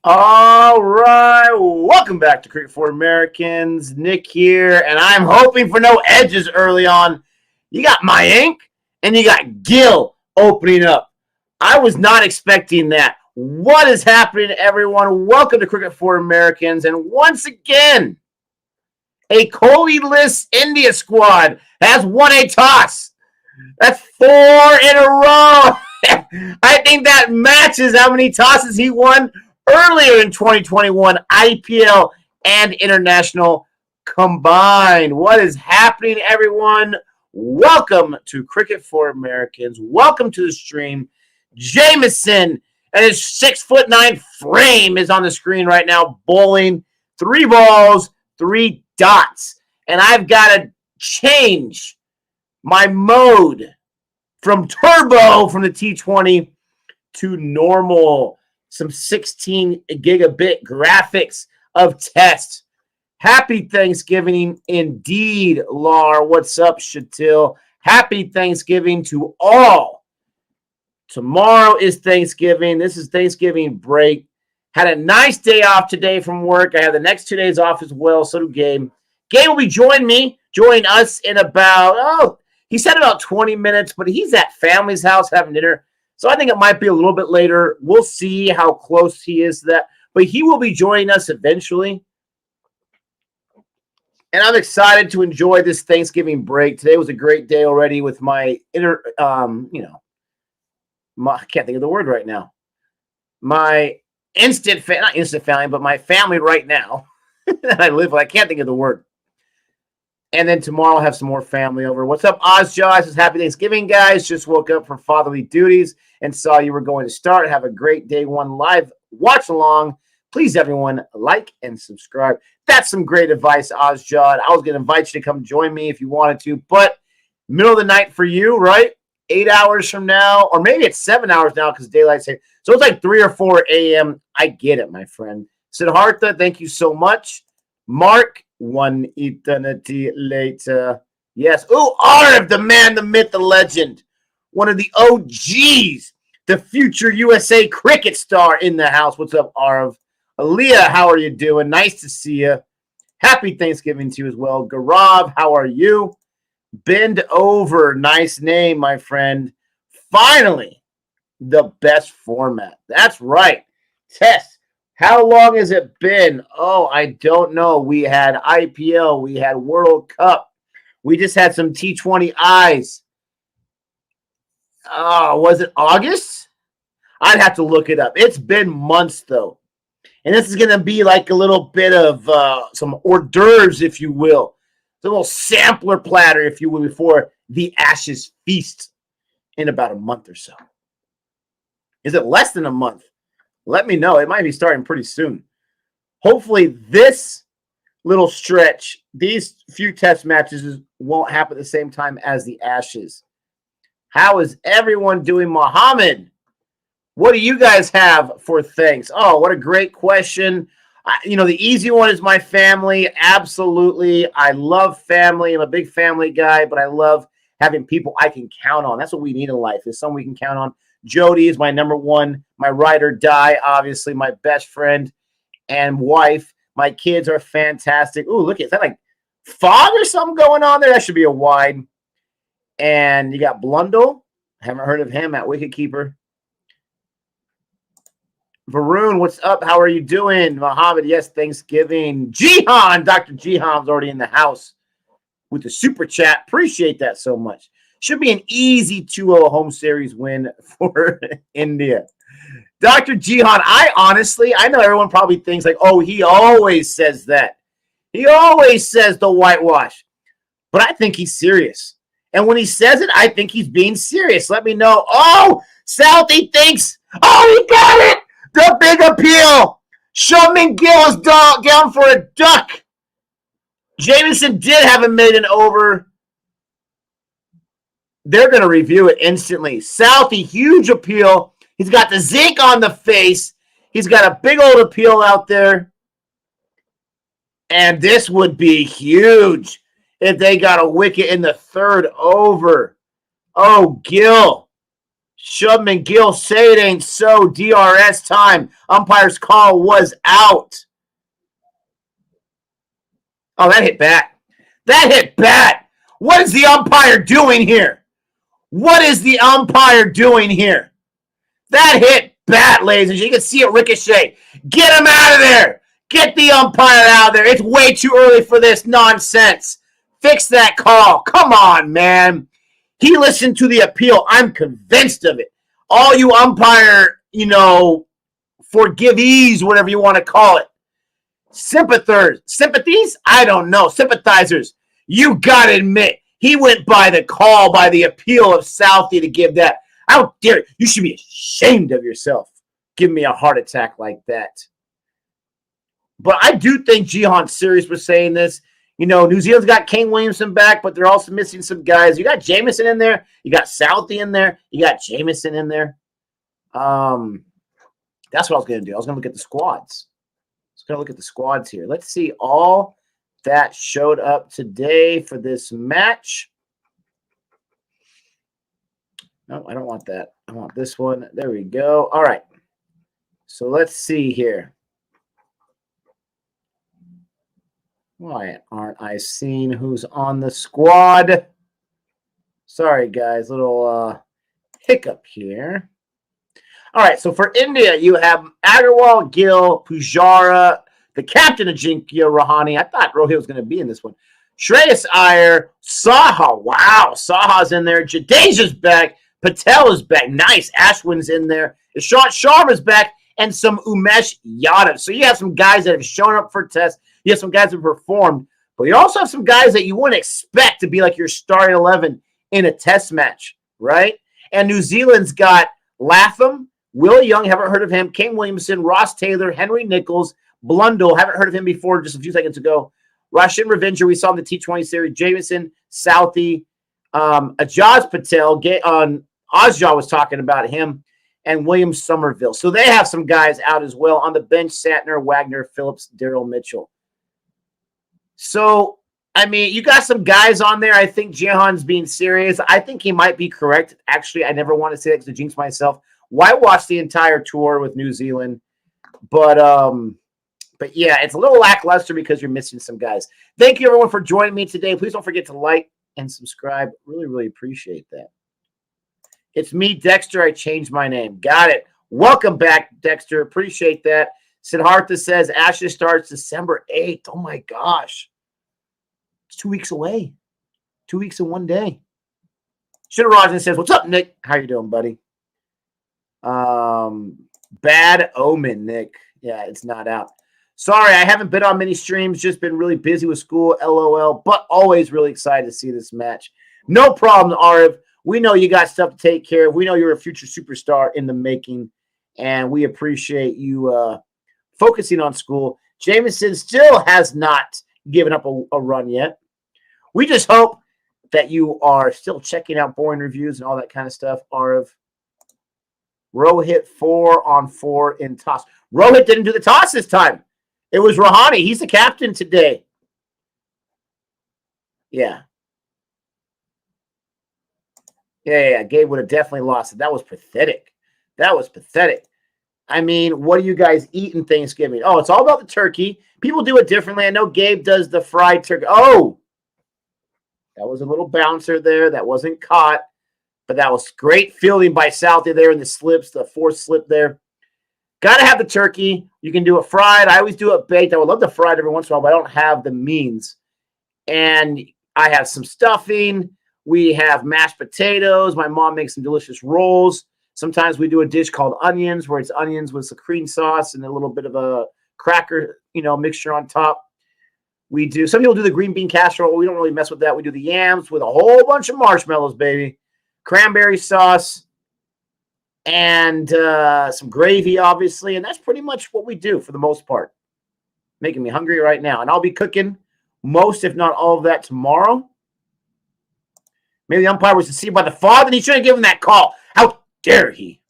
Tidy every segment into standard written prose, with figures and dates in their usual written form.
All right, welcome back to Cricket for Americans. Nick here, and I'm hoping for no edges early on. You got my ink, and you got Gil opening up. I was not expecting that. What is happening, everyone? Welcome to Cricket for Americans, and once again, a Kohli-less India squad has won a toss. That's 4 in a row. I think that matches how many tosses he won earlier in 2021 IPL and international combined. What is happening, everyone? Welcome to Cricket for Americans. Welcome to the stream. Jameson and his 6'9" frame is on the screen right now, bowling 3 balls, 3 dots. And I've got to change my mode from turbo from the T20 to normal. Some 16 gigabit graphics of test. Happy Thanksgiving indeed, Lar. What's up, Shatil? Happy Thanksgiving to all. Tomorrow is Thanksgiving. This is Thanksgiving break. Had a nice day off today from work. I have the next 2 days off as well. So do Gabe. Gabe will be joining us in about, he said about 20 minutes, but he's at family's house having dinner. So I think it might be a little bit later. We'll see how close he is to that. But he will be joining us eventually. And I'm excited to enjoy this Thanksgiving break. Today was a great day already with my I can't think of the word right now. My not instant family, but my family right now that I live with. I can't think of the word. And then tomorrow I'll have some more family over. What's up, Ozjaw? Says happy Thanksgiving, guys. Just woke up from fatherly duties and saw you were going to start. Have a great day one live watch along. Please, everyone, like and subscribe. That's some great advice, Ozjaw. I was going to invite you to come join me if you wanted to, but middle of the night for you, right? 8 hours from now, or maybe it's 7 hours now because daylight saving. So it's like 3 or 4 a.m. I get it, my friend. Siddhartha, thank you so much. Mark, one eternity later. Yes. Oh, Arv, the man, the myth, the legend. One of the OGs. The future USA cricket star in the house. What's up, Arv? Aaliyah, how are you doing? Nice to see you. Happy Thanksgiving to you as well. Gaurav, how are you? Bend over. Nice name, my friend. Finally, the best format. That's right. Test. How long has it been? Oh, I don't know. We had IPL. We had World Cup. We just had some T20Is. Was it August? I'd have to look it up. It's been months, though. And this is going to be like a little bit of some hors d'oeuvres, if you will. It's a little sampler platter, if you will, before the Ashes feast in about a month or so. Is it less than a month? Let me know. It might be starting pretty soon. Hopefully this little stretch, these few test matches won't happen at the same time as the Ashes. How is everyone doing, Mohammed? What do you guys have for thanks? Oh, what a great question. The easy one is my family. Absolutely. I love family. I'm a big family guy, but I love having people I can count on. That's what we need in life, is someone we can count on. Jody is my number one, my ride or die, obviously, my best friend and wife. My kids are fantastic. Ooh, look, is that like fog or something going on there? That should be a wide. And you got Blundell. Haven't heard of him at Wicketkeeper. Varun, what's up? How are you doing? Mohammed, yes, Thanksgiving. Jihan, Dr. Jihan's already in the house with the super chat. Appreciate that so much. Should be an easy 2-0 home series win for India. Dr. Jihan, I know everyone probably thinks like, oh, he always says that. He always says the whitewash. But I think he's serious. And when he says it, I think he's being serious. Let me know. Oh, Southie thinks, oh, he got it. The big appeal. Showman Gill is down for a duck. Jameson did have a maiden over. They're going to review it instantly. Southie, huge appeal. He's got the zinc on the face. He's got a big old appeal out there. And this would be huge if they got a wicket in the third over. Oh, Gill. Shubman Gill, say it ain't so. DRS time. Umpire's call was out. Oh, that hit bat. That hit bat. What is the umpire doing here? What is the umpire doing here? That hit bat, ladies and gentlemen. You can see it ricochet. Get him out of there. Get the umpire out of there. It's way too early for this nonsense. Fix that call. Come on, man. He listened to the appeal. I'm convinced of it. All you umpire, forgivees, whatever you want to call it. Sympathies? I don't know. Sympathizers. You got to admit, he went by the call, by the appeal of Southie to give that. How dare you? You should be ashamed of yourself. Give me a heart attack like that. But I do think Jihan Sirius was saying this. New Zealand's got Kane Williamson back, but they're also missing some guys. You got Jamison in there. You got Southie in there. You got Jamison in there. That's what I was going to do. I was going to look at the squads. Here. Let's see all that showed up today for this match. No, I don't want that. I want this one. There we go. All right. So let's see here. Why aren't I seeing who's on the squad? Sorry, guys. Little hiccup here. All right. So for India, you have Agarwal, Gill, Pujara, the captain of Ajinkya Rahane. I thought Rohit was going to be in this one. Shreyas Iyer, Saha. Wow. Saha's in there. Jadeja's back. Patel is back. Nice. Ashwin's in there. Ishant Sharma's back. And some Umesh Yadav. So you have some guys that have shown up for tests. You have some guys that have performed. But you also have some guys that you wouldn't expect to be like your starting 11 in a test match, right? And New Zealand's got Latham, Will Young, haven't heard of him, Kane Williamson, Ross Taylor, Henry Nichols, Blundell, haven't heard of him before just a few seconds ago. Rashin Ravinder, we saw in the T20 series, Jamison, Southie, Ajaz Patel, Ozja was talking about him, and William Somerville. So they have some guys out as well. On the bench, Santner, Wagner, Phillips, Daryl Mitchell. So, I mean, you got some guys on there. I think Jihan's being serious. I think he might be correct. Actually, I never want to say that to jinx myself. Why watch the entire tour with New Zealand? But yeah, it's a little lackluster because you're missing some guys. Thank you, everyone, for joining me today. Please don't forget to like and subscribe. Really, really appreciate that. It's me, Dexter. I changed my name. Got it. Welcome back, Dexter. Appreciate that. Siddhartha says Ashes starts December 8th. Oh, my gosh. It's 2 weeks away. 2 weeks and 1 day. Shittarajan says, what's up, Nick? How you doing, buddy? Bad omen, Nick. Yeah, it's not out. Sorry, I haven't been on many streams. Just been really busy with school, LOL. But always really excited to see this match. No problem, Arif. We know you got stuff to take care of. We know you're a future superstar in the making, and we appreciate you focusing on school. Jameson still has not given up a run yet. We just hope that you are still checking out boring reviews and all that kind of stuff. Arv. Rohit 4-on-4 in toss. Rohit didn't do the toss this time. It was Rahane. He's the captain today. Yeah. Yeah. Gabe would have definitely lost it. That was pathetic. I mean, what do you guys eat in Thanksgiving? Oh, it's all about the turkey. People do it differently. I know Gabe does the fried turkey. Oh, that was a little bouncer there. That wasn't caught. But that was great fielding by Southie there in the slips, the fourth slip there. Got to have the turkey. You can do it fried. I always do it baked. I would love to fry it every once in a while, but I don't have the means. And I have some stuffing. We have mashed potatoes. My mom makes some delicious rolls. Sometimes we do a dish called onions, where it's onions with some cream sauce and a little bit of a cracker, mixture on top. Some people do the green bean casserole. We don't really mess with that. We do the yams with a whole bunch of marshmallows, baby. Cranberry sauce and some gravy, obviously. And that's pretty much what we do for the most part. Making me hungry right now. And I'll be cooking most, if not all of that tomorrow. Maybe the umpire was deceived by the father, and he shouldn't give him that call. How dare he?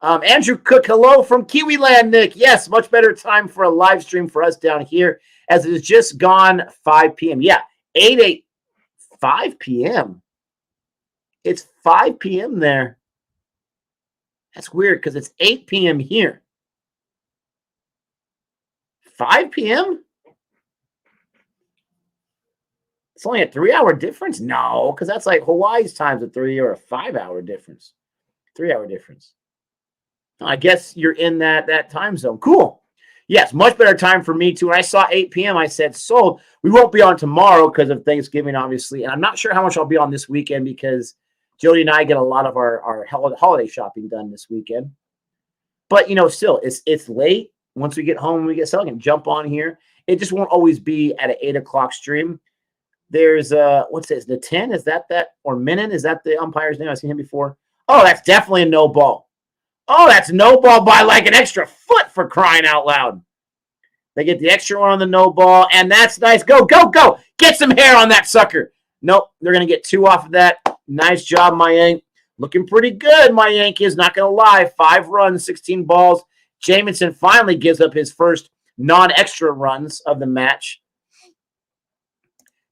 Andrew Cook, hello from Kiwi Land, Nick. Yes, much better time for a live stream for us down here, as it is just gone 5 p.m. Yeah, 5 p.m. It's 5 p.m. there. That's weird because it's 8 p.m. here. 5 p.m.? It's only a 3-hour difference? No, because that's like Hawaii's time's a 3 or a 5-hour difference. 3-hour difference. I guess you're in that time zone. Cool. Yes, much better time for me too. When I saw 8 p.m., I said, sold. We won't be on tomorrow because of Thanksgiving, obviously. And I'm not sure how much I'll be on this weekend because Jody and I get a lot of our holiday shopping done this weekend. But, still, it's late. Once we get home, we get settled, and jump on here. It just won't always be at an 8 o'clock stream. There's, what's this, the 10? Is that or Minin? Is that the umpire's name? I've seen him before. Oh, that's definitely a no ball. Oh, that's no ball by like an extra foot, for crying out loud. They get the extra one on the no ball, and that's nice. Go, go, go. Get some hair on that sucker. Nope, they're going to get 2 off of that. Nice job, my Yank. Looking pretty good, my Yankees. Not going to lie. 5 runs, 16 balls. Jamison finally gives up his first non-extra runs of the match.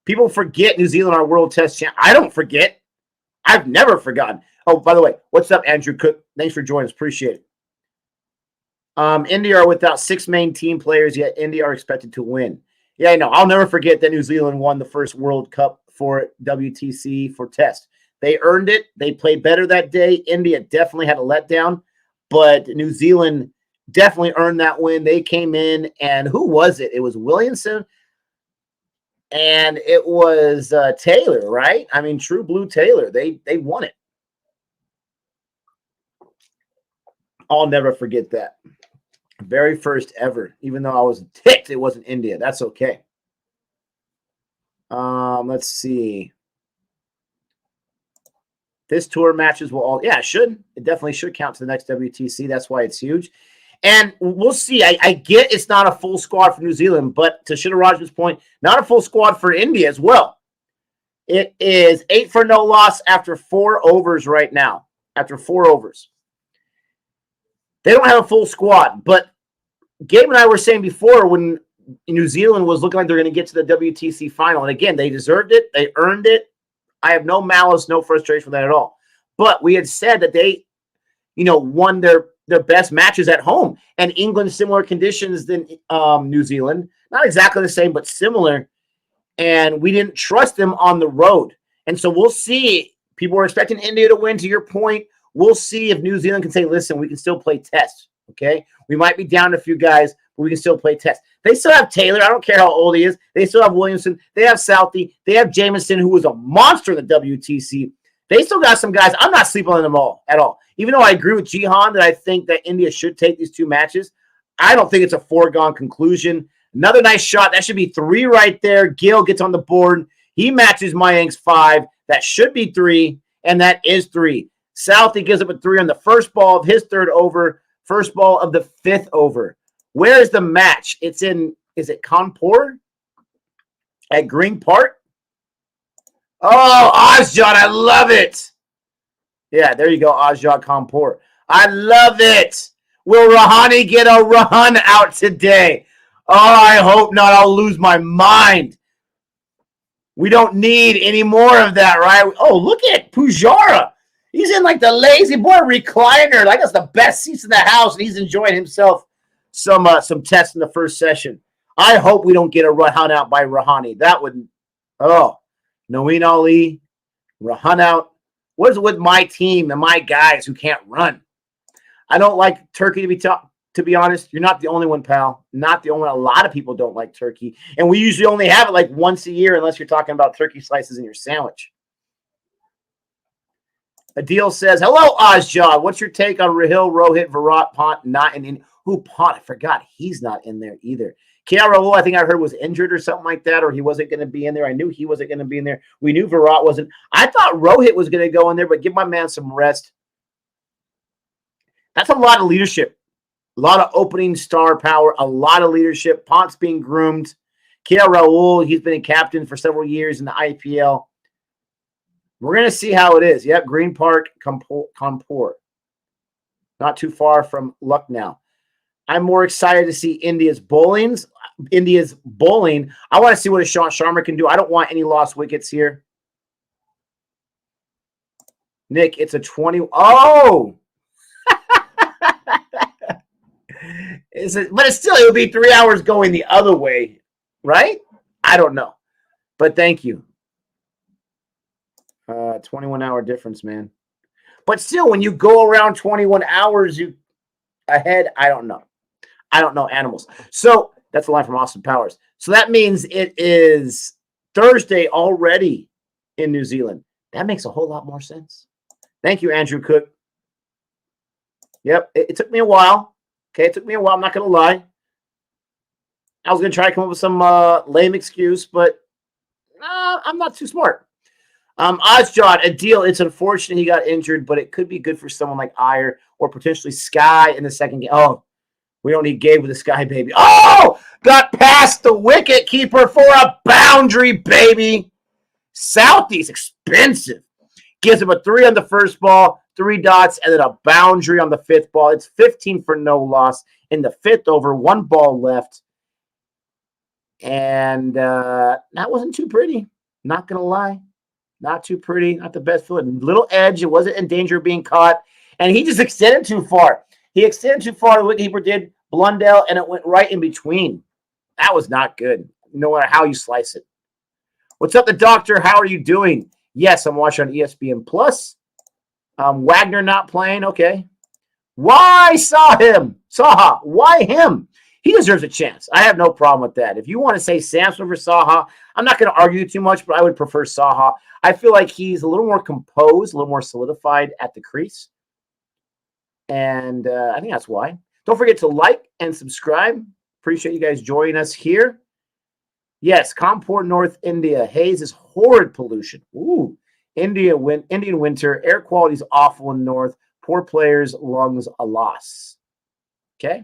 People forget New Zealand are world test champ. I don't forget. I've never forgotten. Oh, by the way, what's up, Andrew Cook? Thanks for joining us. Appreciate it. India are without 6 main team players, yet India are expected to win. Yeah, I know. I'll never forget that New Zealand won the first World Cup for WTC for test. They earned it. They played better that day. India definitely had a letdown, but New Zealand definitely earned that win. They came in, and who was it? It was Williamson, and it was Taylor, right? I mean, True Blue Taylor. They won it. I'll never forget that. Very first ever. Even though I was ticked it wasn't India. That's okay. Let's see. This tour matches will all, yeah, it should. It definitely should count to the next WTC. That's why it's huge. And we'll see. I get it's not a full squad for New Zealand, but to Shitarajan's point, not a full squad for India as well. It is 8 for no loss after 4 overs right now. After 4 overs. They don't have a full squad, but Gabe and I were saying before when New Zealand was looking like they're going to get to the WTC final, and again, they deserved it. They earned it. I have no malice, no frustration for that at all. But we had said that they, won their best matches at home, and England similar conditions than New Zealand. Not exactly the same, but similar. And we didn't trust them on the road. And so we'll see. People are expecting India to win, to your point. We'll see if New Zealand can say, listen, we can still play test, okay? We might be down a few guys, but we can still play test. They still have Taylor. I don't care how old he is. They still have Williamson. They have Southey. They have Jamison, who was a monster in the WTC. They still got some guys. I'm not sleeping on them all at all. Even though I agree with Jihan that I think that India should take these 2 matches, I don't think it's a foregone conclusion. Another nice shot. That should be 3 right there. Gill gets on the board. He matches Mayank's 5. That should be 3, and that is 3. Southey gives up a 3 on the first ball of his 3rd over, first ball of the 5th over. Where is the match? It's in, is it Kanpur? At Green Park? Oh, Azjad, I love it. Yeah, there you go, Azjad Kanpur. I love it. Will Rahane get a run out today? Oh, I hope not. I'll lose my mind. We don't need any more of that, right? Oh, look at Pujara. He's in like the lazy boy recliner. Like that's the best seats in the house, and he's enjoying himself some tests in the first session. I hope we don't get a run out by Rahane. That would, Noeen Ali, run out. What is it with my team and my guys who can't run? I don't like Turkey to be honest. You're not the only one, pal. Not the only one. A lot of people don't like turkey, and we usually only have it like once a year, unless you're talking about turkey slices in your sandwich. Adil says, hello, Azjad. What's your take on Rahil, Rohit, Virat, Pant not in? Who Pant? I forgot. He's not in there either. KL Rahul, I think I heard was injured or something like that, or he wasn't going to be in there. I knew he wasn't going to be in there. We knew Virat wasn't. I thought Rohit was going to go in there, but give my man some rest. That's a lot of leadership. A lot of opening star power. A lot of leadership. Pant's being groomed. KL Rahul, he's been a captain for several years in the IPL. We're going to see how it is. Yep, Green Park, Kanpur. Not too far from Lucknow. I'm more excited to see India's bowling. I want to see what Ishant Sharma can do. I don't want any lost wickets here. Nick, it's a 20. Oh! But it's still, it would be 3 hours going the other way, right? I don't know. But thank you. 21-hour difference, man. But still, when you go around 21 hours ahead, I don't know. I don't know animals. So that's a line from Austin Powers. So that means it is Thursday already in New Zealand. That makes a whole lot more sense. Thank you, Andrew Cook. Yep, it took me a while. Okay, it took me a while. I'm not going to lie. I was going to try to come up with some lame excuse, but I'm not too smart. Ozjod, a deal. It's unfortunate he got injured, but it could be good for someone like Iyer or potentially Sky in the second game. Oh, we don't need Gabe with the Sky, baby. Oh, got past the wicket keeper for a boundary, baby. Southie's expensive. Gives him a 3 on the first ball, 3 dots, and then a boundary on the 5th ball. It's 15 for no loss in the 5th over, 1 ball left. And that wasn't too pretty. Not going to lie. Not too pretty. Not the best feeling. Little edge. It wasn't in danger of being caught. And he just extended too far. He extended too far. The wicketkeeper did. Blundell, and it went right in between. That was not good, no matter how you slice it. What's up, the doctor? How are you doing? Yes, I'm watching on ESPN Plus. Wagner not playing. Okay. Why Saha? Why him? He deserves a chance. I have no problem with that. If you want to say Samson over Saha, I'm not going to argue too much, but I would prefer Saha. I feel like he's a little more composed, a little more solidified at the crease. And I think that's why. Don't forget to like and subscribe. Appreciate you guys joining us here. Yes, Kanpur, North India. Haze is horrid pollution. Ooh. Indian winter. Air quality is awful in north. Poor players, lungs, a loss. Okay.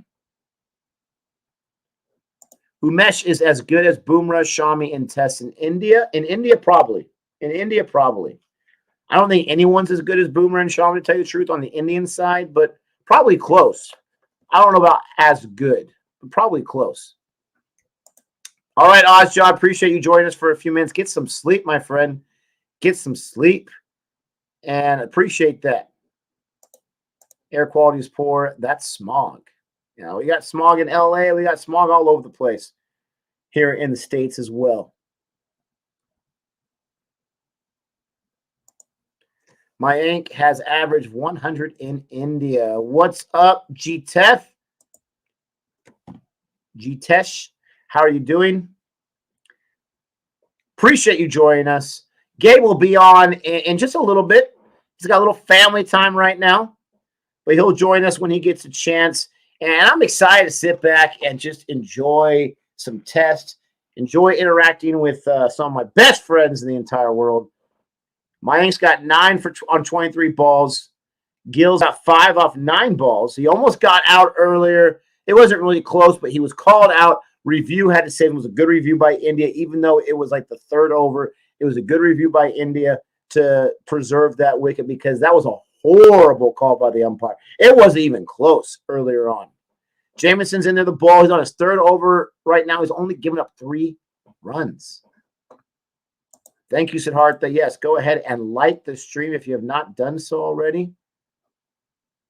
Umesh is as good as Bumrah, Shami, and Test in India. In India, probably. I don't think anyone's as good as Bumrah and Shami, to tell you the truth, on the Indian side, but probably close. I don't know about as good, but probably close. All right, Ozjod, appreciate you joining us for a few minutes. Get some sleep, my friend. Get some sleep, and appreciate that. Air quality is poor. That's smog. You know, we got smog in LA. We got smog all over the place here in the States as well. My ink has averaged 100 in India. What's up, Jitesh? How are you doing? Appreciate you joining us. Gabe will be on in just a little bit. He's got a little family time right now, but he'll join us when he gets a chance. And I'm excited to sit back and just enjoy some tests, enjoy interacting with some of my best friends in the entire world. My ink's got 9 on 23 balls. Gil's got 5 off 9 balls. He almost got out earlier. It wasn't really close, but he was called out. Review had to say it was a good review by India, even though it was like the 3rd over. It was a good review by India to preserve that wicket because that was a horrible call by the umpire. It wasn't even close earlier on. Jamison's into the ball. He's on his 3rd over right now. He's only given up 3 runs. Thank you, Siddhartha. Yes, go ahead and like the stream if you have not done so already.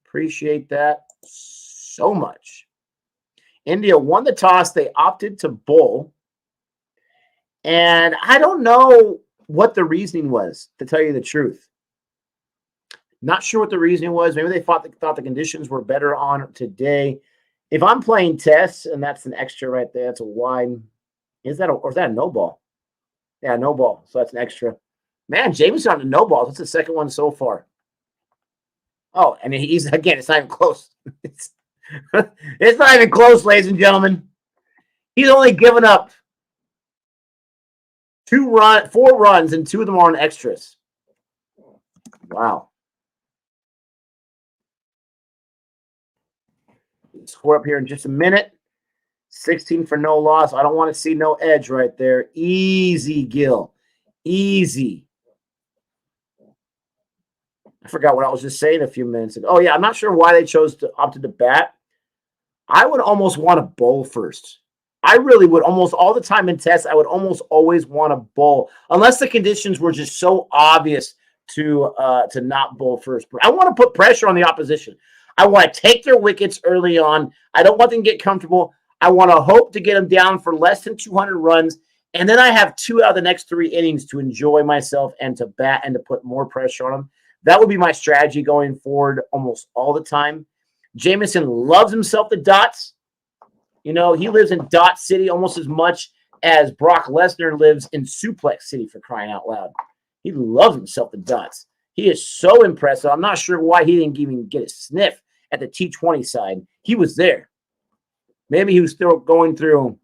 Appreciate that so much. India won the toss. They opted to bowl. And I don't know what the reasoning was, to tell you the truth. Not sure what the reasoning was. Maybe they thought the conditions were better on today. If I'm playing tests, and that's an extra right there, that's a wide. Is that a no ball? Yeah, no ball. So that's an extra. Man, Jameson on the no balls. That's the second one so far. Oh, and he's, again, it's not even close. It's not even close, ladies and gentlemen. He's only given up 4 runs, and 2 of them are on extras. Wow. Score up here in just a minute. 16 for no loss. I don't want to see no edge right there. Easy, Gil. Easy. I forgot what I was just saying a few minutes ago. Oh, yeah, I'm not sure why they chose to opt to bat. I would almost want to bowl first. I really would. Almost all the time in tests, I would almost always want to bowl, unless the conditions were just so obvious to not bowl first. I want to put pressure on the opposition. I want to take their wickets early on. I don't want them to get comfortable. I want to hope to get them down for less than 200 runs. And then I have 2 out of the next 3 innings to enjoy myself and to bat and to put more pressure on them. That would be my strategy going forward almost all the time. Jameson loves himself the dots. You know, he lives in Dot City almost as much as Brock Lesnar lives in Suplex City, for crying out loud. He loves himself the dots. He is so impressive. I'm not sure why he didn't even get a sniff at the T20 side. He was there. Maybe he was still going through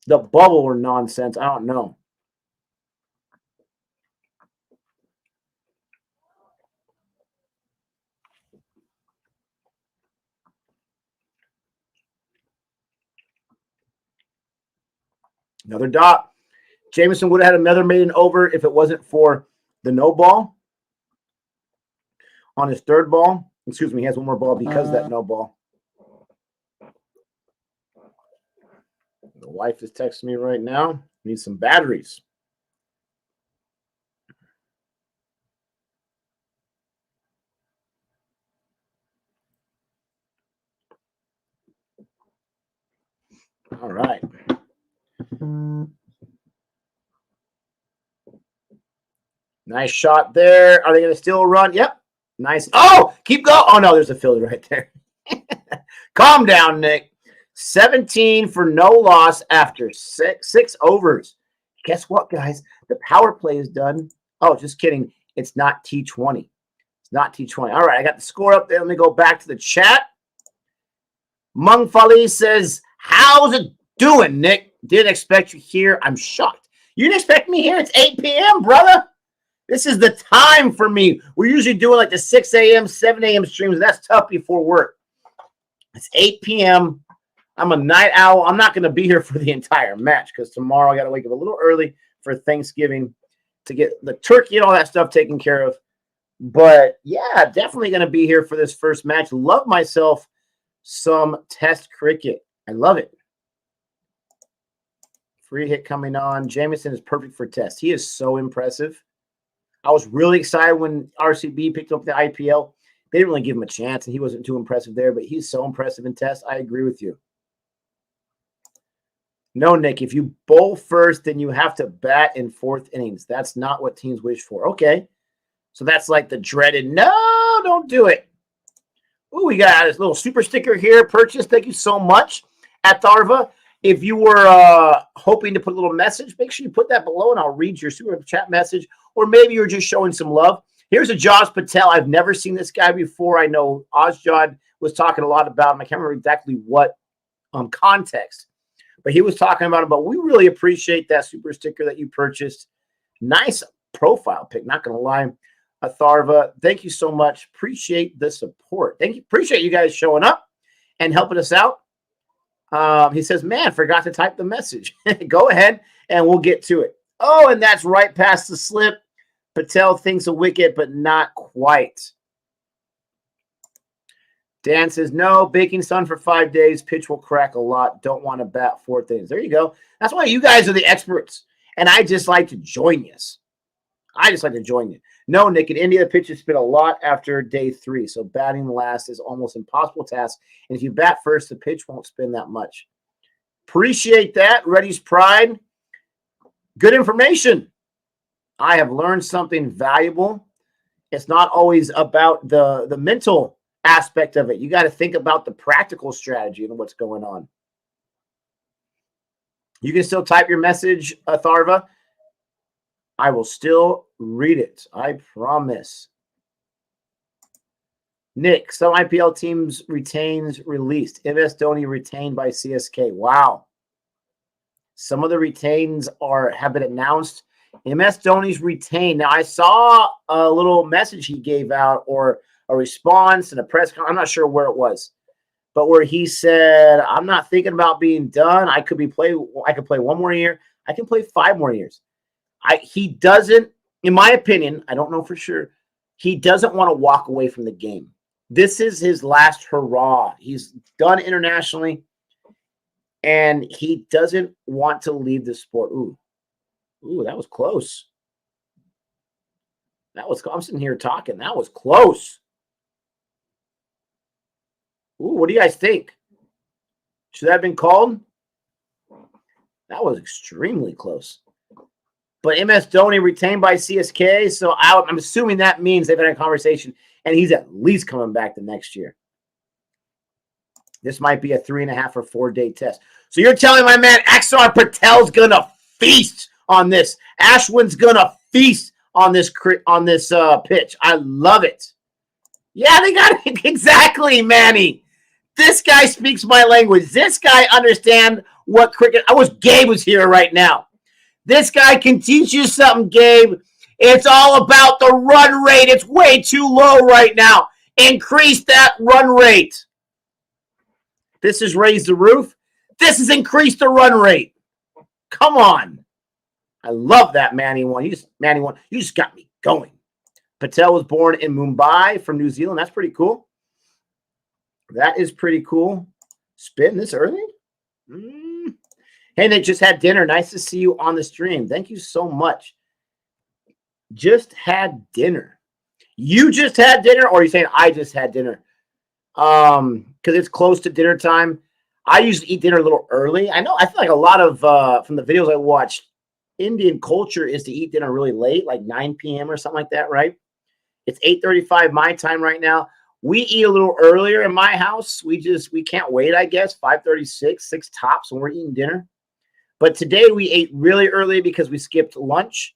the bubble or nonsense. I don't know. Another dot. Jameson would have had another maiden over if it wasn't for the no ball on his 3rd ball. Excuse me, he has 1 more ball because of that no ball. The wife is texting me right now. Need some batteries. All right. Nice shot there. Are they going to still run? Yep. Nice. Oh, keep going. Oh, no, there's a fielder right there. Calm down, Nick. 17 for no loss after six overs. Guess what, guys? The power play is done. Oh, just kidding. It's not T20. It's not T20. All right, I got the score up there. Let me go back to the chat. Mungfali says, how's it doing, Nick? Didn't expect you here. I'm shocked. You didn't expect me here? It's 8 p.m., brother. This is the time for me. We're usually doing like the 6 a.m., 7 a.m. streams. That's tough before work. It's 8 p.m. I'm a night owl. I'm not going to be here for the entire match because tomorrow I got to wake up a little early for Thanksgiving to get the turkey and all that stuff taken care of. But, yeah, definitely going to be here for this first match. Love myself some Test cricket. I love it. Free hit coming on. Jameson is perfect for Test. He is so impressive. I was really excited when RCB picked up the IPL. They didn't really give him a chance, and he wasn't too impressive there, but he's so impressive in Test. I agree with you. No, Nick, if you bowl first, then you have to bat in 4th innings. That's not what teams wish for. Okay. So that's like the dreaded, no, don't do it. Ooh, we got this little super sticker here purchased. Thank you so much at Tharva. If you were hoping to put a little message, make sure you put that below, and I'll read your super chat message. Or maybe you're just showing some love. Here's a Josh Patel. I've never seen this guy before. I know Ozjod was talking a lot about him. I can't remember exactly what context, but he was talking about him. But we really appreciate that super sticker that you purchased. Nice profile pic, not going to lie. Atharva, thank you so much. Appreciate the support. Thank you. Appreciate you guys showing up and helping us out. He says, man, forgot to type the message. Go ahead and we'll get to it. Oh, and that's right past the slip. Patel thinks a wicket, but not quite. Dan says, no, baking sun for 5 days. Pitch will crack a lot. Don't want to bat 4th innings. There you go. That's why you guys are the experts. And I just like to join you. No, Nick, in India, the pitches spin a lot after day 3. So batting last is almost impossible task. And if you bat first, the pitch won't spin that much. Appreciate that. Reddy's pride. Good information. I have learned something valuable. It's not always about the mental aspect of it. You got to think about the practical strategy and what's going on. You can still type your message, Tharva. I will still read it. I promise. Nick, some IPL teams retains released. MS Dhoni retained by CSK. Wow. Some of the retains have been announced. MS Dhoni's retained. Now, I saw a little message he gave out or a response in a press conference. I'm not sure where it was, but where he said, I'm not thinking about being done. I could play 1 more year. I can play 5 more years. He doesn't, in my opinion, I don't know for sure, he doesn't want to walk away from the game. This is his last hurrah. He's done internationally, and he doesn't want to leave the sport. Ooh, that was close. I'm sitting here talking. That was close. Ooh, what do you guys think? Should that have been called? That was extremely close. But MS Dhoni retained by CSK, so I'm assuming that means they've had a conversation, and he's at least coming back the next year. This might be a 3.5 or 4 day test. So you're telling my man Axar Patel's gonna feast on this. Ashwin's gonna feast on this pitch. I love it. Yeah, they got it exactly, Manny. This guy speaks my language. This guy understands what cricket. I wish Gabe was here right now. This guy can teach you something, Gabe. It's all about the run rate. It's way too low right now. Increase that run rate. This is raise the roof. This is increase the run rate. Come on. I love that Manny one. You just got me going. Patel was born in Mumbai from New Zealand. That's pretty cool. That is pretty cool. Spin this early? Hey, Nick, just had dinner. Nice to see you on the stream. Thank you so much. Just had dinner. You just had dinner, or are you saying I just had dinner? Because it's close to dinner time. I usually eat dinner a little early. I feel like a lot of from the videos I watched, Indian culture is to eat dinner really late, like 9 p.m. or something like that, right? It's 8:35 my time right now. We eat a little earlier in my house. We can't wait, I guess. 5:36, 6 tops when we're eating dinner. But today we ate really early because we skipped lunch.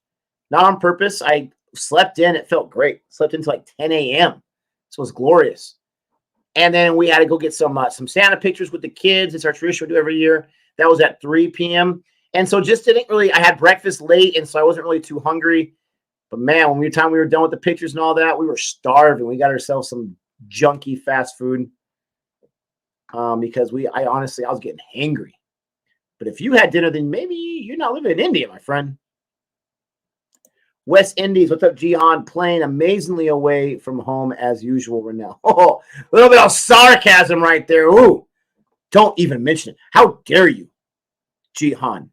Not on purpose. I slept in. It felt great. Slept until like 10 a.m. So it was glorious. And then we had to go get some Santa pictures with the kids. It's our tradition we do every year. That was at 3 p.m. And so just didn't really, I had breakfast late, and so I wasn't really too hungry. But man, when we were done with the pictures and all that, we were starving. We got ourselves some junky fast food because I was getting hangry. But if you had dinner, then maybe you're not living in India, my friend. West Indies, what's up, Jihan? Playing amazingly away from home as usual right now. Oh, a little bit of sarcasm right there. Ooh, don't even mention it. How dare you, Jihan?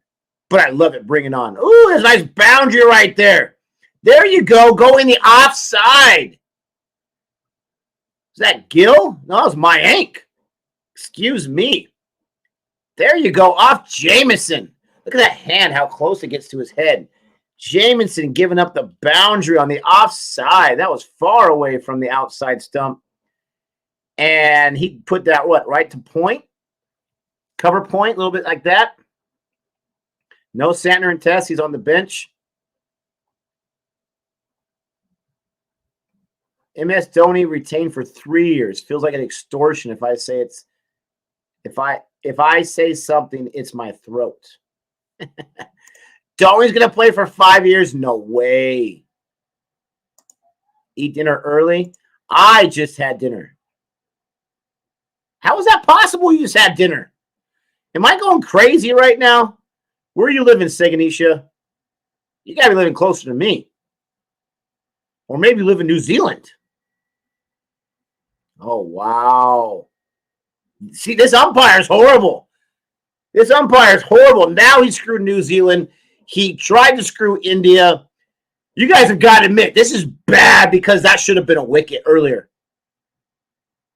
But I love it. Bring it on. Ooh, there's a nice boundary right there. There you go. Go in the offside. Is that Gill? No, it's my ink. Excuse me. There you go. Off Jamison. Look at that hand, how close it gets to his head. Jamison giving up the boundary on the offside. That was far away from the outside stump. And he put that, right to point? Cover point, a little bit like that. No Santner and Tess. He's on the bench. MS Dhoni retained for 3 years. Feels like an extortion if I say it's if I say something, it's my throat. Dhoni's gonna play for 5 years? No way. Eat dinner early. I just had dinner. How is that possible? You just had dinner. Am I going crazy right now? Where are you living, Seganisha? You gotta be living closer to me. Or maybe you live in New Zealand. Oh, wow. See, this umpire's horrible. This umpire's horrible. Now he screwed New Zealand. He tried to screw India. You guys have got to admit, this is bad because that should have been a wicket earlier.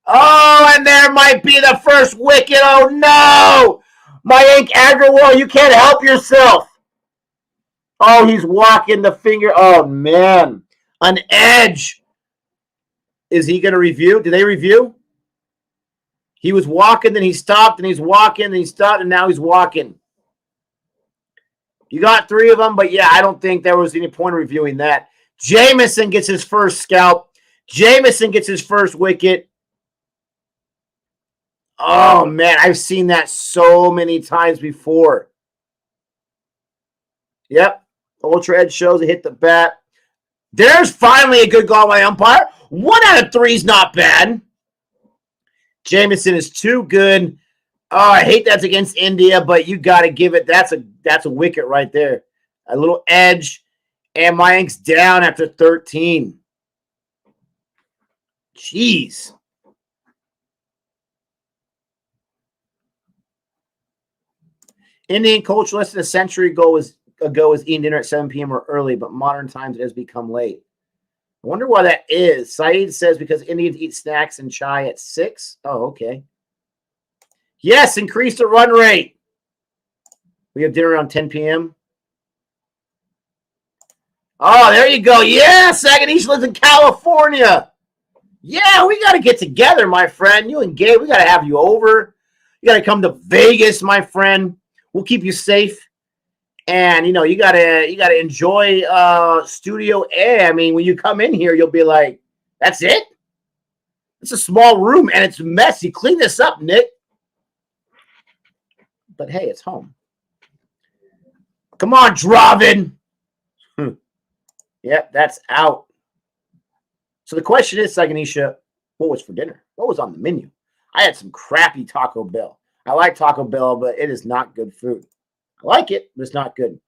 Oh, and there might be the first wicket. Oh, no. Mayank Agrawal, you can't help yourself. Oh, he's walking the finger. Oh, man. An edge. Is he going to review? Did they review? He was walking, then he stopped, and he's walking, and he stopped, and now he's walking. You got 3 of them, but yeah, I don't think there was any point of reviewing that. Jamison gets his first scalp. Jamison gets his first wicket. Oh, man, I've seen that so many times before. Yep, Ultra Edge shows it hit the bat. There's finally a good call by umpire. 1 out of 3 is not bad. Jamison is too good. Oh, I hate that's against India, but you got to give it. That's a wicket right there. A little edge, and Mayank's down after 13. Jeez. Indian culture less than a century ago was eating dinner at 7 p.m. or early, but modern times it has become late. I wonder why that is. Saeed says because Indians eat snacks and chai at 6. Oh, okay. Yes, increase the run rate. We have dinner around 10 p.m. Oh, there you go. Yeah, Saganish lives in California. Yeah, we got to get together, my friend. You and Gabe, we got to have you over. You got to come to Vegas, my friend. We'll keep you safe. And, you gotta enjoy Studio A. I mean, when you come in here, you'll be like, that's it? It's a small room, and it's messy. Clean this up, Nick. But, hey, it's home. Come on, Draven. Yep, that's out. So the question is, Saganisha, what was for dinner? What was on the menu? I had some crappy Taco Bell. I like Taco Bell, but it is not good food. I like it, but it's not good.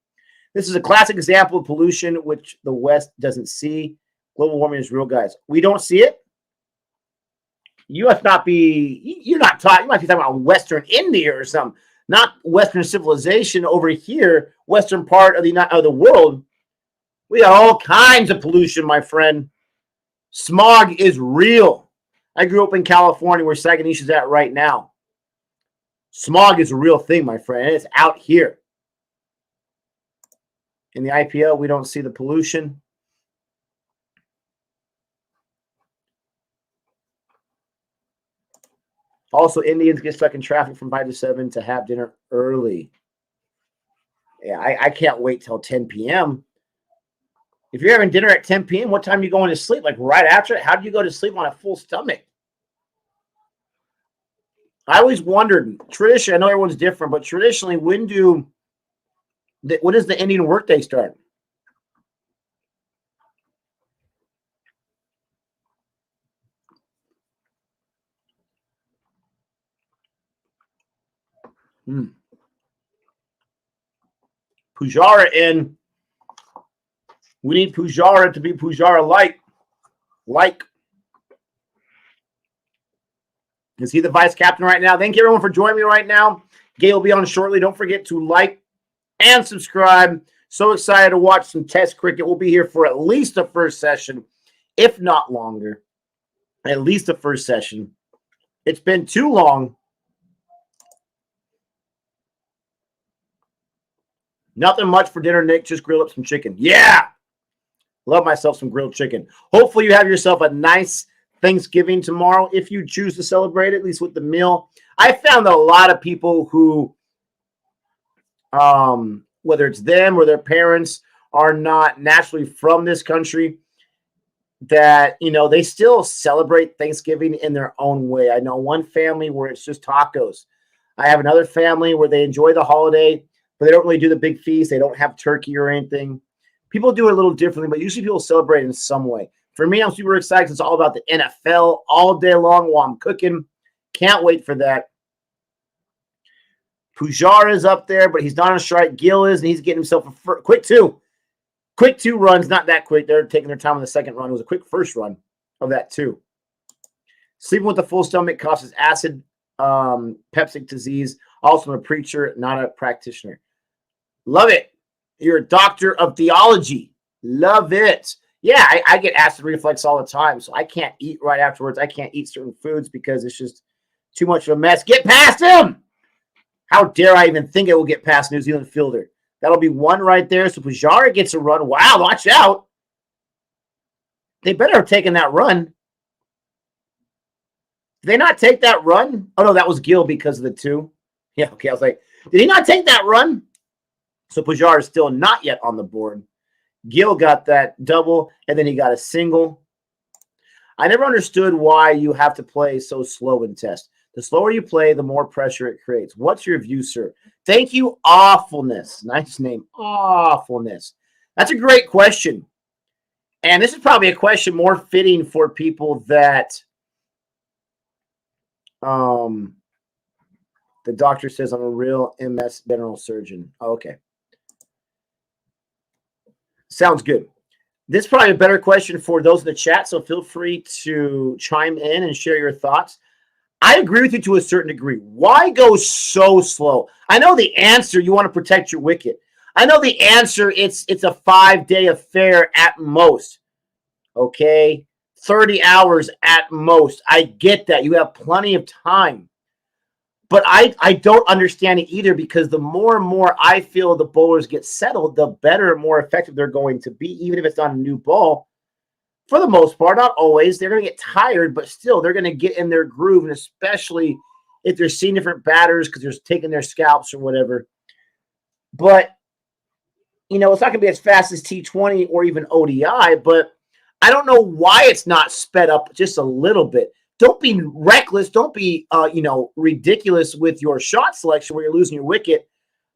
This is a classic example of pollution, which the West doesn't see. Global warming is real, guys. We don't see it. You must not be, you're not talking, you might be talking about Western India or something, not Western civilization over here, Western part of the world. We got all kinds of pollution, my friend. Smog is real. I grew up in California where Saganish is at right now. Smog is a real thing, my friend. It's out here. In the IPL, we don't see the pollution. Also, Indians get stuck in traffic from 5 to 7 to have dinner early. Yeah, I can't wait till 10 p.m. If you're having dinner at 10 p.m., what time are you going to sleep? Like right after it? How do you go to sleep on a full stomach? I always wondered, traditionally, I know everyone's different, but traditionally, when does the Indian workday start? Pujara in. We need Pujara to be Pujara like. Is he the vice captain right now? Thank you, everyone, for joining me right now. Gabe will be on shortly. Don't forget to like and subscribe. So excited to watch some Test cricket. We'll be here for at least the first session, if not longer. At least the first session. It's been too long. Nothing much for dinner, Nick. Just grill up some chicken. Yeah! Love myself some grilled chicken. Hopefully you have yourself a nice Thanksgiving tomorrow if you choose to celebrate it, at least with the meal. I found that a lot of people who, whether it's them or their parents, are not naturally from this country, that, they still celebrate Thanksgiving in their own way. I know one family where it's just tacos. I have another family where they enjoy the holiday, but they don't really do the big feast. They don't have turkey or anything. People do it a little differently, but usually people celebrate in some way. For me, I'm super excited. It's all about the NFL all day long while I'm cooking. Can't wait for that. Pujara is up there, but he's not on strike. Gill is, and he's getting himself a quick two. Quick 2 runs, not that quick. They're taking their time on the second run. It was a quick first run of that 2. Sleeping with a full stomach causes acid, peptic disease. Also, I'm a preacher, not a practitioner. Love it. You're a doctor of theology. Love it. Yeah, I get acid reflux all the time, so I can't eat right afterwards. I can't eat certain foods because it's just too much of a mess. Get past him! How dare I even think it will get past New Zealand fielder? That'll be 1 right there. So Pujara gets a run. Wow, watch out. They better have taken that run. Did they not take that run? Oh, no, that was Gill because of the 2. Yeah, okay. I was like, did he not take that run? So Pujara is still not yet on the board. Gill got that double, and then he got a single. I never understood why you have to play so slow in Test. The slower you play, the more pressure it creates. What's your view, sir? Thank you, Awfulness. Nice name, Awfulness. That's a great question. And this is probably a question more fitting for people that the doctor says I'm a real MS general surgeon. Oh, okay. Sounds good. This is probably a better question for those in the chat, so feel free to chime in and share your thoughts. I agree with you to a certain degree. Why go so slow? I know the answer, you want to protect your wicket. I know the answer, it's a 5-day affair at most. okay? 30 hours at most. I get that. You have plenty of time. But I don't understand it either, because the more and more I feel the bowlers get settled, the better and more effective they're going to be, even if it's not a new ball. For the most part, not always. They're going to get tired, but still they're going to get in their groove, and especially if they're seeing different batters because they're taking their scalps or whatever. But, it's not going to be as fast as T20 or even ODI, but I don't know why it's not sped up just a little bit. Don't be reckless. Don't be, ridiculous with your shot selection where you're losing your wicket.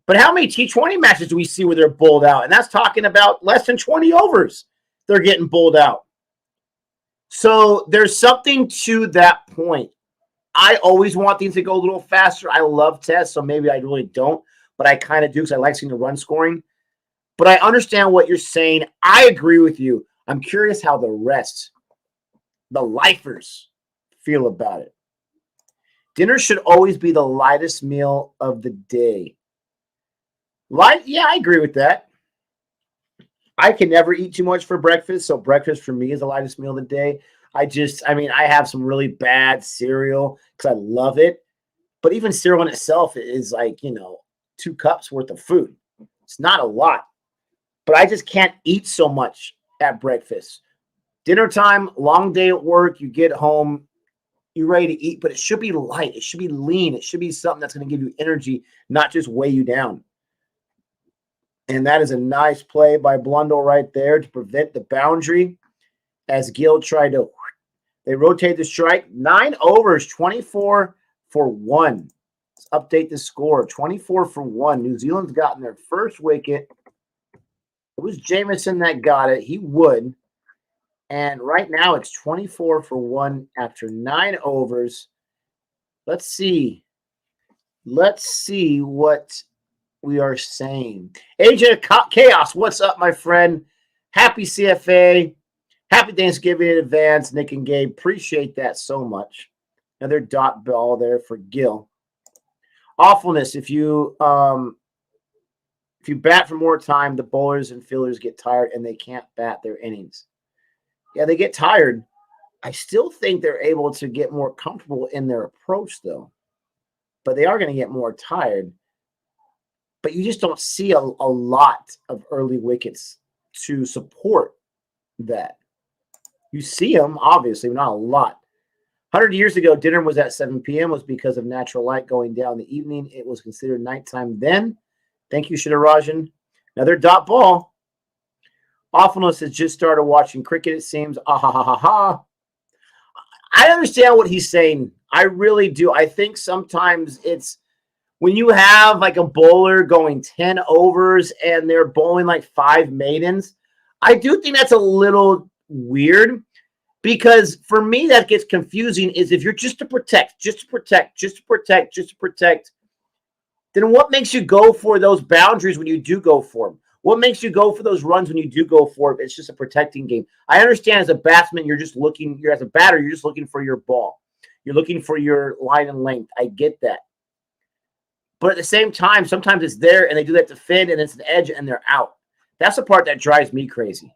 But how many T20 matches do we see where they're bowled out? And that's talking about less than 20 overs. They're getting bowled out. So there's something to that point. I always want things to go a little faster. I love tests, so maybe I really don't. But I kind of do because I like seeing the run scoring. But I understand what you're saying. I agree with you. I'm curious how the rest, the lifers, feel about it. Dinner should always be the lightest meal of the day. Light? Yeah, I agree with that. I can never eat too much for breakfast, so breakfast for me is the lightest meal of the day. I have some really bad cereal because I love it. But even cereal in itself is like, 2 cups worth of food. It's not a lot. But I just can't eat so much at breakfast. Dinner time, long day at work, you get home, you're ready to eat, but it should be light. It should be lean. It should be something that's going to give you energy, not just weigh you down. And that is a nice play by Blundell right there to prevent the boundary as Gill tried to. They rotate the strike. 9 overs, 24 for 1. Let's update the score. 24 for 1. New Zealand's gotten their first wicket. It was Jamieson that got it. He would. And right now it's 24 for 1 after 9 overs. Let's see. Let's see what we are saying. Agent Chaos, what's up, my friend? Happy CFA. Happy Thanksgiving in advance, Nick and Gabe. Appreciate that so much. Another dot ball there for Gill. Awfulness. If you bat for more time, the bowlers and fielders get tired and they can't bat their innings. Yeah, they get tired. I still think they're able to get more comfortable in their approach, though. But they are going to get more tired. But you just don't see a lot of early wickets to support that. You see them, obviously, but not a lot. 100 years ago, dinner was at 7 p.m. was because of natural light going down in the evening. It was considered nighttime then. Thank you, Shidarajan. Another dot ball. Awfulness has just started watching cricket, it seems. Ah, ha, ha, ha, ha. I understand what he's saying. I really do. I think sometimes it's when you have like a bowler going 10 overs and they're bowling like 5 maidens. I do think that's a little weird because for me that gets confusing is if you're just to protect, then what makes you go for those boundaries when you do go for them? What makes you go for those runs when you do go for it? It's just a protecting game. I understand as a batsman, as a batter, you're just looking for your ball. You're looking for your line and length. I get that. But at the same time, sometimes it's there and they do that to defend and it's an edge and they're out. That's the part that drives me crazy.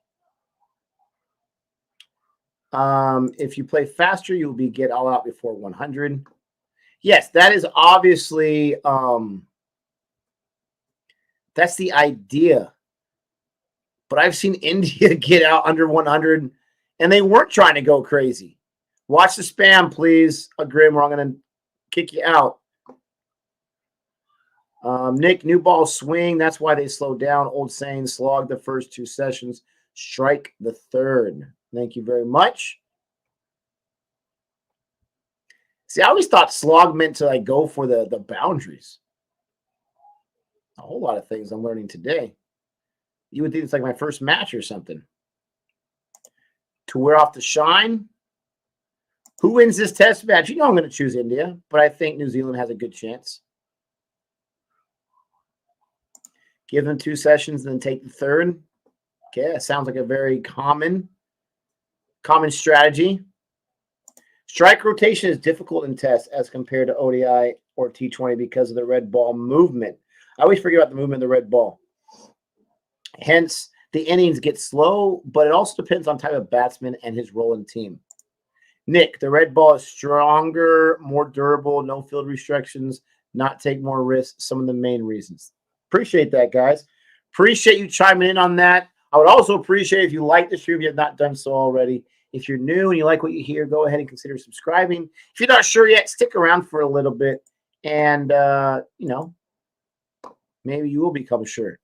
If you play faster, you'll get all out before 100. Yes, that is obviously that's the idea. But I've seen India get out under 100, and they weren't trying to go crazy. Watch the spam, please. Grim, or I'm going to kick you out. Nick, new ball swing. That's why they slowed down. Old saying, slog the first 2 sessions, strike the third. Thank you very much. See, I always thought slog meant to go for the boundaries. A whole lot of things I'm learning today. You would think it's like my first match or something. To wear off the shine. Who wins this test match? I'm going to choose India, but I think New Zealand has a good chance. Give them 2 sessions and then take the third. Okay, that sounds like a very common strategy. Strike rotation is difficult in tests as compared to ODI or T20 because of the red ball movement. I always forget about the movement of the red ball. Hence, the innings get slow, but it also depends on type of batsman and his role in the team. Nick, the red ball is stronger, more durable, no field restrictions, not take more risks. Some of the main reasons. Appreciate that, guys. Appreciate you chiming in on that. I would also appreciate if you like the stream if you have not done so already. If you're new and you like what you hear, go ahead and consider subscribing. If you're not sure yet, stick around for a little bit, and maybe you will become sure.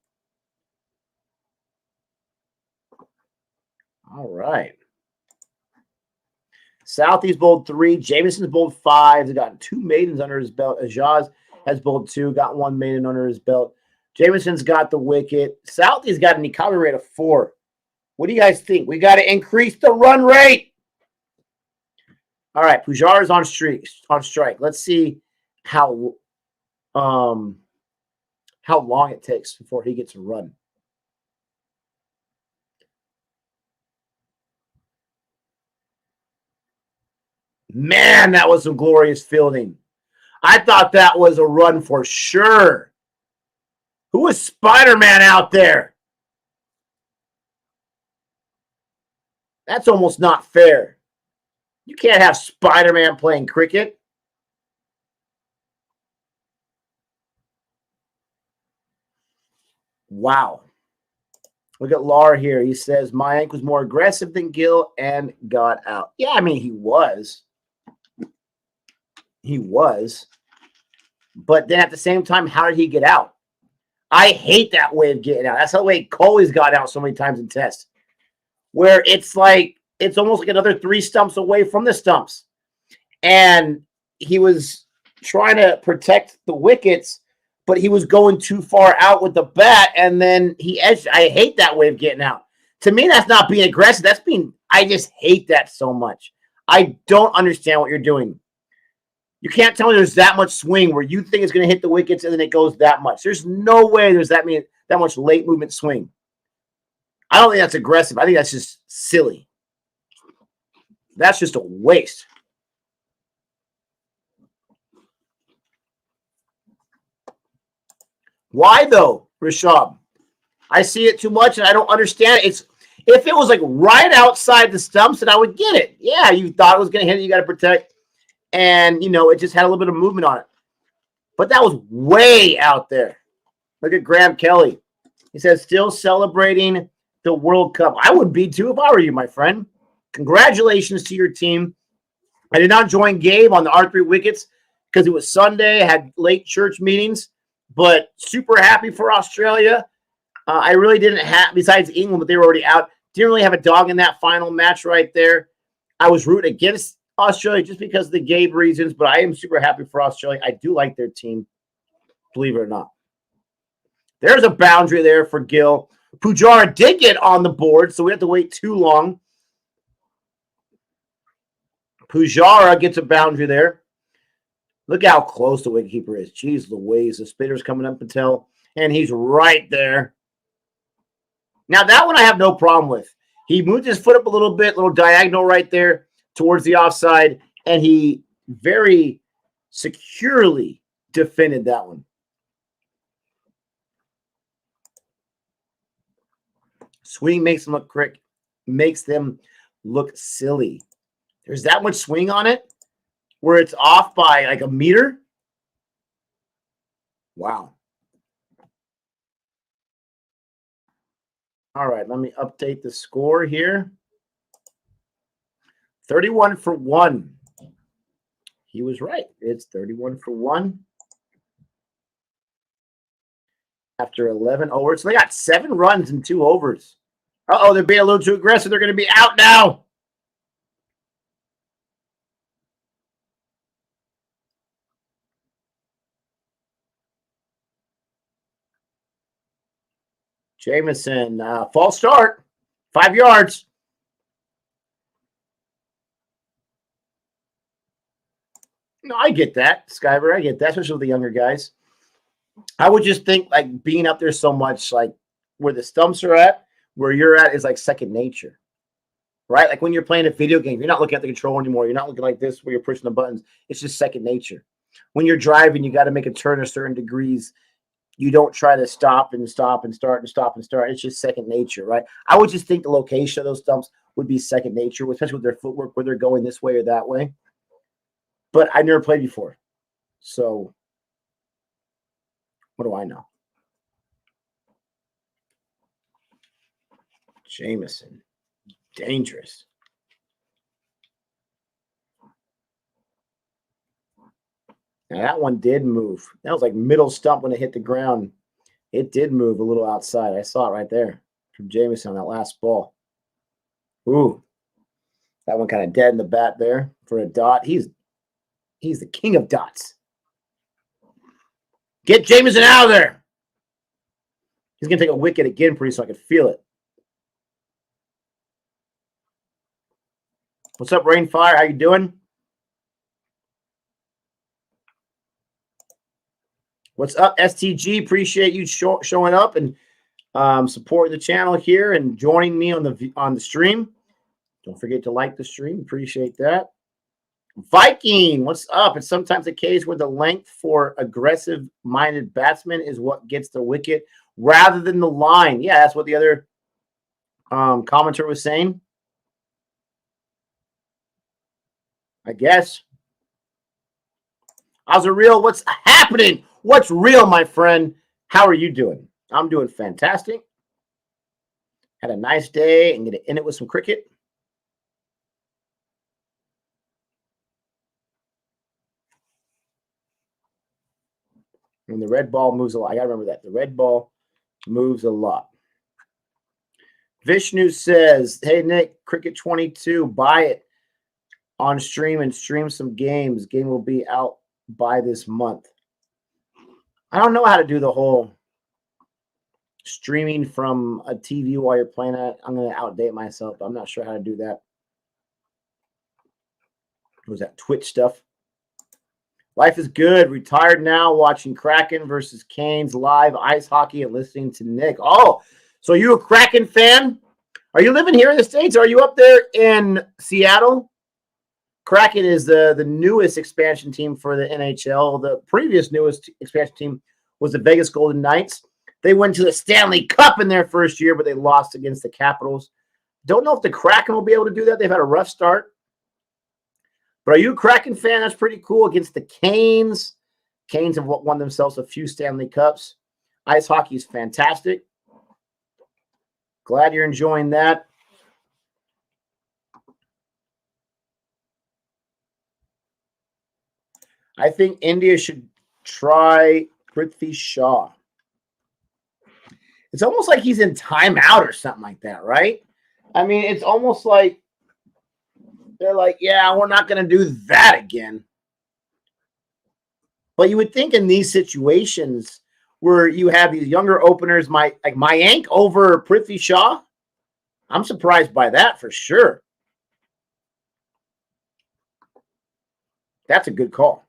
All right. Southie's bowled 3. Jamison's bowled 5. He's got 2 maidens under his belt. Ajaz has bowled 2. Got 1 maiden under his belt. Jamison's got the wicket. Southie's got an economy rate of 4. What do you guys think? We got to increase the run rate. All right. Pujar is on strike. Let's see how long it takes before he gets a run. Man, that was some glorious fielding. I thought that was a run for sure. Who was Spider-Man out there? That's almost not fair. You can't have Spider-Man playing cricket. Wow. Look at Lar here. He says, Mayank was more aggressive than Gill and got out. Yeah, I mean, he was. He was. But then at the same time, how did he get out? I hate that way of getting out. That's the way Coley's got out so many times in tests. Where it's like, it's almost like another 3 stumps away from the stumps. And he was trying to protect the wickets, but he was going too far out with the bat, and then he edged. I hate that way of getting out. To me, that's not being aggressive. That's being, I just hate that so much. I don't understand what you're doing. You can't tell me there's that much swing where you think it's going to hit the wickets and then it goes that much. There's no way there's that much late movement swing. I don't think that's aggressive. I think that's just silly. That's just a waste. Why though, Rashab? I see it too much and I don't understand it. If it was like right outside the stumps, then I would get it. Yeah, you thought it was going to hit it, you got to protect. And, it just had a little bit of movement on it. But that was way out there. Look at Graham Kelly. He says, still celebrating the World Cup. I would be too if I were you, my friend. Congratulations to your team. I did not join Gabe on the R3 wickets because it was Sunday, had late church meetings, but super happy for Australia. I really didn't have, besides England, but they were already out, didn't really have a dog in that final match right there. I was rooting against Australia just because of the Gabe reasons, but I am super happy for Australia. I do like their team, believe it or not. There's a boundary there for Gill. Pujara did get on the board, so we have to wait too long. Pujara gets a boundary there. Look how close the wicketkeeper is. Jeez Louise, the spinner's coming up Patel, and he's right there. Now, that one I have no problem with. He moved his foot up a little bit, little diagonal right there towards the offside, and he very securely defended that one. Swing makes them look silly. There's that much swing on it where it's off by like a meter. Wow. All right, let me update the score here. 31 for 1. He was right. It's 31 for 1. After 11 overs. So they got 7 runs in 2 overs. Uh-oh, they're being a little too aggressive. They're going to be out now. Jamison, false start. 5 yards. No, I get that, Skyver. I get that, especially with the younger guys. I would just think like being up there so much, like where the stumps are at, where you're at is like second nature, right? Like when you're playing a video game, you're not looking at the control anymore. You're not looking like this where you're pushing the buttons. It's just second nature. When you're driving, you got to make a turn a certain degrees. you don't try to stop and stop and start and stop and start. It's just second nature, right? I would just think the location of those stumps would be second nature, especially with their footwork, where they're going this way or that way. But I never played before. So what do I know? Jameson. Dangerous. Now that one did move. That was like middle stump when it hit the ground. It did move a little outside. I saw it right there from Jameson on that last ball. Ooh. That one kind of dead in the bat there for a dot. He's the king of dots. Get Jameson out of there. He's going to take a wicket again pretty soon. I can feel it. What's up, Rainfire? How you doing? What's up, STG? Appreciate you showing up and supporting the channel here and joining me on the stream. Don't forget to like the stream. Appreciate that. Viking, what's up? It's sometimes a case where the length for aggressive-minded batsmen is what gets the wicket rather than the line. Yeah, that's what the other commenter was saying. I guess. How's it real? What's happening? What's real, my friend? How are you doing? I'm doing fantastic. Had a nice day and get to end it with some cricket. And the red ball moves a lot. I got to remember that. The red ball moves a lot. Vishnu says, hey, Nick, Cricket 22, buy it on stream and stream some games. Game will be out by this month. I don't know how to do the whole streaming from a TV while you're playing it. I'm going to outdate myself. I'm not sure how to do that. What was that Twitch stuff? Life is good. Retired now, watching Kraken versus Canes live ice hockey and listening to Nick. Oh, so you a Kraken fan? Are you living here in the States? Or are you up there in Seattle? Kraken is the newest expansion team for the NHL. The previous newest expansion team was the Vegas Golden Knights. They went to the Stanley Cup in their first year, but they lost against the Capitals. Don't know if the Kraken will be able to do that. They've had a rough start. But are you a Kraken fan? That's pretty cool. Against the Canes. Canes have won themselves a few Stanley Cups. Ice hockey is fantastic. Glad you're enjoying that. I think India should try Prithvi Shaw. It's almost like he's in timeout or something like that, right? I mean, it's almost like they're like, yeah, we're not going to do that again. But you would think in these situations where you have these younger openers, like Mayank over Prithvi Shaw, I'm surprised by that for sure. That's a good call.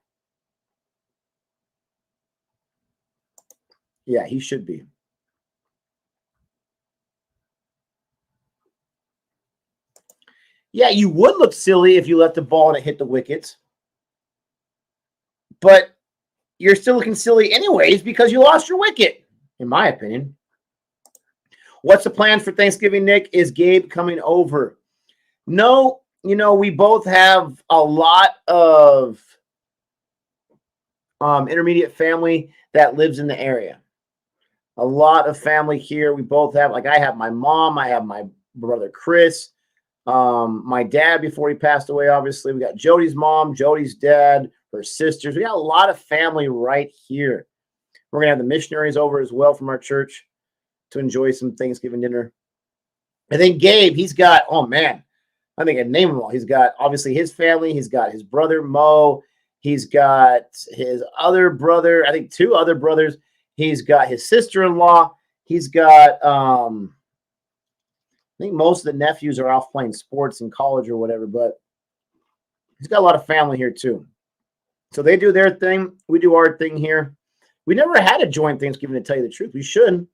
Yeah, he should be. Yeah, you would look silly if you left the ball and it hit the wickets. But you're still looking silly anyways because you lost your wicket, in my opinion. What's the plan for Thanksgiving, Nick? Is Gabe coming over? No, we both have a lot of intermediate family that lives in the area. A lot of family here. We both have, like I have my mom, I have my brother Chris, my dad before he passed away, obviously. We got Jody's mom, Jody's dad, her sisters. We got a lot of family right here. We're going to have the missionaries over as well from our church to enjoy some Thanksgiving dinner. I think Gabe, he's got, oh man, I think I name them all. He's got obviously his family. He's got his brother Mo. He's got his other brother, I think 2 other brothers. He's got his sister-in-law. He's got, I think most of the nephews are off playing sports in college or whatever, but he's got a lot of family here too. So they do their thing. We do our thing here. We never had a joint Thanksgiving, to tell you the truth. We should.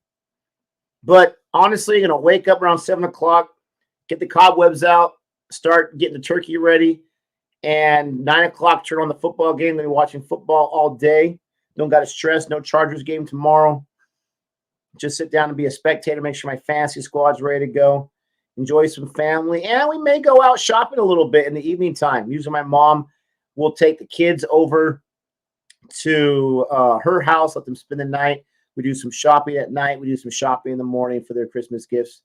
But honestly, you're going to wake up around 7 o'clock, get the cobwebs out, start getting the turkey ready, and 9 o'clock, turn on the football game. Then we're watching football all day. Don't got to stress. No Chargers game tomorrow. Just sit down and be a spectator. Make sure my fantasy squad's ready to go. Enjoy some family. And we may go out shopping a little bit in the evening time. Usually my mom will take the kids over to her house, let them spend the night. We do some shopping at night. We do some shopping in the morning for their Christmas gifts,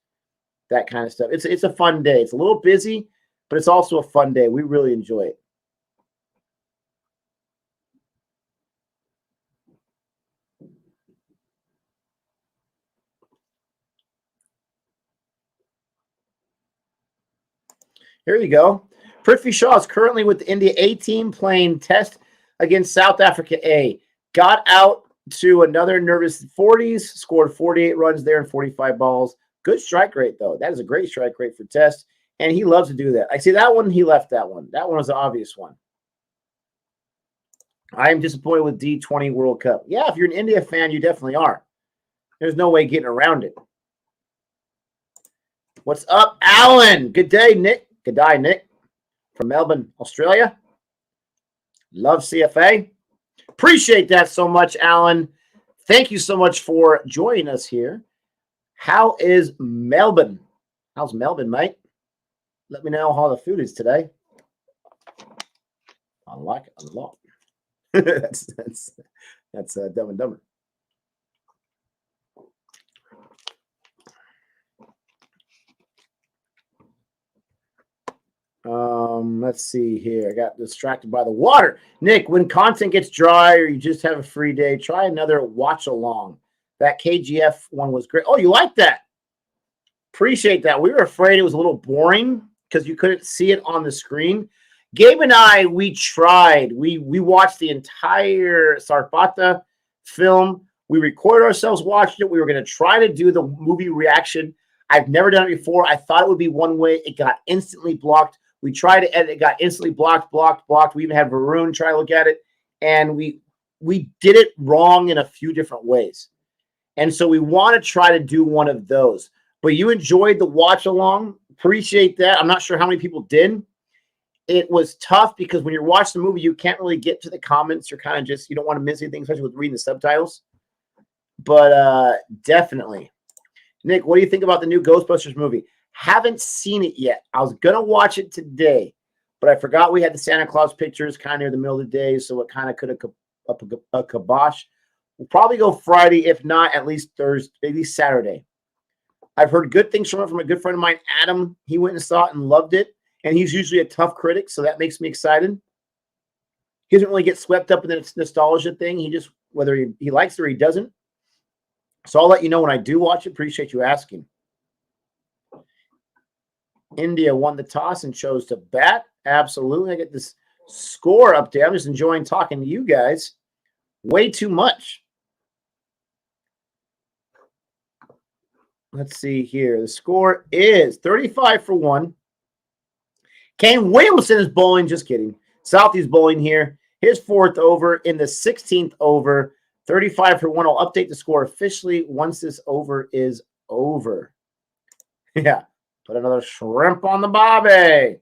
that kind of stuff. It's a fun day. It's a little busy, but it's also a fun day. We really enjoy it. Here you go. Prithvi Shaw is currently with the India A team playing test against South Africa A. Got out to another nervous 40s, scored 48 runs there in 45 balls. Good strike rate, though. That is a great strike rate for test, and he loves to do that. I see that one. He left that one. That one was the obvious one. I am disappointed with D20 World Cup. Yeah, if you're an India fan, you definitely are. There's no way getting around it. What's up, Alan? Good day, Nick. Good day, Nick. From Melbourne, Australia. Love CFA. Appreciate that so much, Alan. Thank you so much for joining us here. How is Melbourne? How's Melbourne, mate? Let me know how the food is today. I like it a lot. that's Dumb and Dumber. Let's see here. I got distracted by the water. Nick, when content gets dry or you just have a free day, try another watch along. That KGF one was great. Oh, you like that? Appreciate that. We were afraid it was a little boring because you couldn't see it on the screen. Gabe and I, we tried. We watched the entire Sarpata film. We recorded ourselves watching it. We were going to try to do the movie reaction. I've never done it before. I thought it would be one way. It got instantly blocked. We tried to edit. It got instantly blocked. We even had Varun try to look at it. And we did it wrong in a few different ways. And so we want to try to do one of those. But you enjoyed the watch along. Appreciate that. I'm not sure how many people did. It was tough because when you're watching the movie, you can't really get to the comments. You're kind of just, you don't want to miss anything, especially with reading the subtitles. But definitely. Nick, what do you think about the new Ghostbusters movie? Haven't seen it yet. I was going to watch it today, but I forgot we had the Santa Claus pictures kind of near the middle of the day, so it kind of could have up a kibosh. We'll probably go Friday, if not at least Thursday, maybe Saturday. I've heard good things from a good friend of mine, Adam. He went and saw it and loved it, and he's usually a tough critic, so that makes me excited. He doesn't really get swept up in the nostalgia thing. He just, whether he likes it or he doesn't. So I'll let you know when I do watch it. Appreciate you asking. India won the toss and chose to bat. Absolutely. I get this score up there. I'm just enjoying talking to you guys way too much. Let's see here. The score is 35-1. Kane Williamson is bowling. Just kidding. Southie's bowling here. His fourth over in the 16th over. 35-1. I'll update the score officially once this over is over. Yeah. Put another shrimp on the bobby.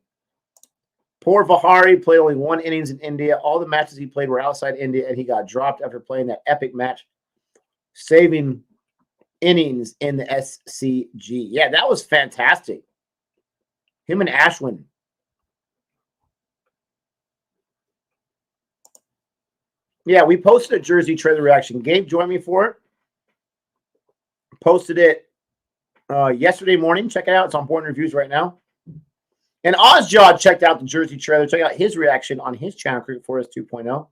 Poor Vihari played only 1 innings in India. All the matches he played were outside India, and he got dropped after playing that epic match, saving innings in the SCG. Yeah, that was fantastic. Him and Ashwin. Yeah, we posted a jersey trailer reaction. Gabe joined me for it. Posted it yesterday morning. Check it out. It's on Boring Reviews right now. And Ozjod checked out the jersey trailer. Check out his reaction on his channel, Cricket Forest 2.0.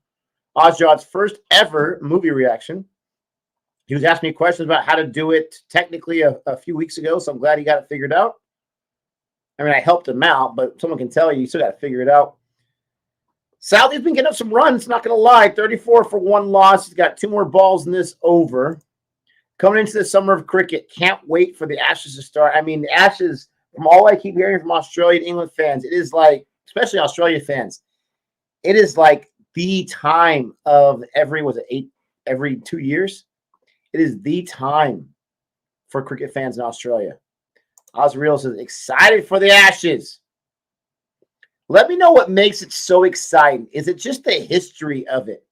Ozjod's first ever movie reaction. He was asking me questions about how to do it technically a few weeks ago, so I'm glad he got it figured out. I mean, I helped him out, but someone can tell you still got to figure it out. Southie's been getting up some runs, not going to lie. 34-1 loss. He's got 2 more balls in this over. Coming into the summer of cricket, can't wait for the Ashes to start. I mean, the Ashes, from all I keep hearing from Australia and England fans, it is like, especially Australia fans, it is like the time of every 2 years? It is the time for cricket fans in Australia. Osreal says, excited for the Ashes. Let me know what makes it so exciting. Is it just the history of it?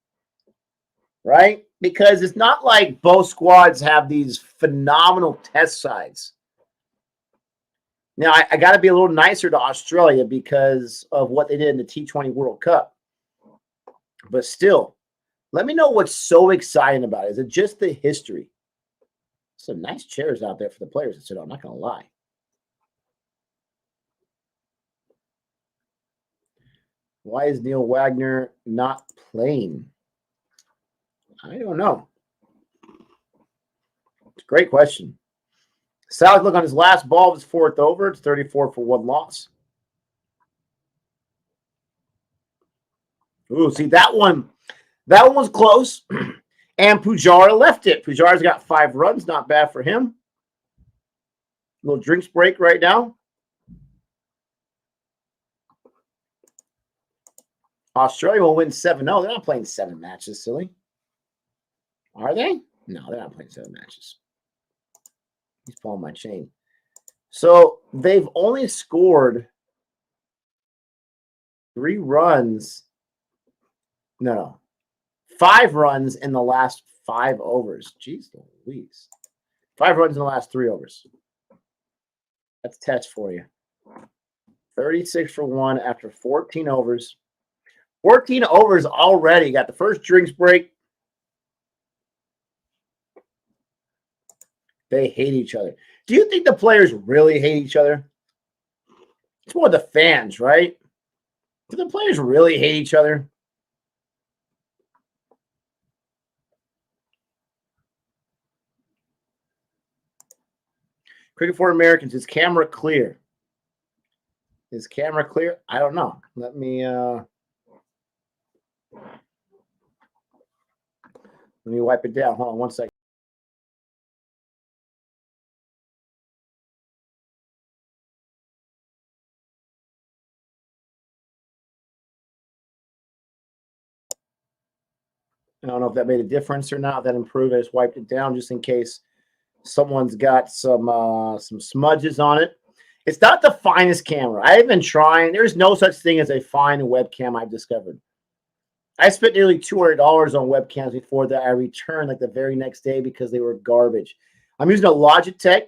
right? Because it's not like both squads have these phenomenal test sides. Now, I got to be a little nicer to Australia because of what they did in the T20 World Cup. But still, let me know what's so exciting about it. Is it just the history? Some nice chairs out there for the players to sit on, I'm not going to lie. Why is Neil Wagner not playing? I don't know. It's a great question. Salak, look on his last ball of his fourth over. It's 34 for 1 loss. Ooh, see that one. That one was close. And Pujara left it. Pujara's got 5 runs. Not bad for him. Little drinks break right now. Australia will win 7-0. They're not playing 7 matches, silly. Are they? No, they're not playing 7 matches. He's pulling my chain. So they've only scored 3 runs. No. 5 runs in the last 5 overs. Jeez Louise. 5 runs in the last 3 overs. That's test for you. 36 for 1 after 14 overs. 14 overs already. Got the first drinks break. They hate each other. Do you think the players really hate each other? It's more the fans, right? Do the players really hate each other? Cricket for Americans. Is camera clear? Is camera clear? I don't know. Let me wipe it down. Hold on 1 second. I don't know if that made a difference or not. That improved. I just wiped it down just in case someone's got some smudges on it. It's not the finest camera. I've been trying. There's no such thing as a fine webcam, I've discovered. I spent nearly $200 on webcams before that I returned like the very next day because they were garbage. I'm using a Logitech.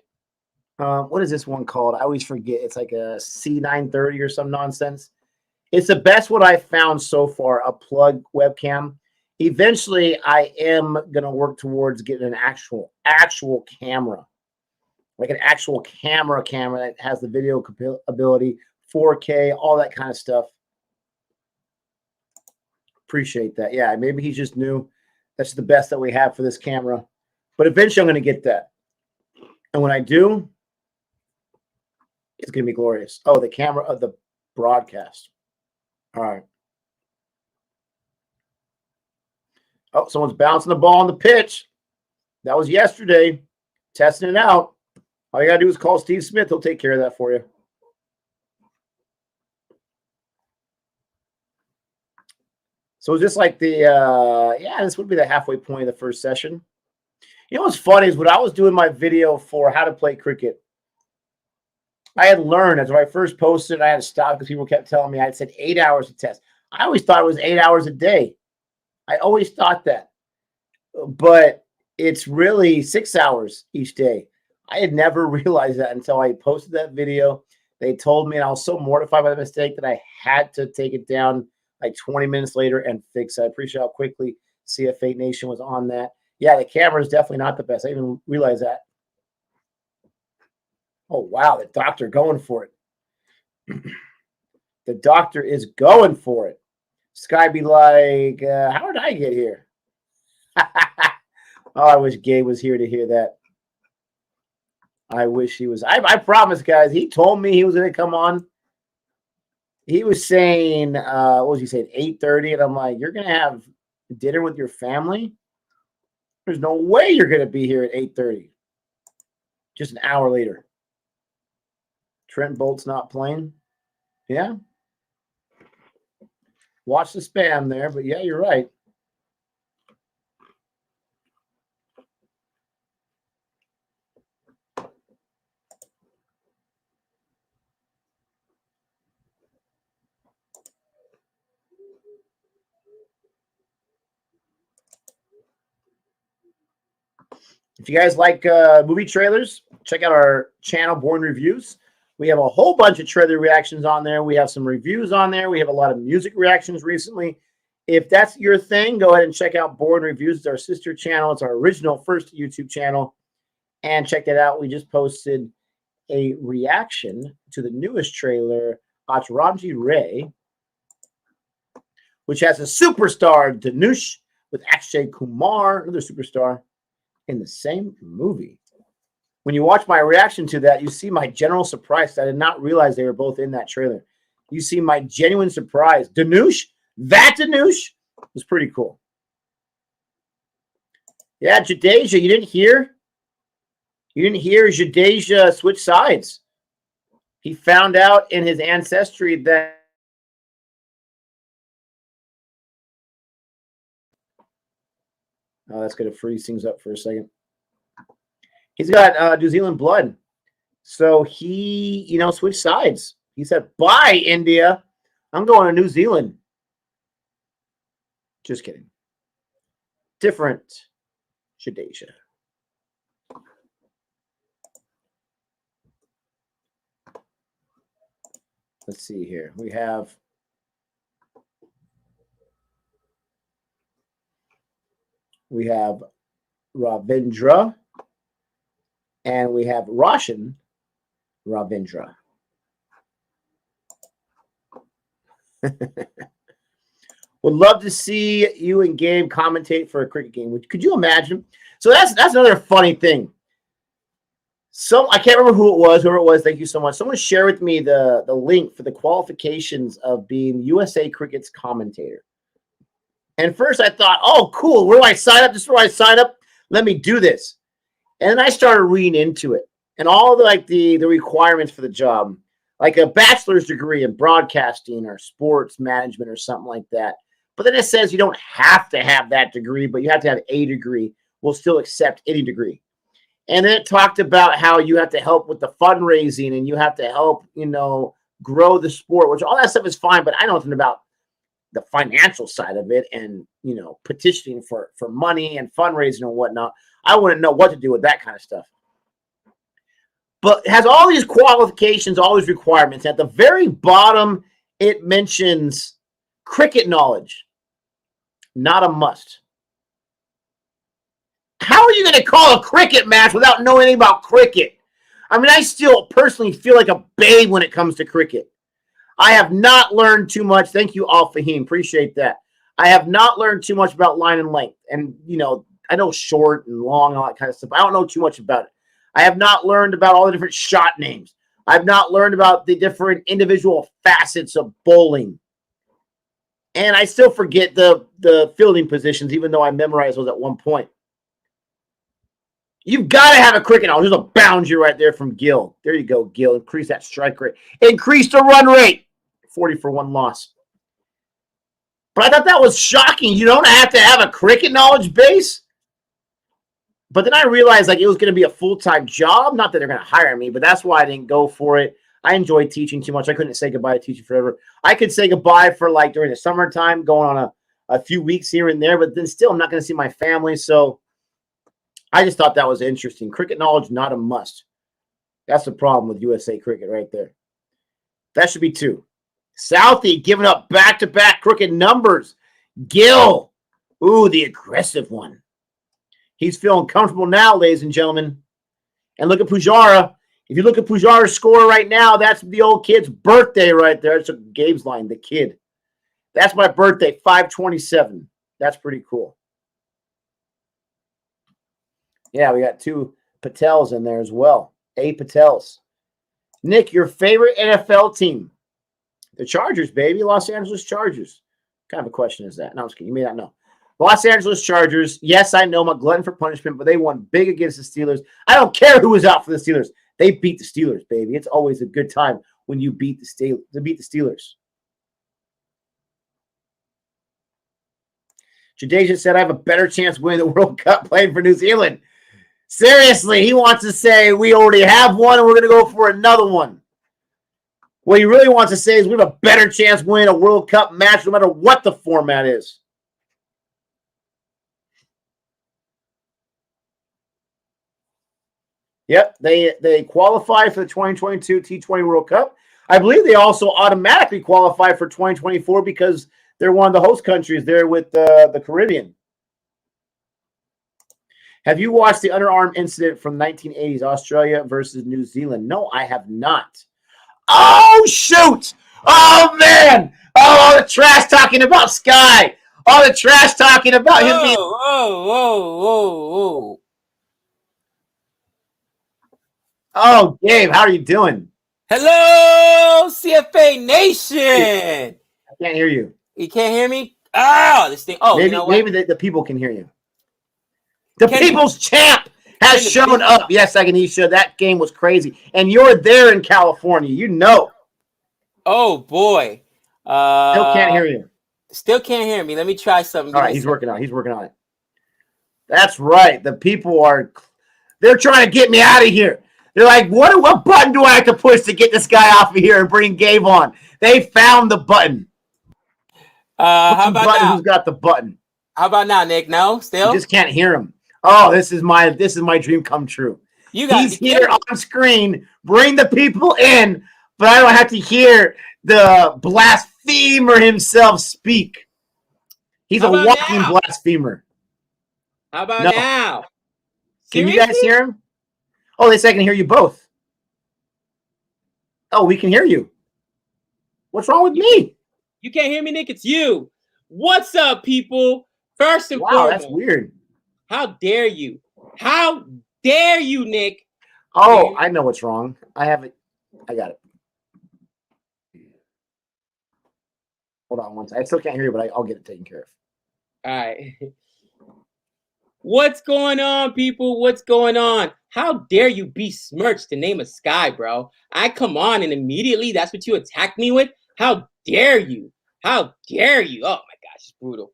What is this one called? I always forget. It's like a C930 or some nonsense. It's the best one I've found so far, a plug webcam. Eventually, I am going to work towards getting an actual camera, like an actual camera that has the video ability, 4K, all that kind of stuff. Appreciate that. Yeah, maybe he's just new. That's the best that we have for this camera. But eventually, I'm going to get that. And when I do, it's going to be glorious. Oh, the camera of the broadcast. All right. Oh, someone's bouncing the ball on the pitch. That was yesterday. Testing it out. All you got to do is call Steve Smith. He'll take care of that for you. So it's just like this would be the halfway point of the first session. You know what's funny is when I was doing my video for how to play cricket, I had learned as when I first posted, I had to stop because people kept telling me I had said 8 hours to test. I always thought it was 8 hours a day. I always thought that. But it's really 6 hours each day. I had never realized that until I posted that video. They told me, and I was so mortified by the mistake that I had to take it down like 20 minutes later and fix it. I appreciate how quickly CF8 Nation was on that. Yeah, the camera is definitely not the best. I even realized that. Oh, wow, the doctor going for it. The doctor is going for it. Sky be like, how did I get here? Oh, I wish Gabe was here to hear that. I wish he was. I promise, guys. He told me he was going to come on. He was saying, what was he saying, 8:30? And I'm like, you're going to have dinner with your family? There's no way you're going to be here at 8:30. Just an hour later. Trent Bolt's not playing. Yeah. Watch the spam there, but yeah, you're right. If you guys like movie trailers, check out our channel, Born Reviews. We have a whole bunch of trailer reactions on there. We have some reviews on there. We have a lot of music reactions recently. If that's your thing, go ahead and check out Born Reviews. It's our sister channel. It's our original first YouTube channel. And check that out. We just posted a reaction to the newest trailer, Atranji Ray, which has a superstar, Dhanush, with Akshay Kumar, another superstar, in the same movie. When you watch my reaction to that, you see my general surprise. I did not realize they were both in that trailer. You see my genuine surprise. Dhanush, that Dhanush was pretty cool. Yeah, Jadeja, you didn't hear? You didn't hear Jadeja switch sides. He found out in his ancestry that oh, that's going to freeze things up for a second. He's got New Zealand blood. So he, switched sides. He said, bye, India. I'm going to New Zealand. Just kidding. Different Jadeja. Let's see here. We have Ravindra, and we have Roshan Ravindra. Would love to see you and Gabe commentate for a cricket game. Could you imagine? So that's another funny thing. So I can't remember whoever it was. Thank you so much. Someone share with me the link for the qualifications of being USA Cricket's commentator. And first I thought, oh, cool. Where do I sign up? This is where I sign up. Let me do this. And then I started reading into it. And all the requirements for the job, like a bachelor's degree in broadcasting or sports management or something like that. But then it says you don't have to have that degree, but you have to have a degree. We'll still accept any degree. And then it talked about how you have to help with the fundraising and you have to help, grow the sport, which all that stuff is fine. But I know nothing about the financial side of it and, petitioning for money and fundraising and whatnot. I wouldn't know what to do with that kind of stuff. But it has all these qualifications, all these requirements. At the very bottom, it mentions cricket knowledge. Not a must. How are you going to call a cricket match without knowing anything about cricket? I mean, I still personally feel like a babe when it comes to cricket. I have not learned too much. Thank you, Al Fahim. Appreciate that. I have not learned too much about line and length. And, I know short and long and all that kind of stuff. I don't know too much about it. I have not learned about all the different shot names. I've not learned about the different individual facets of bowling. And I still forget the fielding positions, even though I memorized those at one point. You've got to have a cricket knowledge. There's a boundary right there from Gil. There you go, Gil. Increase that strike rate. Increase the run rate. 40 for one loss. But I thought that was shocking. You don't have to have a cricket knowledge base. But then I realized it was going to be a full-time job. Not that they're going to hire me, but that's why I didn't go for it. I enjoy teaching too much. I couldn't say goodbye to teaching forever. I could say goodbye for during the summertime, going on a few weeks here and there, but then still I'm not going to see my family. So I just thought that was interesting. Cricket knowledge, not a must. That's the problem with USA Cricket right there. That should be 2. Southie giving up back-to-back cricket numbers. Gil. Ooh, the aggressive one. He's feeling comfortable now, ladies and gentlemen. And look at Pujara. If you look at Pujara's score right now, that's the old kid's birthday right there. It's Gabe's line, the kid. That's my birthday, 5/27. That's pretty cool. Yeah, we got 2 Patels in there as well. A Patels. Nick, your favorite NFL team? The Chargers, baby. Los Angeles Chargers. What kind of a question is that? No, I'm just kidding. You may not know. Los Angeles Chargers. Yes, I know I'm a glutton for punishment, but they won big against the Steelers. I don't care who was out for the Steelers. They beat the Steelers, baby. It's always a good time when you beat the Steelers. Jadeja said, I have a better chance winning the World Cup playing for New Zealand. Seriously, he wants to say we already have one and we're going to go for another one. What he really wants to say is we have a better chance winning a World Cup match no matter what the format is. Yep, they qualify for the 2022 T20 World Cup. I believe they also automatically qualify for 2024 because they're one of the host countries there with the Caribbean. Have you watched the underarm incident from 1980s Australia versus New Zealand? No, I have not. Oh, shoot! Oh, man! Oh, all the trash talking about Sky. All the trash talking about him being... Whoa. Oh, Gabe, how are you doing? Hello, CFA Nation. I can't hear you. You can't hear me? Oh, this thing. Oh, maybe, you know what? Maybe the people can hear you. The People's Champ has shown up. Yes, I can. He showed. That game was crazy. And you're there in California. You know. Oh, boy. Still can't hear you. Still can't hear me. Let me try something. All right, he's working on it. He's working on it. That's right. The people are... They're trying to get me out of here. They're like, what button do I have to push to get this guy off of here and bring Gabe on? They found the button. How about now? Who's got the button? How about now, Nick? No? Still? You just can't hear him. Oh, this is my dream come true. He's here on screen. Bring the people in, but I don't have to hear the blasphemer himself speak. He's a walking blasphemer. How about now? Can you guys hear him? Oh, they say I can hear you both. Oh, we can hear you. What's wrong with me? You can't hear me, Nick. It's you. What's up, people? First and foremost. That's weird. How dare you? How dare you, Nick? Oh, I know what's wrong. I have it. I got it. Hold on one second. I still can't hear you, but I'll get it taken care of. All right. What's going on, people? What's going on? How dare you besmirch the name of Sky, bro? I come on and immediately that's what you attack me with? How dare you? How dare you? Oh, my gosh, it's brutal.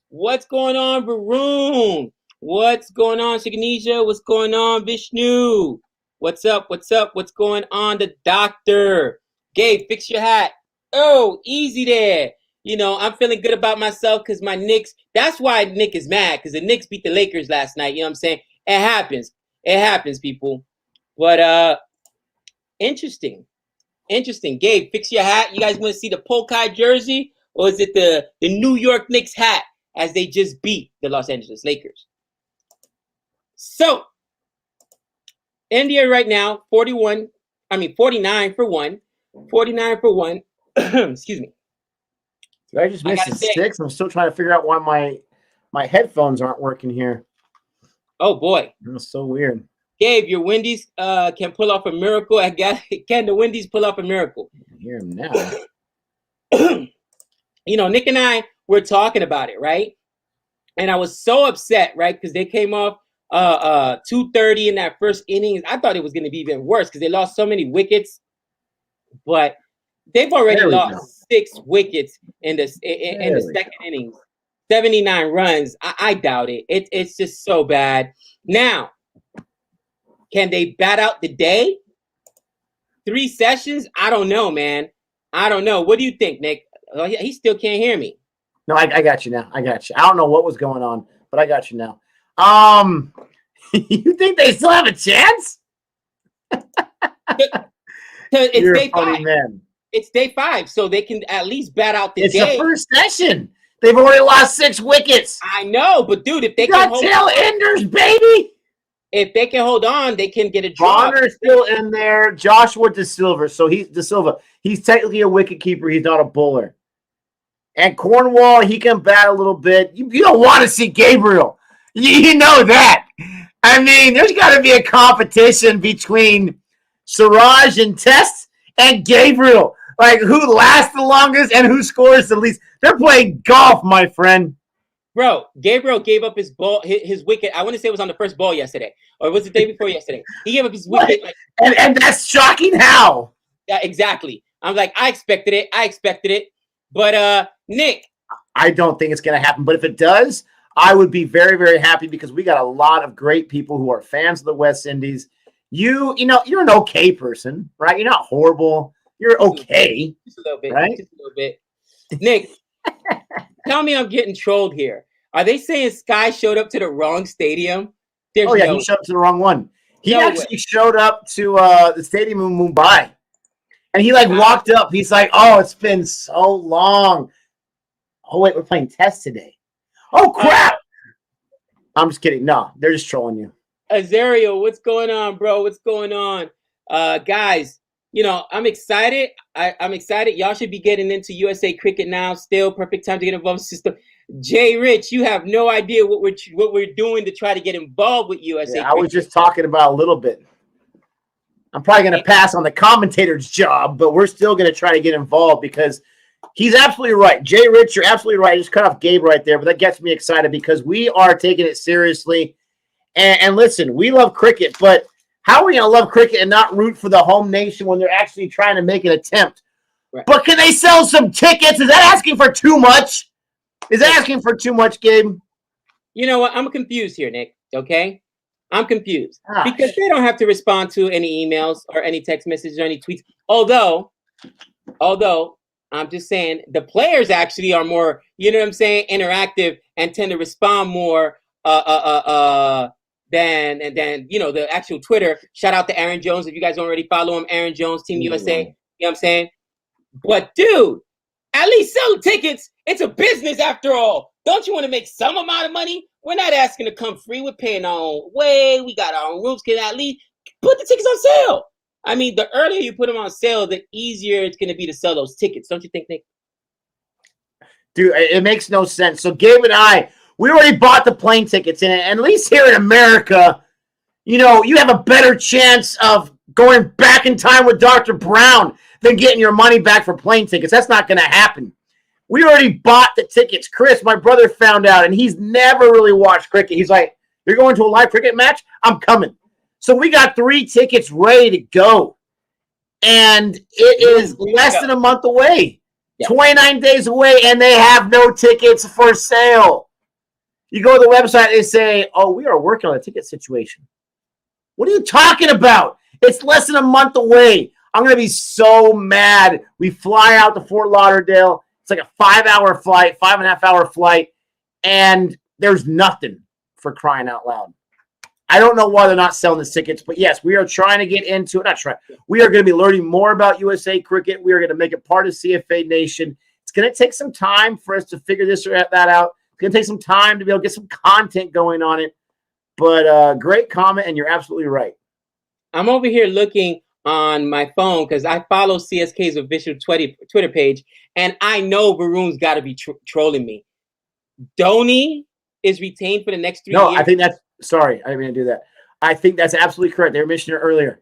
What's going on, Varun? What's going on, Shiganisha? What's going on, Vishnu? What's up? What's up? What's going on, the doctor? Gabe, fix your hat. Oh, easy there. You know, I'm feeling good about myself because my Knicks, that's why Nick is mad, because the Knicks beat the Lakers last night. You know what I'm saying? It happens. It happens, people. But interesting. Gabe, fix your hat. You guys want to see the polka jersey? Or is it the New York Knicks hat as they just beat the Los Angeles Lakers? So, India right now, 49 for one. 49 for one. Excuse me. Did I just miss the six? I'm still trying to figure out why my headphones aren't working here. Oh, boy. That's so weird. Gabe, your Wendy's can pull off a miracle. Can the Wendy's pull off a miracle? I can hear him now. You know, Nick and I were talking about it, right? And I was so upset, right? Because they came off 230 in that first inning. I thought it was going to be even worse because they lost so many wickets. But they've already lost 6 wickets in the second innings. 79 runs. I doubt it. It's just so bad. Now, can they bat out the day? 3 sessions? I don't know, man. I don't know. What do you think, Nick? Oh, he still can't hear me. No, I got you now. I got you. I don't know what was going on, but I got you now. You think they still have a chance? It's day 5. Man. It's day 5, so they can at least bat out the day. It's the first session. They've already lost 6 wickets. I know, but dude, if they can hold tail enders, baby. If they can hold on, they can get a draw. Bonner's still in there. Joshua De Silva. So he's technically a wicket keeper. He's not a bowler. And Cornwall, he can bat a little bit. You don't want to see Gabriel. You know that. I mean, there's got to be a competition between Siraj and Test and Gabriel. Like, who lasts the longest and who scores the least. They're playing golf, my friend. Bro, Gabriel gave up his ball, his wicket. I want to say it was on the first ball yesterday. Or was it the day before yesterday? He gave up his wicket. And that's shocking how. Yeah, exactly. I'm like, I expected it. But, Nick. I don't think it's going to happen. But if it does, I would be very, very happy because we got a lot of great people who are fans of the West Indies. You know, you're an okay person, right? You're not horrible. You're okay. Just a little bit. Right? Just a little bit. Nick, tell me I'm getting trolled here. Are they saying Sky showed up to the wrong stadium? He showed up to the wrong one. He No actually showed up to the stadium in Mumbai. And he like way. walked up. He's like, "Oh, it's been so long. Oh wait, we're playing Test today. Oh crap!" I'm just kidding. No, they're just trolling you. Azario, what's going on, bro? What's going on? Guys, I'm excited. I'm excited. Y'all should be getting into USA cricket now. Still, perfect time to get involved in the system. Jay Rich, you have no idea what we're doing to try to get involved with USA Yeah, I cricket. was just talking about a little bit. I'm probably going to pass on the commentator's job, but we're still going to try to get involved because he's absolutely right. Jay Rich, you're absolutely right. I just cut off Gabe right there, but that gets me excited because we are taking it seriously. And listen, we love cricket, but how are we going to love cricket and not root for the home nation when they're actually trying to make an attempt? Right. But can they sell some tickets? Is that asking for too much? Is that asking for too much, Gabe? You know what? I'm confused here, Nick. Okay? I'm confused because they don't have to respond to any emails or any text messages or any tweets. Although I'm just saying the players actually are more, interactive and tend to respond more than the actual Twitter. Shout out to Aaron Jones if you guys don't already follow him. Aaron Jones, Team USA. You know what I'm saying? But dude, at least sell tickets. It's a business after all. Don't you want to make some amount of money? We're not asking to come free. We're paying our own way. We got our own rooms. Can at least put the tickets on sale. I mean, the earlier you put them on sale, the easier it's going to be to sell those tickets. Don't you think, Nick? Dude, it makes no sense. So Gabe and I, we already bought the plane tickets. And at least here in America, you have a better chance of going back in time with Dr. Brown than getting your money back for plane tickets. That's not going to happen. We already bought the tickets. Chris, my brother, found out, and he's never really watched cricket. He's like, "You're going to a live cricket match? I'm coming." So we got 3 tickets ready to go. And it is less than a month away. Yep. 29 days away, and they have no tickets for sale. You go to the website, they say, "Oh, we are working on a ticket situation." What are you talking about? It's less than a month away. I'm going to be so mad. We fly out to Fort Lauderdale. It's like a 5-hour flight, 5.5-hour flight, and there's nothing, for crying out loud. I don't know why they're not selling the tickets, but yes, we are trying to get into it. Not trying. We are going to be learning more about USA cricket. We are going to make it part of CFA Nation. It's going to take some time for us to figure this or that out. It's going to take some time to be able to get some content going on it. But great comment, and you're absolutely right. I'm over here looking on my phone because I follow CSK's official Twitter page, and I know Varun's got to be trolling me. Dhoni is retained for the next 3 years. No, I think that's – sorry, I didn't mean to do that. I think that's absolutely correct. They were mentioning it earlier.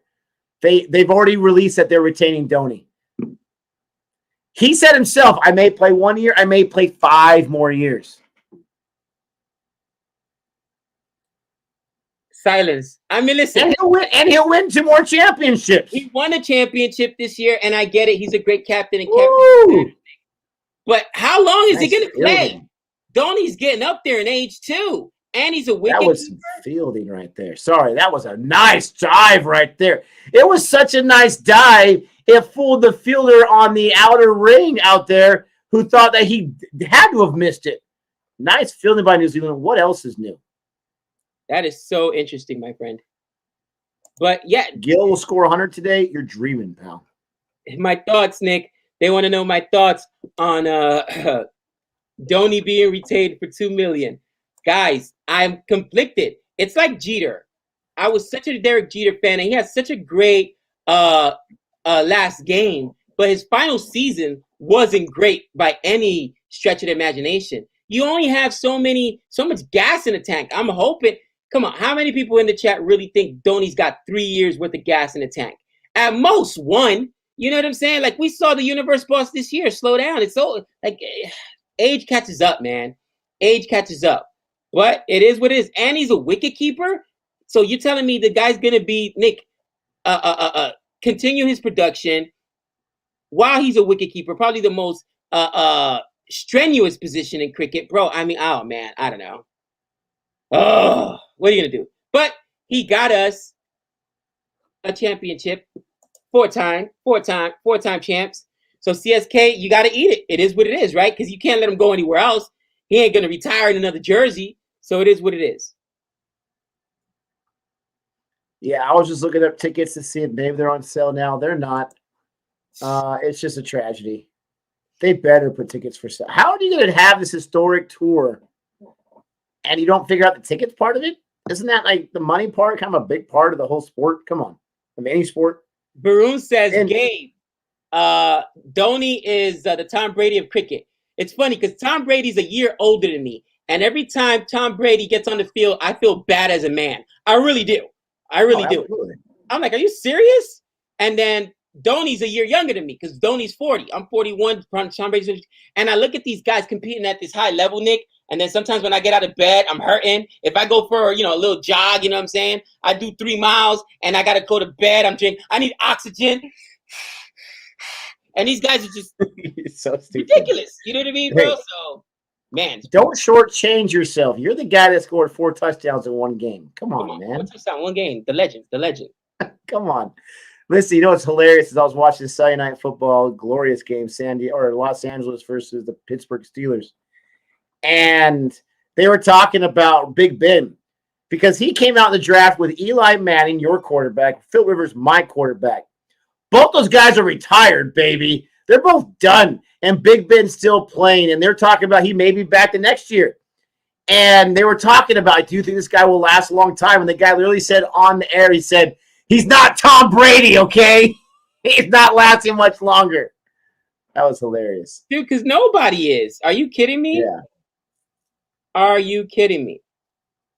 They've already released that they're retaining Dhoni. He said himself, "I may play 1 year. I may play 5 more years." Silence. I mean, listen. And he'll win 2 more championships. He won a championship this year, and I get it. He's a great captain and captain. But how long is he going to play? Dhoni's getting up there in age too, and he's a wicket. That was some fielding right there. Sorry, that was a nice dive right there. It was such a nice dive. It fooled the fielder on the outer ring out there who thought that he had to have missed it. Nice fielding by New Zealand. What else is new? That is so interesting, my friend. But yeah, Gill will score 100 today. You're dreaming, pal. My thoughts, Nick. They want to know my thoughts on Dhoni being retained for $2 million. Guys, I'm conflicted. It's like Jeter. I was such a Derek Jeter fan, and he had such a great last game, but his final season wasn't great by any stretch of the imagination. You only have so much gas in the tank. I'm hoping. Come on, how many people in the chat really think Dhoni's got 3 years worth of gas in the tank? At most 1. You know what I'm saying? Like we saw the universe boss this year slow down. It's so like age catches up, man. Age catches up. But it is what it is. And he's a wicket keeper. So you're telling me the guy's gonna be Nick continue his production while he's a wicket keeper, probably the most strenuous position in cricket, bro. I mean, oh man, I don't know. Oh, what are you gonna do? But he got us a championship, 4-time champs. So CSK, you got to eat it. It is what it is, right? Because you can't let him go anywhere else. He ain't gonna retire in another jersey. So it is what it is. Yeah, I was just looking up tickets to see if maybe they're on sale now. They're not. It's just a tragedy. They better put tickets for sale. How are you going to have this historic tour and you don't figure out the tickets part of it? Isn't that like the money part kind of a big part of the whole sport? Come on, of any sport. Baroon says, Gabe, Dhoni is the Tom Brady of cricket. It's funny because Tom Brady's a year older than me. And every time Tom Brady gets on the field, I feel bad as a man. I really do. I really do. I'm like, are you serious? And then Dhoni's a year younger than me because Dhoni's 40. I'm 41. Tom Brady's 50. And I look at these guys competing at this high level, Nick. And then sometimes when I get out of bed, I'm hurting. If I go for, a little jog, you know what I'm saying? I do 3 miles and I got to go to bed. I need oxygen. And these guys are just so stupid. Ridiculous. You know what I mean, bro? So, man. Don't shortchange yourself. You're the guy that scored 4 touchdowns in one game. Come on, man. 4 touchdowns, one game. The legend. Come on. Listen, what's hilarious is I was watching Sunday Night Football, glorious game, Los Angeles versus the Pittsburgh Steelers. And they were talking about Big Ben because he came out in the draft with Eli Manning, your quarterback, Phil Rivers, my quarterback. Both those guys are retired, baby. They're both done. And Big Ben's still playing. And they're talking about he may be back the next year. And they were talking about, do you think this guy will last a long time? And the guy literally said on the air, he said, he's not Tom Brady, okay? He's not lasting much longer. That was hilarious. Dude, because nobody is. Are you kidding me? Yeah. Are you kidding me?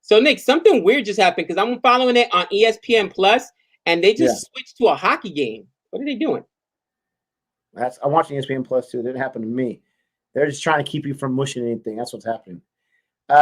So, Nick, something weird just happened because I'm following it on ESPN Plus, and they just switched to a hockey game. What are they doing? I'm watching ESPN Plus too. It didn't happen to me. They're just trying to keep you from mushing anything. That's what's happening.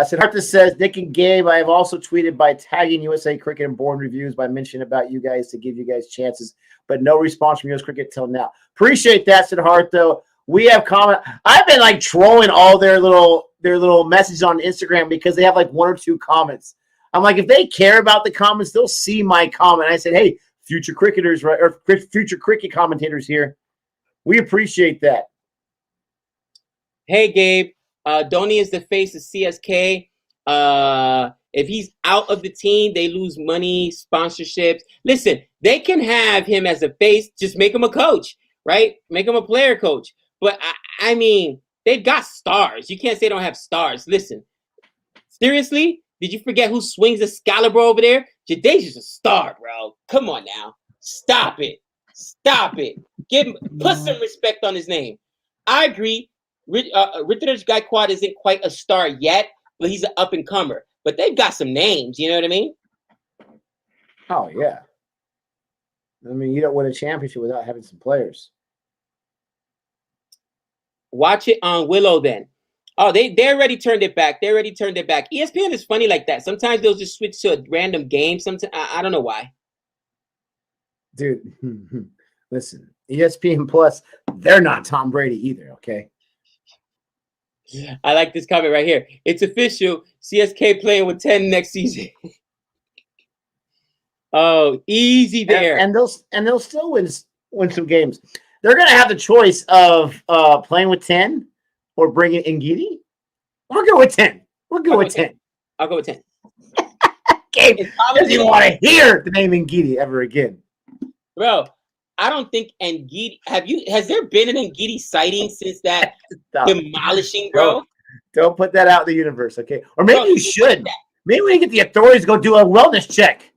Siddhartha says, Nick and Gabe, I have also tweeted by tagging USA Cricket and Born Reviews by mentioning about you guys to give you guys chances, but no response from US Cricket till now. Appreciate that, Siddhartha. We have comment. I've been like trolling all their little messages on Instagram because they have like 1 or 2 comments. I'm like, if they care about the comments, they'll see my comment. I said, hey, future cricketers, right, or future cricket commentators here. We appreciate that. Hey, Gabe. Dhoni is the face of CSK. If he's out of the team, they lose money, sponsorships. Listen, they can have him as a face. Just make him a coach, right? Make him a player coach. But, I mean, they've got stars. You can't say they don't have stars. Listen, seriously? Did you forget who swings Excalibur over there? Jadeja's just a star, bro. Come on now. Stop it. Put some respect on his name. I agree. Ritter's Gaikwad isn't quite a star yet, but he's an up-and-comer. But they've got some names, you know what I mean? Oh, yeah. I mean, you don't win a championship without having some players. Watch it on Willow then. Oh, they already turned it back. ESPN is funny like that. Sometimes they'll just switch to a random game. Sometimes I don't know why. Dude, listen, ESPN Plus, they're not Tom Brady either, okay? I like this comment right here. It's official. CSK playing with 10 next season. Oh, easy there. And they'll still win some games. They're gonna have the choice of playing with 10 or bringing Ngidi. We'll go with 10. I'll go with 10. Gabe doesn't even want to hear the name Ngidi ever again. Bro, I don't think Ngidi. Has there been an Ngidi sighting since that demolishing, bro? Don't put that out in the universe, okay? Or maybe you should. Maybe we get the authorities to go do a wellness check.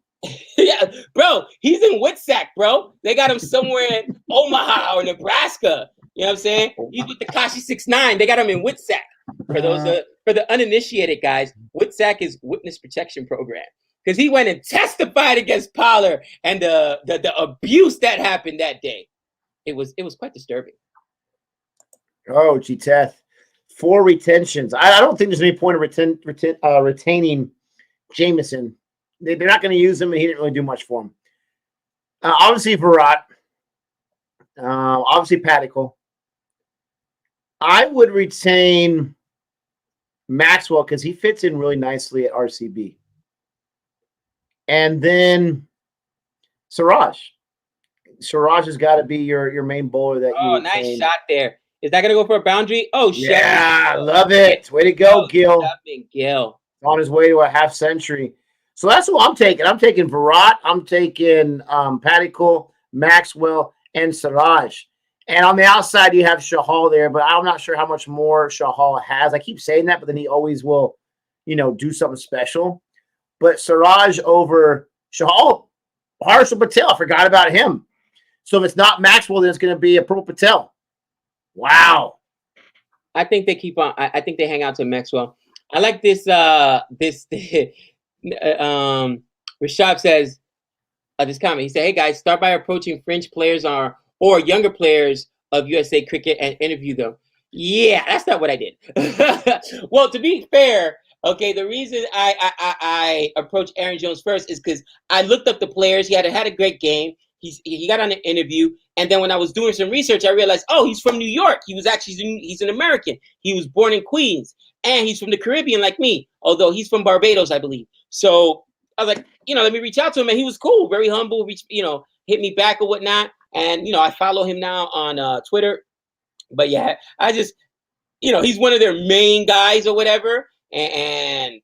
Yeah, bro, he's in Whitsack, bro. They got him somewhere in Omaha or Nebraska. You know what I'm saying? He's with the Kashi 6'9". They got him in Whitsack. For the uninitiated guys, Whitsack is Witness Protection Program. Because he went and testified against Pollard and the abuse that happened that day. It was quite disturbing. Oh, G-Teth. 4 retentions. I don't think there's any point of retaining Jameson. They're not going to use him, and he didn't really do much for him. Obviously, Virat. Obviously, Patical. I would retain Maxwell because he fits in really nicely at RCB. And then Siraj. Siraj has got to be your main bowler that you. Oh, nice shot there. Is that going to go for a boundary? Oh, shit. Yeah, love it. Way to go, Gil. Gil. On his way to a half century. So that's who I'm taking. I'm taking Virat. I'm taking Padikul, Maxwell, and Siraj. And on the outside, you have Shahal there, but I'm not sure how much more Shahal has. I keep saying that, but then he always will, do something special. But Siraj over Shahal, Harshal Patel, I forgot about him. So if it's not Maxwell, then it's going to be a Purple Patel. Wow. I think they keep on. I think they hang out to Maxwell. I like this. Rashad says this comment. He said, "Hey guys, start by approaching French players or younger players of USA cricket and interview them." Yeah, that's not what I did. Well, to be fair, okay, the reason I approached Aaron Jones first is because I looked up the players. He had a great game. He got on an interview, and then when I was doing some research, I realized, oh, he's from New York. He's an American. He was born in Queens, and he's from the Caribbean like me, although he's from Barbados, I believe. So I was like, let me reach out to him, and he was cool, very humble, hit me back or whatnot. And, I follow him now on Twitter. But yeah, I just, he's one of their main guys or whatever. And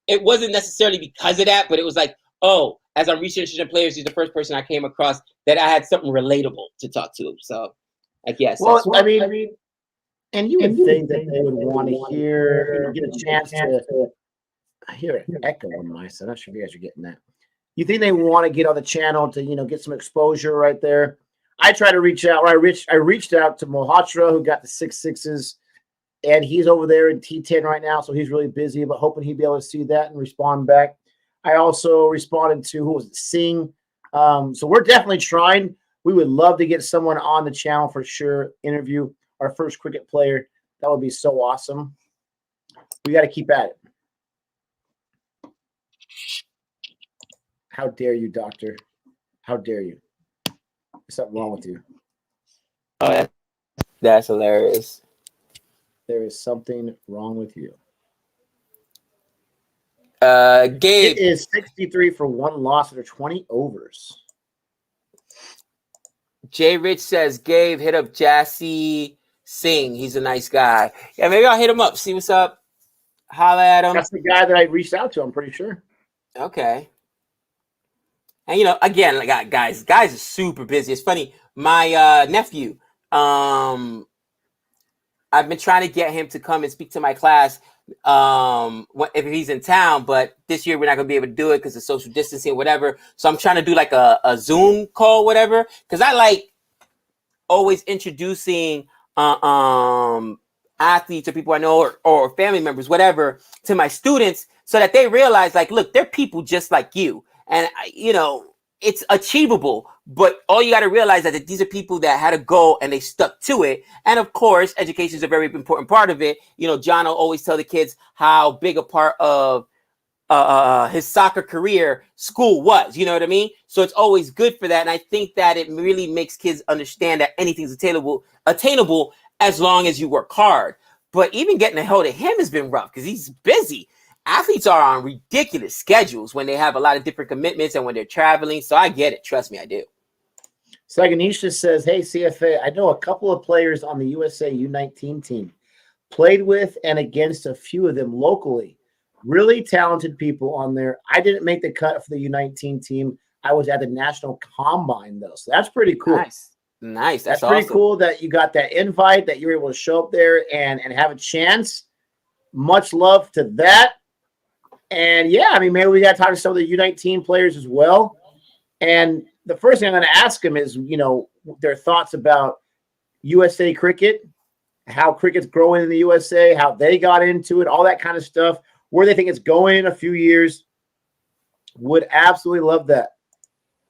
it wasn't necessarily because of that, but it was like, oh, as I'm researching players, he's the first person I came across that I had something relatable to talk to. So, yes. Well, I mean, and you would think that they would want to hear, get a chance to. I hear an echo on my side. I'm not sure if you guys are getting that. You think they want to get on the channel to, get some exposure right there? I try to reach out. I reached out to Mohatra, who got the 6 and he's over there in T10 right now, so he's really busy, but hoping he'd be able to see that and respond back. I also responded to, who was it, Singh. So we're definitely trying. We would love to get someone on the channel for sure, interview our first cricket player. That would be so awesome. We got to keep at it. How dare you, doctor? How dare you? There's something wrong with you. Oh, that's hilarious. There is something wrong with you. Gabe. It is 63 for one loss after 20 overs. Jay Rich says, Gabe, hit up Jassy Singh. He's a nice guy. Yeah, maybe I'll hit him up, see what's up. Holla at him. That's the guy that I reached out to, I'm pretty sure. Okay. And again, like guys are super busy. It's funny. My nephew, I've been trying to get him to come and speak to my class if he's in town, but this year we're not gonna be able to do it because of social distancing or whatever. So I'm trying to do like a Zoom call, whatever, because I like always introducing athletes or people I know or family members, whatever, to my students so that they realize, like, look, they're people just like you. And, it's achievable, but all you got to realize is that these are people that had a goal and they stuck to it. And of course, education is a very important part of it. John will always tell the kids how big a part of his soccer career school was, you know what I mean? So it's always good for that. And I think that it really makes kids understand that anything's attainable as long as you work hard. But even getting a hold of him has been rough because he's busy. Athletes are on ridiculous schedules when they have a lot of different commitments and when they're traveling. So I get it. Trust me, I do. Saganisha says, hey, CFA, I know a couple of players on the USA U19 team. Played with and against a few of them locally. Really talented people on there. I didn't make the cut for the U19 team. I was at the National Combine, though. So that's pretty cool. Nice. That's pretty awesome. Cool that you got that invite, that you were able to show up there and have a chance. Much love to that. And yeah, I mean, maybe we got to talk to some of the U19 players as well. And the first thing I'm going to ask them is, their thoughts about USA cricket, how cricket's growing in the USA, how they got into it, all that kind of stuff, where they think it's going in a few years. Would absolutely love that.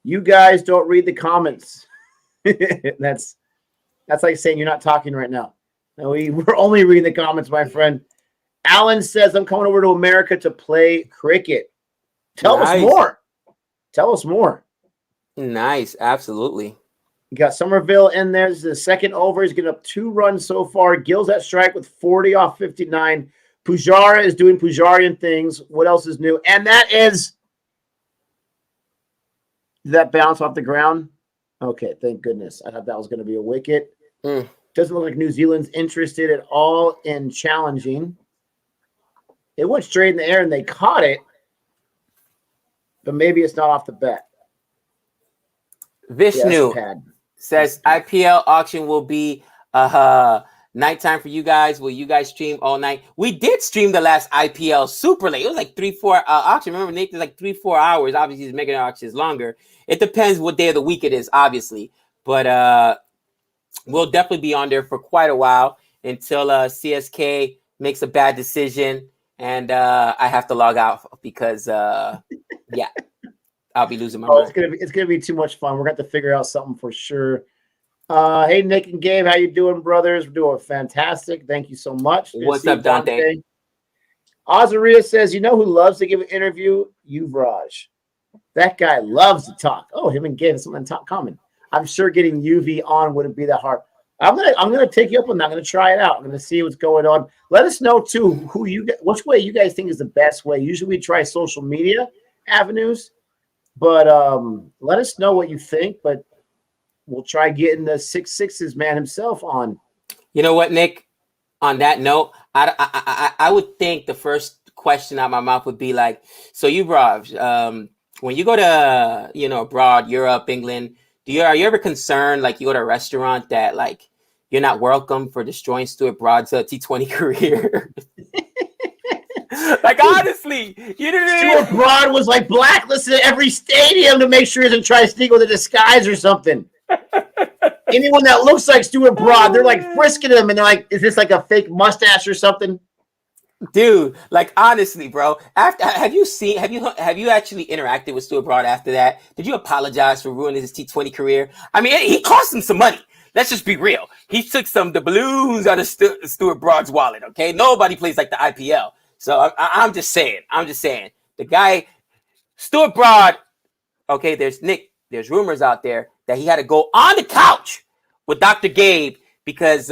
You guys don't read the comments. That's like saying you're not talking right now. No, we're only reading the comments, my friend. Alan says, I'm coming over to America to play cricket. Tell us more. Tell us more. Nice. Absolutely. You got Somerville in there. This is the second over. He's getting up 2 runs so far. Gill's at strike with 40 off 59. Pujara is doing Pujarian things. What else is new? And that is... Did that bounce off the ground? Okay, thank goodness. I thought that was going to be a wicket. Doesn't look like New Zealand's interested at all in challenging. It went straight in the air and they caught it. but maybe it's not off the bat. Vishnu says IPL auction will be nighttime for you guys. Will you guys stream all night? We did stream the last IPL super late. It was like 3-4 auction. Remember, Nick, it's like 3-4 hours. Obviously, the mega auction is longer. It depends what day of the week it is, obviously. But we'll definitely be on there for quite a while until CSK makes a bad decision and I have to log out because yeah, I'll be losing my mind. It's gonna be too much fun. We're gonna have to figure out something for sure. Hey, Nick and Gabe, how you doing, brothers? We're doing fantastic. Thank you so much. What's up, Dante? Azaria says, you know who loves to give an interview? Yuvraj. That guy loves to talk. Oh, him and Gabe have something in common. I'm sure getting UV on wouldn't be that hard. I'm gonna take you up on that. I'm gonna try it out. I'm gonna see what's going on. Let us know too which way you guys think is the best way. Usually we try social media avenues, but let us know what you think. But we'll try getting the 6'6" man himself on. You know what, Nick? On that note, I would think the first question out of my mouth would be like, so you, Raj, when you go to abroad, Europe, England, are you ever concerned, like you go to a restaurant that like you're not welcome for destroying Stuart Broad's T20 career? Like honestly, Stuart Broad was like blacklisted at every stadium to make sure he doesn't try to sneak with a disguise or something. Anyone that looks like Stuart Broad, they're like frisking him, and they're like, "Is this like a fake mustache or something?" Dude, like honestly, bro. Have you actually interacted with Stuart Broad after that? Did you apologize for ruining his T20 career? I mean, he cost him some money. Let's just be real. He took the balloons out of Stuart Broad's wallet. Okay, nobody plays like the IPL. So I'm just saying. The guy, Stuart Broad. Okay, there's rumors out there that he had to go on the couch with Dr. Gabe because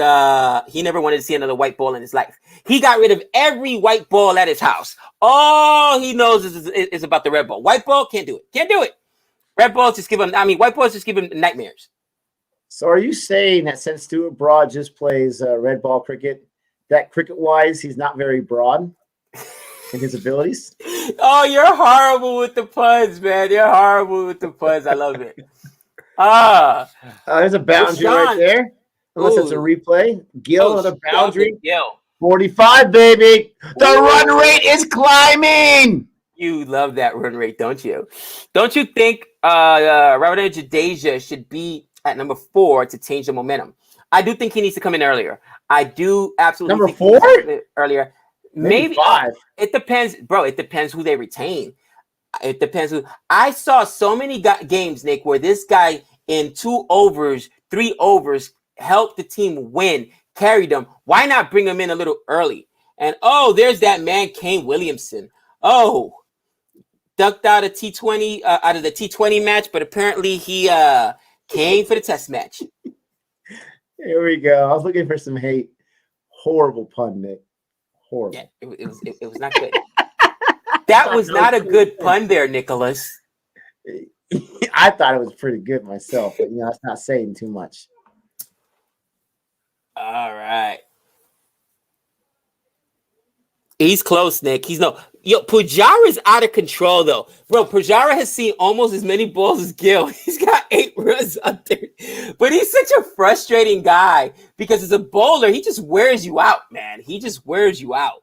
he never wanted to see another white ball in his life. He got rid of every white ball at his house. All he knows is about the red ball. White ball, can't do it. Red balls just give him, white balls just give him nightmares. So are you saying that since Stuart Broad just plays red ball cricket, that cricket-wise, he's not very broad in his abilities? Oh, you're horrible with the puns, man. You're horrible with the puns. I love it. There's a boundary right there. Unless it's a replay. Gil, another boundary. Gil. 45, baby. The run rate is climbing. You love that run rate, don't you? Don't you think Ravindra Jadeja should be at number 4 to change the momentum? I do think he needs to come in earlier. I do absolutely number think 4 earlier. Maybe 5. It depends, bro. It depends who they retain. It depends who. I saw so many games, Nick, where this guy in 2 overs, 3 overs helped the team win, carried them. Why not bring him in a little early? And there's that man Kane Williamson. Ducked out of T20 out of the T20 match, but apparently he came for the test match. Here we go. I was looking for some hate. Horrible pun, Nick. Horrible. Yeah, it was not good. That was not a good pun there, Nicholas. I thought it was pretty good myself, but it's not saying too much. All right. He's close, Nick. Pujara's out of control, though. Bro, Pujara has seen almost as many balls as Gil. He's got 8 runs up there. But he's such a frustrating guy because as a bowler, he just wears you out, man. He just wears you out.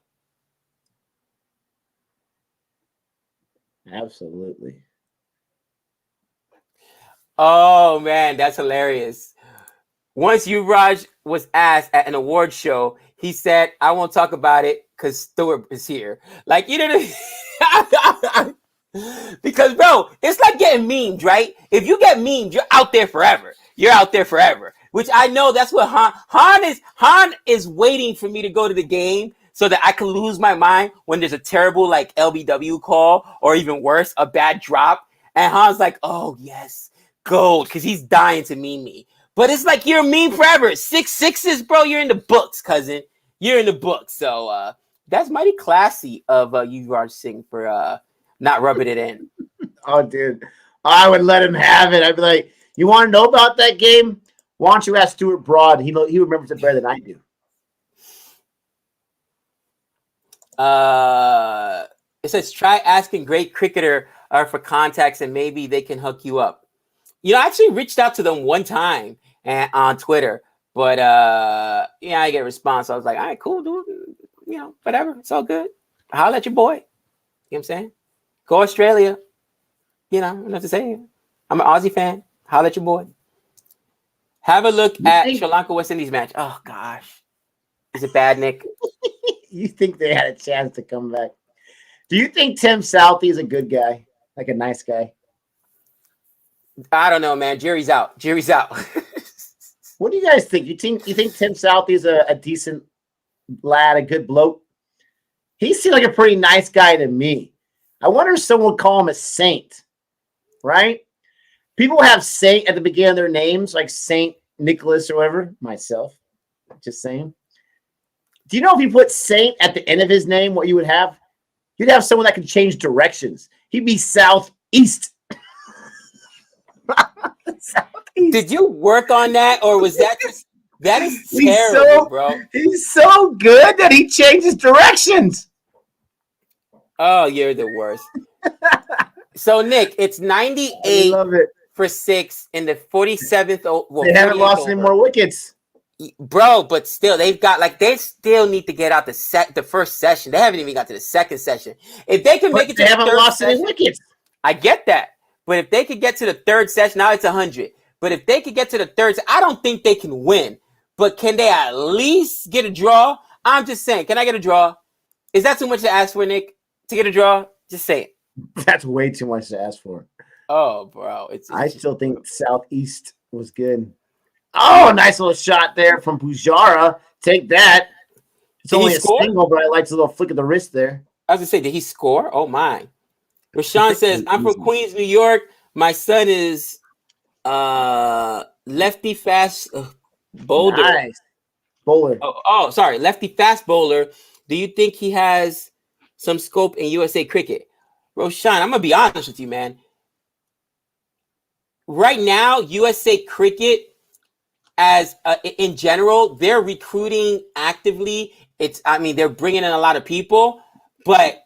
Absolutely. Oh, man, that's hilarious. Once Yuvraj was asked at an award show, he said, I won't talk about it because Stuart is here. Like, you know what I mean? Because, bro, it's like getting memed, right? If you get memed, you're out there forever. Which I know that's what Han is waiting for me to go to the game so that I can lose my mind when there's a terrible, like, LBW call or even worse, a bad drop. And Han's like, oh, yes, gold, because he's dying to meme me. But it's like you're a meme forever. 6 6s, bro. You're in the books, cousin. You're in the books. So that's mighty classy of Yuvraj Singh for not rubbing it in. Oh, dude. I would let him have it. I'd be like, you want to know about that game? Why don't you ask Stuart Broad? He remembers it better than I do. It says, try asking great cricketer or for contacts, and maybe they can hook you up. You know, I actually reached out to them one time on Twitter, but I get a response. I was like, all right, cool, dude. You know, whatever. It's all good. Holla at your boy. You know what I'm saying? Go Australia. You know, I don't have to say it. I'm an Aussie fan. Holla at your boy. Have a look at Sri Lanka West Indies match. Oh, gosh. Is it bad, Nick? You think they had a chance to come back? Do you think Tim Southey is a good guy? Like a nice guy? I don't know, man. Jerry's out. Jerry's out. What do you guys think? You think Tim Southey is a decent lad, a good bloke? He seemed like a pretty nice guy to me. I wonder if someone would call him a saint, right? People have saint at the beginning of their names, like Saint Nicholas or whatever. Myself, just saying. Do you know if you put saint at the end of his name, what you would have? You'd have someone that could change directions. He'd be southeast. Southeast. Did you work on that, or was that just that is terrible, bro? He's so good that he changes directions. Oh, you're the worst. So, Nick, it's 98 for 6 in the 47th. Well, they haven't lost any more wickets. Bro, but still, they still need to get out the first session. They haven't even got to the second session. If they can make it to they haven't lost any wickets. I get that. But if they could get to the third session, now it's 100. But if they could get to the third, I don't think they can win. But can they at least get a draw? I'm just saying, can I get a draw? Is that too much to ask for, Nick? To get a draw? Just say it. That's way too much to ask for. Oh, bro. I still think Southeast was good. Oh, nice little shot there from Pujara. Take that. It's only a single, but I liked the little flick of the wrist there. I was going to say, did he score? Oh, my. Rashawn says, I'm from Queens, New York. My son is lefty fast bowler. Nice. Bowler. Oh, sorry. Lefty fast bowler. Do you think he has some scope in USA cricket? Roshan, I'm going to be honest with you, man. Right now, USA cricket, as in general, they're recruiting actively. They're bringing in a lot of people, but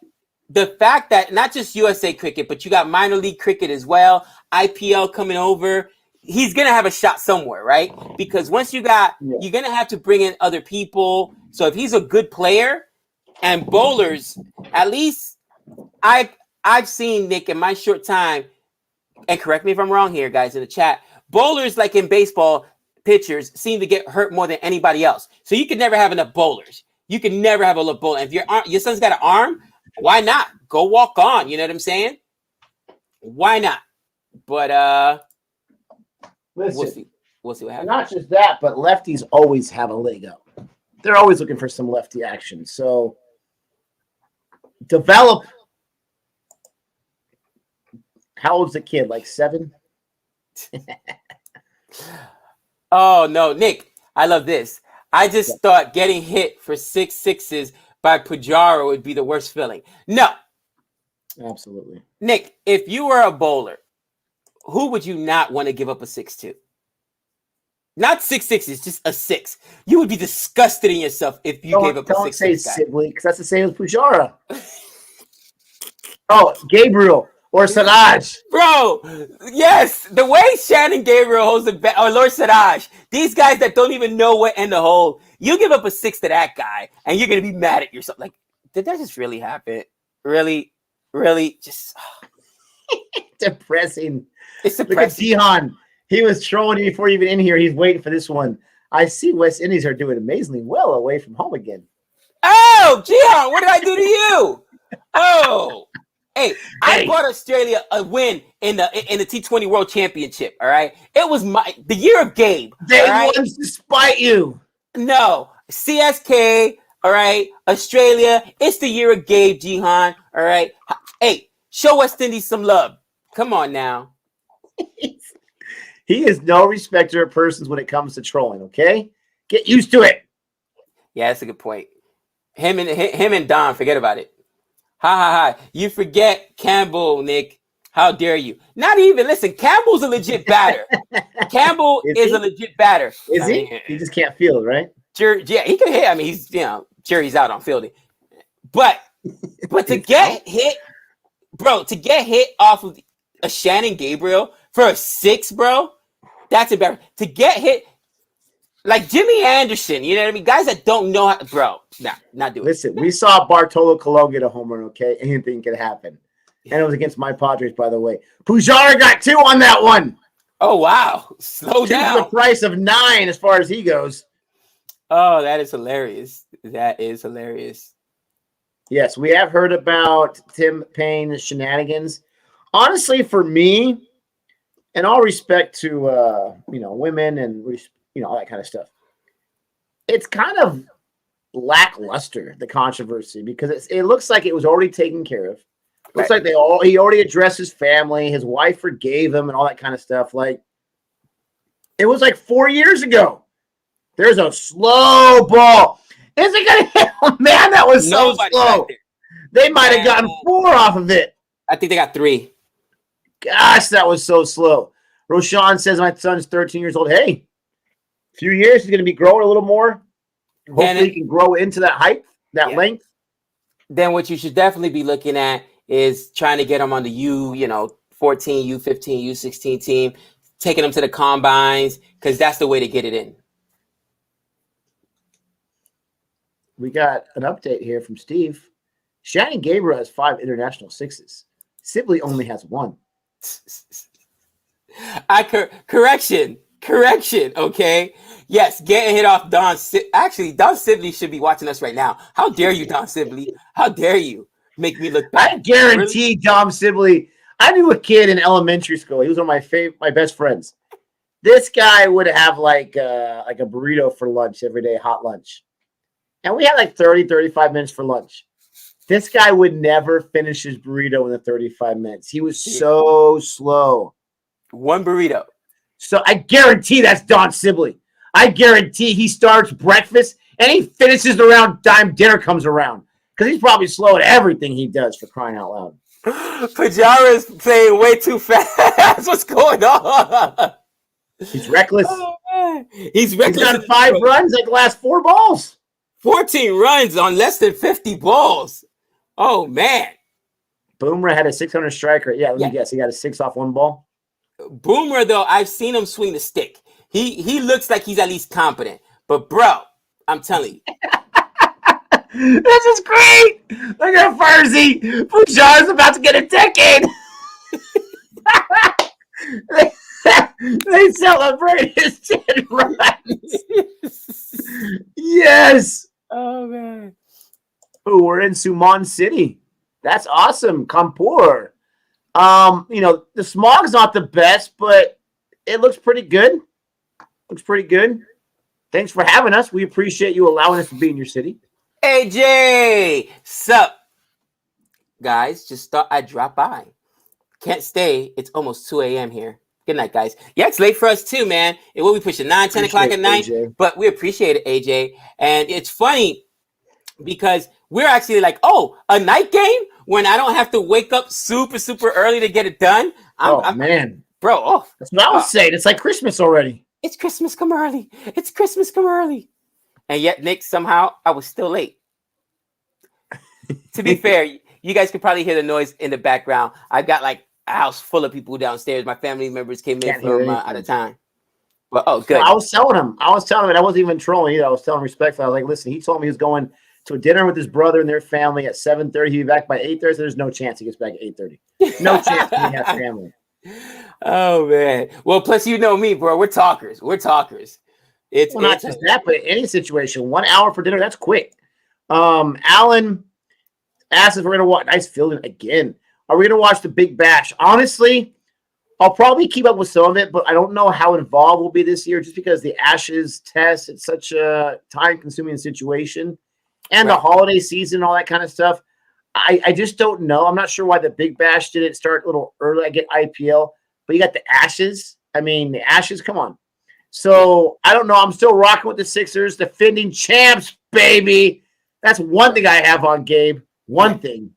the fact that not just USA cricket, but you got minor league cricket as well, IPL coming over, he's going to have a shot somewhere, right? Because once you're going to have to bring in other people. So if he's a good player and bowlers, at least I've seen, Nick, in my short time, and correct me if I'm wrong here, guys, in the chat, bowlers, like in baseball, pitchers seem to get hurt more than anybody else. So you can never have enough bowlers. You can never have enough bowlers. If your son's got an arm, why not? Go walk on. You know what I'm saying? Why not? But listen, we'll see what happens. Not just that, but lefties always have a leg up. They're always looking for some lefty action. So develop. How old's the kid? Like 7? Oh no, Nick, I love this. I just thought getting hit for 6 sixes by Pujara would be the worst feeling. No. Absolutely. Nick, if you were a bowler, who would you not want to give up a 6 to? Not 6 sixes, just a 6. You would be disgusted in yourself if you gave up a 6. Don't say Sibley, because that's the same as Pujara. Oh, Gabriel. Or Siraj. Bro, yes. The way Shannon Gabriel holds the bat, or Lord Siraj, these guys that don't even know what end to hold, you give up a 6 to that guy, and you're going to be mad at yourself. Like, did that just really happen? Really? Just depressing. It's depressing. Look at Jihan. He was trolling you before even in here. He's waiting for this one. I see West Indies are doing amazingly well away from home again. Oh, Jihan, what did I do to you? Oh. Hey, I brought Australia a win in the T20 World Championship. All right, it was the year of Gabe. They won despite you. No, CSK. All right, Australia. It's the year of Gabe, Jihan. All right. Hey, show West Indies some love. Come on now. He is no respecter of persons when it comes to trolling. Okay, get used to it. Yeah, that's a good point. Him and Don, forget about it. Ha. You forget Campbell, Nick. How dare you? Not even. Listen, Campbell's a legit batter. Campbell is a legit batter. Is he? He just can't field, right? Yeah, he can hit. I mean, he's jury's out on fielding. But to get hit bro, to get hit off of a Shannon Gabriel for a 6, bro, that's embarrassing. To get hit like Jimmy Anderson, you know what I mean? Guys that don't know how, bro, not doing it. Listen, we saw Bartolo Colon get a home run, okay? Anything could happen. And it was against my Padres, by the way. Pujara got 2 on that one. Oh, wow. Slow 2 down. for the price of 9 as far as he goes. Oh, that is hilarious. That is hilarious. Yes, we have heard about Tim Payne's shenanigans. Honestly, for me, and all respect to women and all that kind of stuff, it's kind of lackluster, the controversy, because it looks like it was already taken care of. Looks like he already addressed his family, his wife forgave him, and all that kind of stuff. Like, it was like 4 years ago. There's a slow ball. Is it gonna hit? Oh, man, that was so slow. They might have gotten 4 off of it. I think they got 3. Gosh, that was so slow. Roshan says my son's 13 years old. Hey, a few years he's gonna be growing a little more. Hopefully he can grow into that height, that length. Then what you should definitely be looking at is trying to get him on the U14, U15, U16 team, taking them to the combines, because that's the way to get it in. We got an update here from Steve. Shannon Gabriel has 5 international 6s. Sibley only has 1. Correction. Okay. Yes, getting hit off Don. Actually, Don Sibley should be watching us right now. How dare you, Don Sibley? How dare you make me look bad? I guarantee Dom Sibley. I knew a kid in elementary school. He was one of my best friends. This guy would have like a burrito for lunch every day, hot lunch. And we had like 30, 35 minutes for lunch. This guy would never finish his burrito in the 35 minutes. He was so slow. 1 burrito. So I guarantee that's Don Sibley. I guarantee he starts breakfast and he finishes around time dinner comes around. Because he's probably slow at everything he does, for crying out loud. Pajara's playing way too fast. What's going on? He's reckless. Oh, he's reckless. He's got 5 runs like the last 4 balls. 14 runs on less than 50 balls. Oh, man. Boomer had a 600 striker. Yeah, let me guess. He got a 6 off 1 ball. Boomer, though, I've seen him swing the stick. He looks like he's at least competent. But, bro, I'm telling you. This is great. Look at Furzy. Pujara's about to get a decade. They celebrate his 10 runs. Yes. Oh, man. Oh, we're in Suman City. That's awesome. Kanpur. The smog's not the best, but it looks pretty good. Thanks for having us. We appreciate you allowing us to be in your city. AJ, sup? Guys, just thought I'd drop by. Can't stay. It's almost 2 a.m. here. Good night, guys. Yeah, it's late for us too, man. It will be pushing 9, 10 o'clock at night, AJ. But we appreciate it, AJ. And it's funny because we're actually like, a night game when I don't have to wake up super, super early to get it done. Man. Bro, that's what I was saying. It's like Christmas already. It's Christmas come early. And yet, Nick, somehow I was still late. To be fair, you guys could probably hear the noise in the background. I've got like a house full of people downstairs. My family members came in from out of town. But good. So I was telling him, and I wasn't even trolling either. I was telling him respectfully. I was like, listen, he told me he was going to a dinner with his brother and their family at 7:30. He'd be back by 8:30. So there's no chance he gets back at 8:30. No chance he has family. Oh man. Well, plus you know me, bro. We're talkers. It's not just that, but any situation. 1 hour for dinner, that's quick. Alan asked if we're gonna watch. Nice fielding again. Are we gonna watch the Big Bash? Honestly, I'll probably keep up with some of it, but I don't know how involved we'll be this year, just because the Ashes test. It's such a time-consuming situation, and the holiday season, all that kind of stuff. I just don't know. I'm not sure why the Big Bash didn't start a little early. I get IPL, but you got the Ashes. I mean, the Ashes. Come on. So I don't know. I'm still rocking with the Sixers, defending champs, baby. That's one thing I have on Gabe. One thing.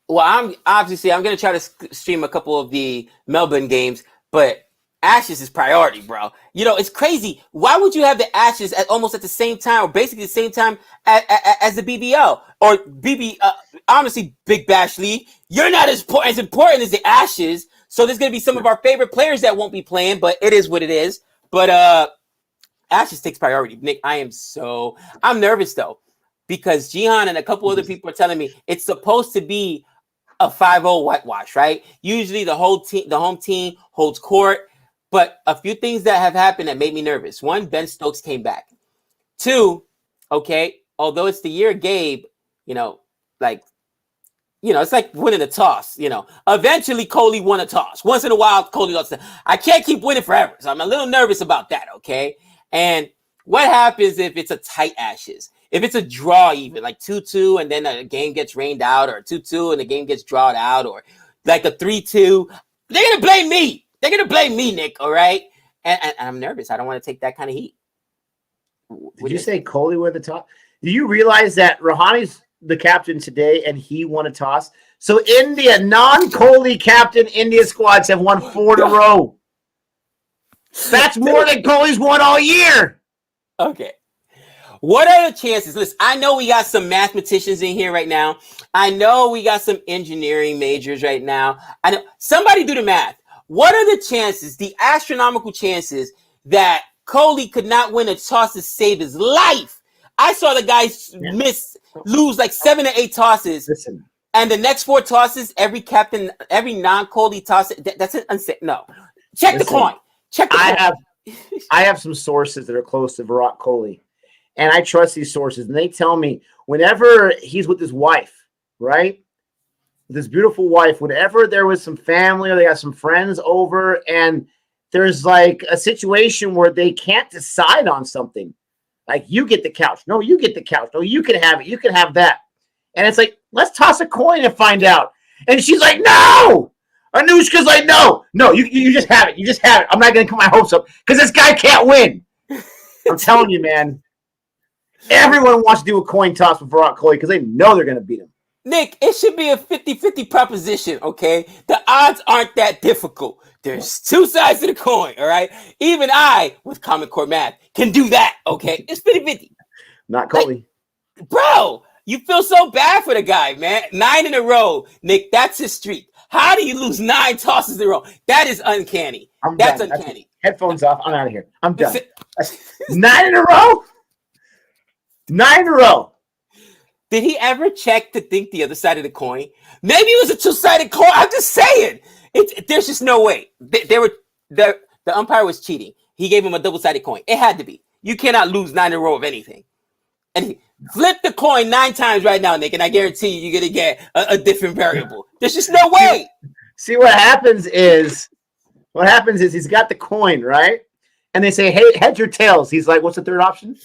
Well, I'm going to try to stream a couple of the Melbourne games, but Ashes is priority, bro. You know, it's crazy. Why would you have the Ashes almost at the same time, or basically the same time as the BBL or BB? Honestly, Big Bash League, you're not as important as the Ashes. So there's gonna be some of our favorite players that won't be playing, but it is what it is. But Ashes takes priority. Nick, I'm nervous though, because Jihan and a couple other people are telling me it's supposed to be a 5-0 whitewash, right? Usually the home team holds court. But a few things that have happened that made me nervous. One, Ben Stokes came back. Two, okay, although it's the year of Gabe, it's like winning a toss. Eventually Coley won a toss. Once in a while, Coley lost. I can't keep winning forever, so I'm a little nervous about that, okay? And what happens if it's a tight Ashes? If it's a draw even, like 2-2, and then a game gets rained out, or 2-2 and the game gets drawn out, or like a 3-2, they're going to blame me. They're going to blame me, Nick, all right? And I'm nervous. I don't want to take that kind of heat. Did you say Coley won the toss? Do you realize that Rahani's the captain today and he won a toss? So India, non-Coley captain India squads have won 4 in a row. That's more than Coley's won all year. Okay. What are the chances? Listen, I know we got some mathematicians in here right now. I know we got some engineering majors right now. I know. Somebody do the math. What are the chances, the astronomical chances, that Coley could not win a toss to save his life? I saw the guy lose like 7 or 8 tosses. Listen. And the next 4 tosses, every non-Coley toss, that's unsafe. No. Check the coin. Check the coin. I have some sources that are close to Virat Kohli, and I trust these sources. And they tell me whenever he's with his wife, right? This beautiful wife, whenever there was some family or they got some friends over and there's like a situation where they can't decide on something, like you get the couch. No, you get the couch. No, you can have it. You can have that. And it's like, let's toss a coin and find out. And she's like, no. Anushka's like, no, you just have it. You just have it. I'm not going to put my hopes up because this guy can't win. I'm telling you, man. Everyone wants to do a coin toss with Virat Kohli because they know they're going to beat him. Nick, it should be a 50-50 proposition, okay? The odds aren't that difficult. There's 2 sides to the coin, all right? Even I, with Common Core math, can do that, okay? It's 50-50. Not Kohli. Like, bro, you feel so bad for the guy, man. 9 in a row, Nick, that's his streak. How do you lose 9 tosses in a row? That is uncanny. That's uncanny. Headphones off. I'm out of here. I'm done. 9 in a row? 9 in a row. Did he ever check to think the other side of the coin? Maybe it was a 2-sided coin. I'm just saying. There's just no way. The umpire was cheating. He gave him a double-sided coin. It had to be. You cannot lose 9 in a row of anything. And he flipped the coin 9 times right now, Nick, and I guarantee you're going to get a different variable. There's just no way. See, what happens is he's got the coin, right? And they say, hey, heads or tails. He's like, what's the third option?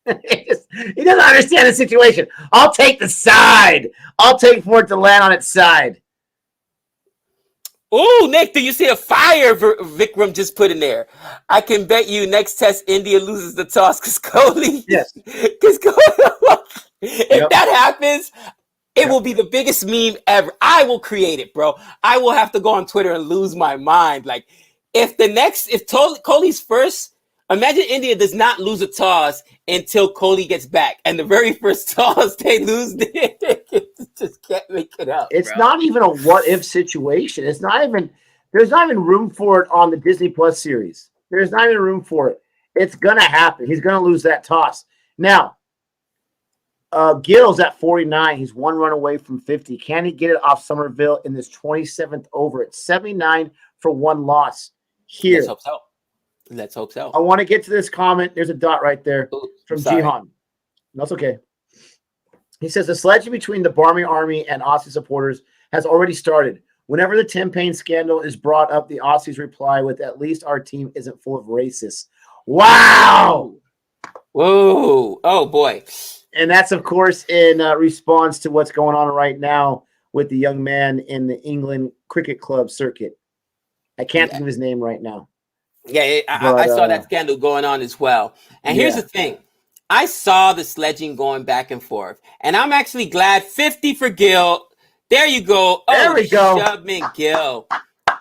He doesn't understand the situation. I'll take the side. I'll take for it to land on its side. Oh, Nick, do you see a fire Vikram just put in there? I can bet you next test India loses the toss because Kohli. Yes. Because if that happens, it will be the biggest meme ever. I will create it, bro. I will have to go on Twitter and lose my mind. Like, if Kohli's first. Imagine India does not lose a toss until Kohli gets back. And the very first toss they lose, they just can't make it up. It's not even a what-if situation. There's not even room for it on the Disney Plus series. There's not even room for it. It's going to happen. He's going to lose that toss. Now, Gill's at 49. He's 1 run away from 50. Can he get it off Somerville in this 27th over? It's 79 for 1 loss here. Let's hope so. I want to get to this comment. There's a dot right there from Jihan. That's okay. He says, the sledging between the Barmy Army and Aussie supporters has already started. Whenever the Tim Payne scandal is brought up, the Aussies reply with, at least our team isn't full of racists. Wow! Whoa. Oh, boy. And that's, of course, in response to what's going on right now with the young man in the England Cricket Club circuit. I can't think of his name right now. Yeah, I saw that scandal going on as well. And here's the thing. I saw the sledging going back and forth. And I'm actually glad 50 for Gil. There you go. There we go. Shubman Gil.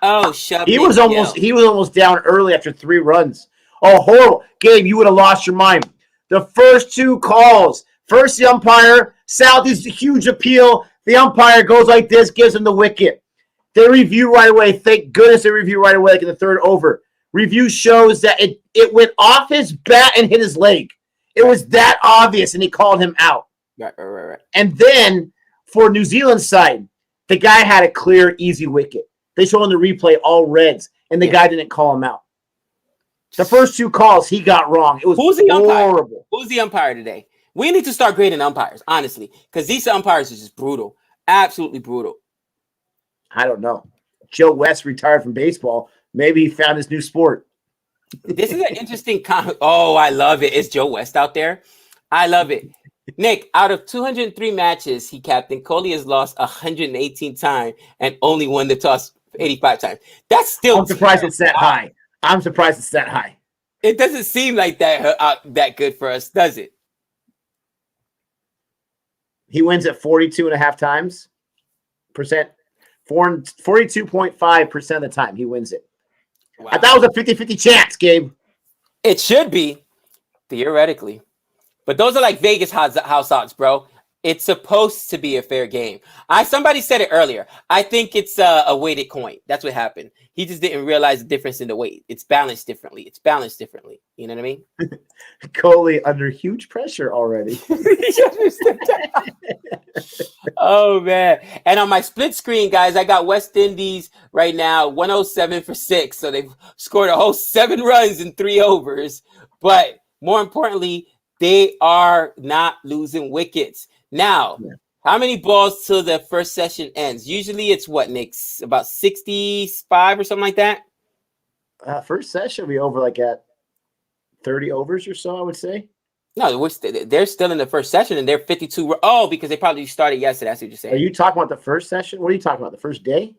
Oh, shove He Nick was Gill. almost down early after 3 runs. Oh, horrible. Gabe, you would have lost your mind. The first 2 calls. First, the umpire, Southie's huge appeal. The umpire goes like this, gives him the wicket. They review right away. Thank goodness they review right away, like in the 3rd over. Review shows that it went off his bat and hit his leg. It was that obvious, and he called him out. Right. And then for New Zealand's side, the guy had a clear, easy wicket. They show on the replay all reds, and the guy didn't call him out. The first 2 calls he got wrong. It was horrible. Who's the umpire today? We need to start grading umpires, honestly, because these umpires are just brutal. Absolutely brutal. I don't know. Joe West retired from baseball. Maybe he found his new sport. This is an interesting comment. Oh, I love it. Is Joe West out there? I love it. Nick, out of 203 matches he captained, Kohli has lost 118 times and only won the toss 85 times. That's still. I'm surprised it's that high. It doesn't seem like that good for us, does it? He wins at 42.5 times. 42.5% of the time he wins it. Wow. I thought it was a 50-50 chance, Gabe. It should be, theoretically. But those are like Vegas house odds, bro. It's supposed to be a fair game. Somebody said it earlier. I think it's a weighted coin. That's what happened. He just didn't realize the difference in the weight. It's balanced differently. You know what I mean? Kohli under huge pressure already. Oh, man. And on my split screen, guys, I got West Indies right now, 107 for 6. So they've scored a whole 7 runs in 3 overs. But more importantly, they are not losing wickets. Now, how many balls till the first session ends? Usually it's what, Nick? About 65 or something like that? First session will be over like at 30 overs or so, I would say. No, they're still in the first session and they're 52. Oh, because they probably started yesterday. That's what you're saying. Are you talking about the first session? What are you talking about? The first day?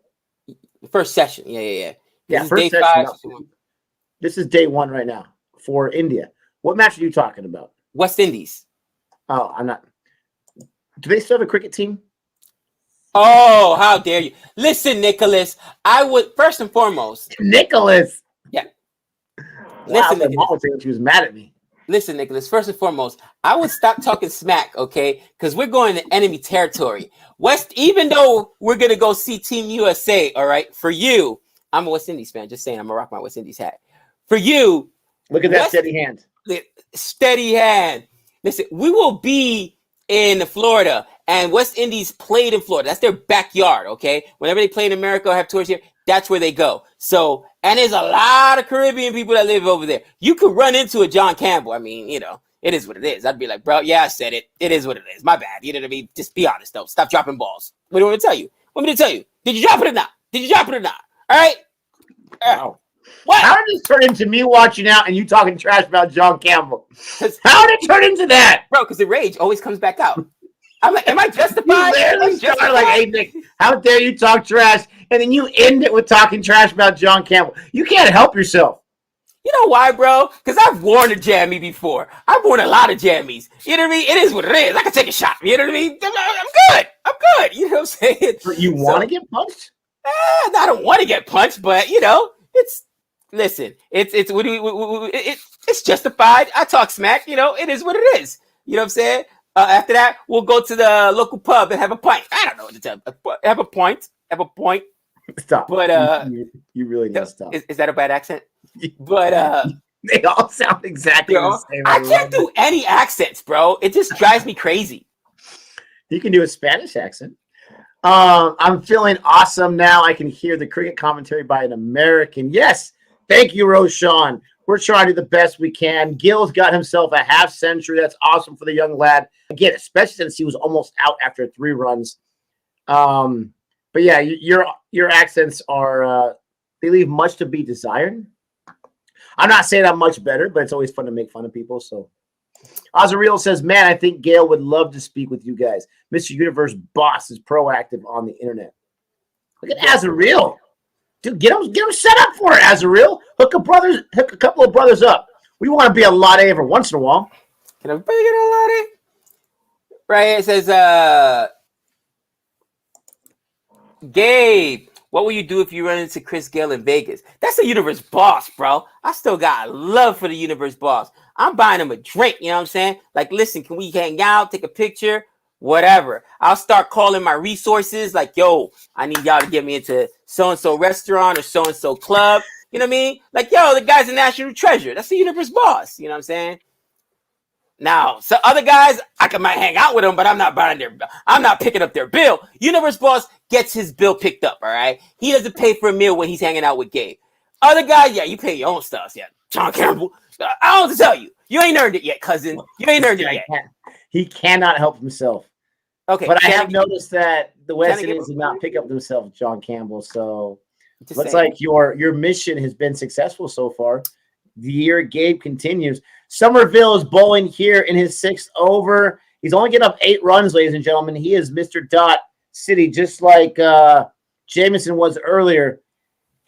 The first session. Yeah. This is day session. 5. No. This is day 1 right now for India. What match are you talking about? West Indies. Oh, I'm not. Do they still have a cricket team? Oh, how dare you. Listen, Nicholas, I would, first and foremost. Nicholas. Yeah. Listen, my mom would say she was mad at me. Listen, Nicholas, first and foremost, I would stop talking smack, okay? Because we're going to enemy territory. Even though we're going to go see Team USA, all right? For you, I'm a West Indies fan. Just saying, I'm going to rock my West Indies hat. For you. Look at that steady hand. Steady hand. Listen, we will be in Florida, and West Indies played in Florida. That's their backyard, okay? Whenever they play in America or have tours here, that's where they go. So, and there's a lot of Caribbean people that live over there. You could run into a John Campbell. I mean, you know, it is what it is. I'd be like, bro, yeah, I said it. It is what it is. My bad. You know what I mean? Just be honest, though. Stop dropping balls. What do you want me to tell you? Want me to tell you? Did you drop it or not? All right? Wow. What? How did this turn into me watching out and you talking trash about John Campbell? How did it turn into that? Bro, because the rage always comes back out. I'm like, am I justified? You started like, hey, Nick, how dare you talk trash? And then you end it with talking trash about John Campbell. You can't help yourself. You know why, bro? Because I've worn a jammy before. I've worn a lot of jammies. You know what I mean? It is what it is. I can take a shot. You know what I mean? I'm good. You know what I'm saying? But you want to get punched? I don't want to get punched, but, you know, it's justified. I talk smack. You know, it is what it is. You know what I'm saying? After that, we'll go to the local pub and have a pint. I don't know what to tell you. Have a point. Stop. But you really need to stop. Is that a bad accent? But they all sound exactly the same. I can't do any accents, bro. It just drives me crazy. You can do a Spanish accent. I'm feeling awesome now. I can hear the cricket commentary by an American. Yes. Thank you, Roshan. We're trying to do the best we can. Gill's got himself a half century. That's awesome for the young lad. Again, especially since he was almost out after 3 runs. But yeah, your accents are they leave much to be desired. I'm not saying I'm much better, but it's always fun to make fun of people. So Azariel says, man, I think Gail would love to speak with you guys. Mr. Universe Boss is proactive on the internet. Look at Azariel. Dude, get him set up for it, Azariel. Hook a couple of brothers up. We want to be a latte every once in a while. Can everybody get a latte? Right, it says, Gabe, What will you do if you run into Chris Gale in Vegas? That's the universe boss, bro. I still got love for the universe boss. I'm buying him a drink, you know what I'm saying? Like, listen, can we hang out, take a picture? Whatever. I'll start calling my resources like, yo, I need y'all to get me into so-and-so restaurant or so-and-so club. You know what I mean? Like, yo, the guy's a national treasure. That's the universe boss. You know what I'm saying? Now, so other guys, might hang out with them, but I'm not picking up their bill. Universe boss gets his bill picked up, all right? He doesn't pay for a meal when he's hanging out with Gabe. Other guys, yeah, you pay your own stuff. Yeah, John Campbell, I don't know what to tell you. You ain't earned it yet, cousin. You ain't earned it yet. He cannot help himself. Okay. But I have noticed that the West Indians did not pick up themselves, John Campbell. So looks like your mission has been successful so far. The year Gabe continues. Somerville is bowling here in his 6th over. He's only getting up 8 runs, ladies and gentlemen. He is Mr. Dot City, just like Jameson was earlier.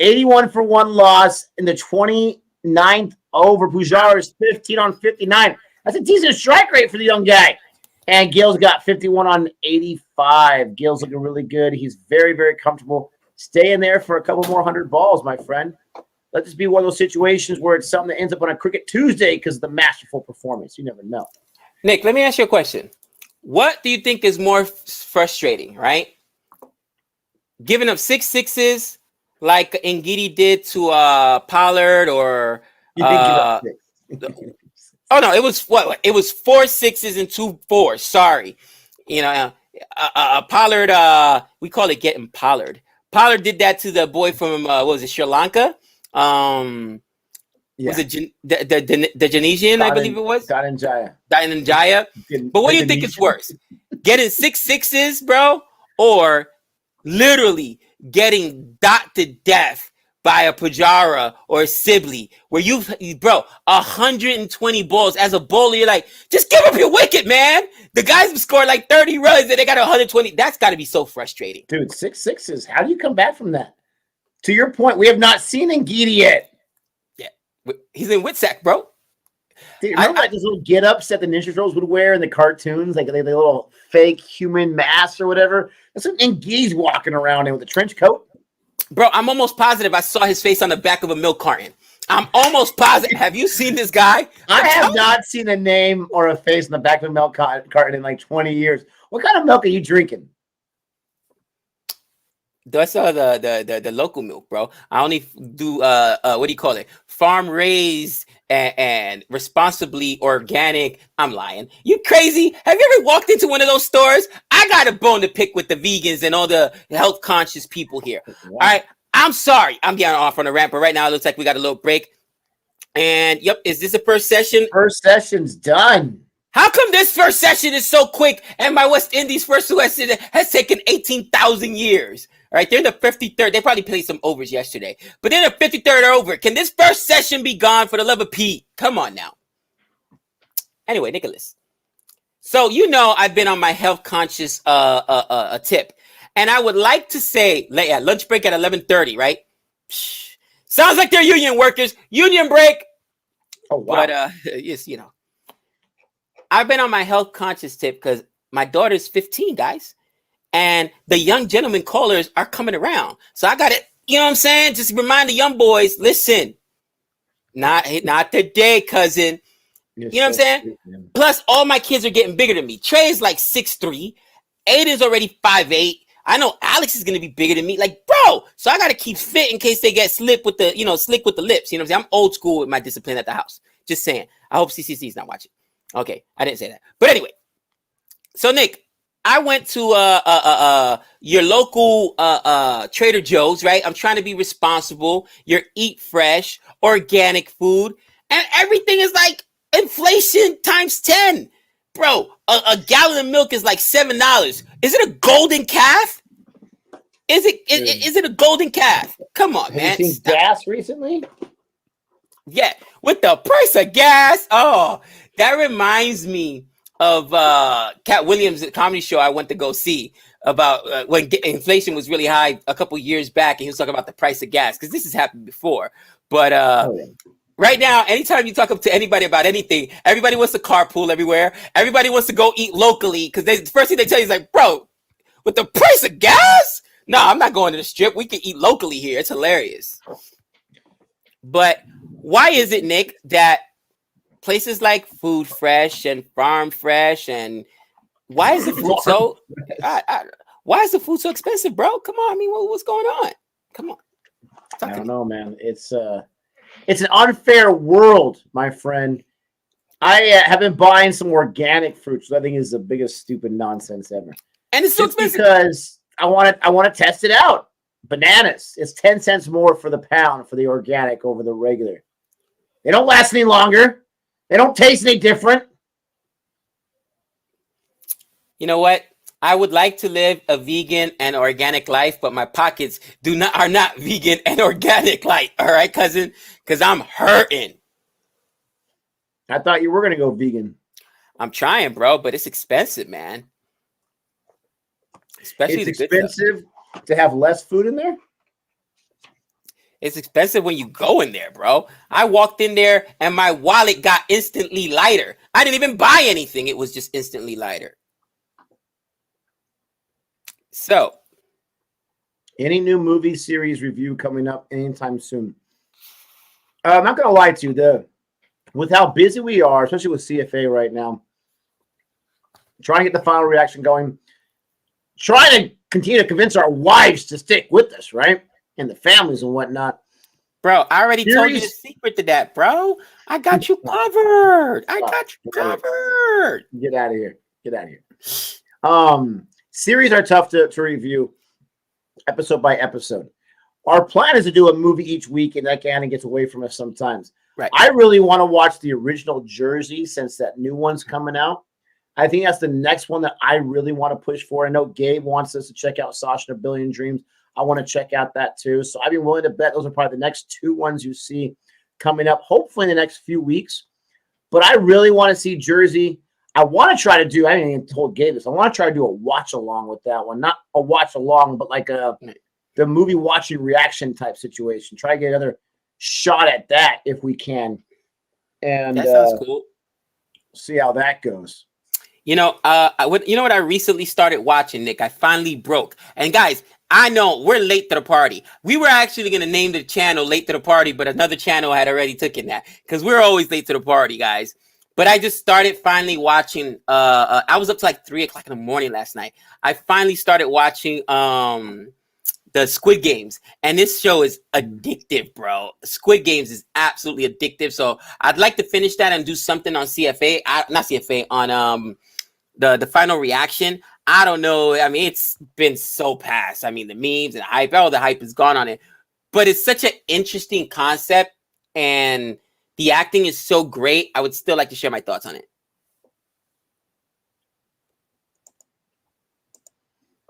81 for 1 loss in the 29th over. Pujara is 15 on 59. That's a decent strike rate for the young guy. And Gil's got 51 on 85. Gil's looking really good. He's very, very comfortable staying there for a couple more 100 balls, my friend. Let this be one of those situations where it's something that ends up on a Cricket Tuesday because of the masterful performance. You never know. Nick, let me ask you a question. What do you think is more frustrating, right? Giving up 6 sixes like Ngidi did to Pollard or... You think you got 6. Oh, no, it was what? It was 4 sixes and 2 fours. Sorry. You know, Pollard, we call it getting Pollard. Pollard did that to the boy from, what was it, Sri Lanka? Was it the Genesian, I believe it was? Dhananjaya. But what do you think is worse? Getting 6 sixes, bro, or literally getting dot to death by a Pujara or a Sibley, where bro, 120 balls as a bowler, you're like, just give up your wicket, man. The guys have scored like 30 runs and they got 120. That's got to be so frustrating. Dude, 6 sixes. How do you come back from that? To your point, we have not seen Ngidi yet. Yeah, he's in Whitsack, bro. Dude, remember those little get-ups that the Ninja Turtles would wear in the cartoons? Like the little fake human masks or whatever? That's what Ngidi's walking around in with a trench coat. Bro, I'm almost positive I saw his face on the back of a milk carton. I'm almost positive. Have you seen this guy? I have not seen a name or a face on the back of a milk carton in like 20 years. What kind of milk are you drinking? That's the local milk, bro. I only do what do you call it? Farm raised and responsibly organic. I'm lying. You crazy? Have you ever walked into one of those stores? I got a bone to pick with the vegans and all the health conscious people here. Wow. All right. I'm sorry. I'm getting off on a rant, but right now it looks like we got a little break. And yep, is this the first session? First session's done. How come this first session is so quick and my West Indies first session has taken 18,000 years? All right, they're in the 53rd. They probably played some overs yesterday, but they're in the 53rd over. Can this first session be gone for the love of Pete? Come on now. Anyway, Nicholas. So, you know, I've been on my health conscious tip, and I would like to say, lunch break at 11:30, right? Sounds like they're union workers. Union break. Oh, wow. But, yes, you know. I've been on my health conscious tip because my daughter's 15, guys. And the young gentlemen callers are coming around. So I got it. You know what I'm saying? Just remind the young boys, listen, not today, cousin. You know what I'm saying? Plus, all my kids are getting bigger than me. Trey's like 6'3". Aiden's already 5'8". I know Alex is going to be bigger than me. Like, bro. So I got to keep fit in case they get slick with the lips. You know what I'm saying? I'm old school with my discipline at the house. Just saying. I hope CCC's not watching. Okay. I didn't say that. But anyway. So, Nick, I went to your local Trader Joe's, right? I'm trying to be responsible. Your eat fresh, organic food. And everything is like inflation times 10. Bro, a gallon of milk is like $7. Is it a golden calf? Is it a golden calf? Come on, man. Have you seen gas recently? Yeah, with the price of gas. Oh, that reminds me of Cat Williams' comedy show I went to go see about when inflation was really high a couple years back, and he was talking about the price of gas, because this has happened before. But right now, anytime you talk up to anybody about anything, everybody wants to carpool everywhere. Everybody wants to go eat locally, because the first thing they tell you is like, bro, with the price of gas, No, I'm not going to the strip. We can eat locally here. It's hilarious. But why is it, Nick, that places like Food Fresh and Farm Fresh and why is the food so why is the food so expensive, bro? Come on, I mean, what's going on? Come on. I don't know, man. It's an unfair world, my friend. I have been buying some organic fruits, which I think is the biggest stupid nonsense ever. And it's so expensive because I want to test it out. Bananas. It's 10 cents more for the pound for the organic over the regular. They don't last any longer. They don't taste any different. You know what? I would like to live a vegan and organic life, but my pockets are not vegan and organic life. All right, cousin? Because I'm hurting. I thought you were going to go vegan. I'm trying, bro, but it's expensive, man. Especially it's expensive to have less food in there? It's expensive when you go in there, bro. I walked in there and my wallet got instantly lighter. I didn't even buy anything. It was just instantly lighter. So, any new movie series review coming up anytime soon? I'm not going to lie to you. With how busy we are, especially with CFA right now, trying to get the final reaction going, trying to continue to convince our wives to stick with us, right? And the families and whatnot. Bro, I already told you the secret to that, bro. I got you covered. Get out of here. Get out of here. Series are tough to review episode by episode. Our plan is to do a movie each week, and that kind of gets away from us sometimes. Right. I really want to watch the original Jersey since that new one's coming out. I think that's the next one that I really want to push for. I know Gabe wants us to check out Sasha and a Billion Dreams. I want to check out that too. So I'd be willing to bet those are probably the next two ones you see coming up, hopefully in the next few weeks. But I really want to see Jersey. I want to try to do, I haven't even told Gabe this, I want to try to do a watch along with that one. Not a watch along, but like the movie watching reaction type situation. Try to get another shot at that if we can. And that sounds cool. See how that goes. You know what I recently started watching, Nick? I finally broke. And guys, I know we're late to the party. We were actually going to name the channel Late to the Party, but another channel had already taken that because we're always late to the party, guys. But I just started finally watching. I was up to like 3 o'clock in the morning last night. I finally started watching the Squid Games, and this show is addictive, bro. Squid Games is absolutely addictive. So I'd like to finish that and do something on CFA, not CFA, on the final reaction. I don't know. I mean, it's been so past. I mean, the memes and hype, all the hype is gone on it. But it's such an interesting concept, and the acting is so great. I would still like to share my thoughts on it.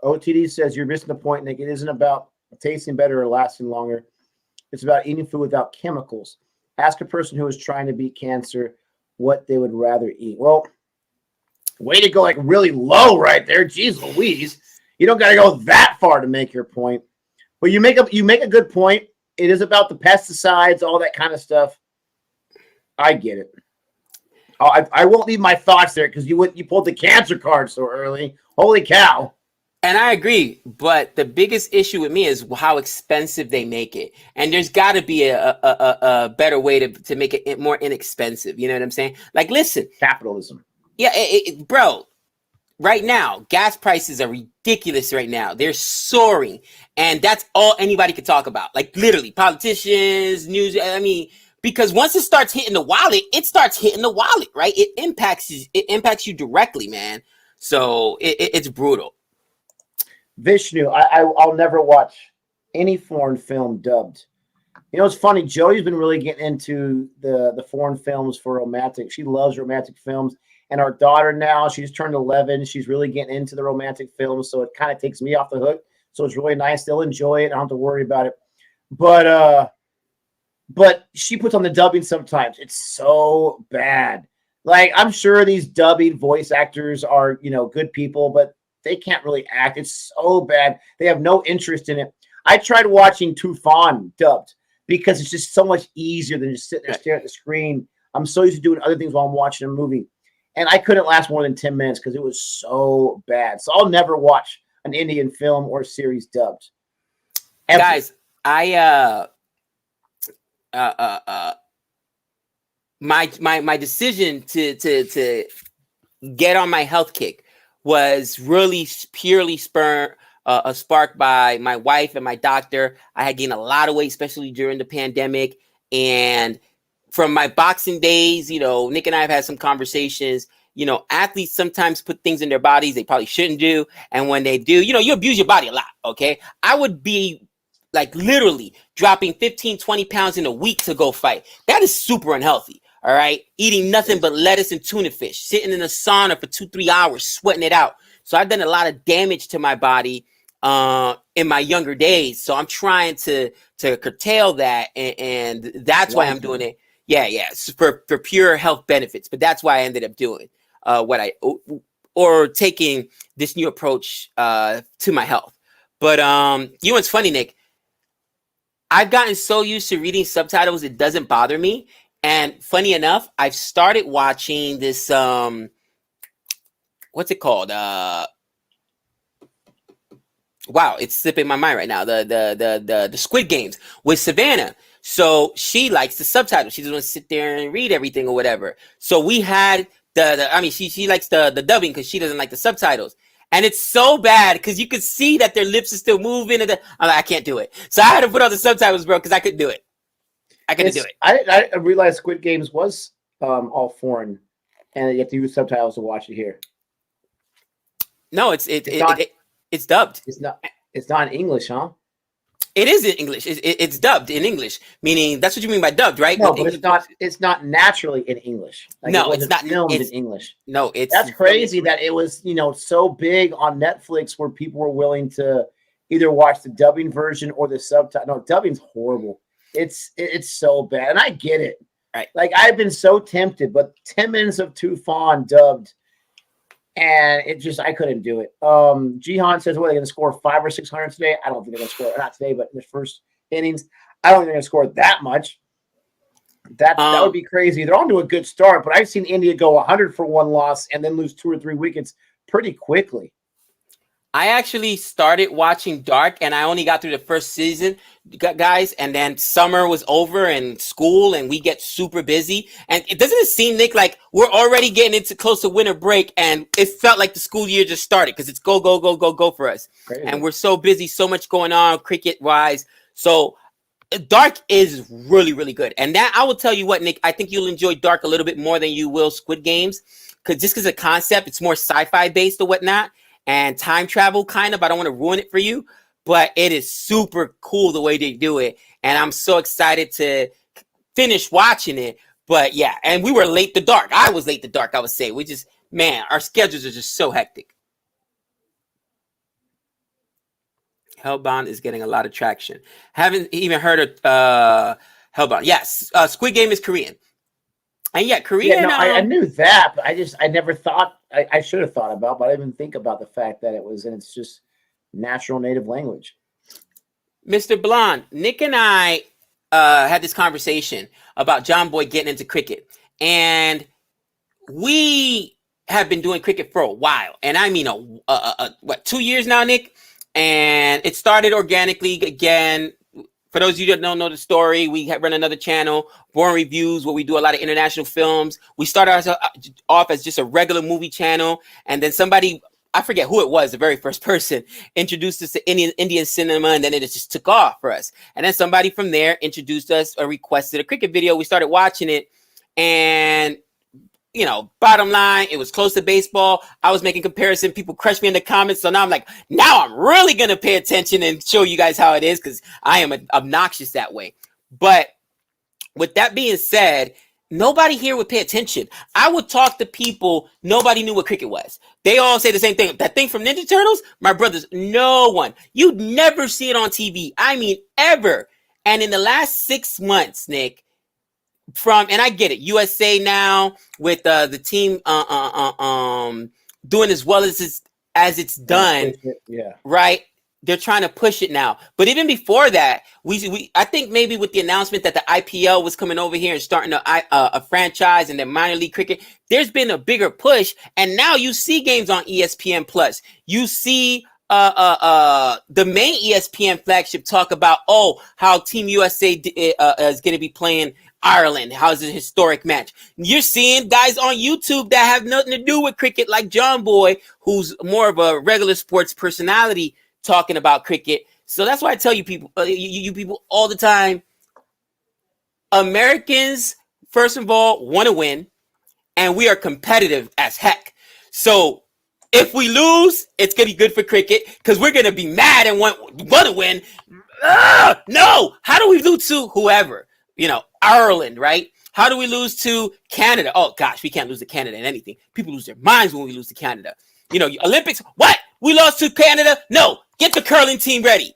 OTD says you're missing the point, Nick. It isn't about tasting better or lasting longer. It's about eating food without chemicals. Ask a person who is trying to beat cancer what they would rather eat. Well, way to go, like really low right there. Jeez Louise. You don't got to go that far to make your point. But you make a good point. It is about the pesticides, all that kind of stuff. I get it. I won't leave my thoughts there because you pulled the cancer card so early. Holy cow. And I agree, but the biggest issue with me is how expensive they make it. And there's got to be a better way to make it more inexpensive. You know what I'm saying? Like, listen. Capitalism. Yeah, bro. Right now, gas prices are ridiculous right now. They're soaring. And that's all anybody could talk about. Like, literally, politicians, news. I mean, because once it starts hitting the wallet, right? It impacts you directly, man. So it's brutal. Vishnu, I'll never watch any foreign film dubbed. You know, it's funny. Joey's been really getting into the foreign films for romantic. She loves romantic films. And our daughter now, she's turned 11. She's really getting into the romantic films. So it kind of takes me off the hook. So it's really nice. They'll enjoy it. I don't have to worry about it. But she puts on the dubbing sometimes. It's so bad. Like, I'm sure these dubbing voice actors are, good people, but they can't really act. It's so bad. They have no interest in it. I tried watching Tufan dubbed because it's just so much easier than just sitting there staring at the screen. I'm so used to doing other things while I'm watching a movie. And I couldn't last more than 10 minutes because it was so bad. So I'll never watch an Indian film or series dubbed. Ever. Guys, my decision to get on my health kick was really purely sparked by my wife and my doctor. I had gained a lot of weight, especially during the pandemic. And from my boxing days, Nick and I have had some conversations. Athletes sometimes put things in their bodies they probably shouldn't do. And when they do, you abuse your body a lot. Okay. I would be like literally dropping 15, 20 pounds in a week to go fight. That is super unhealthy. All right. Eating nothing but lettuce and tuna fish, sitting in the sauna for 2-3 hours, sweating it out. So I've done a lot of damage to my body in my younger days. So I'm trying to curtail that. And that's why I'm doing it. Yeah. For pure health benefits. But that's why I ended up doing taking this new approach to my health. But what's funny, Nick? I've gotten so used to reading subtitles, it doesn't bother me. And funny enough, I've started watching this, what's it called? Wow, it's slipping my mind right now. The Squid Games with Savannah. So she likes the subtitles. She doesn't want to sit there and read everything or whatever. So we had she likes the dubbing because she doesn't like the subtitles. And it's so bad because you could see that their lips are still moving. I'm like, I can't do it. So I had to put on the subtitles, bro, because I couldn't do it. I couldn't do it. I realized Squid Games was all foreign, and you have to use subtitles to watch it here. No, it's dubbed. It's not in English, huh? It is in English. It's dubbed in English, meaning that's what you mean by dubbed, right? No, but it's not naturally in English. Like no, it's not filmed in English. No, that's crazy that it was so big on Netflix where people were willing to either watch the dubbing version or the subtitle. No, dubbing's horrible. It's so bad, and I get it. Right. Like I've been so tempted, but 10 minutes of Tufan dubbed, and I couldn't do it. Jihan says, "What are they going to score 500 or 600 today?" I don't think they're going to score. Not today, but in the first innings, I don't think they're going to score that much. That would be crazy. They're on to a good start, but I've seen India go 100 for one loss and then lose 2 or 3 wickets pretty quickly. I actually started watching Dark, and I only got through the first season, guys, and then summer was over and school, and we get super busy. And doesn't it seem, Nick, like we're already getting into close to winter break, and it felt like the school year just started because it's go for us. Crazy. And we're so busy, so much going on cricket-wise. So Dark is really, really good. And that, I will tell you what, Nick, I think you'll enjoy Dark a little bit more than you will Squid Games, because a concept, it's more sci-fi based or whatnot. And time travel, kind of. I don't want to ruin it for you, but it is super cool the way they do it. And I'm so excited to finish watching it. But yeah, and we were late to Dark. I was late to Dark, I would say. Our schedules are just so hectic. Hellbound is getting a lot of traction. Haven't even heard of Hellbound. Yes, Squid Game is Korean. And yeah, Korean. Yeah, no, I knew that, but I never thought. I should have thought about, but I didn't think about the fact that it was, and it's just natural native language. Mr. Blonde, Nick and I had this conversation about John Boy getting into cricket, and we have been doing cricket for a while, and I mean, 2 years now, Nick, and it started organically again. For those of you that don't know the story, we run another channel, Boring Reviews, where we do a lot of international films. We started off as just a regular movie channel, and then somebody, I forget who it was, the very first person, introduced us to Indian cinema, and then it just took off for us. And then somebody from there introduced us or requested a cricket video. We started watching it, and bottom line, it was close to baseball. I was making comparison. People crushed me in the comments. So now I'm like, now I'm really going to pay attention and show you guys how it is, because I am obnoxious that way. But with that being said, nobody here would pay attention. I would talk to people. Nobody knew what cricket was. They all say the same thing. That thing from Ninja Turtles, my brothers, no one. You'd never see it on TV. I mean, ever. And in the last 6 months, Nick, and I get it, USA now with the team doing as well as it's done, yeah, right? They're trying to push it now. But even before that, I think maybe with the announcement that the IPL was coming over here and starting a franchise and then minor league cricket, there's been a bigger push. And now you see games on ESPN Plus. You see the main ESPN flagship talk about how Team USA is going to be playing Ireland. How is it a historic match? You're seeing guys on YouTube that have nothing to do with cricket, like John Boy, who's more of a regular sports personality, talking about cricket. So that's why I tell you people, you people all the time, Americans, first of all, want to win, and we are competitive as heck. So if we lose, it's going to be good for cricket because we're going to be mad and want to win. No! How do we lose to whoever? Ireland, right? How do we lose to Canada? Oh, gosh, we can't lose to Canada in anything. People lose their minds when we lose to Canada. Olympics, what? We lost to Canada? No, get the curling team ready.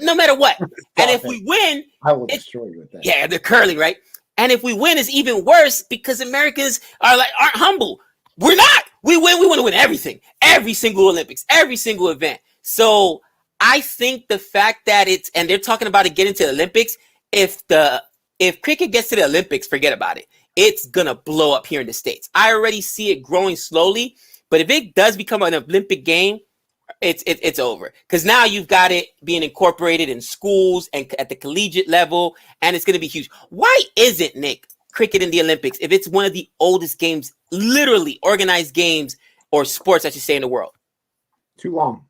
No matter what. And if we win, I will destroy you with that. Yeah, they're curling, right? And if we win, it's even worse because Americans aren't humble. We're not. We win. We want to win everything, every single Olympics, every single event. So I think the fact that and they're talking about it getting to the Olympics, if cricket gets to the Olympics, forget about it. It's gonna blow up here in the States. I already see it growing slowly, but if it does become an Olympic game, it's over. Because now you've got it being incorporated in schools and at the collegiate level, and it's gonna be huge. Why isn't, Nick, cricket in the Olympics if it's one of the oldest games, literally organized games or sports, I should say, in the world? Too long.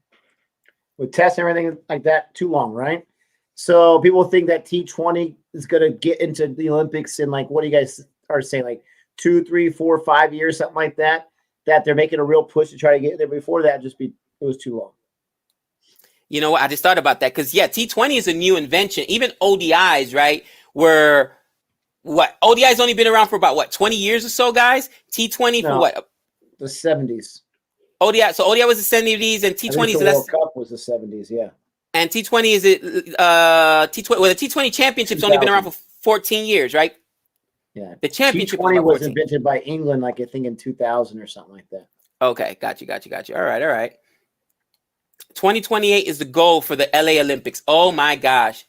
With tests and everything like that, too long, right? So people think that T20 is going to get into the Olympics in, like, what do you guys are saying, like 2, 3, 4, 5 years, something like that, that they're making a real push to try to get there. Before that, it was too long. You know what? I just thought about that because, T20 is a new invention. Even ODIs, right, were what? ODI's only been around for about, 20 years or so, guys? T20 for what? The 70s. ODI. So ODI was the 70s and T20 is the World Cup was the 70s, yeah. And T20 is T20. Well, the T20 Championship's only been around for 14 years, right? Yeah. The championship T20 was invented by England, like I think in 2000 or something like that. Okay, got you. All right. 2028 is the goal for the LA Olympics. Oh my gosh.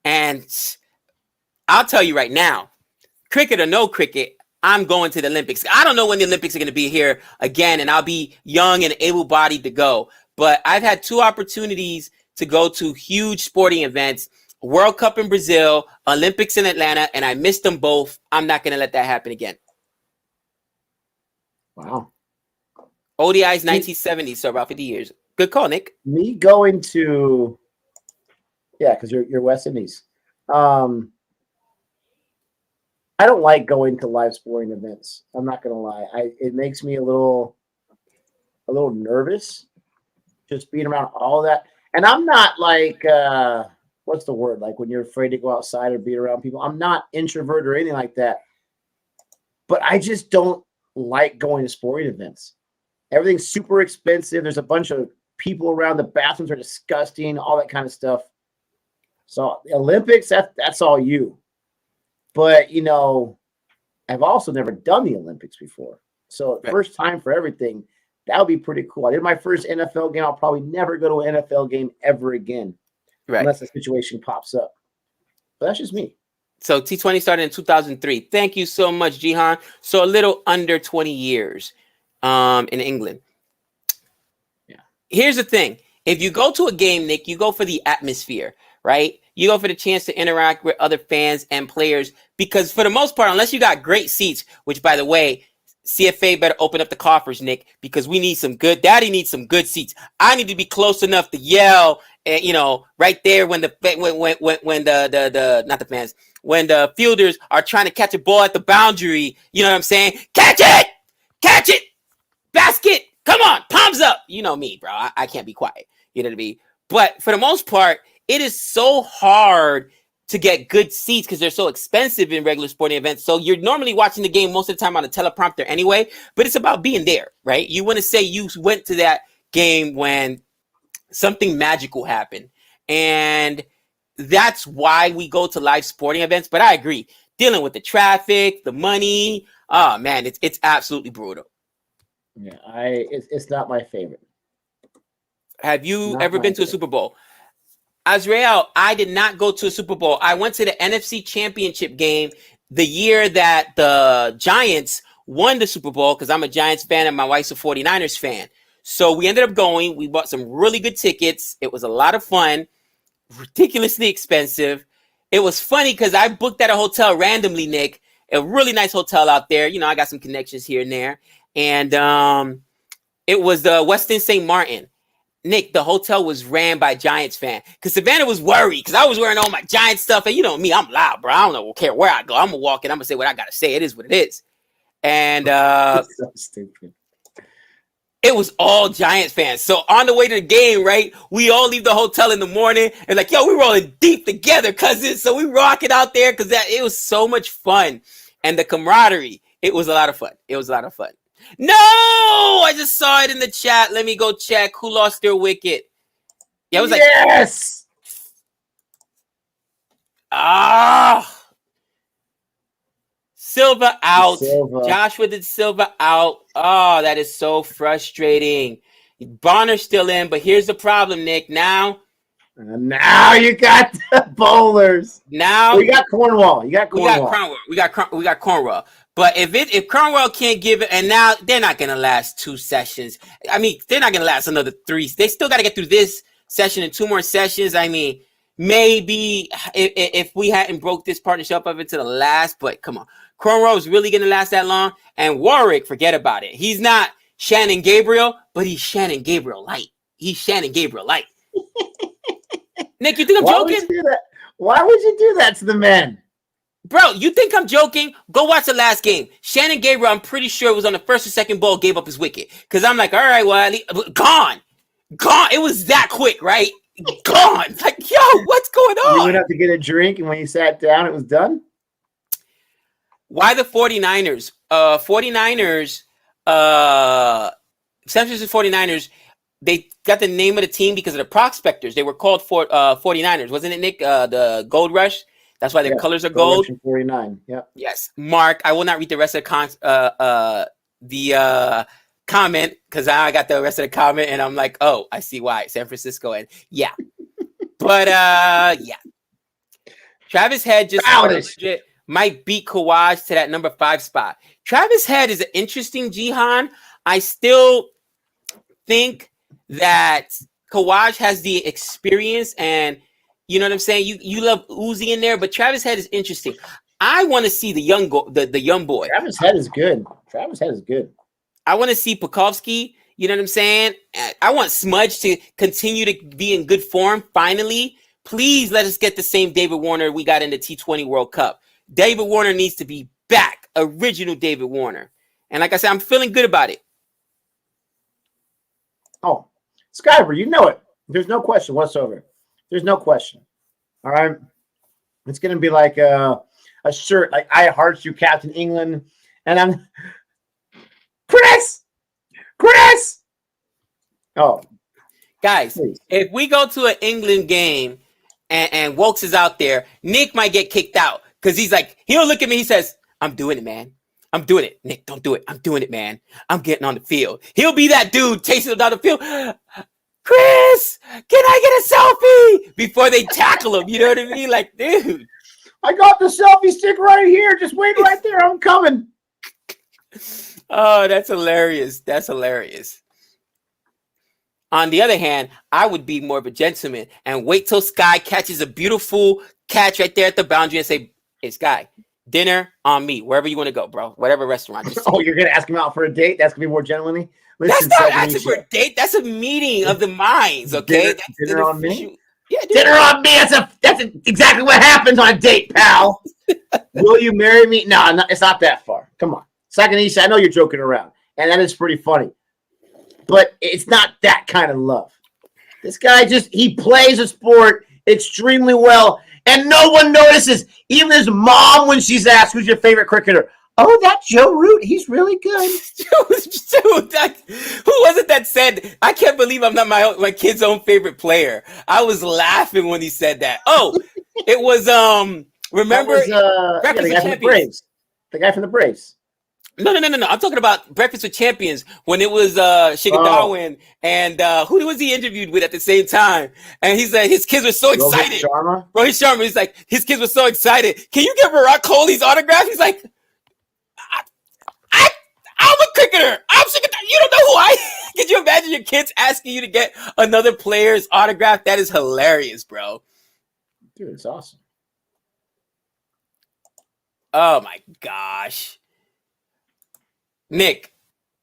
And I'll tell you right now, cricket or no cricket, I'm going to the Olympics. I don't know when the Olympics are going to be here again, and I'll be young and able-bodied to go. But I've had 2 opportunities to go to huge sporting events, World Cup in Brazil, Olympics in Atlanta, and I missed them both. I'm not going to let that happen again. Wow. ODI's 1970, so about 50 years. Good call, Nick. Me going to, because you're West Indies. I don't like going to live sporting events. I'm not going to lie. It makes me a little nervous just being around all that. And I'm not like, what's the word? Like when you're afraid to go outside or be around people. I'm not introvert or anything like that. But I just don't like going to sporting events. Everything's super expensive. There's a bunch of people around. The bathrooms are disgusting, all that kind of stuff. So the Olympics, that's all you. But, I've also never done the Olympics before. So first time for everything. That would be pretty cool. I did my first NFL game. I'll probably never go to an NFL game ever again. Right. Unless the situation pops up. But that's just me. So T20 started in 2003. Thank you so much, Jihan. So a little under 20 years in England. Yeah. Here's the thing. If you go to a game, Nick, you go for the atmosphere, right? You go for the chance to interact with other fans and players because for the most part, unless you got great seats, which, by the way, CFA better open up the coffers, Nick, because we need some good. Daddy needs some good seats. I need to be close enough to yell, right there when the not the fans, when the fielders are trying to catch a ball at the boundary. You know what I'm saying? Catch it, basket. Come on, palms up. You know me, bro. I can't be quiet. You know what I mean? But for the most part, it is so hard to get good seats because they're so expensive in regular sporting events. So you're normally watching the game most of the time on a teleprompter anyway, but it's about being there, right? You want to say you went to that game when something magical happened. And that's why we go to live sporting events. But I agree, dealing with the traffic, the money, oh man, it's absolutely brutal. Yeah, it's not my favorite. Have you ever been to a Super Bowl? Azrael, I did not go to a Super Bowl. I went to the NFC Championship game the year that the Giants won the Super Bowl because I'm a Giants fan and my wife's a 49ers fan. So we ended up going. We bought some really good tickets. It was a lot of fun, ridiculously expensive. It was funny because I booked at a hotel randomly, Nick, a really nice hotel out there. You know, I got some connections here and there. And it was the Westin St. Martin. Nick, the hotel was ran by Giants fan because Savannah was worried because I was wearing all my Giants stuff. And you know me, I'm loud, bro. I don't care where I go. I'm going to walk in. I'm going to say what I got to say. It is what it is. And It's so stupid. it was all Giants fans. So on the way to the game, right, we all leave the hotel in the morning and like, yo, we rolling deep together, cousins. So we rocking out there because it was so much fun. And the camaraderie, it was a lot of fun. It was a lot of fun. No, I just saw it in the chat. Let me go check who lost their wicket. Yeah, it was like yes. Silva out. Silva. Joshua did Silva out. Oh, that is so frustrating. Bonner's still in, but here's the problem, Nick. Now you got the bowlers. Now we got Cornwall. You got Cornwall. We got Cornwall. But if Cornwall can't give it, and now they're not gonna last 2 sessions. I mean, they're not gonna last another 3. They still got to get through this session and 2 more sessions. I mean, maybe if we hadn't broke this partnership up into the last, but come on, Cornwall is really gonna last that long. And Warwick, forget about it. He's not Shannon Gabriel, but he's Shannon Gabriel light. He's Shannon Gabriel light. Nick, you think I'm joking? Why would you do that to the men? Bro, you think I'm joking? Go watch the last game. Shannon Gabriel, I'm pretty sure it was on the first or second ball, gave up his wicket. Because I'm like, all right, well, gone. It was that quick, right? Gone. Like, yo, what's going on? You went up to get a drink, and when you sat down, it was done? Why the 49ers? 49ers, San Francisco 49ers, they got the name of the team because of the prospectors. They were called 49ers. Wasn't it, Nick? The Gold Rush? That's why their colors are gold. 49. Yep. Yes. Mark, I will not read the rest of the comment because I got the rest of the comment and I'm like, oh, I see why. San Francisco and yeah. But yeah. Travis Head just might beat Kawaj to that number 5 spot. Travis Head is an interesting Jihan. I still think that Kawaj has the experience and you know what I'm saying? You love Uzi in there, but Travis Head is interesting. I want to see the young boy. Travis Head is good. I want to see Pukovsky. You know what I'm saying? I want Smudge to continue to be in good form. Finally, please let us get the same David Warner we got in the T20 World Cup. David Warner needs to be back. Original David Warner. And like I said, I'm feeling good about it. Oh, Skyver, you know it. There's no question whatsoever. There's no question. All right. It's going to be like a shirt, like I heart you, Captain England. And I'm Chris. Oh, guys, please. If we go to an England game and Wokes is out there, Nick might get kicked out because he's like, he'll look at me. He says, I'm doing it, man. I'm doing it. Nick, don't do it. I'm doing it, man. I'm getting on the field. He'll be that dude chasing him down the field. Chris, can I get a selfie? Before they tackle him, you know what I mean? Like, dude. I got the selfie stick right here. Just wait right there. I'm coming. Oh, that's hilarious. That's hilarious. On the other hand, I would be more of a gentleman and wait till Sky catches a beautiful catch right there at the boundary and say, hey, Sky, dinner on me, wherever you want to go, bro. Whatever restaurant. You're going to ask him out for a date? That's going to be more gentlemanly? Listen, that's not asking for a date. That's a meeting of the minds, okay? Dinner on me? Yeah, dinner on me. That's exactly what happens on a date, pal. Will you marry me? No, it's not that far. Come on. Sakanisha, I know you're joking around, and that is pretty funny. But it's not that kind of love. This guy he plays a sport extremely well, and no one notices. Even his mom, when she's asked, who's your favorite cricketer? Oh, that Joe Root. He's really good. Dude, who was it that said, I can't believe I'm not my kid's own favorite player? I was laughing when he said that. Oh, it was, remember? The guy from the Braves. The guy from the Braves. No. I'm talking about Breakfast with Champions when it was Shiga Darwin and who was he interviewed with at the same time? And he said his kids were so excited. Rohit Sharma. He's like, his kids were so excited. Can you get Virat Kohli's autograph? He's like, I'm a cricketer. I'm Shiga. You don't know who I am. Could you imagine your kids asking you to get another player's autograph? That is hilarious, bro. Dude, it's awesome. Oh my gosh. Nick,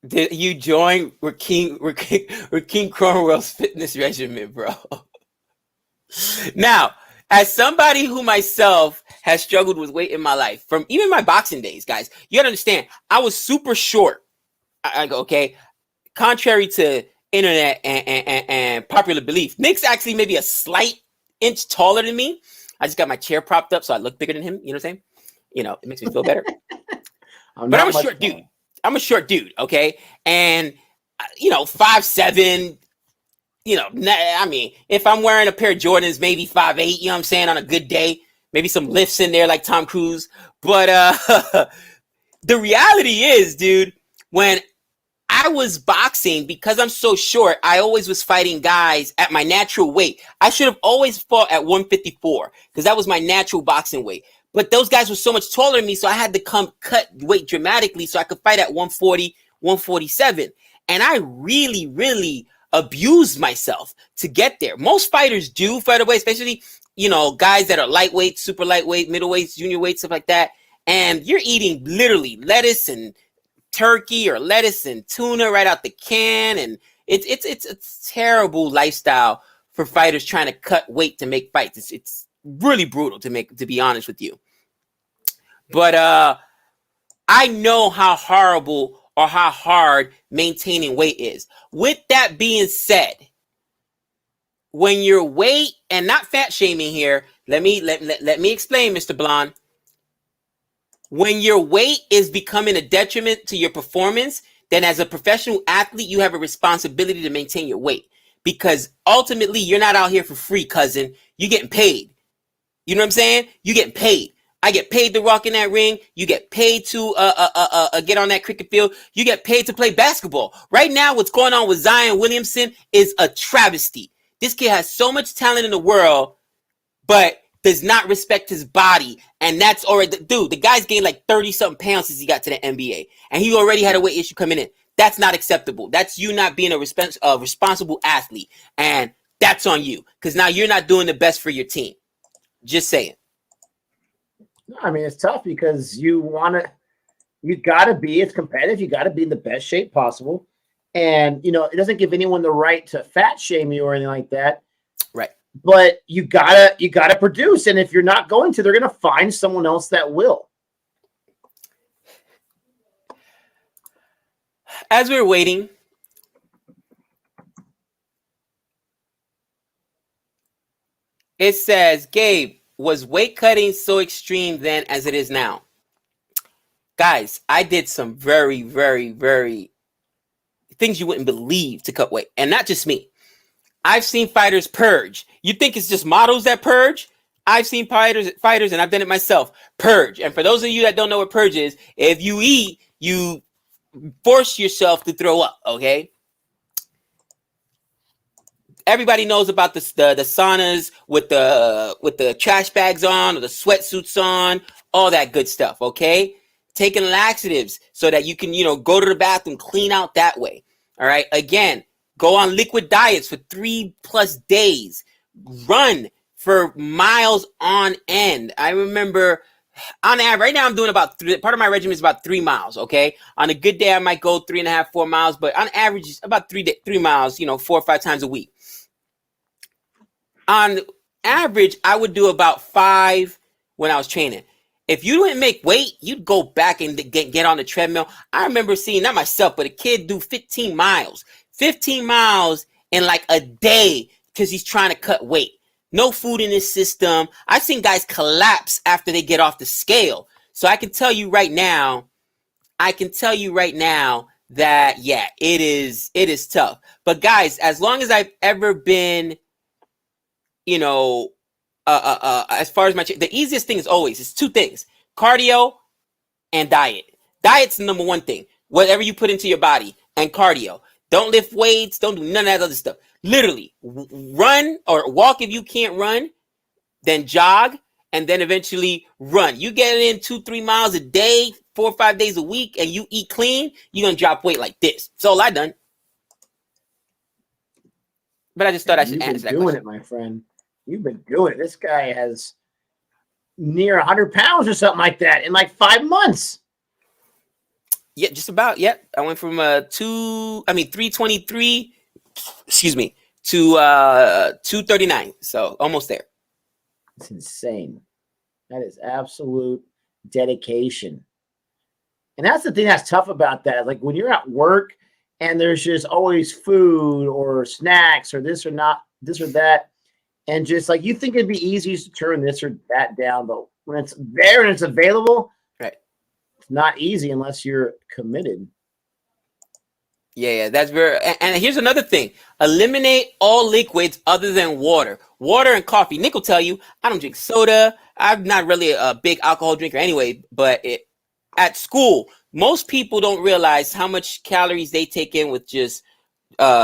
did you join Rakeem Cromwell's fitness regimen, bro? Now, as somebody who myself has struggled with weight in my life, from even my boxing days, guys, you gotta understand, I was super short. Okay, contrary to internet and popular belief, Nick's actually maybe a slight inch taller than me. I just got my chair propped up so I look bigger than him. You know what I'm saying? You know, it makes me feel better. But I'm a short dude. I'm a short dude, okay? And, 5'7", I mean, if I'm wearing a pair of Jordans, maybe 5'8", you know what I'm saying, on a good day. Maybe some lifts in there like Tom Cruise. But the reality is, dude, when I was boxing, because I'm so short, I always was fighting guys at my natural weight. I should have always fought at 154 because that was my natural boxing weight. But those guys were so much taller than me, so I had to cut weight dramatically so I could fight at 140, 147. And I really, really abused myself to get there. Most fighters do fight away, especially, guys that are lightweight, super lightweight, middleweight, junior weight, stuff like that. And you're eating literally lettuce and turkey or lettuce and tuna right out the can. And it's a terrible lifestyle for fighters trying to cut weight to make fights. It's really brutal to be honest with you. But I know how horrible or how hard maintaining weight is. With that being said, when your weight, and not fat shaming here, let me explain, Mr. Blonde. When your weight is becoming a detriment to your performance, then as a professional athlete, you have a responsibility to maintain your weight. Because ultimately, you're not out here for free, cousin. You're getting paid. You know what I'm saying? You getting paid. I get paid to walk in that ring. You get paid to get on that cricket field. You get paid to play basketball. Right now, what's going on with Zion Williamson is a travesty. This kid has so much talent in the world, but does not respect his body. And that's already, dude, the guy's gained like 30-something pounds since he got to the NBA. And he already had a weight issue coming in. That's not acceptable. That's you not being a responsible athlete. And that's on you. Because now you're not doing the best for your team. Just saying. I mean, it's tough because it's competitive. You got to be in the best shape possible. And, it doesn't give anyone the right to fat shame you or anything like that. Right. But you gotta produce. And if you're not going to, they're going to find someone else that will. As we're waiting, it says, Gabe, was weight cutting so extreme then as it is now? Guys, I did some very, very, very things you wouldn't believe to cut weight. And not just me. I've seen fighters purge. You think it's just models that purge? I've seen fighters, and I've done it myself, purge. And for those of you that don't know what purge is, if you eat, you force yourself to throw up, okay? Everybody knows about the saunas with the trash bags on or the sweatsuits on, all that good stuff, okay? Taking laxatives so that you can, go to the bathroom, clean out that way. All right. Again, go on liquid diets for 3+ days. Run for miles on end. I remember on average, right now I'm doing about part of my regimen is about 3 miles. Okay. On a good day, I might go 3.5, 4 miles, but on average, it's about 3 miles, 4 or 5 times a week. On average, I would do about 5 when I was training. If you didn't make weight, you'd go back and get on the treadmill. I remember seeing, not myself, but a kid do 15 miles. 15 miles in like a day because he's trying to cut weight. No food in his system. I've seen guys collapse after they get off the scale. So I can tell you right now that, yeah, it is tough. But guys, as long as I've ever been, as far as the easiest thing is 2 things: cardio and diet. Diet's the number 1 thing. Whatever you put into your body, and cardio. Don't lift weights. Don't do none of that other stuff. Literally, run or walk if you can't run, then jog, and then eventually run. You get in 2-3 miles a day, 4 or 5 days a week, and you eat clean, you're gonna drop weight like this. That's all I done. But I just thought I should You've answer that been doing question. it, my friend. You've been doing it. This guy has near 100 pounds or something like that in like 5 months. Yeah, just about. Yep. I went from 323, excuse me, to 239. So almost there. It's insane. That is absolute dedication. And that's the thing that's tough about that. Like when you're at work and there's just always food or snacks or this or that. And just like you think it'd be easy to turn this or that down, but when it's there and it's available, right, it's not easy unless you're committed. Yeah, that's very. And here's another thing: eliminate all liquids other than water. Water and coffee. Nick will tell you, I don't drink soda. I'm not really a big alcohol drinker anyway. But at school, most people don't realize how much calories they take in with just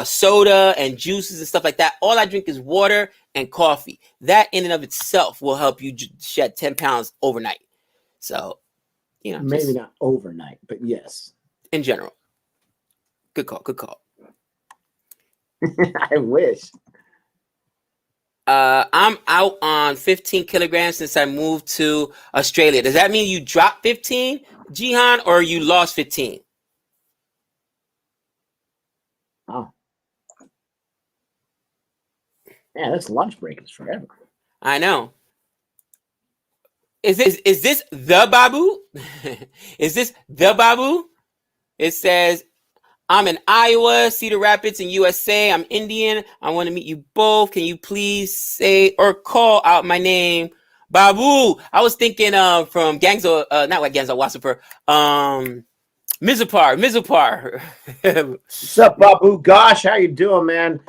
soda and juices and stuff like that. All I drink is water and coffee. That in and of itself will help you shed 10 pounds overnight. So, maybe not overnight, but yes, in general. Good call. I wish. I'm out on 15 kilograms since I moved to Australia. Does that mean you dropped 15, Jihan, or you lost 15? Oh. Yeah, this lunch break is forever. I know. Is this the Babu? Is this the Babu? It says, I'm in Iowa, Cedar Rapids in USA. I'm Indian. I want to meet you both. Can you please say or call out my name? Babu. I was thinking from Gangzo, not like Gangzo Wassapur. Mizapar. What's up, Babu? Gosh, how you doing, man?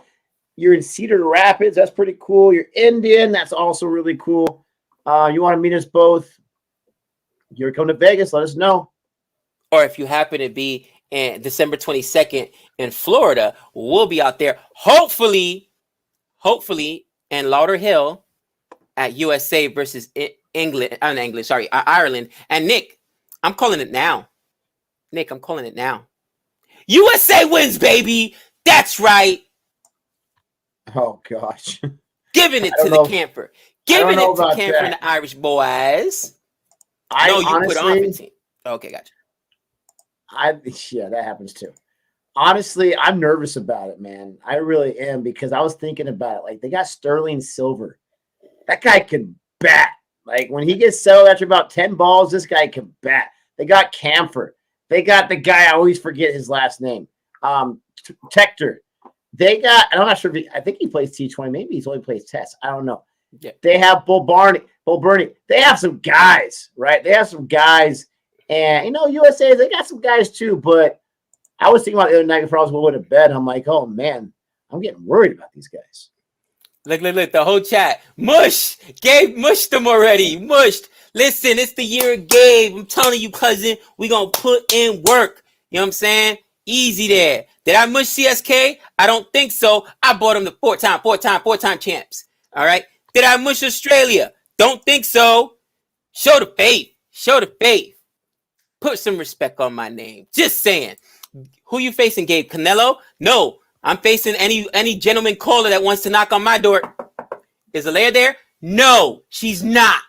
You're in Cedar Rapids. That's pretty cool. You're Indian. That's also really cool. You want to meet us both? You're coming to Vegas. Let us know. Or if you happen to be in December 22nd in Florida, we'll be out there. Hopefully in Lauderhill at USA versus Ireland. And Nick, I'm calling it now. USA wins, baby. That's right. Oh gosh. Giving it to the camper. Giving it to camper and the Irish boys. No, you put on 15. Okay, gotcha. Yeah, that happens too. Honestly, I'm nervous about it, man. I really am, because I was thinking about it. Like, they got Sterling Silver. That guy can bat. Like, when he gets settled after about 10 balls, this guy can bat. They got Camphor. They got the guy, I always forget his last name. Tector. They got, I'm not sure if I think he plays T20. Maybe he's only plays Test. I don't know. Yeah. They have Bull Burney. They have some guys, right? They have some guys. And, USA, they got some guys too. But I was thinking about the other night before I was going to bed. I'm like, oh, man, I'm getting worried about these guys. Look, the whole chat. Mush! Gabe mushed them already. Mushed. Listen, it's the year of Gabe. I'm telling you, cousin, we going to put in work. You know what I'm saying? Easy there. Did I mush CSK? I don't think so. I bought him the four-time champs. All right? Did I mush Australia? Don't think so. Show the faith. Put some respect on my name. Just saying. Who you facing, Gabe? Canelo? No. I'm facing any gentleman caller that wants to knock on my door. Is Alea there? No, she's not.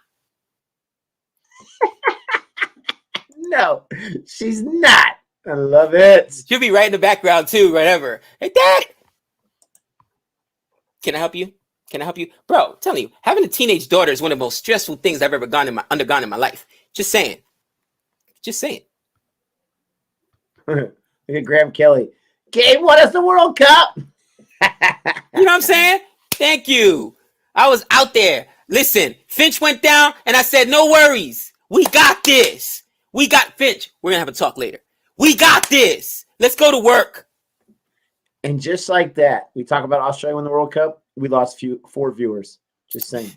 No, she's not. I love it. She'll be right in the background too, whatever. Hey, Dad. Can I help you? Bro, I'm telling you, having a teenage daughter is one of the most stressful things I've ever undergone in my life. Just saying. Look at Graham Kelly. Gabe won us the World Cup. You know what I'm saying? Thank you. I was out there. Listen, Finch went down and I said, no worries. We got this. We got Finch. We're going to have a talk later. We got this. Let's go to work. And just like that, we talk about Australia winning the World Cup. We lost 4 viewers. Just saying.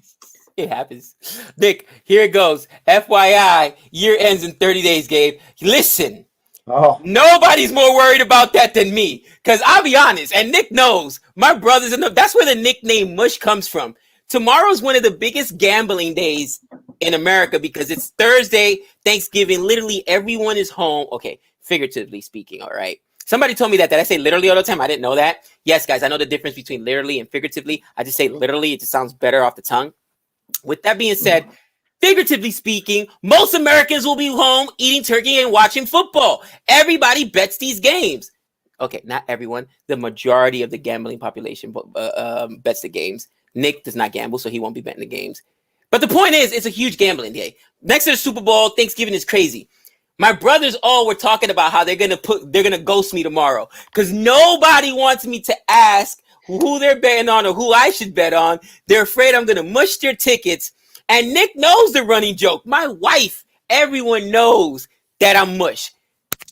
It happens. Nick, here it goes. FYI, year ends in 30 days, Gabe. Listen. Oh. Nobody's more worried about that than me. Because I'll be honest, and Nick knows, my brothers and that's where the nickname Mush comes from. Tomorrow's one of the biggest gambling days in America because it's Thursday, Thanksgiving. Literally everyone is home. Okay, figuratively speaking, all right? Somebody told me that I say literally all the time. I didn't know that. Yes, guys, I know the difference between literally and figuratively. I just say literally. It just sounds better off the tongue. With that being said, figuratively speaking, most Americans will be home eating turkey and watching football. Everybody bets these games. Okay, not everyone. The majority of the gambling population bets the games. Nick does not gamble, so he won't be betting the games. But the point is, it's a huge gambling day. Next to the Super Bowl, Thanksgiving is crazy. My brothers all were talking about how they're gonna ghost me tomorrow because nobody wants me to ask who they're betting on or who I should bet on. They're afraid I'm gonna mush their tickets. And Nick knows the running joke. My wife, everyone knows that I'm mush.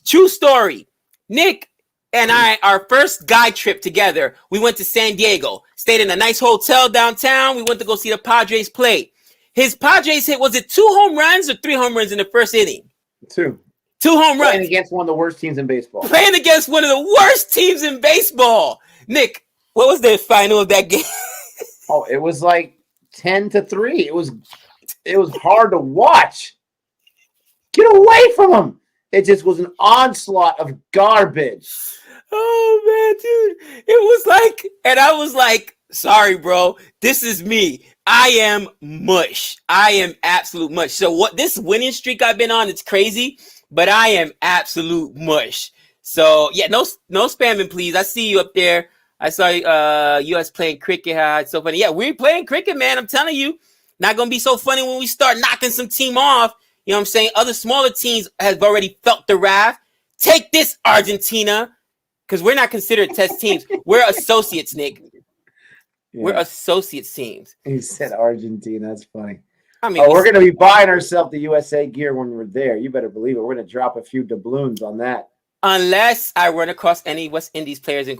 True story. Nick and I, our first guy trip together, we went to San Diego, stayed in a nice hotel downtown. We went to go see the Padres play. His Padres hit, was it 2 home runs or 3 home runs in the first inning? 2 home runs. Playing against one of the worst teams in baseball. Playing against one of the worst teams in baseball. Nick, what was the final of that game? Oh, it was like 10-3. It was hard to watch. Get away from him. It just was an onslaught of garbage. Oh, man, dude. It was like, and I was like, sorry, bro. This is me. I am mush. I am absolute mush. So what this winning streak I've been on, it's crazy, but I am absolute mush. So yeah, no spamming, please. I see you up there. I saw us playing cricket. It's so funny. Yeah, we're playing cricket, man. I'm telling you, not gonna be so funny when we start knocking some team off. You know what I'm saying? Other smaller teams have already felt the wrath. Take this, Argentina, because we're not considered test teams. We're associates, Nick. Yeah. We're associates teams. He said Argentina. That's funny. I mean, we're going to be buying ourselves the USA gear when we're there. You better believe it. We're going to drop a few doubloons on that. Unless I run across any West Indies players, in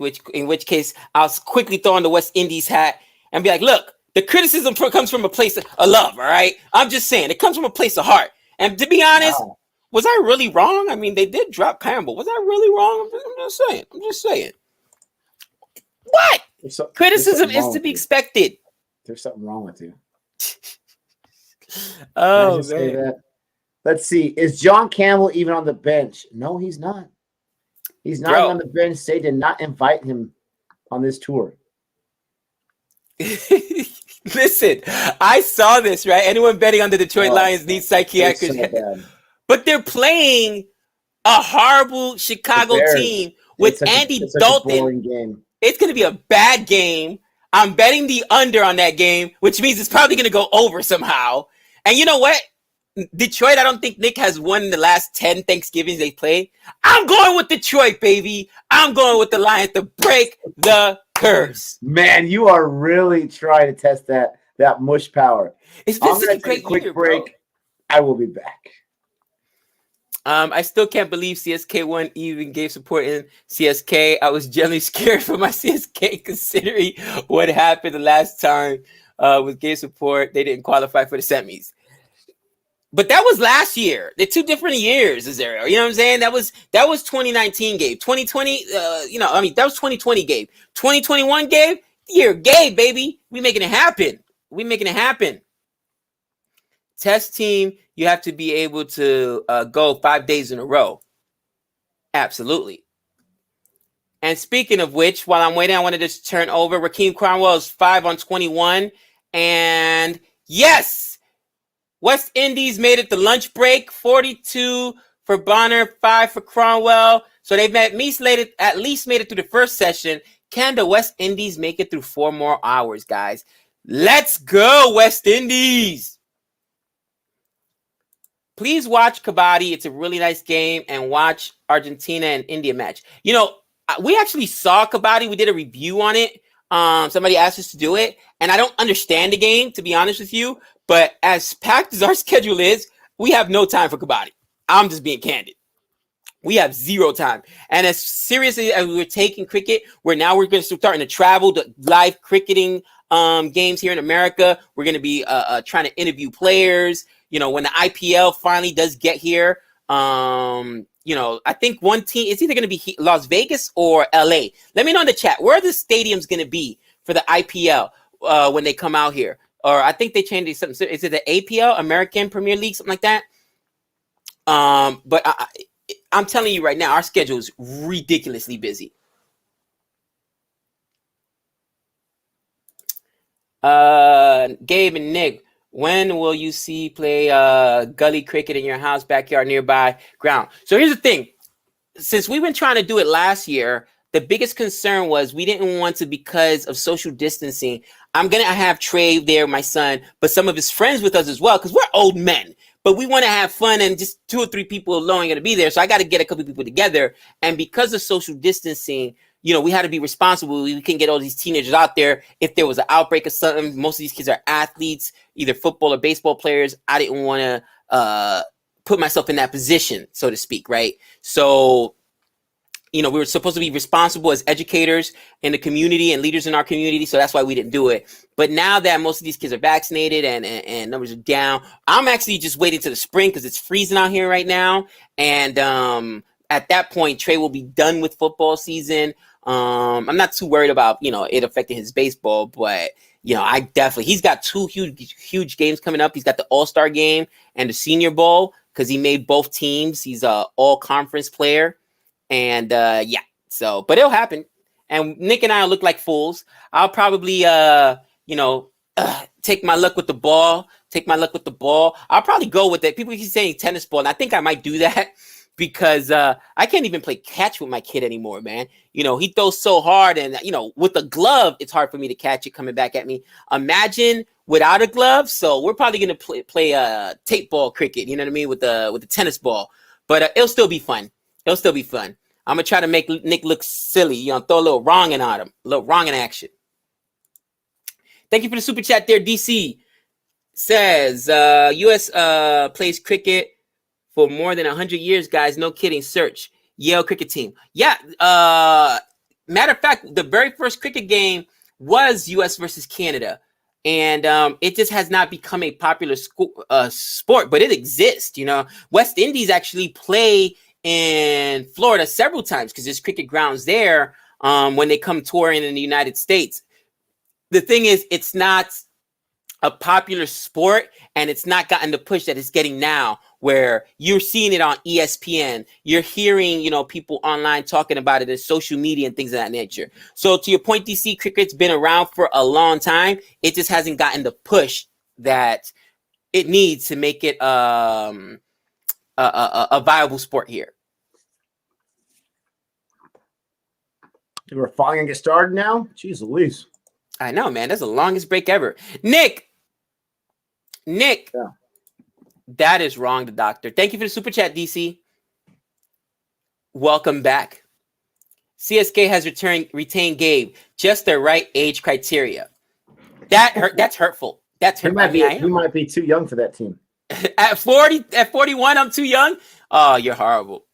which case I'll quickly throw on the West Indies hat and be like, look, the criticism comes from a place of love, all right? I'm just saying. It comes from a place of heart. And to be honest, was I really wrong? I mean, they did drop Campbell. Was I really wrong? I'm just saying. What? Criticism is to be expected. There's something wrong with you. Oh, man. Say that? Let's see. Is John Campbell even on the bench? No, he's not. He's not on the bench. They did not invite him on this tour. Listen, I saw this, right? Anyone betting on the Detroit Lions needs psychiatric. So but they're playing a horrible Chicago team with Andy Dalton. Game. It's going to be a bad game. I'm betting the under on that game, which means it's probably going to go over somehow. And you know what? Detroit, I don't think Nick has won in the last 10 Thanksgivings they played. I'm going with Detroit, baby. I'm going with the Lions to break the curse. Man, you are really trying to test that mush power. It's been such a great quick year, break. bro. I will be back. I still can't believe CSK1 even gave support in CSK. I was generally scared for my CSK considering what happened the last time with gave support. They didn't qualify for the semis. But that was last year. They're 2 different years, Azario. You know what I'm saying? That was 2019 Gabe. 2020, that was 2020 Gabe. 2021 Gabe, year Gabe, baby. We making it happen. Test team, you have to be able to go 5 days in a row. Absolutely. And speaking of which, while I'm waiting, I wanted to turn over. Raheem Cromwell is 5 on 21. And yes, West Indies made it the lunch break. 42 for Bonner, 5 for Cromwell. So they've at least made it through the first session. Can the West Indies make it through 4 more hours, guys? Let's go, West Indies. Please watch Kabaddi. It's a really nice game. And watch Argentina and India match. You know, we actually saw Kabaddi. We did a review on it. Somebody asked us to do it. And I don't understand the game, to be honest with you. But as packed as our schedule is, we have no time for Kabaddi. I'm just being candid. We have 0 time. And as seriously as we're taking cricket, we're going to starting to travel to live cricketing games here in America. We're going to be trying to interview players. You know, when the IPL finally does get here, I think one team, it's either going to be Las Vegas or LA. Let me know in the chat. Where are the stadiums going to be for the IPL when they come out here? Or I think they changed it something. Is it the APL, American Premier League, something like that? But I'm telling you right now, our schedule is ridiculously busy. Gabe and Nick, when will you see play gully cricket in your house, backyard, nearby ground? So here's the thing. Since we've been trying to do it last year, the biggest concern was we didn't want to, because of social distancing. I'm going to have Trey there, my son, but some of his friends with us as well, because we're old men. But we want to have fun, and just 2 or 3 people alone are going to be there. So I got to get a couple of people together. And because of social distancing, we had to be responsible. We can't get all these teenagers out there. If there was an outbreak or something, most of these kids are athletes, either football or baseball players. I didn't want to put myself in that position, so to speak, right? So, we were supposed to be responsible as educators in the community and leaders in our community. So that's why we didn't do it. But now that most of these kids are vaccinated and numbers are down, I'm actually just waiting till the spring because it's freezing out here right now. And at that point, Trey will be done with football season. I'm not too worried about, it affecting his baseball, but he's got 2 huge games coming up. He's got the All-Star game and the Senior Bowl because he made both teams. He's a all-conference player. And but it'll happen. And Nick and I will look like fools. I'll probably take my luck with the ball. I'll probably go with it. People keep saying tennis ball, and I think I might do that because I can't even play catch with my kid anymore, man. He throws so hard, and with a glove, it's hard for me to catch it coming back at me. Imagine without a glove. So we're probably gonna play tape ball cricket. You know what I mean, with the tennis ball. But it'll still be fun. I'm going to try to make Nick look silly, throw a little wronging on him, a little wronging action. Thank you for the super chat there, DC. Says, U.S. Plays cricket for more than 100 years, guys. No kidding. Search Yale cricket team. Yeah. Matter of fact, the very first cricket game was U.S. versus Canada. And it just has not become a popular sport, but it exists. West Indies actually play in Florida several times because there's cricket grounds there when they come touring in the United States. The thing is, it's not a popular sport, and it's not gotten the push that it's getting now, where you're seeing it on ESPN. You're hearing, people online talking about it in social media and things of that nature. So to your point, DC, cricket's been around for a long time. It just hasn't gotten the push that it needs to make it a viable sport here. We're finally gonna get started now. Jeez Louise. I know, man. That's the longest break ever. Nick. Yeah. That is wrong, the doctor. Thank you for the super chat, DC. Welcome back. CSK has retained Gabe. Just the right age criteria. That's hurtful. That's hurtful. He might be too young for that team. At 41, I'm too young. Oh, you're horrible.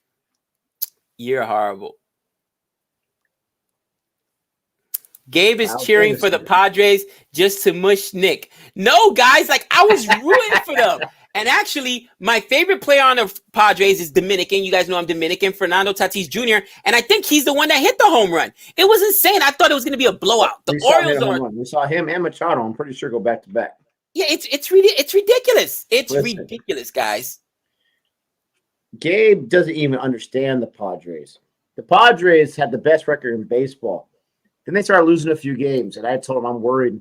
Gabe is cheering for the Padres just to mush Nick. No, guys, I was rooting for them. And actually, my favorite player on the Padres is Dominican. You guys know I'm Dominican, Fernando Tatis Jr. And I think he's the one that hit the home run. It was insane. I thought it was going to be a blowout. The Orioles we saw him and Machado, I'm pretty sure, go back to back. Yeah, it's ridiculous. Ridiculous, guys. Gabe doesn't even understand the Padres. The Padres had the best record in baseball. Then they started losing a few games, and I told him I'm worried.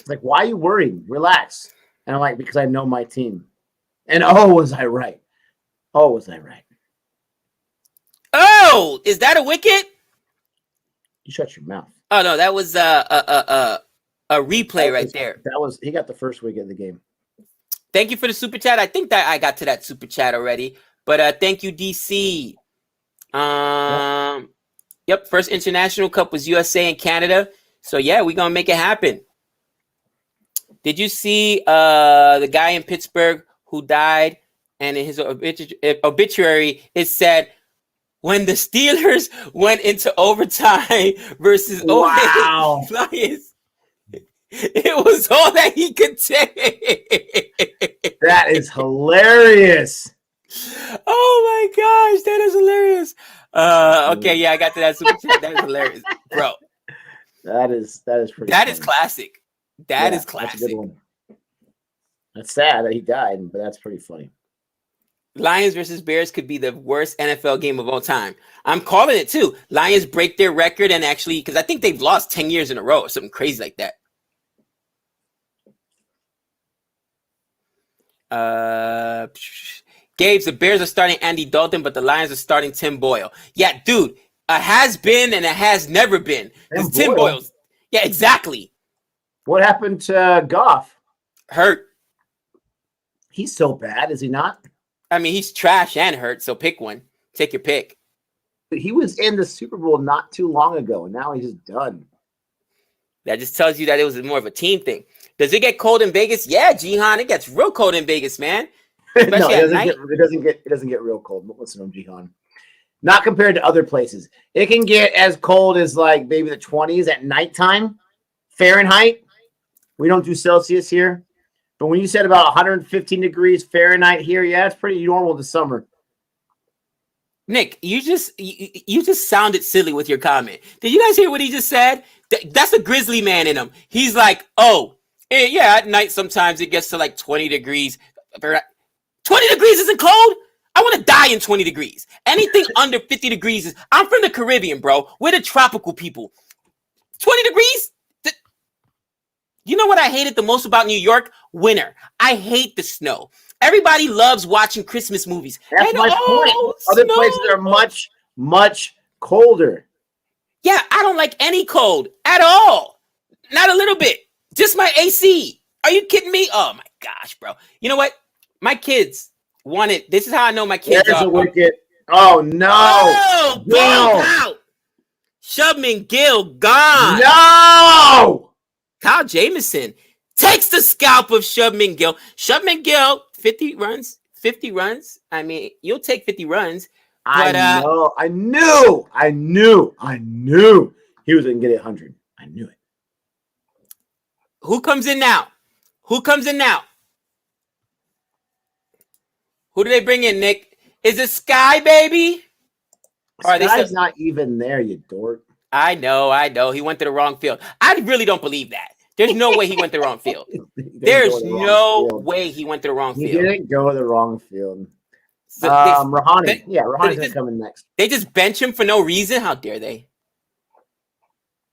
Like, why are you worried? Relax. And I'm like, because I know my team. And was I right? Oh, is that a wicket? You shut your mouth. Oh no, that was a replay right there. He got the first wicket of the game. Thank you for the super chat. I think that I got to that super chat already. But thank you, DC. Yep, first international cup was USA and Canada. So yeah, we're gonna make it happen. Did you see the guy in Pittsburgh who died? And in his obituary, it said, when the Steelers went into overtime versus Lions, it was all that he could take. That is hilarious. Oh my gosh, that is hilarious. Okay, yeah, I got to that super chat. That is hilarious, bro. That is pretty. That is classic. That is classic. That's a good one. That's sad that he died, but that's pretty funny. Lions versus Bears could be the worst NFL game of all time. I'm calling it too. Lions break their record and actually, because I think they've lost 10 years in a row or something crazy like that. Gabe's the Bears are starting Andy Dalton, but the Lions are starting Tim Boyle. Yeah, dude, a has been and a has never been. Tim Boyle's. Yeah, exactly. What happened to Goff? Hurt. He's so bad, is he not? I mean, he's trash and hurt, so pick one. Take your pick. He was in the Super Bowl not too long ago, and now he's just done. That just tells you that it was more of a team thing. Does it get cold in Vegas? Yeah, Jihan, it gets real cold in Vegas, man. No, it doesn't get real cold. But listen to him, Jihan. Not compared to other places. It can get as cold as like maybe the 20s at nighttime, Fahrenheit. We don't do Celsius here. But when you said about 115 degrees Fahrenheit here, yeah, it's pretty normal this summer. Nick, you just sounded silly with your comment. Did you guys hear what he just said? That's a grizzly man in him. He's like, oh, yeah, at night sometimes it gets to like 20 degrees. 20 degrees isn't cold? I want to die in 20 degrees. Anything under 50 degrees is... I'm from the Caribbean, bro. We're the tropical people. 20 degrees? You know what I hated the most about New York? Winter. I hate the snow. Everybody loves watching Christmas movies. That's my point. Other places are much, much colder. Yeah, I don't like any cold at all. Not a little bit. Just my AC. Are you kidding me? Oh, my gosh, bro. You know what? My kids wanted... This is how I know my kids There's are... a wicket. Oh, no. Oh, Gill out. Shubman Gill gone. No! Kyle Jamison takes the scalp of Shubman Gill. Shubman Gill, 50 runs. I mean, you'll take 50 runs. But, I knew he was going to get 100. I knew it. Who comes in now? Who do they bring in, Nick? Is it Sky, baby? Sky's not even there, you dork. I know. He went to the wrong field. I really don't believe that. There's no way he went to the wrong field. There's no way he went to the wrong field. He didn't go to the wrong field. So Rahani. Rahani's going to come in next. They just bench him for no reason? How dare they?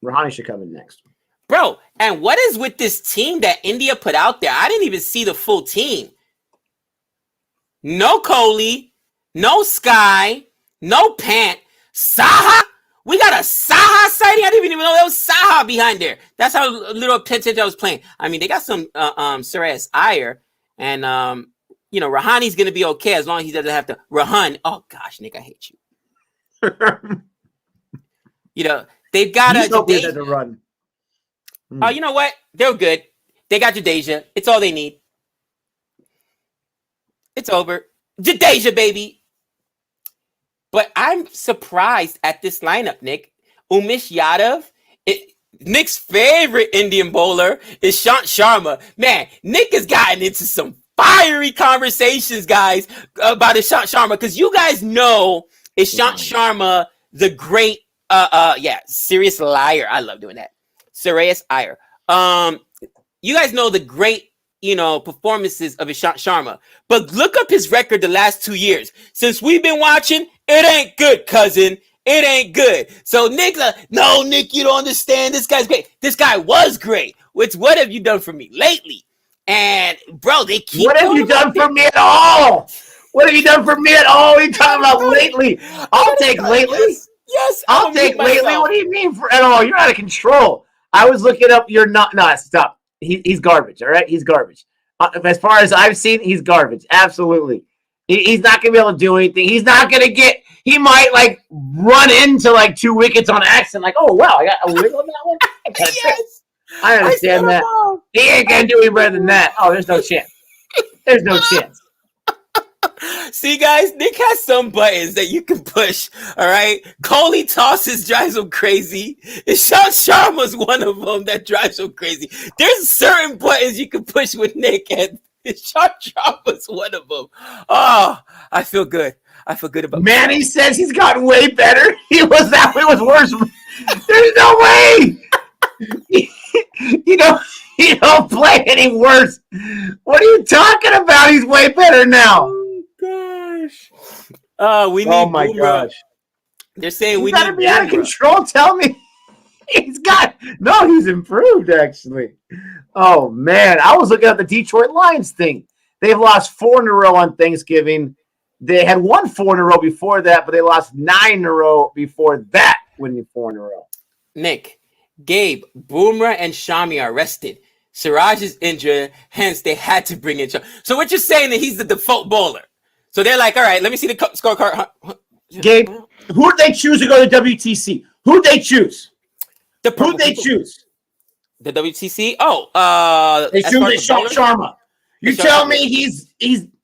Rahani should come in next. Bro, and what is with this team that India put out there? I didn't even see the full team. No Kohli, no Sky, no Pant. Saha? We got a Saha sighting? I didn't even know there was Saha behind there. That's how little attention I was playing. I mean, they got some Surayas Iyer, and Rahani's gonna be okay as long as he doesn't have to Rahan. Oh gosh, Nick, I hate you. They've got to run. Oh, you know what? They're good. They got Jadeja. It's all they need. It's over. Jadeja, baby. But I'm surprised at this lineup, Nick. Umesh Yadav, Nick's favorite Indian bowler is Shant Sharma. Man, Nick has gotten into some fiery conversations, guys, about Ishant Sharma, because you guys know Ishant Sharma, the great, serious liar. I love doing that. Surayas Iyer. You guys know the great, performances of Ishant Sharma, but look up his record the last 2 years. Since we've been watching, it ain't good, cousin. It ain't good. So Nick's no, Nick, you don't understand. This guy's great. This guy was great. What have you done for me lately? And bro, they keep. What have you done for me at all? What have you done for me at all? What are you talking about lately? I'll take lately. Yes, I'll take lately. What do you mean for at all? You're out of control. I was looking up. You're not. No, stop. He's garbage. All right, he's garbage. As far as I've seen, he's garbage. Absolutely. He's not gonna be able to do anything. He's not gonna get. He might run into 2 wickets on accident. Oh wow, I got a wiggle on that one. Yes. I understand that. He ain't gonna do any better than that. Oh, there's no chance. There's no chance. See, guys, Nick has some buttons that you can push. All right, Kohli tosses drives him crazy. Ishant Sharma's one of them that drives him crazy. There's certain buttons you can push with Nick, and Ishant Sharma's one of them. Oh, I feel good. I feel good about. Manny says he's gotten way better. He was that way was worse. There's no way. You don't play any worse. What are you talking about? He's way better now. Oh We Oh need my Boomer. gosh. They're saying He's we gotta need be out of Boomer. control. Tell me. He's improved actually. Oh man. I was looking at the Detroit Lions thing. They've lost 4 in a row on Thanksgiving. They had won 4 in a row before that, but they lost 9 in a row before that, winning 4 in a row. Nick, Gabe, Boomer, and Shami are rested. Siraj is injured, hence they had to bring in Shami. So what you're saying that he's the default bowler. So they're like, all right, let me see the scorecard. Gabe, who'd they choose to go to WTC? Who'd they choose? Who'd they choose? The WTC? Oh, they choose Ishant Sharma. You tell me he's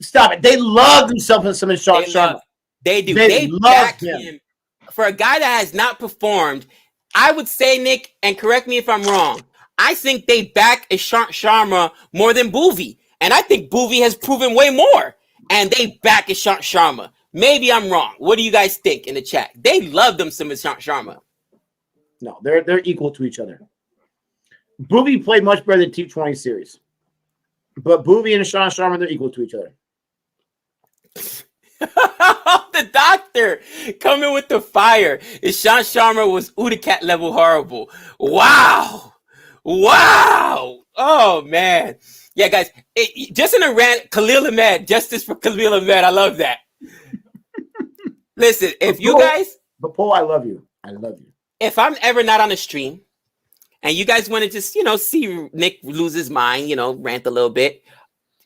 stop it. They love themselves some Ishant Sharma. They do. They back him. For a guy that has not performed, I would say, Nick, and correct me if I'm wrong, I think they back Ishant Sharma more than Bhuvi. And I think Bhuvi has proven way more. And they back Ishant Sharma. Maybe I'm wrong. What do you guys think in the chat? They love them some Ishant Sharma. No, they're equal to each other. Bhuvi played much better than T20 series. But Bhuvi and Ishant Sharma, they're equal to each other. The doctor coming with the fire. Ishant Sharma was Udacat level horrible. Wow. Oh, man. Yeah, guys, just in a rant, Khalil Ahmed, justice for Khalil Ahmed. I love that. Listen, if you guys... But Paul, I love you. I love you. If I'm ever not on a stream and you guys want to just, see Nick lose his mind, rant a little bit,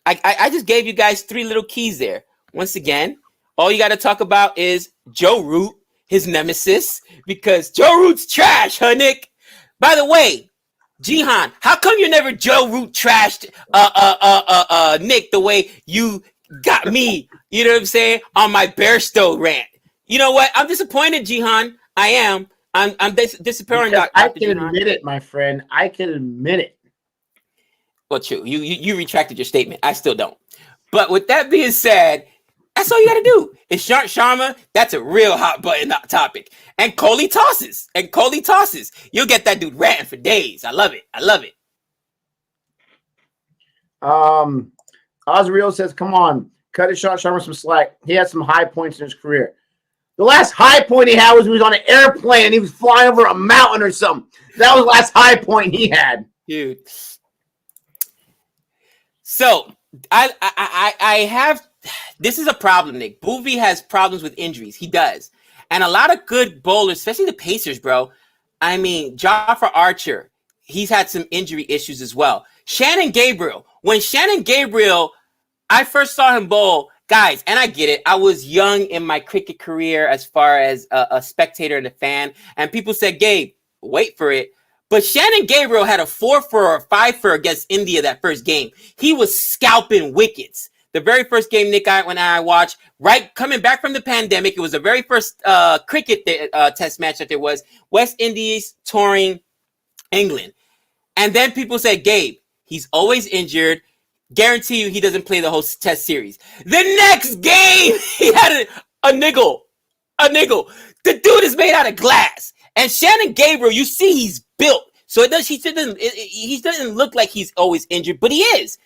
I just gave you guys 3 little keys there. Once again, all you got to talk about is Joe Root, his nemesis, because Joe Root's trash, huh, Nick? By the way, Jihan, how come you never Joe Root trashed Nick the way you got me, you know what I'm saying, on my Bairstow rant? You know what? I'm disappointed, Jihan. I am. I'm disappointed. I can admit it, my friend. I can admit it. Well, true. You retracted your statement. I still don't. But with that being said, that's all you got to do. Ishant Sharma, that's a real hot button topic. And Coley tosses. You'll get that dude ranting for days. I love it. Osriel says, come on, cut Ishant Sharma some slack. He had some high points in his career. The last high point he had was when he was on an airplane and he was flying over a mountain or something. That was the last high point he had. Dude. So, I have... This is a problem, Nick. Bhuvi has problems with injuries. He does. And a lot of good bowlers, especially the Pacers, bro. I mean, Jafar Archer, he's had some injury issues as well. Shannon Gabriel. When Shannon Gabriel, I first saw him bowl, guys, and I get it. I was young in my cricket career as far as a spectator and a fan. And people said, Gabe, wait for it. But Shannon Gabriel had a 4-for or 5-for against India that first game. He was scalping wickets. The very first game, Nick, when I watched, right, coming back from the pandemic, it was the very first cricket test match that there was, West Indies touring England. And then people said, Gabe, he's always injured. Guarantee you he doesn't play the whole test series. The next game, he had a niggle. The dude is made out of glass. And Shannon Gabriel, you see he's built. So he doesn't look like he's always injured, but he is.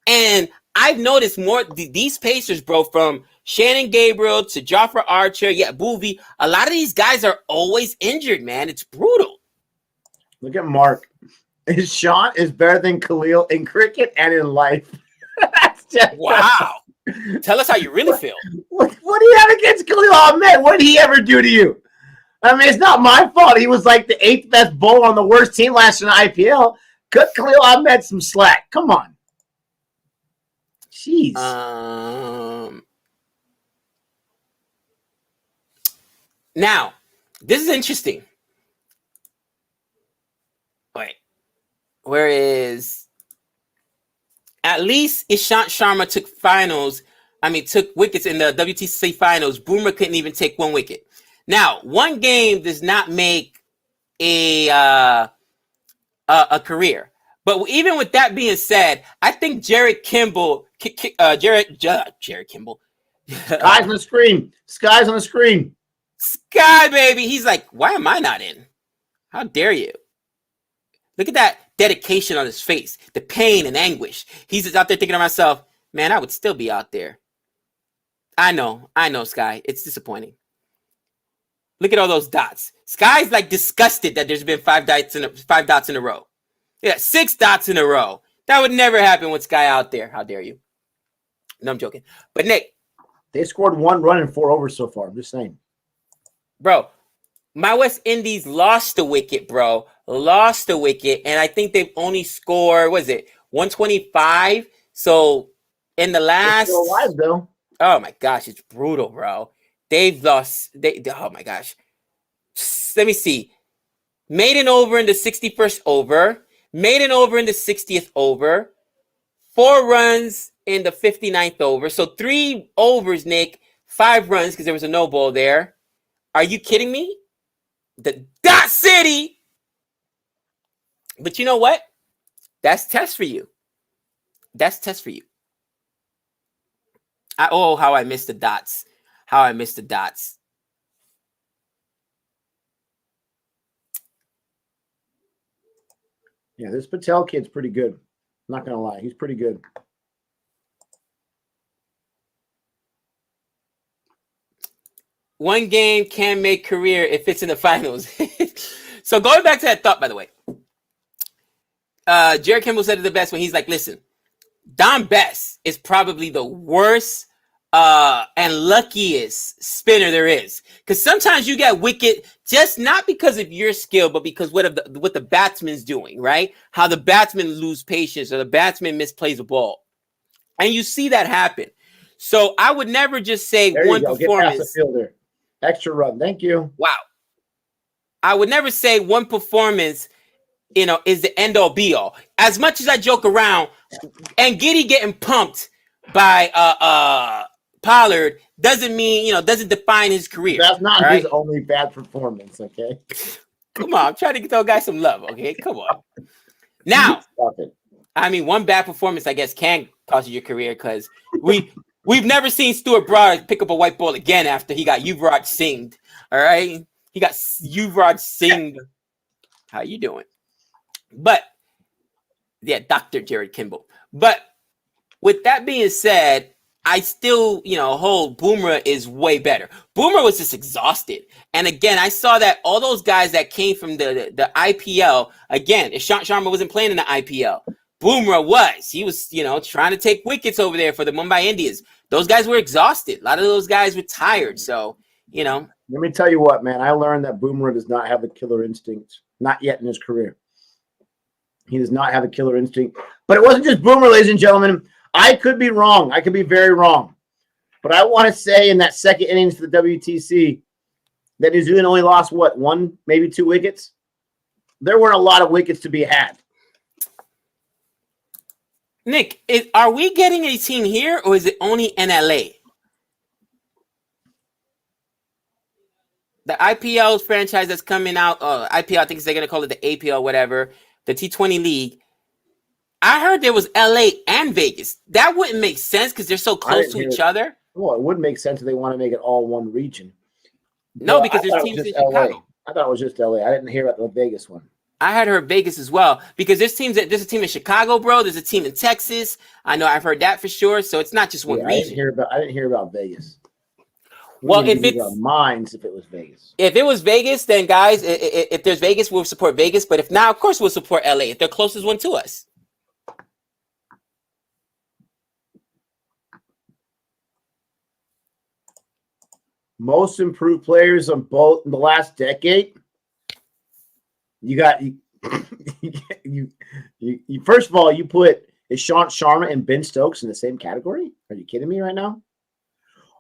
And I've noticed more these Pacers, bro, from Shannon Gabriel to Jafar Archer, Bhuvi, a lot of these guys are always injured, man. It's brutal. Look at Mark. Ishant is better than Khalil in cricket and in life. That's just wow. Tell us how you really feel. What do you have against Khalil Ahmed? What did he ever do to you? I mean, it's not my fault. He was like the 8th best bowler on the worst team last year in the IPL. Cut Khalil Ahmed some slack. Come on. Jeez. Now, this is interesting. Wait. Where is... At least Ishant Sharma took wickets in the WTC finals. Boomer couldn't even take 1 wicket. Now, 1 game does not make a career. But even with that being said, I think Jared Kimball, Jared Kimball. Sky's on the screen. Sky, baby. He's like, why am I not in? How dare you? Look at that dedication on his face, the pain and anguish. He's just out there thinking to myself, man, I would still be out there. I know, Sky. It's disappointing. Look at all those dots. Sky's like disgusted that there's been five dots in a row. Yeah, 6 dots in a row. That would never happen with Sky out there. How dare you? No, I'm joking. But Nick, they scored 1 run in 4 overs so far. I'm just saying, bro. My West Indies lost the wicket, bro. Lost the wicket, and I think they've only scored, what is it, 125? So in the last, they're still alive though. Oh my gosh, it's brutal, bro. They've lost. Oh my gosh. Let me see. Maiden over in the 61st over. Maiden over in the 60th over. 4 runs in the 59th over. So 3 overs, Nick. 5 runs because there was a no ball there. Are you kidding me? The Dot City. But you know what? That's test for you. That's test for you. How I missed the dots. How I missed the dots. Yeah, this Patel kid's pretty good. I'm not gonna lie, he's pretty good. One game can make career if it's in the finals. So going back to that thought, by the way, Jared Kimball said it the best when he's like, listen, Don Best is probably the worst and luckiest spinner there is. Because sometimes you get wicket just not because of your skill, but because what the batsman's doing, right? How the batsman lose patience or the batsman misplays a ball. And you see that happen. So I would never just say there one you go. performance. Get past the fielder. Extra run. Thank you. Wow. I would never say one performance, is the end all be all. As much as I joke around, and Giddy getting pumped by Pollard doesn't mean, doesn't define his career. That's not his only bad performance, okay? Come on, I'm trying to get those guys some love, okay? Come on. Now, I mean, one bad performance, I guess, can cost you your career because we've never seen Stuart Broad pick up a white ball again after he got Yuvraj Singh'd, all right? He got Yuvraj Singh'd. How you doing? But, yeah, Dr. Jared Kimball. But with that being said, I still, hold Boomerang is way better. Boomerang was just exhausted. And again, I saw that all those guys that came from the IPL, again, Ishant Sharma wasn't playing in the IPL. Boomerang was. He was, trying to take wickets over there for the Mumbai Indians. Those guys were exhausted. A lot of those guys were tired. So, Let me tell you what, man. I learned that Boomerang does not have the killer instinct. Not yet in his career. He does not have a killer instinct. But it wasn't just Boomerang, ladies and gentlemen. I could be wrong. I could be very wrong. But I want to say in that second innings for the WTC that New Zealand only lost, 1, maybe 2 wickets? There weren't a lot of wickets to be had. Nick, are we getting a team here or is it only in LA? The IPL franchise that's coming out, IPL, I think they're going to call it the APL, whatever, the T20 League. I heard there was LA and Vegas. That wouldn't make sense because they're so close to each other. Well, it would make sense if they want to make it all one region. No, because there's teams in Chicago. I thought it was just LA. I didn't hear about the Vegas one. I had heard Vegas as well because there's a team in Chicago, bro. There's a team in Texas. I know I've heard that for sure. So it's not just one region. I didn't hear about Vegas. Well, if it's our minds, if it was Vegas. If it was Vegas, then guys, if there's Vegas, we'll support Vegas. But if not, of course, we'll support LA if they're closest one to us. Most improved players on both in the last decade. You got you first of all, you put Ishant Sharma and Ben Stokes in the same category? Are you kidding me right now?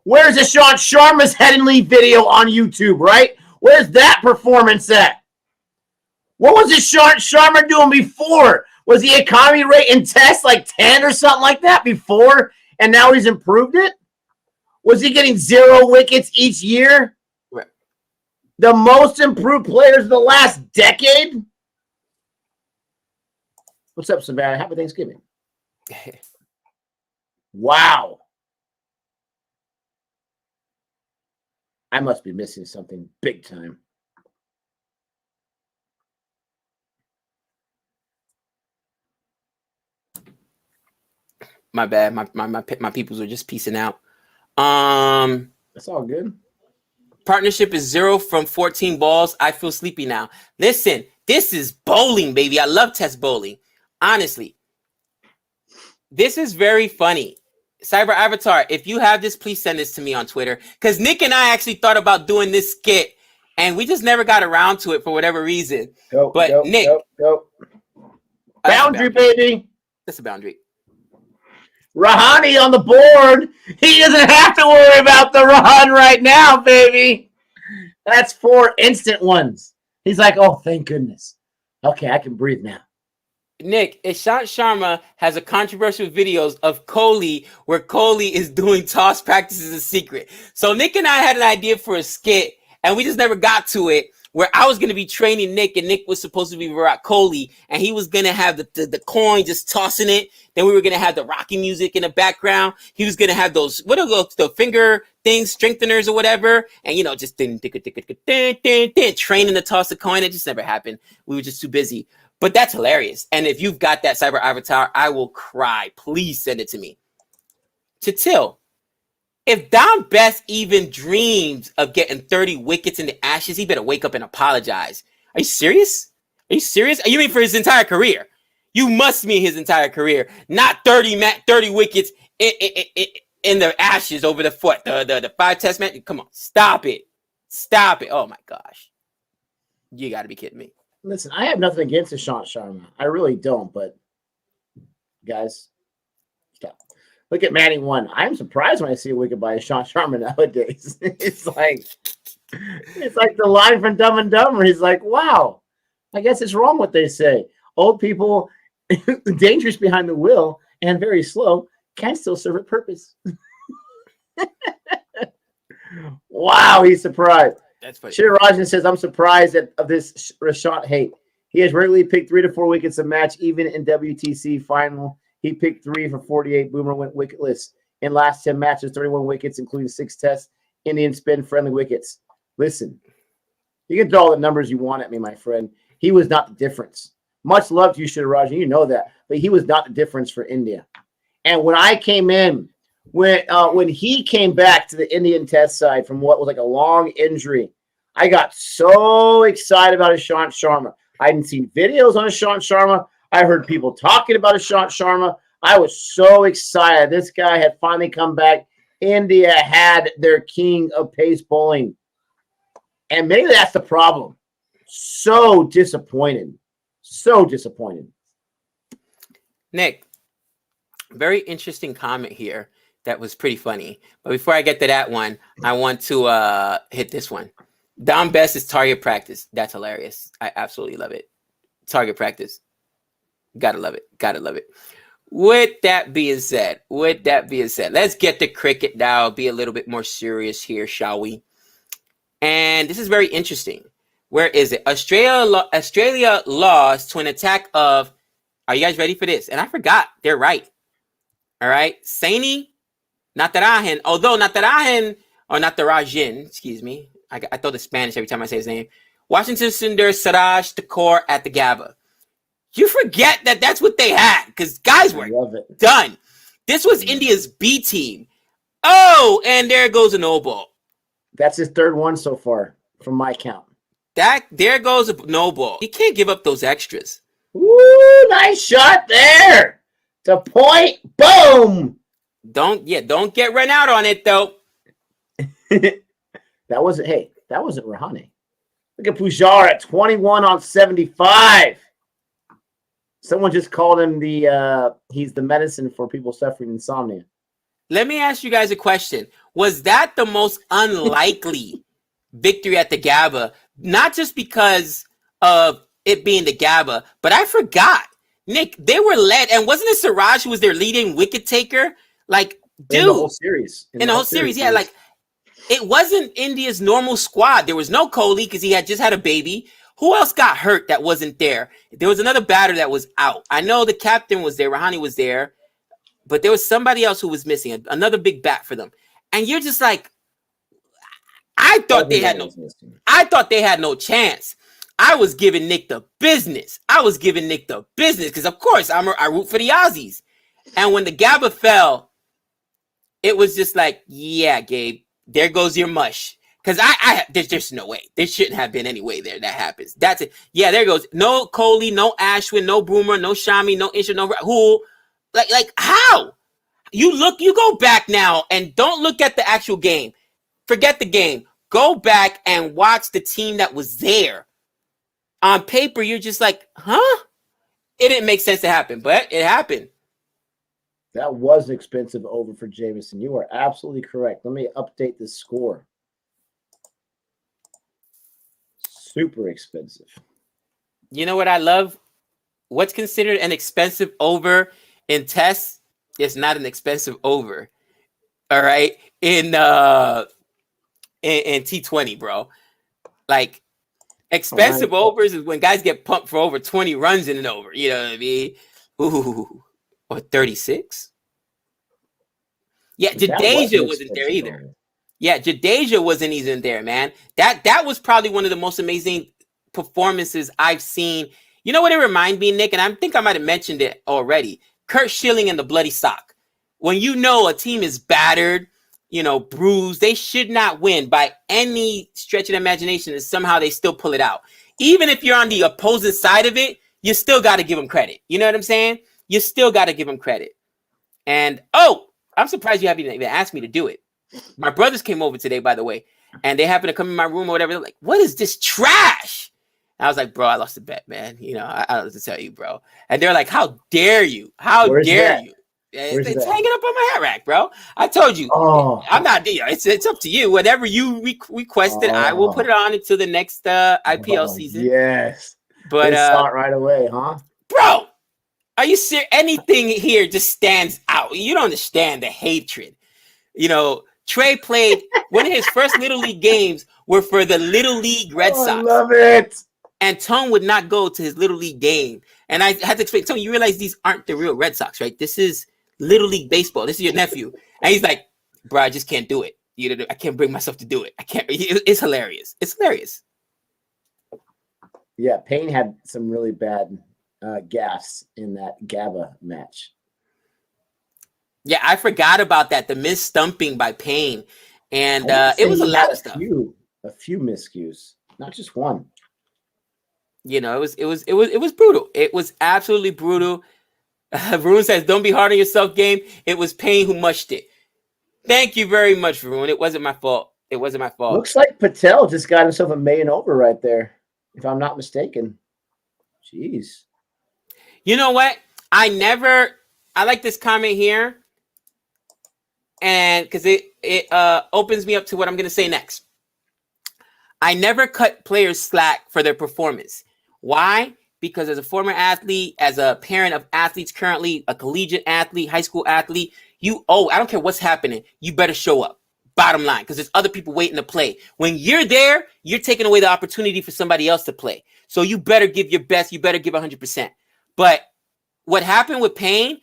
Where's Ishant Sharma's head and lead video on YouTube, right? Where's that performance at? What was Ishant Sharma doing before? Was the economy rate in test like 10 or something like that before, and now he's improved it? Was he getting 0 wickets each year? Right. The most improved players of the last decade? What's up, Savannah? Happy Thanksgiving. Wow. I must be missing something big time. My bad. My peoples are just piecing out. That's all good. Partnership is 0 from 14 balls. I feel sleepy now. Listen, this is bowling, baby. I love test bowling. Honestly, this is very funny. Cyber Avatar, if you have this, please send this to me on Twitter. Because Nick and I actually thought about doing this skit, and we just never got around to it for whatever reason. Nick. Boundary, baby. That's a boundary. Rahani on the board. He doesn't have to worry about the run right now, baby. That's 4 instant ones. He's like, oh, thank goodness. Okay, I can breathe now. Nick, Ishant Sharma has a controversial videos of Kohli where Kohli is doing toss practices in secret. So Nick and I had an idea for a skit, and we just never got to it, where I was going to be training Nick, and Nick was supposed to be Virat Kohli, and he was going to have the coin just tossing it. Then we were going to have the Rocky music in the background. He was going to have those, what are those, the finger things, strengtheners or whatever, and, you know, just training to toss the coin. It just never happened. We were just too busy. But that's hilarious. And if you've got that Cyber Avatar, I will cry. Please send it to me. To Till, if Dom Best even dreams of getting 30 wickets in the Ashes, he better wake up and apologize. Are you serious? Are you serious? You mean for his entire career? You must mean his entire career, not 30 wickets in the Ashes over the foot. The 5 test match. Come on, stop it. Stop it. Oh my gosh. You got to be kidding me. Listen, I have nothing against Ishant Sharma. I really don't, but guys, stop. Look at Manning 1. I'm surprised when I see a wicket by Ishant Sharma nowadays. It's like the line from Dumb and Dumber. He's like, wow, I guess it's wrong what they say. Old people, dangerous behind the wheel and very slow, can still serve a purpose. Wow, he's surprised. That's funny. Shirajan says, I'm surprised of this Rashad hate. He has regularly picked 3 to 4 wickets a match, even in WTC final. He picked 3 for 48. Boomer went wicketless. In last 10 matches, 31 wickets, including 6 tests, Indian spin-friendly wickets. Listen, you can throw all the numbers you want at me, my friend. He was not the difference. Much love to you, Shirajan. You know that. But he was not the difference for India. And when I came in, when he came back to the Indian test side from what was like a long injury, I got so excited about Ishant Sharma. I hadn't seen videos on Ishant Sharma. I heard people talking about Ishant Sharma. I was so excited. This guy had finally come back. India had their king of pace bowling. And maybe that's the problem. So disappointed. So disappointed. Nick, very interesting comment here. That was pretty funny. But before I get to that one, I want to hit this one. Dom Best is target practice. That's hilarious. I absolutely love it. Target practice. Gotta love it. Gotta love it. With that being said, let's get to cricket now. Be a little bit more serious here, shall we? And this is very interesting. Where is it? Australia lost to an attack of, are you guys ready for this? And I forgot. They're right. All right. Saini Natarajan, although Natarajan, or Natarajan, excuse me. I throw the Spanish every time I say his name. Washington Sundar Siraj Thakur at the Gabba. You forget that that's what they had because guys were done. This was India's B team. Oh, and there goes a no ball. That's his 3rd one so far from my count. There goes a no ball. You can't give up those extras. Ooh, nice shot there. To point. Boom. Don't get run out on it though. That wasn't Rahane. Look at Pujar at 21 on 75. Someone just called him he's the medicine for people suffering insomnia. Let me ask you guys a question. Was that the most unlikely victory at the Gabba? Not just because of it being the Gabba, but I forgot. Nick, they were led, and wasn't it Siraj who was their leading wicket taker? Like, dude. In the whole series. In the whole series, yeah. Like, it wasn't India's normal squad. There was no Kohli because he had just had a baby. Who else got hurt that wasn't there? There was another batter that was out. I know the captain was there. Rahane was there. But there was somebody else who was missing. Another big bat for them. And you're just like, I thought they had no chance. I was giving Nick the business. Because, of course, I root for the Aussies. And when the Gabba fell, it was just like, yeah, Gabe, there goes your mush. Because there's just no way. There shouldn't have been any way there that happens. That's it. Yeah, there goes. No Coley, no Ashwin, no Boomer, no Shami, no Isha, no Rahul. Like how? You go back now and don't look at the actual game. Forget the game. Go back and watch the team that was there. On paper, you're just like, huh? It didn't make sense to happen, but it happened. That was an expensive over for Jamison. You are absolutely correct. Let me update the score. Super expensive. You know what I love? What's considered an expensive over in tests is not an expensive over. All right? In T20, bro. Like, expensive overs is when guys get pumped for over 20 runs in an over. You know what I mean? Ooh. Or 36? Yeah, Jadeja wasn't there either. Over. Yeah, Jadeja wasn't even there, man. That was probably one of the most amazing performances I've seen. You know what it reminded me, Nick? And I think I might have mentioned it already. Kurt Schilling and the bloody sock. When you know a team is battered, bruised, they should not win by any stretch of the imagination, and somehow they still pull it out. Even if you're on the opposing side of it, you still got to give them credit. You know what I'm saying? You still got to give them credit. And, I'm surprised you haven't even asked me to do it. My brothers came over today, by the way, and they happened to come in my room or whatever. They're like, what is this trash? And I was like, bro, I lost the bet, man. I don't know what to tell you, bro. And they're like, how dare you? How dare you? It's hanging up on my hat rack, bro. I told you. I'm not. It's up to you. Whatever you requested, I will put it on until the next IPL season. Yes. But start right away, huh? Bro, are you serious? Anything here just stands out. You don't understand the hatred. Trey played one of his first Little League games were for the Little League Red Sox. I love it. And Tone would not go to his Little League game. And I had to explain, Tone, you realize these aren't the real Red Sox, right? This is Little League baseball. This is your nephew. And he's like, bro, I just can't do it. I can't bring myself to do it. I can't. It's hilarious. It's hilarious. Yeah, Payne had some really bad gaffes in that GABA match. Yeah, I forgot about that. The mis-stumping by Payne. And it was a lot of stuff. A few miscues, not just one. It was brutal. It was absolutely brutal. Varun says, don't be hard on yourself, game. It was Payne who mushed it. Thank you very much, Varun. It wasn't my fault. Looks like Patel just got himself a main over right there, if I'm not mistaken. Jeez. You know what? I like this comment here. And because it opens me up to what I'm going to say next. I never cut players slack for their performance. Why? Because as a former athlete, as a parent of athletes currently, a collegiate athlete, high school athlete, I don't care what's happening, you better show up. Bottom line, because there's other people waiting to play. When you're there, you're taking away the opportunity for somebody else to play. So you better give your best. You better give 100%. But what happened with Payne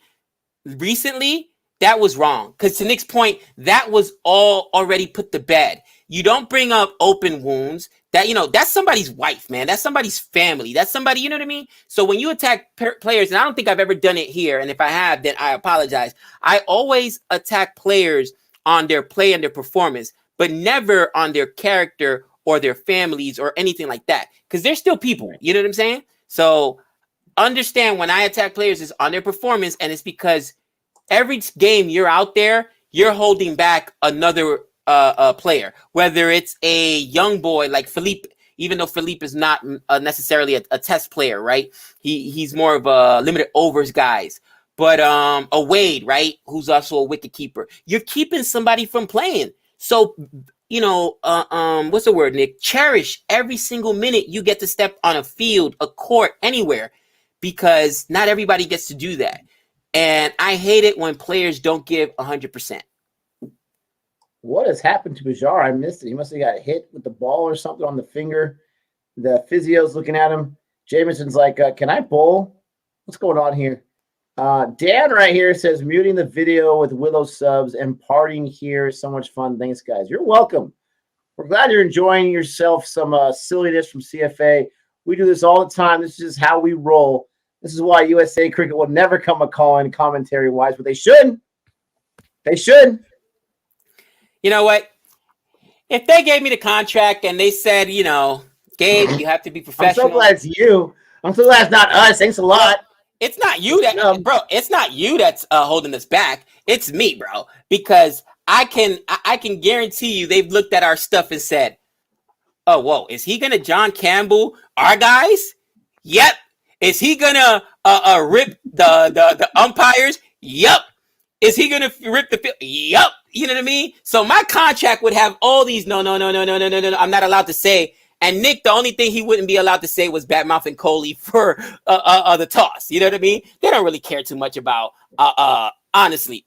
recently, that was wrong. Because to Nick's point, that was all already put to bed. You don't bring up open wounds. That's somebody's wife, man. That's somebody's family. That's somebody, you know what I mean? So when you attack players, and I don't think I've ever done it here, and if I have, then I apologize. I always attack players on their play and their performance, but never on their character or their families or anything like that. Because they're still people. You know what I'm saying? So understand when I attack players is on their performance, and it's because every game you're out there, you're holding back another player, whether it's a young boy like Philippe, even though Philippe is not necessarily a test player, right? He's more of a limited overs guys. But a Wade, right, who's also a wicket keeper. You're keeping somebody from playing. So, what's the word, Nick? Cherish every single minute you get to step on a field, a court, anywhere, because not everybody gets to do that. And I hate it when players don't give 100%. What has happened to Bajar? I missed it. He must have got hit with the ball or something on the finger. The physio's looking at him. Jamison's like, can I bowl? What's going on here? Dan right here says, muting the video with Willow subs and partying here. So much fun. Thanks, guys. You're welcome. We're glad you're enjoying yourself some silliness from CFA. We do this all the time. This is how we roll. This is why USA Cricket will never come a call in commentary-wise, but they should. They should. You know what? If they gave me the contract and they said, Gabe, you have to be professional. I'm so glad it's you. I'm so glad it's not us. Thanks a lot. It's not you bro. It's not you that's holding us back. It's me, bro. Because I can guarantee you they've looked at our stuff and said, "Oh, whoa, is he gonna John Campbell our guys? Yep. Is he gonna rip the umpires? Yep. Is he gonna rip the field? Yep. You know what I mean? So my contract would have all these. No. I'm not allowed to say. And Nick, the only thing he wouldn't be allowed to say was Badmouth and Coley for the toss. You know what I mean? They don't really care too much about, honestly,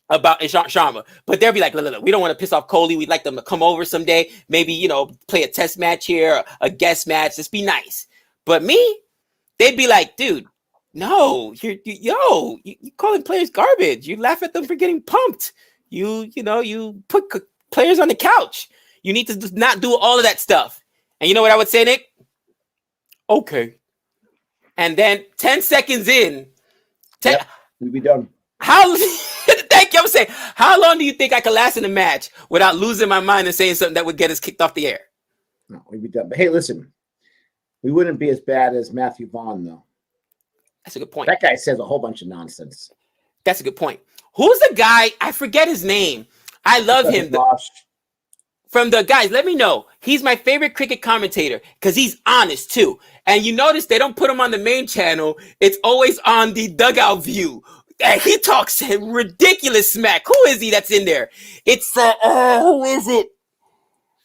about Ishant Sharma. But they'll be like, look, we don't want to piss off Coley. We'd like them to come over someday. Maybe, play a test match here, a guest match. Just be nice. But me, they'd be like, dude, no, you calling players garbage. You laugh at them for getting pumped. You put players on the couch. You need to not do all of that stuff. And you know what I would say, Nick? Okay. And then 10 seconds in, we'll be done. Thank you. I'm saying, how long do you think I could last in a match without losing my mind and saying something that would get us kicked off the air? No, we'd be done. But hey, listen, we wouldn't be as bad as Matthew Vaughn, though. That's a good point. That guy says a whole bunch of nonsense. That's a good point. Who's the guy? I forget his name. I love him. From the guys, let me know. He's my favorite cricket commentator because he's honest too. And you notice they don't put him on the main channel. It's always on the dugout view. And he talks ridiculous smack. Who is he that's in there? It's, who is it?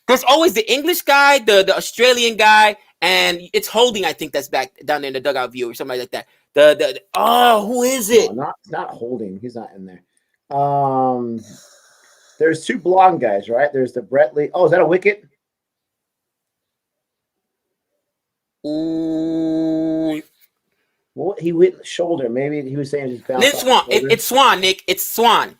There's always the English guy, the Australian guy, and it's Holding, I think, that's back down there in the dugout view or somebody like that. Who is it? No, not Holding. He's not in there. There's two blonde guys, right? There's the Brett Lee. Oh, is that a wicket? Ooh. Well, he went shoulder. Maybe he was saying just bounce. It's Swan. It's Swan, Nick. It's Swan.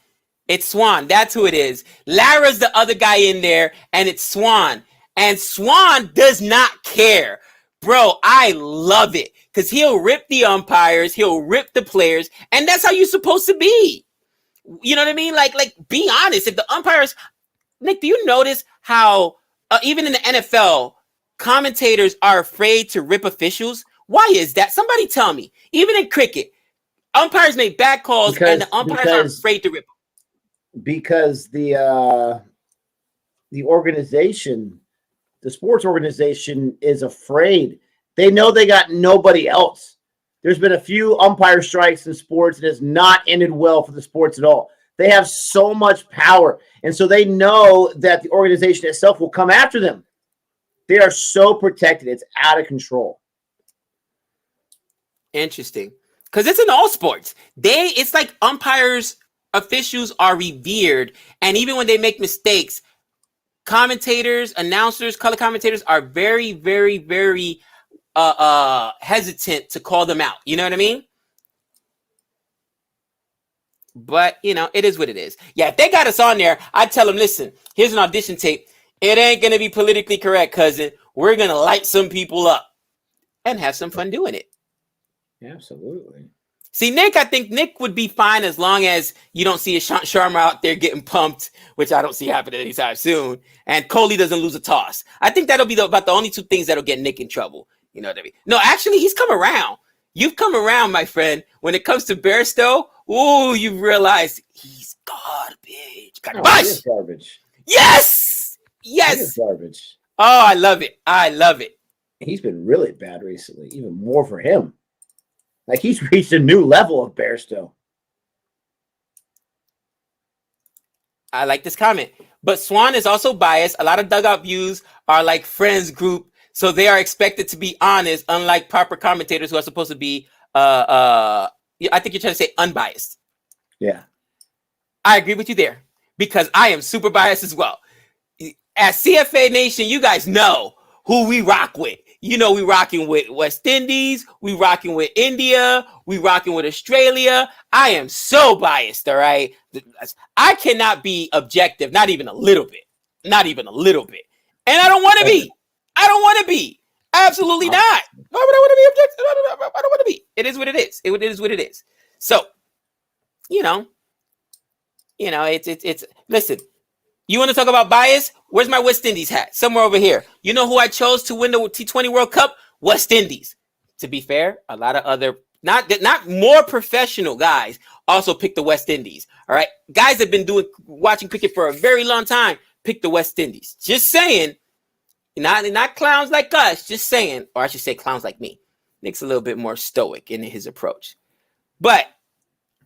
It's Swan. That's who it is. Lara's the other guy in there, and it's Swan. And Swan does not care. Bro, I love it. Because he'll rip the umpires. He'll rip the players. And that's how you're supposed to be. You know what I mean? Like, be honest. If the umpires, Nick, do you notice how even in the NFL, commentators are afraid to rip officials? Why is that? Somebody tell me. Even in cricket, umpires make bad calls and the umpires are afraid to rip them. Because the organization, the sports organization, is afraid. They know they got nobody else. There's been a few umpire strikes in sports. It has not ended well for the sports at all. They have so much power. And so they know that the organization itself will come after them. They are so protected. It's out of control. Interesting. Because it's in all sports. It's like umpires, officials are revered. And even when they make mistakes, commentators, announcers, color commentators are very, very, very hesitant to call them out. You know what I mean? But, it is what it is. Yeah, if they got us on there, I'd tell them, listen, here's an audition tape. It ain't going to be politically correct, cousin. We're going to light some people up and have some fun doing it. Absolutely. See, Nick, I think Nick would be fine as long as you don't see Ishant Sharma out there getting pumped, which I don't see happening anytime soon, and Coley doesn't lose a toss. I think that'll be about the only two things that'll get Nick in trouble. You know what I mean? No, actually, he's come around. You've come around, my friend. When it comes to Bairstow, you've realized he's garbage. He is garbage. Yes! Yes! He is garbage. Oh, I love it. I love it. He's been really bad recently, even more for him. Like, he's reached a new level of Bairstow. I like this comment. But Swan is also biased. A lot of dugout views are like friends group, so they are expected to be honest, unlike proper commentators who are supposed to be, I think you're trying to say unbiased. Yeah. I agree with you there because I am super biased as well. At CFA Nation, you guys know who we rock with. We rocking with West Indies. We rocking with India. We rocking with Australia. I am so biased, all right? I cannot be objective, not even a little bit. Not even a little bit. And I don't want to be. I don't want to be. Absolutely not. Why would I want to be objective? I don't want to be. It is what it is. It is what it is. So, it's listen, You want to talk about bias? Where's my West Indies hat? Somewhere over here. You know who I chose to win the T20 World Cup? West Indies. To be fair, a lot of other not more professional guys also picked the West Indies. All right, guys have been watching cricket for a very long time. Pick the West Indies. Just saying. Not clowns like us. Just saying, or I should say, clowns like me. Nick's a little bit more stoic in his approach. But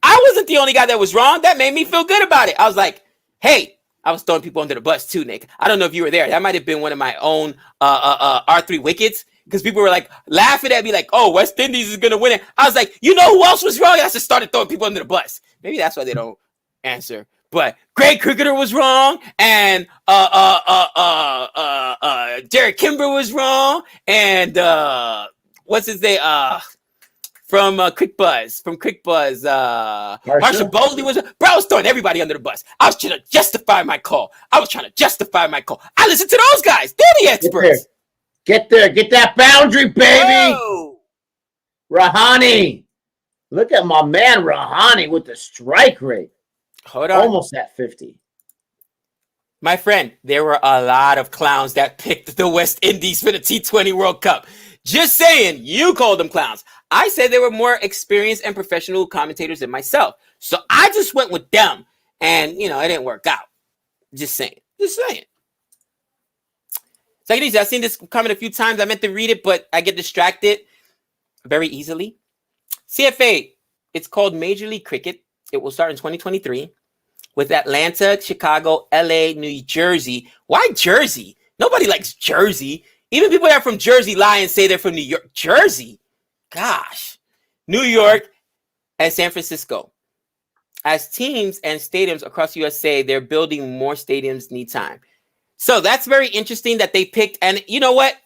I wasn't the only guy that was wrong. That made me feel good about it. I was like, hey. I was throwing people under the bus too, Nick. I don't know if you were there. That might have been one of my own R3 wickets because people were like laughing at me like, oh, West Indies is going to win it. I was like, you know who else was wrong? I just started throwing people under the bus. Maybe that's why they don't answer. But Great Cricketer was wrong, and Derek Kimber was wrong, and what's his name? From Quick Buzz, Harsha Bowley was. Bro, I was throwing everybody under the bus. I was trying to justify my call. I I listened to those guys. They're the experts. Get there. Get that boundary, baby. Whoa. Rahane. Look at my man Rahane with the strike rate. Hold on. Almost at 50. My friend, there were a lot of clowns that picked the West Indies for the T20 World Cup. Just saying, you called them clowns. I said they were more experienced and professional commentators than myself. So I just went with them. And, it didn't work out. Just saying. Take it easy. I've seen this coming a few times. I meant to read it, but I get distracted very easily. CFA, it's called Major League Cricket. It will start in 2023 with Atlanta, Chicago, LA, New Jersey. Why Jersey? Nobody likes Jersey. Even people that are from Jersey lie and say they're from New York. Jersey? Gosh. New York and San Francisco. As teams and stadiums across USA, they're building more stadiums need time. So that's very interesting that they picked. And you know what?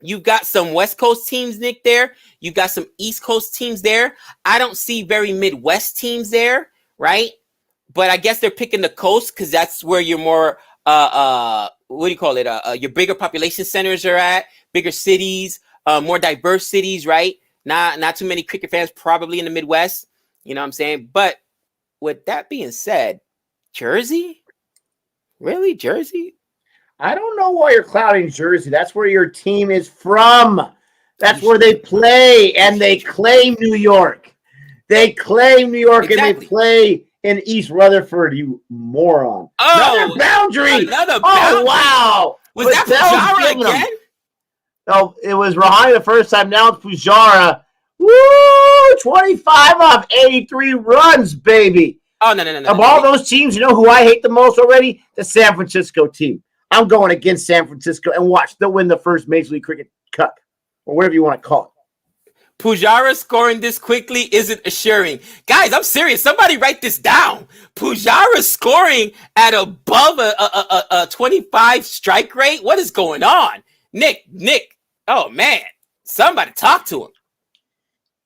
You've got some West Coast teams, Nick, there. You've got some East Coast teams there. I don't see very Midwest teams there, right? But I guess they're picking the coast because that's where you're more, what do you call it? Your bigger population centers are at, bigger cities, more diverse cities, right? Not too many cricket fans probably in the Midwest. You know what I'm saying? But with that being said, Jersey? Really? Jersey? I don't know why you're clouding Jersey. That's where your team is from. That's where they play, and they claim New York. They claim New York, exactly. And they play in East Rutherford, you moron. Oh, another boundary. Another boundary. Oh, wow. Was that Pujara again? No, it was Rahane the first time. Now it's Pujara. Woo! 25 off 83 runs, baby. Oh, no. Of all those teams, you know who I hate the most already? The San Francisco team. I'm going against San Francisco, and watch, they'll win the first Major League Cricket Cup, or whatever you want to call it. Pujara scoring this quickly isn't assuring. Guys, I'm serious. Somebody write this down. Pujara scoring at above a 25 strike rate? What is going on? Nick, oh, man. Somebody talk to him.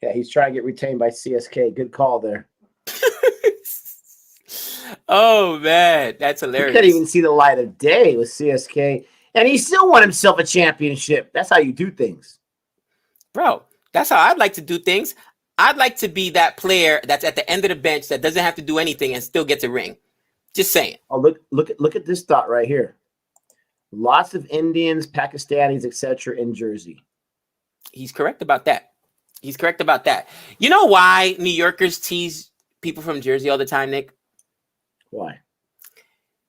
Yeah, he's trying to get retained by CSK. Good call there. Oh, man. That's hilarious. He couldn't even see the light of day with CSK, and he still won himself a championship. That's how you do things. Bro, that's how I'd like to do things. I'd like to be that player that's at the end of the bench that doesn't have to do anything and still gets a ring. Just saying. Oh, look at this thought right here. Lots of Indians, Pakistanis, etc. in Jersey. He's correct about that. You know why New Yorkers tease people from Jersey all the time, Nick? Why?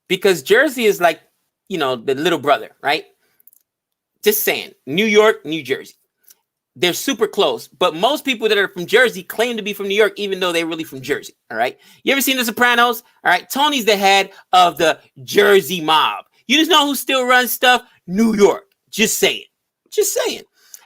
Because Jersey is like, the little brother, right? Just saying. New York, New Jersey. They're super close. But most people that are from Jersey claim to be from New York, even though they're really from Jersey. All right. You ever seen The Sopranos? All right. Tony's the head of the Jersey mob. You just know who still runs stuff? New York. Just saying.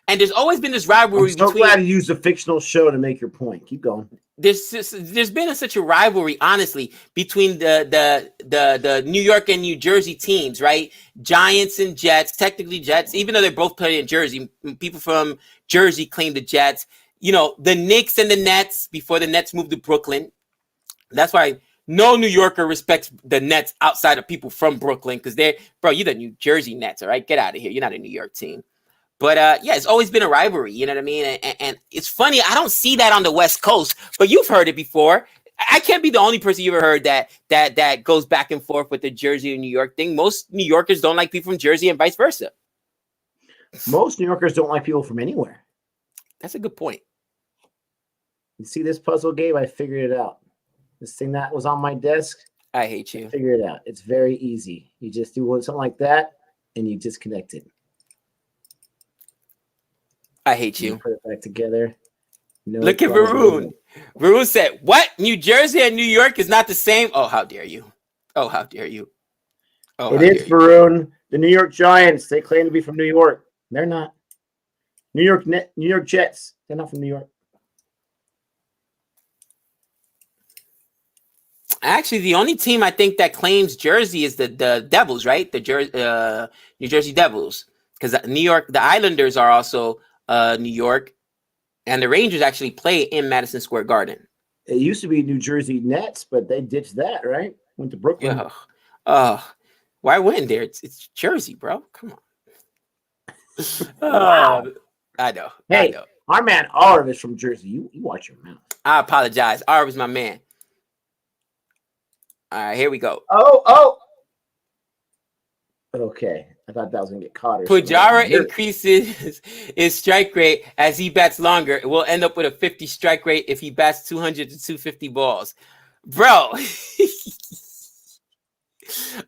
And there's always been this rivalry. I'm so glad you used a fictional show to make your point. Keep going. There's been such a rivalry, honestly, between the New York and New Jersey teams, right? Giants and Jets, technically Jets, even though they both play in Jersey. People from Jersey claim the Jets. The Knicks and the Nets before the Nets moved to Brooklyn. That's why no New Yorker respects the Nets outside of people from Brooklyn because you're the New Jersey Nets, all right? Get out of here. You're not a New York team. But, it's always been a rivalry, you know what I mean? And it's funny, I don't see that on the West Coast, but you've heard it before. I can't be the only person you ever heard that goes back and forth with the Jersey and New York thing. Most New Yorkers don't like people from Jersey and vice versa. Most New Yorkers don't like people from anywhere. That's a good point. You see this puzzle, Gabe? I figured it out. This thing that was on my desk. I hate you. Figure it out. It's very easy. You just do something like that, and you disconnect it. I hate you. Put it back together. No Look at Varun. Varun said, "What? New Jersey and New York is not the same? Oh, how dare you! Oh, how dare you! Oh, it is, Varun. The New York Giants. They claim to be from New York. They're not. New York Jets. They're not from New York. Actually, the only team I think that claims Jersey is the Devils, right? The New Jersey Devils, because New York, the Islanders are also New York, and the Rangers actually play in Madison Square Garden. It used to be New Jersey Nets, but they ditched that, right? Went to Brooklyn. Yeah. Why went there? It's Jersey, bro. Come on. Wow. I know. Hey, I know. Our man Arv is from Jersey. You watch your mouth. I apologize. Arv is my man. All right, here we go. Oh. Okay. I thought that was going to get caught. Pujara increases his strike rate as he bats longer. It will end up with a 50 strike rate if he bats 200 to 250 balls. Bro,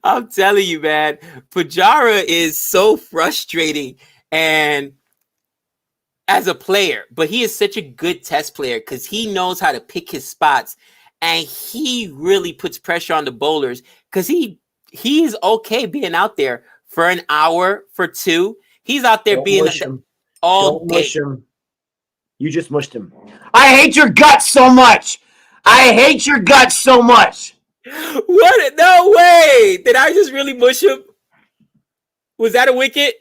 I'm telling you, man, Pujara is so frustrating and as a player, but he is such a good test player because he knows how to pick his spots. And he really puts pressure on the bowlers because he's okay being out there for an hour, for two. He's out there being all day. Mush him. You just mushed him. I hate your guts so much. What? No way. Did I just really mush him? Was that a wicket?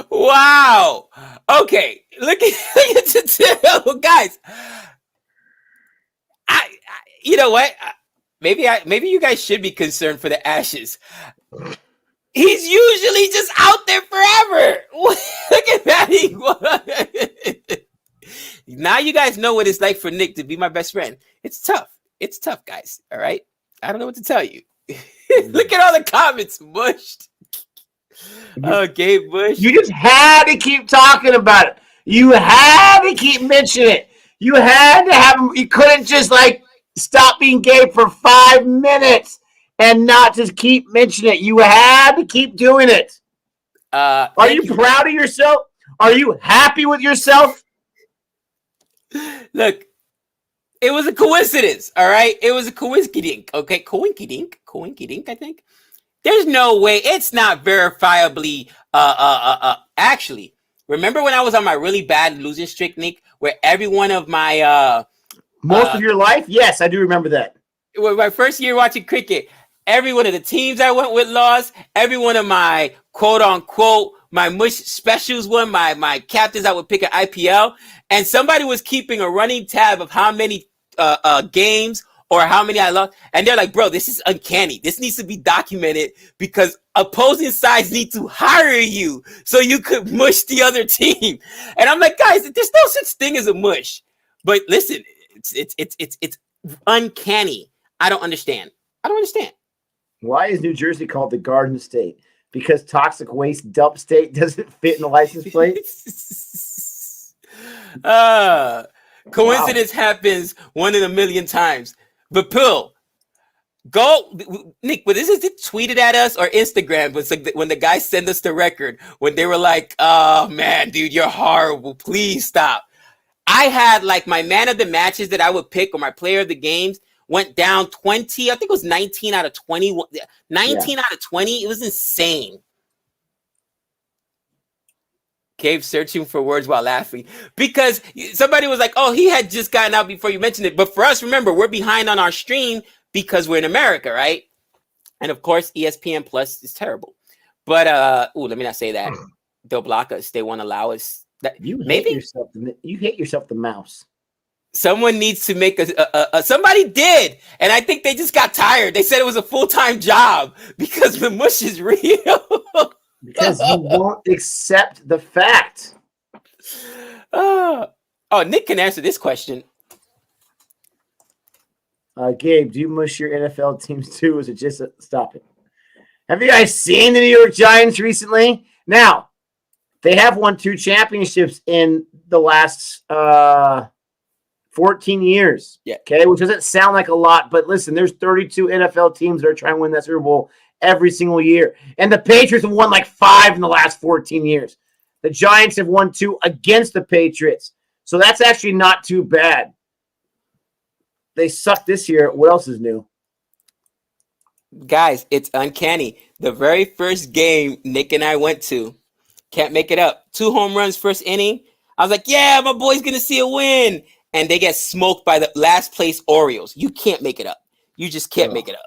Wow. Okay. Look at the guys. You know what? Maybe you guys should be concerned for the Ashes. He's usually just out there forever. Look at that. Now you guys know what it's like for Nick to be my best friend. It's tough. It's tough, guys. All right. I don't know what to tell you. Look at all the comments mushed. Oh, Gabe Bush. You just had to keep talking about it. You had to keep mentioning it. You had to have him. You couldn't just stop being Gabe for 5 minutes and not just keep mentioning it. You had to keep doing it. Are you proud of yourself? Are you happy with yourself? Look, it was a coincidence. All right. It was a coinkydink. Okay. Coinkydink, I think. There's no way. It's not verifiably. Actually, remember when I was on my really bad losing streak, Nick, where every one of my most of your life? Yes, I do remember that. My first year watching cricket, every one of the teams I went with lost. Every one of my quote unquote my mush specials won. My captains I would pick an IPL, and somebody was keeping a running tab of how many games or how many I lost. And they're like, bro, this is uncanny. This needs to be documented because opposing sides need to hire you so you could mush the other team. And I'm like, guys, there's no such thing as a mush. But listen, it's uncanny. I don't understand. Why is New Jersey called the Garden State? Because toxic waste dump state doesn't fit in the license plate? Coincidence happens 1 in a million times. But Pill, go, Nick. But this is it tweeted at us or Instagram. But like when the guys send us the record, when they were like, "Oh man, dude, you're horrible. Please stop." I had my man of the matches that I would pick or my player of the games went down 20. I think it was 19 out of 20. 19 out of 20. It was insane. Gabe searching for words while laughing because somebody was like, oh, he had just gotten out before you mentioned it. But for us, remember, we're behind on our stream because we're in America, right? And of course, ESPN Plus is terrible. But let me not say that. They'll block us. They won't allow us. You hate yourself. You hate yourself, the mouse. Someone needs to make somebody did. And I think they just got tired. They said it was a full-time job because the mush is real. Because you won't accept the fact. Oh, Nick can answer this question. Gabe, do you mush your NFL teams too? Or is it just stop it? Have you guys seen the New York Giants recently? Now, they have won 2 championships in the last 14 years. Yeah. Okay, which doesn't sound like a lot, but listen, there's 32 NFL teams that are trying to win that Super Bowl every single year. And the Patriots have won like 5 in the last 14 years. The Giants have won 2 against the Patriots. So that's actually not too bad. They suck this year. What else is new? Guys, it's uncanny. The very first game Nick and I went to, can't make it up. 2 home runs first inning. I was like, yeah, my boy's going to see a win. And they get smoked by the last place Orioles. You can't make it up. You just can't make it up.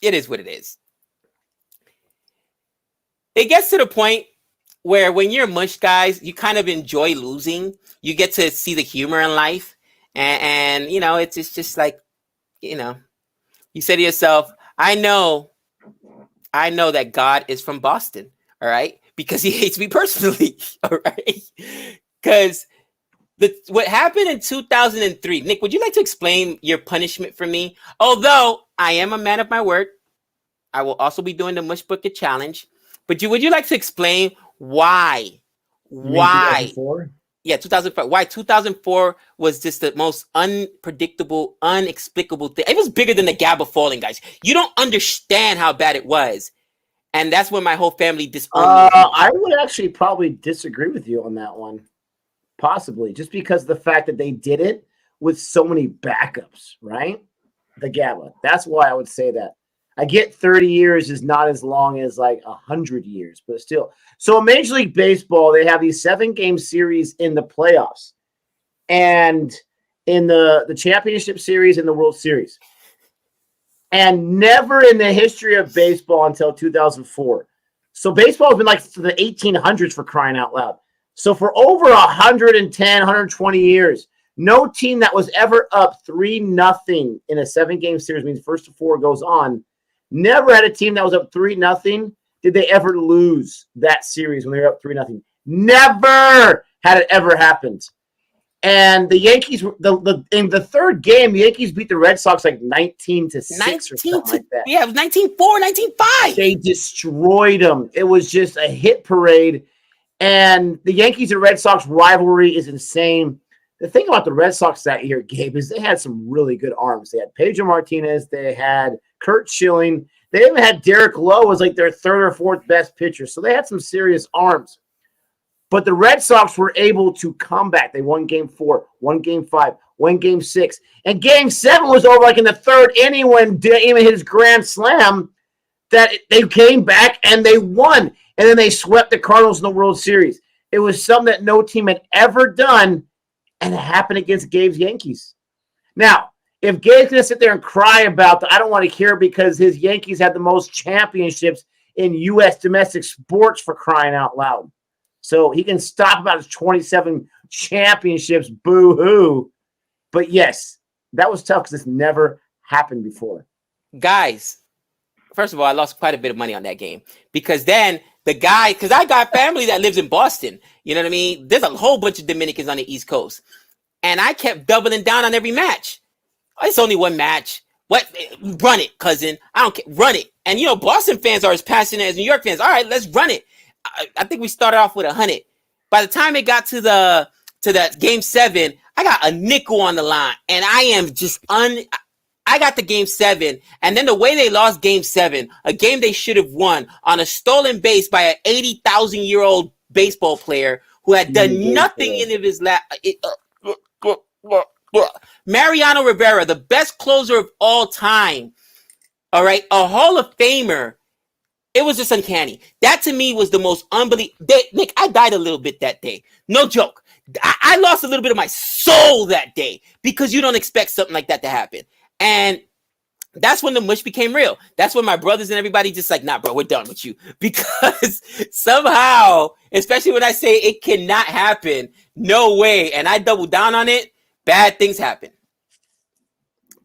It is what it is. It gets to the point where when you're mush, guys, you kind of enjoy losing. You get to see the humor in life. And you know, it's just like, you know, you say to yourself, I know that God is from Boston, all right? Because he hates me personally, all right? Because what happened in 2003, Nick, would you like to explain your punishment for me? Although I am a man of my word, I will also be doing the Mush Bucket Challenge. But would you like to explain why? Why? 2004? Yeah, 2004. Why 2004 was just the most unpredictable, inexplicable thing. It was bigger than the Gabba falling, guys. You don't understand how bad it was. And that's when my whole family disowned me. I would actually probably disagree with you on that one. Possibly. Just because of the fact that they did it with so many backups, right? The Gabba. That's why I would say that. I get 30 years is not as long as like 100 years, but still. So in Major League Baseball, they have these 7-game series in the playoffs and in the championship series and the World Series. And never in the history of baseball until 2004. So baseball has been like for the 1800s for crying out loud. So for over 110, 120 years, no team that was ever up 3-0 in a 7-game series, means first to 4 goes on, never had a team that was up 3-0. Did they ever lose that series when they were up 3-0? Never had it ever happened. And the Yankees, in the third game, the Yankees beat the Red Sox like 19-6 or something like that. Yeah, it was 19-4, 19-5. They destroyed them. It was just a hit parade. And the Yankees and Red Sox rivalry is insane. The thing about the Red Sox that year, Gabe, is they had some really good arms. They had Pedro Martinez. They had Kurt Schilling. They even had Derek Lowe as like their 3rd or 4th best pitcher. So they had some serious arms. But the Red Sox were able to come back. They won Game 4, won Game 5, won Game 6. And Game 7 was over like in the 3rd inning when Damon hit his grand slam that they came back and they won. And then they swept the Cardinals in the World Series. It was something that no team had ever done, and it happened against Gabe's Yankees. Now, if Gabe's going to sit there and cry about that, I don't want to hear because his Yankees had the most championships in U.S. domestic sports for crying out loud. So he can stop about his 27 championships, boo-hoo. But yes, that was tough because this never happened before. Guys, first of all, I lost quite a bit of money on that game because then the guy, because I got family that lives in Boston. You know what I mean? There's a whole bunch of Dominicans on the East Coast. And I kept doubling down on every match. It's only one match. What? Run it, cousin. I don't care. Run it. And, you know, Boston fans are as passionate as New York fans. All right, let's run it. I think we started off with 100. By the time it got to that Game 7, I got a nickel on the line. And I am just I got the Game 7. And then the way they lost Game 7, a game they should have won on a stolen base by an 80,000-year-old baseball player who had done nothing in his life. Mariano Rivera, the best closer of all time. All right, a Hall of Famer. It was just uncanny. That to me was the most unbelievable. Nick, I died a little bit that day. No joke. I lost a little bit of my soul that day because you don't expect something like that to happen. And that's when the mush became real. That's when my brothers and everybody just like, nah, bro, we're done with you. Because somehow, especially when I say it cannot happen, no way, and I double down on it, bad things happen.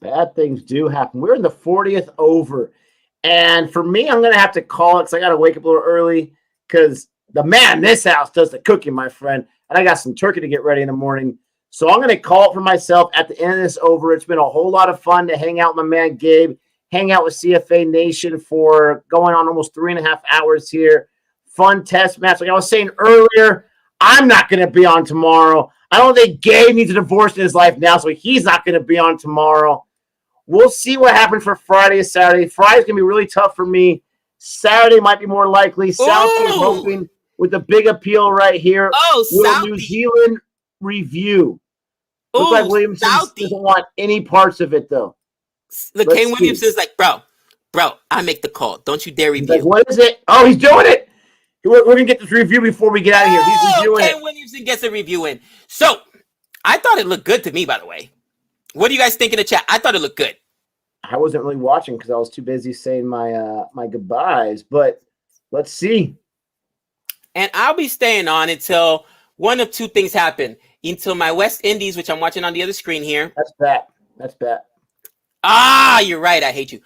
Bad things do happen. We're in the 40th over. And for me, I'm going to have to call it because I got to wake up a little early because the man in this house does the cooking, my friend. And I got some turkey to get ready in the morning. So I'm going to call it for myself at the end of this over. It's been a whole lot of fun to hang out with my man Gabe, hang out with CFA Nation for going on almost 3.5 hours here. Fun test match. Like I was saying earlier, I'm not going to be on tomorrow. I don't think Gabe needs a divorce in his life now, so he's not going to be on tomorrow. We'll see what happens for Friday and Saturday. Friday's going to be really tough for me. Saturday might be more likely. Southie is hoping with the big appeal right here. Oh, New Zealand review. Looks like Williamson doesn't want any parts of it, though. Look, Kane Williamson's like, bro, I make the call. Don't you dare review. Like, what is it? Oh, he's doing it. We're going to get this review before we get out of here. He's reviewing Kane Williamson gets a review in. So, I thought it looked good to me, by the way. What do you guys think in the chat? I thought it looked good. I wasn't really watching because I was too busy saying my my goodbyes, but let's see. And I'll be staying on until one of two things happen. Until my West Indies, which I'm watching on the other screen here. That's bad. Ah, you're right. I hate you.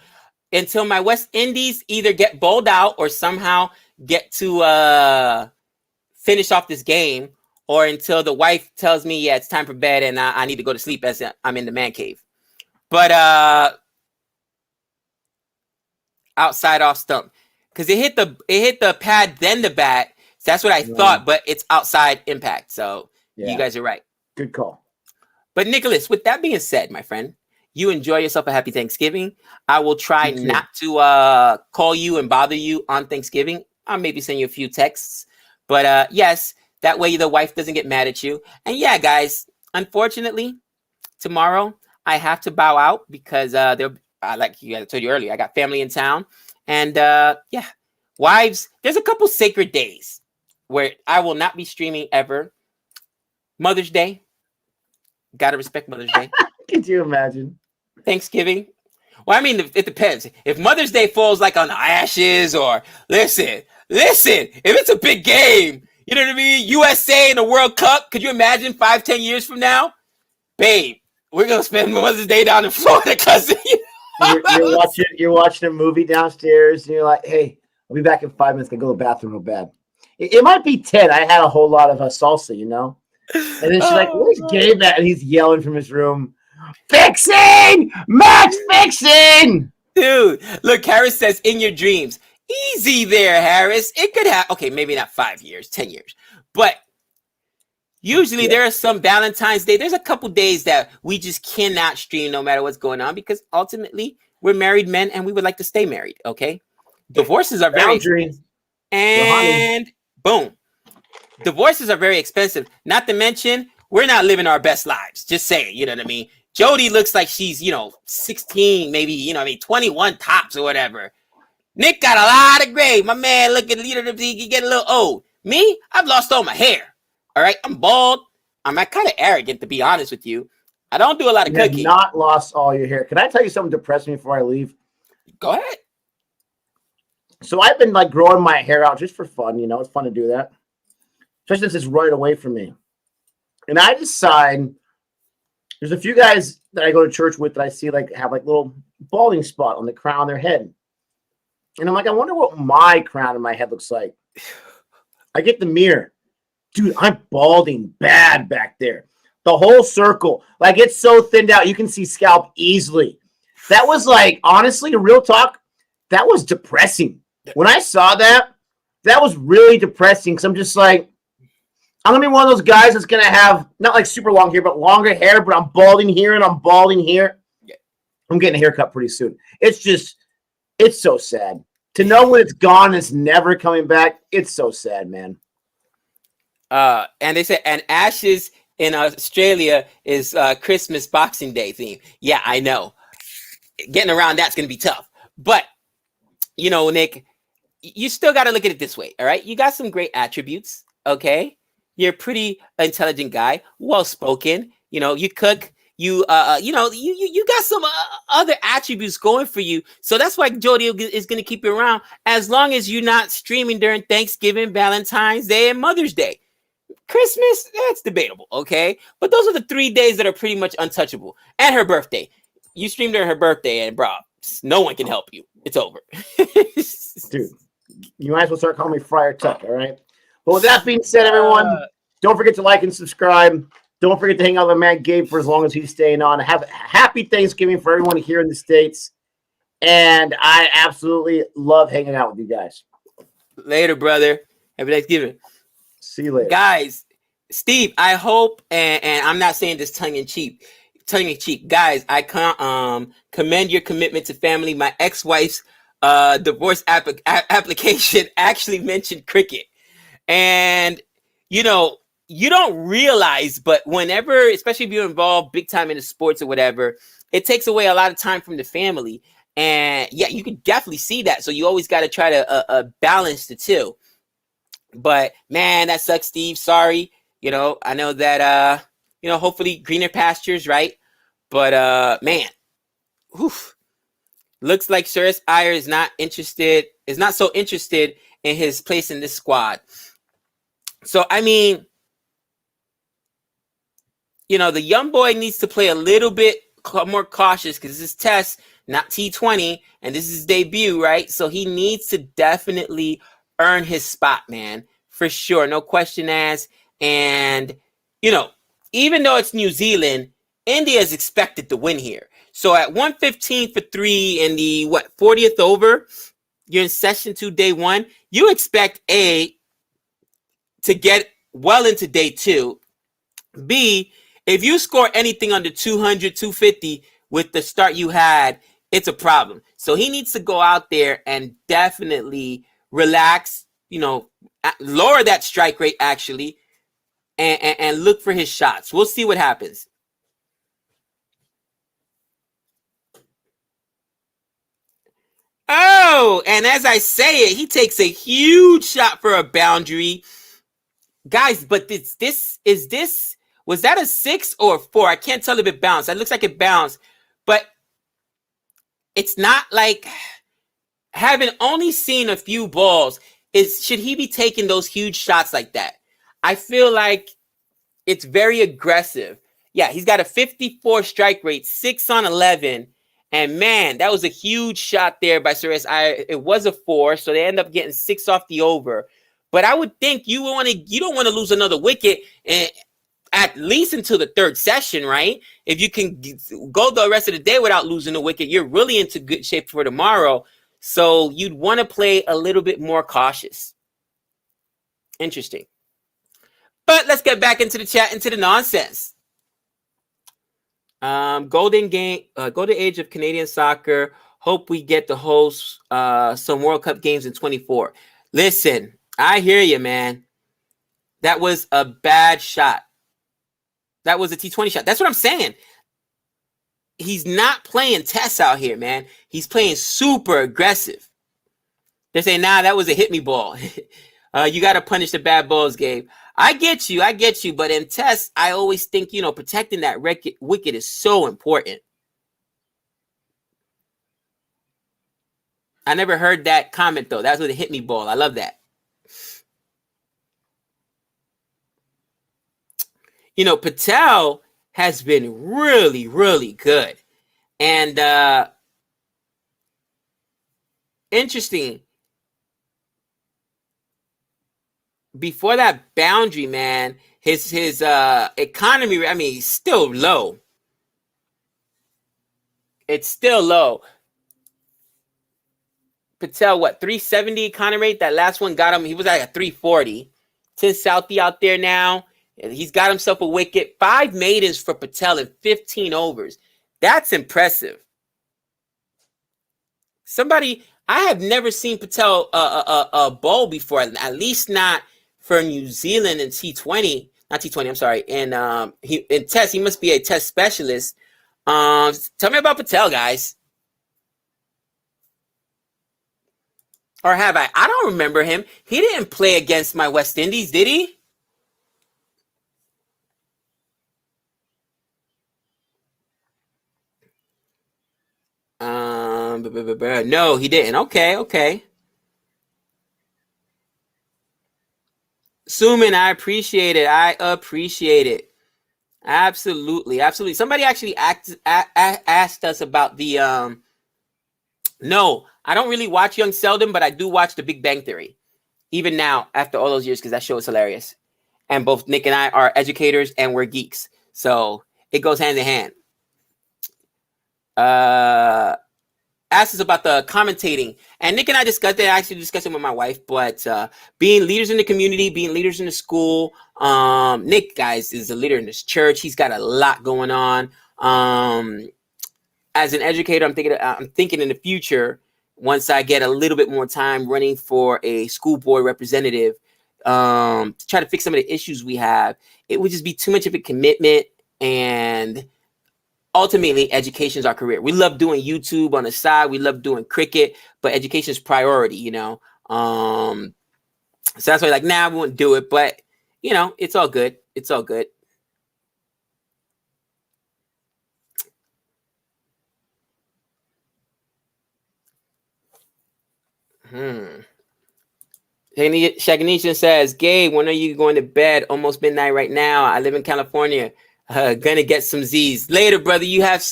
Until my West Indies either get bowled out or somehow get to finish off this game, or until the wife tells me, yeah, it's time for bed and I need to go to sleep as I'm in the man cave. But outside off stump. Because it hit the pad, then the bat. So that's what I thought, but it's outside impact. So you guys are right. Good call. But Nicholas, with that being said, my friend, you enjoy yourself a happy Thanksgiving. I will try not to call you and bother you on Thanksgiving. I'll maybe send you a few texts. But yes, that way the wife doesn't get mad at you. And yeah, guys, unfortunately, tomorrow I have to bow out because like I told you earlier, I got family in town. And yeah, wives, there's a couple sacred days where I will not be streaming ever. Mother's Day. Gotta respect Mother's Day. Could you imagine? Thanksgiving. Well, I mean, it depends. If Mother's Day falls like on the Ashes, or listen, if it's a big game, you know what I mean? USA in the World Cup. Could you imagine 5-10 years from now? Babe, we're going to spend Mother's Day down in Florida because you're watching a movie downstairs and you're like, hey, I'll be back in 5 minutes. I go to the bathroom real bad. It might be 10. I had a whole lot of salsa, you know? And then she's like, where's Gabe at? And he's yelling from his room, fixing! Match fixing! Dude, look, Harris says, in your dreams. Easy there, Harris. It could have, okay, maybe not 5 years, 10 years. But usually there are some Valentine's Day. There's a couple days that we just cannot stream no matter what's going on because ultimately we're married men and we would like to stay married, okay? Divorces are very expensive. And boom. Divorces are very expensive. Not to mention, we're not living our best lives. Just saying, you know what I mean? Jody looks like she's, 16, maybe, 21 tops or whatever. Nick got a lot of gray. My man, look at, he get a little old. Me, I've lost all my hair. All right, I'm bald. I'm kind of arrogant, to be honest with you. I don't do a lot of cooking. You have not lost all your hair. Can I tell you something depressing before I leave? Go ahead. So I've been growing my hair out just for fun. It's fun to do that. Especially since it's right away from me. And I decide there's a few guys that I go to church with that I see have little balding spot on the crown of their head. And I'm like, I wonder what my crown of my head looks like. I get the mirror. Dude, I'm balding bad back there. The whole circle. It's so thinned out. You can see scalp easily. That was honestly, real talk, that was depressing. When I saw that was really depressing because I'm just I'm going to be one of those guys that's going to have, not super long hair, but longer hair, but I'm balding here and I'm balding here. Yeah. I'm getting a haircut pretty soon. It's so sad. To know when it's gone and it's never coming back, it's so sad, man. And they said, and Ashes in Australia is Christmas Boxing Day theme. Yeah, I know. Getting around that's going to be tough. But, Nick, you still got to look at it this way, all right? You got some great attributes, okay? You're a pretty intelligent guy, well-spoken. You cook. You got some other attributes going for you. So that's why Jody is going to keep you around as long as you're not streaming during Thanksgiving, Valentine's Day, and Mother's Day. Christmas, that's debatable, okay? But those are the 3 days that are pretty much untouchable. And her birthday. You stream during her birthday, and bro, no one can help you. It's over. Dude, you might as well start calling me Friar Tuck, all right? But with that being said, everyone, don't forget to like and subscribe. Don't forget to hang out with my man Gabe for as long as he's staying on. Have a happy Thanksgiving for everyone here in the States. And I absolutely love hanging out with you guys. Later, brother. Happy Thanksgiving. See you later. Guys, Steve, I hope, and I'm not saying this tongue in cheek, guys, I commend your commitment to family. My ex-wife's divorce application actually mentioned cricket. And, you know, you don't realize, but whenever, especially if you're involved big time in the sports or whatever, it takes away a lot of time from the family. And yeah, you can definitely see that. So you always got to try to balance the two. But man, that sucks, Steve. Sorry. You know, I know that, you know, hopefully greener pastures, right? But man, whew, looks like Suresh Iyer is not so interested in his place in this squad. So, I mean, you know, the young boy needs to play a little bit more cautious because this is test, not T20, and this is his debut, right? So he needs to definitely earn his spot, man, for sure. No question asked. And, you know, even though it's New Zealand, India is expected to win here. So at 115 for 3 in the, 40th over, you're in session 2, day 1. You expect A, to get well into day 2. B, if you score anything under 200, 250 with the start you had, it's a problem. So he needs to go out there and definitely relax, you know, lower that strike rate actually, and look for his shots. We'll see what happens. Oh, and as I say it, he takes a huge shot for a boundary. Guys, but was that a 6 or a 4? I can't tell if it bounced. It looks like it bounced, but it's not like, having only seen a few balls, should he be taking those huge shots like that? I feel like it's very aggressive. Yeah, he's got a 54 strike rate, 6 on 11. And man, that was a huge shot there by Suresh Iyer. It was a 4, so they end up getting 6 off the over. But I would think you don't want to lose another wicket at least until the 3rd session, right? If you can go the rest of the day without losing a wicket, you're really into good shape for tomorrow. So you'd want to play a little bit more cautious. Interesting. But let's get back into the chat, into the nonsense. Golden age of Canadian soccer. Hope we get to host some World Cup games in 24. Listen, I hear you, man. That was a bad shot. That was a T20 shot. That's what I'm saying. He's not playing tests out here, man. He's playing super aggressive. They're saying, nah, that was a hit me ball. You got to punish the bad balls, Gabe. I get you. But in tests, I always think, you know, protecting that wicket is so important. I never heard that comment, though. That's with a hit me ball. I love that. You know, Patel has been really, really good. And interesting. Before that boundary, man, his economy, I mean, still low. It's still low. Patel, 370 economy rate? That last one got him. He was at a 340. Tim Southey out there now. He's got himself a wicket. 5 maidens for Patel in 15 overs. That's impressive. I have never seen Patel bowl before, at least not for New Zealand in T20. Not T20, I'm sorry. And in test, he must be a test specialist. Tell me about Patel, guys. Or have I? I don't remember him. He didn't play against my West Indies, did he? No, he didn't. Okay. Suman, I appreciate it. Absolutely. Somebody actually asked us about the. No, I don't really watch Young Sheldon, but I do watch The Big Bang Theory, even now after all those years, because that show is hilarious. And both Nick and I are educators and we're geeks, so it goes hand in hand. Asks us about the commentating, and Nick and I discussed it. I actually discussed it with my wife, but being leaders in the community, being leaders in the school. Nick, guys, is a leader in this church. He's got a lot going on. As an educator, I'm thinking in the future, once I get a little bit more time running for a school board representative, to try to fix some of the issues we have. It would just be too much of a commitment, and ultimately, education is our career. We love doing YouTube on the side. We love doing cricket, but education is priority, you know. So that's why, like, nah, we won't do it. But, you know, it's all good. It's all good. Shaganisha says, Gabe, when are you going to bed? Almost midnight right now. I live in California. Gonna get some Z's later, brother. You have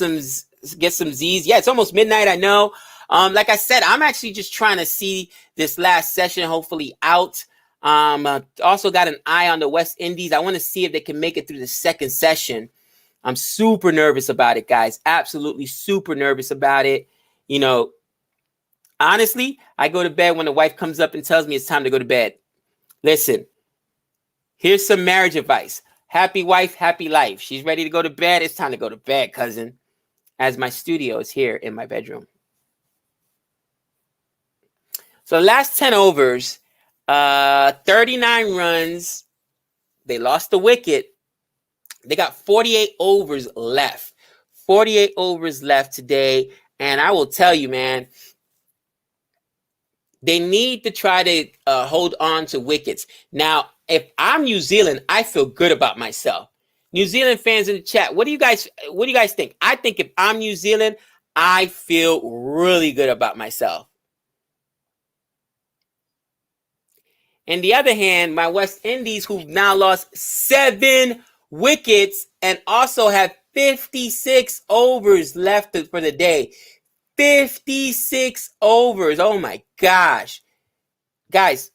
get some Z's. Yeah, it's almost midnight. I know. Like I said, I'm actually just trying to see this last session hopefully out. Also got an eye on the West Indies. I want to see if they can make it through the second session. I'm super nervous about it, guys. Absolutely super nervous about it. You know, honestly, I go to bed when the wife comes up and tells me it's time to go to bed. Listen, here's some marriage advice. Happy wife, happy life. She's ready to go to bed. It's time to go to bed, cousin. As my studio is here in my bedroom. So the last 10 overs, 39 runs. They lost the wicket. They got 48 overs left. 48 overs left today. And I will tell you, man, they need to try to hold on to wickets. Now, if I'm New Zealand, I feel good about myself. New Zealand fans in the chat, what do you guys think? I think if I'm New Zealand, I feel really good about myself. On the other hand, my West Indies, who've now lost 7 wickets and also have 56 overs left for the day. 56 overs. Oh my gosh. Guys,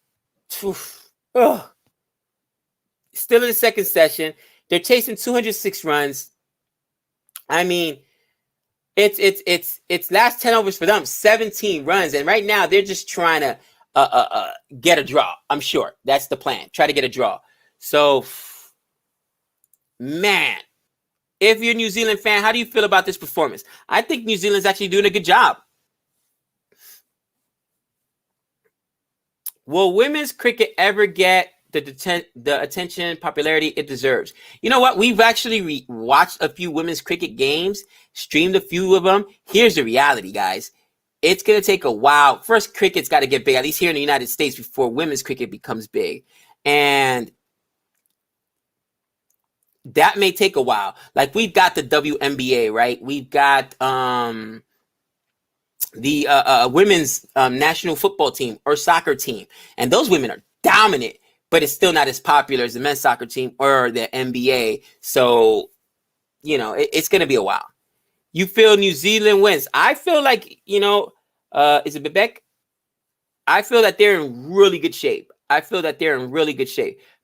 still in the second session. They're chasing 206 runs. I mean, it's last 10 overs for them, 17 runs. And right now they're just trying to get a draw. I'm sure that's the plan. Try to get a draw. So, man, if you're a New Zealand fan, how do you feel about this performance? I think New Zealand's actually doing a good job. Will women's cricket ever get the attention, popularity it deserves? You know what? We've actually watched a few women's cricket games, streamed a few of them. Here's the reality, guys. It's going to take a while. First, cricket's got to get big, at least here in the United States, before women's cricket becomes big. And that may take a while. Like, we've got the WNBA, right? We've got the women's national football team or soccer team. And those women are dominant, but it's still not as popular as the men's soccer team or the NBA. So, you know, it's going to be a while. You feel New Zealand wins. I feel like, you know, is it Bebek? I feel that they're in really good shape.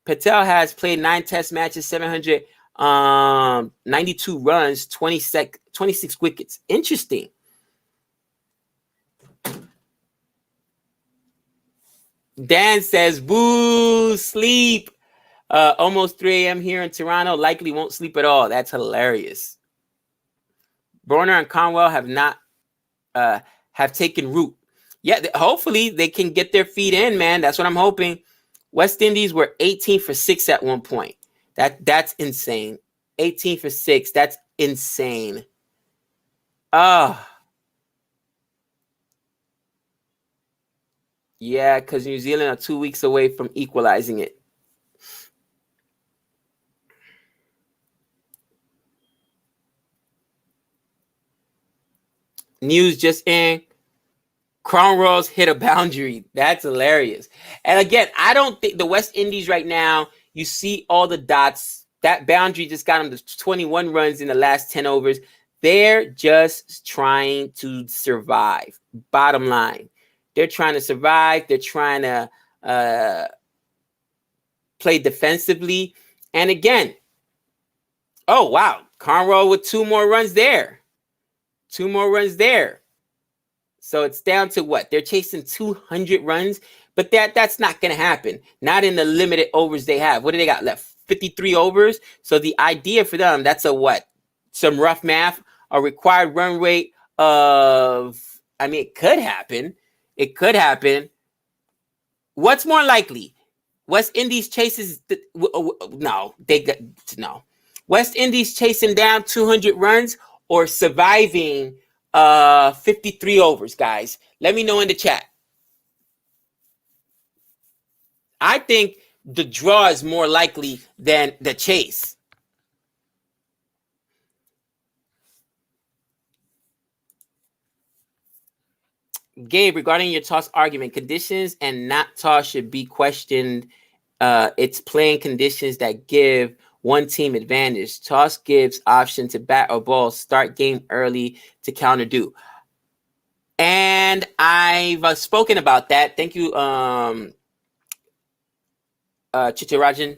Patel has played 9 test matches, 792 runs, 26 wickets. Interesting. Dan says, boo, sleep. Almost 3 a.m. here in Toronto. Likely won't sleep at all. That's hilarious. Bronner and Conwell have not have taken root. Yeah, hopefully they can get their feet in, man. That's what I'm hoping. West Indies were 18 for 6 at one point. That's insane. 18 for 6. That's insane. Yeah, because New Zealand are 2 weeks away from equalizing it. News just in. Crown Royals hit a boundary. That's hilarious. And again, I don't think the West Indies right now, you see all the dots. That boundary just got them to 21 runs in the last 10 overs. They're just trying to survive. Bottom line, they're trying to survive. They're trying to play defensively. And again, oh, wow, Conroe with 2 more runs there. 2 more runs there. So it's down to what? They're chasing 200 runs, but that's not going to happen. Not in the limited overs they have. What do they got left? 53 overs. So the idea for them, that's a what? Some rough math, a required run rate of, I mean, it could happen. It could happen. What's more likely? West Indies chases, no. West Indies chasing down 200 runs or surviving 53 overs, guys. Let me know in the chat. I think the draw is more likely than the chase. Gabe, regarding your toss argument, conditions and not toss should be questioned. It's playing conditions that give one team advantage. Toss gives option to bat or ball, start game early to counter do. And I've spoken about that. Thank you, Chichirajan.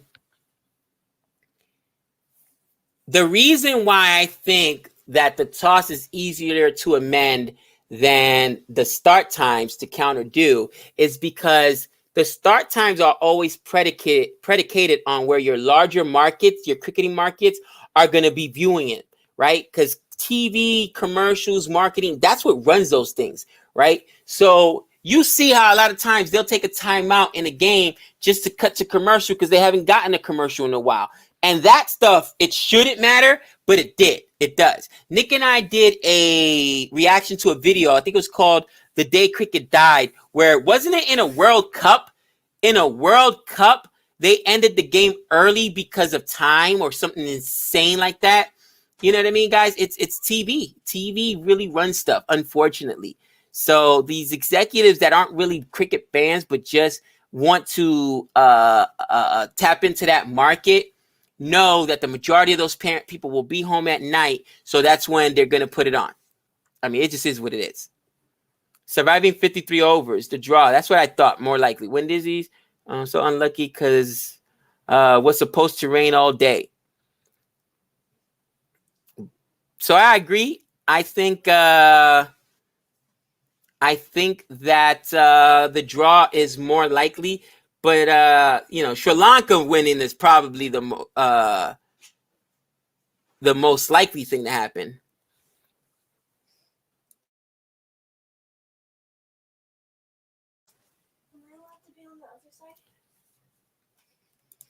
The reason why I think that the toss is easier to amend than the start times to counter do is because the start times are always predicated on where your larger markets, your cricketing markets, are going to be viewing it, right? Because TV, commercials, marketing, that's what runs those things, right? So you see how a lot of times they'll take a timeout in a game just to cut to commercial because they haven't gotten a commercial in a while. And that stuff, it shouldn't matter, but it did. It does. Nick and I did a reaction to a video. I think it was called The Day Cricket Died, where wasn't it in a World Cup? In a World Cup, they ended the game early because of time or something insane like that. You know what I mean, guys? It's TV. TV really runs stuff, unfortunately. So these executives that aren't really cricket fans but just want to tap into that market know that the majority of those people will be home at night, so that's when they're going to put it on. I mean, it just is what it is. Surviving 53 overs, the draw. That's what I thought, more likely. Wind disease, so unlucky because was supposed to rain all day. So I agree. I think that the draw is more likely. But, Sri Lanka winning is probably the most likely thing to happen.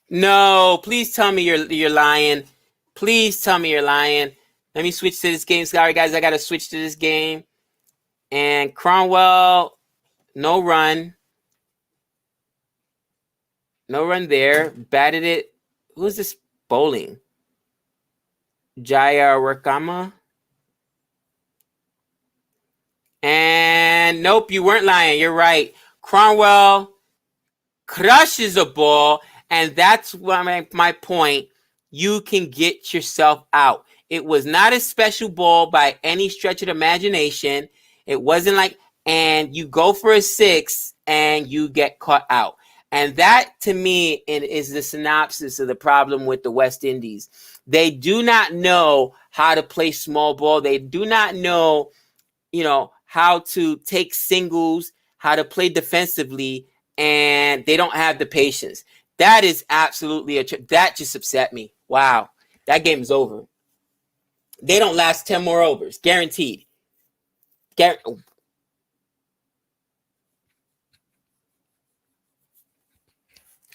No, please tell me you're lying. Please tell me you're lying. Let me switch to this game. Sorry, guys, I got to switch to this game. And Cromwell, no run. No run there. Batted it. Who's this bowling? Jaya Rakama. And nope, you weren't lying. You're right. Cromwell crushes a ball, and that's my point. You can get yourself out. It was not a special ball by any stretch of the imagination. It wasn't like, and you go for a 6 and you get caught out. And that, to me, is the synopsis of the problem with the West Indies. They do not know how to play small ball. They do not know, how to take singles, how to play defensively, and they don't have the patience. That is absolutely that just upset me. Wow. That game is over. They don't last 10 more overs. Guaranteed.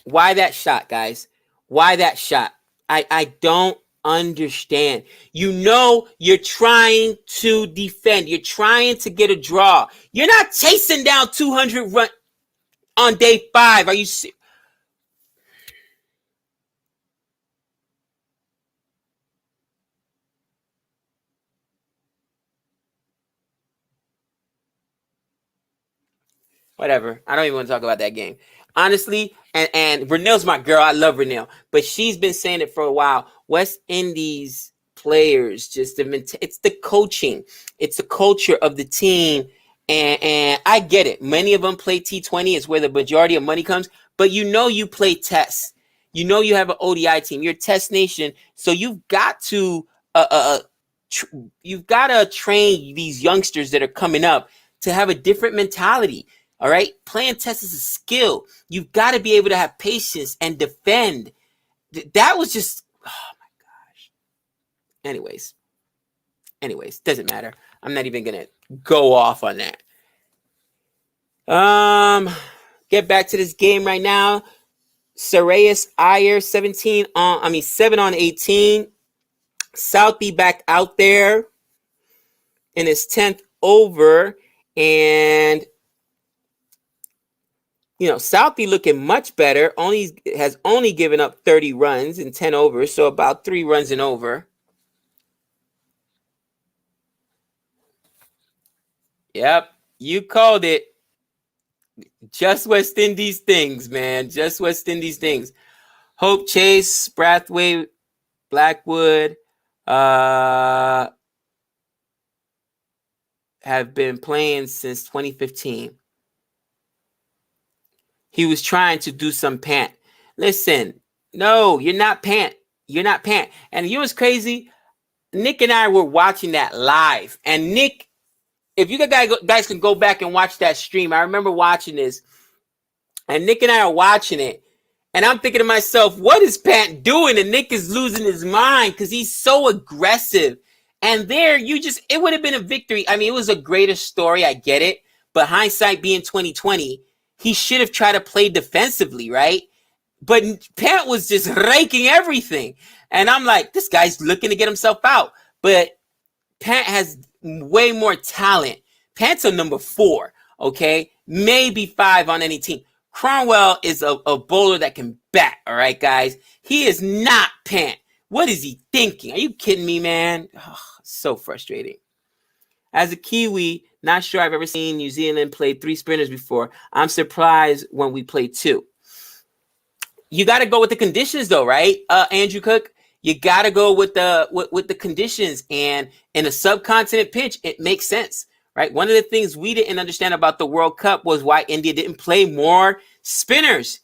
Why that shot, guys? Why that shot? I don't understand. You're trying to defend. You're trying to get a draw. You're not chasing down 200 runs on day 5. Are you serious? Whatever. I don't even want to talk about that game. Honestly, and Renell's my girl. I love Renell. But she's been saying it for a while. West Indies players, just it's the coaching, it's the culture of the team. And I get it. Many of them play T20. It's where the majority of money comes. But you play tests. You have an ODI team. You're Test Nation. So you've got to train these youngsters that are coming up to have a different mentality. All right, playing tests is a skill. You've got to be able to have patience and defend. That was just, oh my gosh. Anyways, doesn't matter. I'm not even gonna go off on that. Get back to this game right now. Sirius Iyer 7 on 18. Southie back out there in his 10th over, and Southie looking much better. Has only given up 30 runs in 10 overs, so about 3 runs and over. Yep, you called it. Just West Indies things, man. Just West Indies things. Hope Chase, Brathwaite, Blackwood have been playing since 2015. He was trying to do some pant. Listen, no, you're not pant. You're not pant. And you know what's crazy? Nick and I were watching that live. And Nick, if you guys can go back and watch that stream, I remember watching this. And Nick and I are watching it. And I'm thinking to myself, what is Pant doing? And Nick is losing his mind because he's so aggressive. And there, it would have been a victory. I mean, it was a greater story. I get it. But hindsight being 2020, he should have tried to play defensively, right? But Pant was just raking everything. And I'm like, this guy's looking to get himself out. But Pant has way more talent. Pant's a number 4, okay? Maybe 5 on any team. Cromwell is a bowler that can bat, all right, guys? He is not Pant. What is he thinking? Are you kidding me, man? Oh, so frustrating. As a Kiwi, not sure I've ever seen New Zealand play 3 spinners before. I'm surprised when we play 2. You got to go with the conditions, though, right, Andrew Cook? You got to go with the conditions. And in a subcontinent pitch, it makes sense. Right. One of the things we didn't understand about the World Cup was why India didn't play more spinners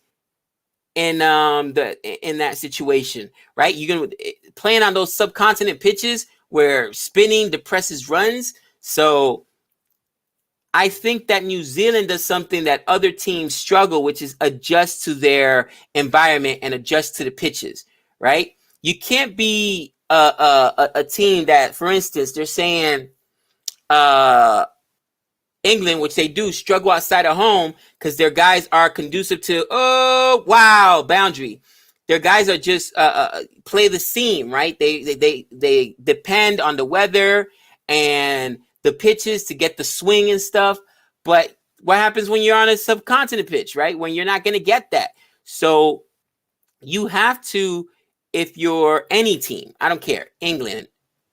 in that situation. Right. You're going to playing on those subcontinent pitches where spinning depresses runs. So I think that New Zealand does something that other teams struggle, which is adjust to their environment and adjust to the pitches. Right. You can't be a team that, for instance, they're saying England, which they do, struggle outside of home because their guys are conducive to boundary. Their guys are just play the seam, right? They depend on the weather and the pitches to get the swing and stuff. But what happens when you're on a subcontinent pitch, right? When you're not going to get that. So you have to, if you're any team, I don't care, England,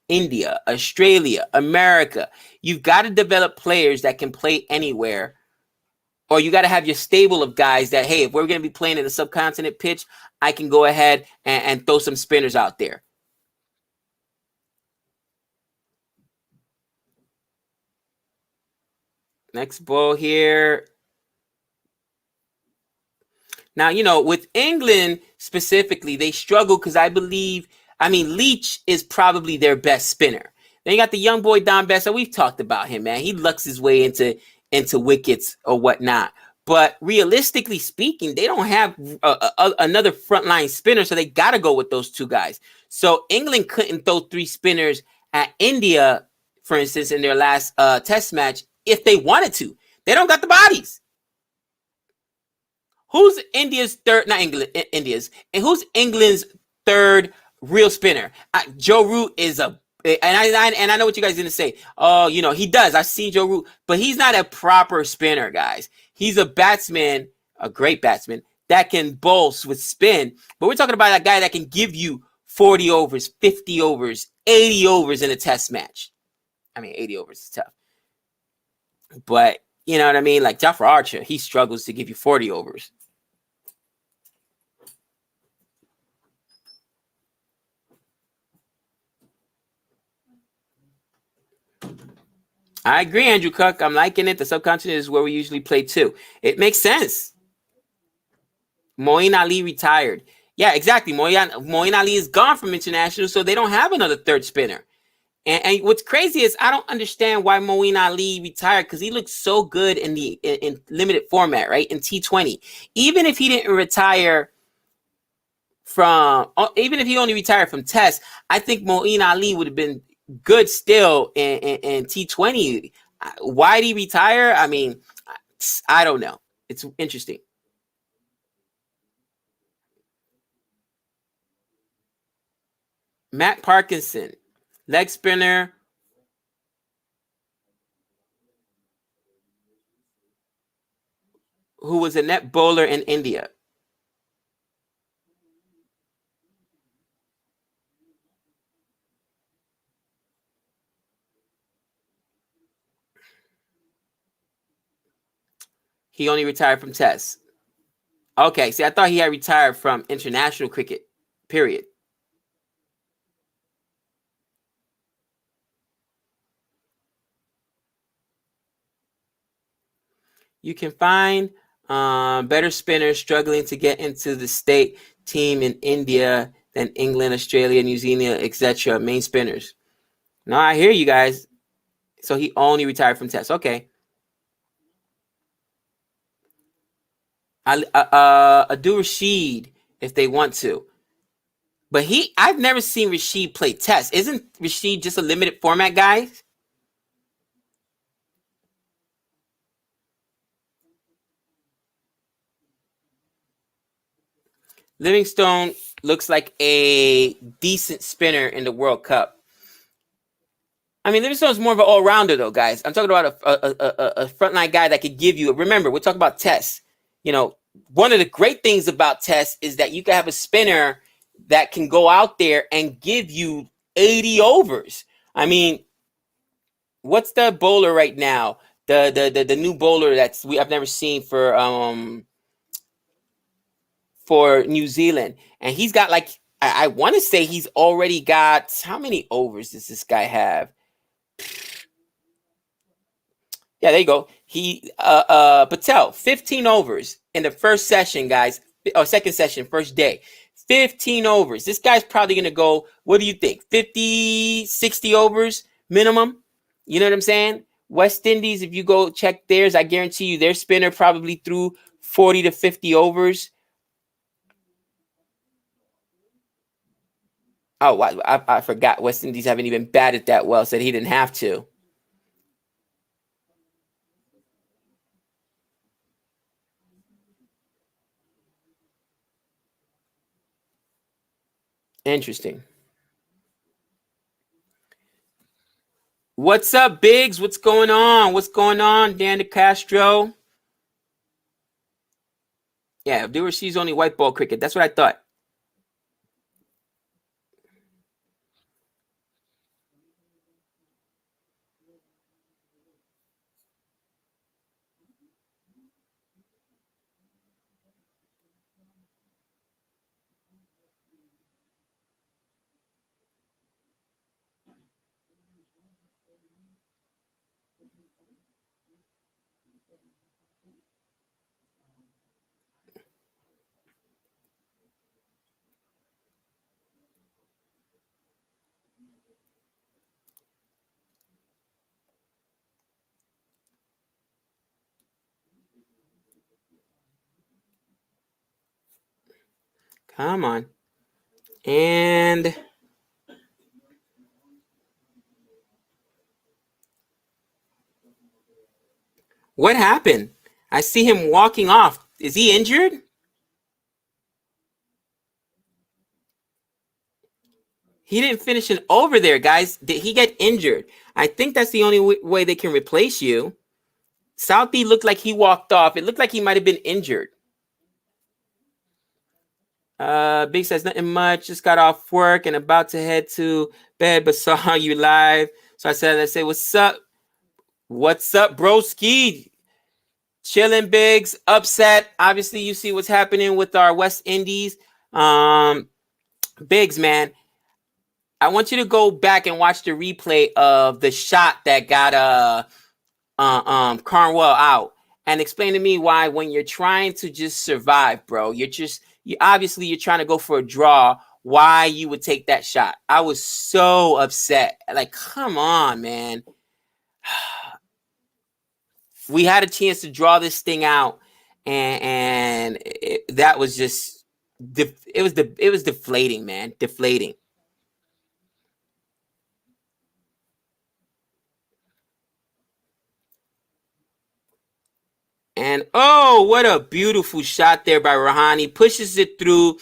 India, Australia, America, you've got to develop players that can play anywhere, or you got to have your stable of guys that, hey, if we're going to be playing in a subcontinent pitch, I can go ahead and throw some spinners out there. Next ball here. Now, with England specifically, they struggle because Leach is probably their best spinner. Then you got the young boy Don Bessa. We've talked about him, man. He lucks his way into wickets or whatnot. But realistically speaking, they don't have another frontline spinner, so they got to go with those 2 guys. So England couldn't throw 3 spinners at India, for instance, in their last test match if they wanted to. They don't got the bodies. Who's India's third? Not England, India's. And who's England's third real spinner? Joe Root is and I know what you guys are going to say. Oh, he does. I've seen Joe Root, but he's not a proper spinner, guys. He's a batsman, a great batsman that can bowl with spin. But we're talking about a guy that can give you 40 overs, 50 overs, 80 overs in a test match. 80 overs is tough. But you know what I mean? Like Jafar Archer, he struggles to give you 40 overs. I agree, Andrew Cook. I'm liking it. The subcontinent is where we usually play too. It makes sense. Moeen Ali retired. Yeah, exactly. Moeen Ali is gone from international, so they don't have another third spinner. And what's crazy is I don't understand why Moeen Ali retired, because he looked so good in limited format, right? In T20. Even if he didn't retire even if he only retired from Test, I think Moeen Ali would have been good still in T20. Why did he retire? I mean, I don't know. It's interesting. Matt Parkinson, leg spinner, who was a net bowler in India. He only retired from Test. Okay, see, I thought he had retired from international cricket, period. You can find better spinners struggling to get into the state team in India than England, Australia, New Zealand, etc. Main spinners. No, I hear you guys. So he only retired from Test. Okay. Adu Rashid, if they want to. But I've never seen Rashid play Test. Isn't Rashid just a limited format guy? Livingstone looks like a decent spinner in the World Cup. I mean, Livingstone's more of an all-rounder, though, guys. I'm talking about a frontline guy that could give you. Remember, we're talking about Test. You know, one of the great things about Test is that you can have a spinner that can go out there and give you 80 overs. I mean, what's the bowler right now? The new bowler I've never seen for New Zealand, and he's got like I want to say he's already got, how many overs does this guy have? Yeah, there you go. He Patel, 15 overs in the first session, guys. Or second session, first day. 15 overs. This guy's probably going to go, what do you think? 50, 60 overs minimum? You know what I'm saying? West Indies, if you go check theirs, I guarantee you their spinner probably threw 40 to 50 overs. Oh, I forgot. West Indies haven't even batted that well, said he didn't have to. Interesting. What's up, Biggs? What's going on? What's going on, Dan DeCastro? Yeah, Abdul Rashid's only white ball cricket. That's what I thought. Come on. And what happened? I see him walking off. Is he injured? He didn't finish an over there, guys. Did he get injured? I think that's the only way they can replace you. Southie looked like he walked off. It looked like he might have been injured. Big says nothing much. Just got off work and about to head to bed, but saw you live. So I said, what's up? What's up, broski? Chilling, Biggs. Upset. Obviously, you see what's happening with our West Indies. Biggs, man. I want you to go back and watch the replay of the shot that got Carnwell out, and explain to me why, when you're trying to just survive, bro, you're trying to go for a draw, why you would take that shot. I was so upset. Like, come on, man. We had a chance to draw this thing out, and that was just it was deflating, man. Deflating. And oh, what a beautiful shot there by Rahani. Pushes it through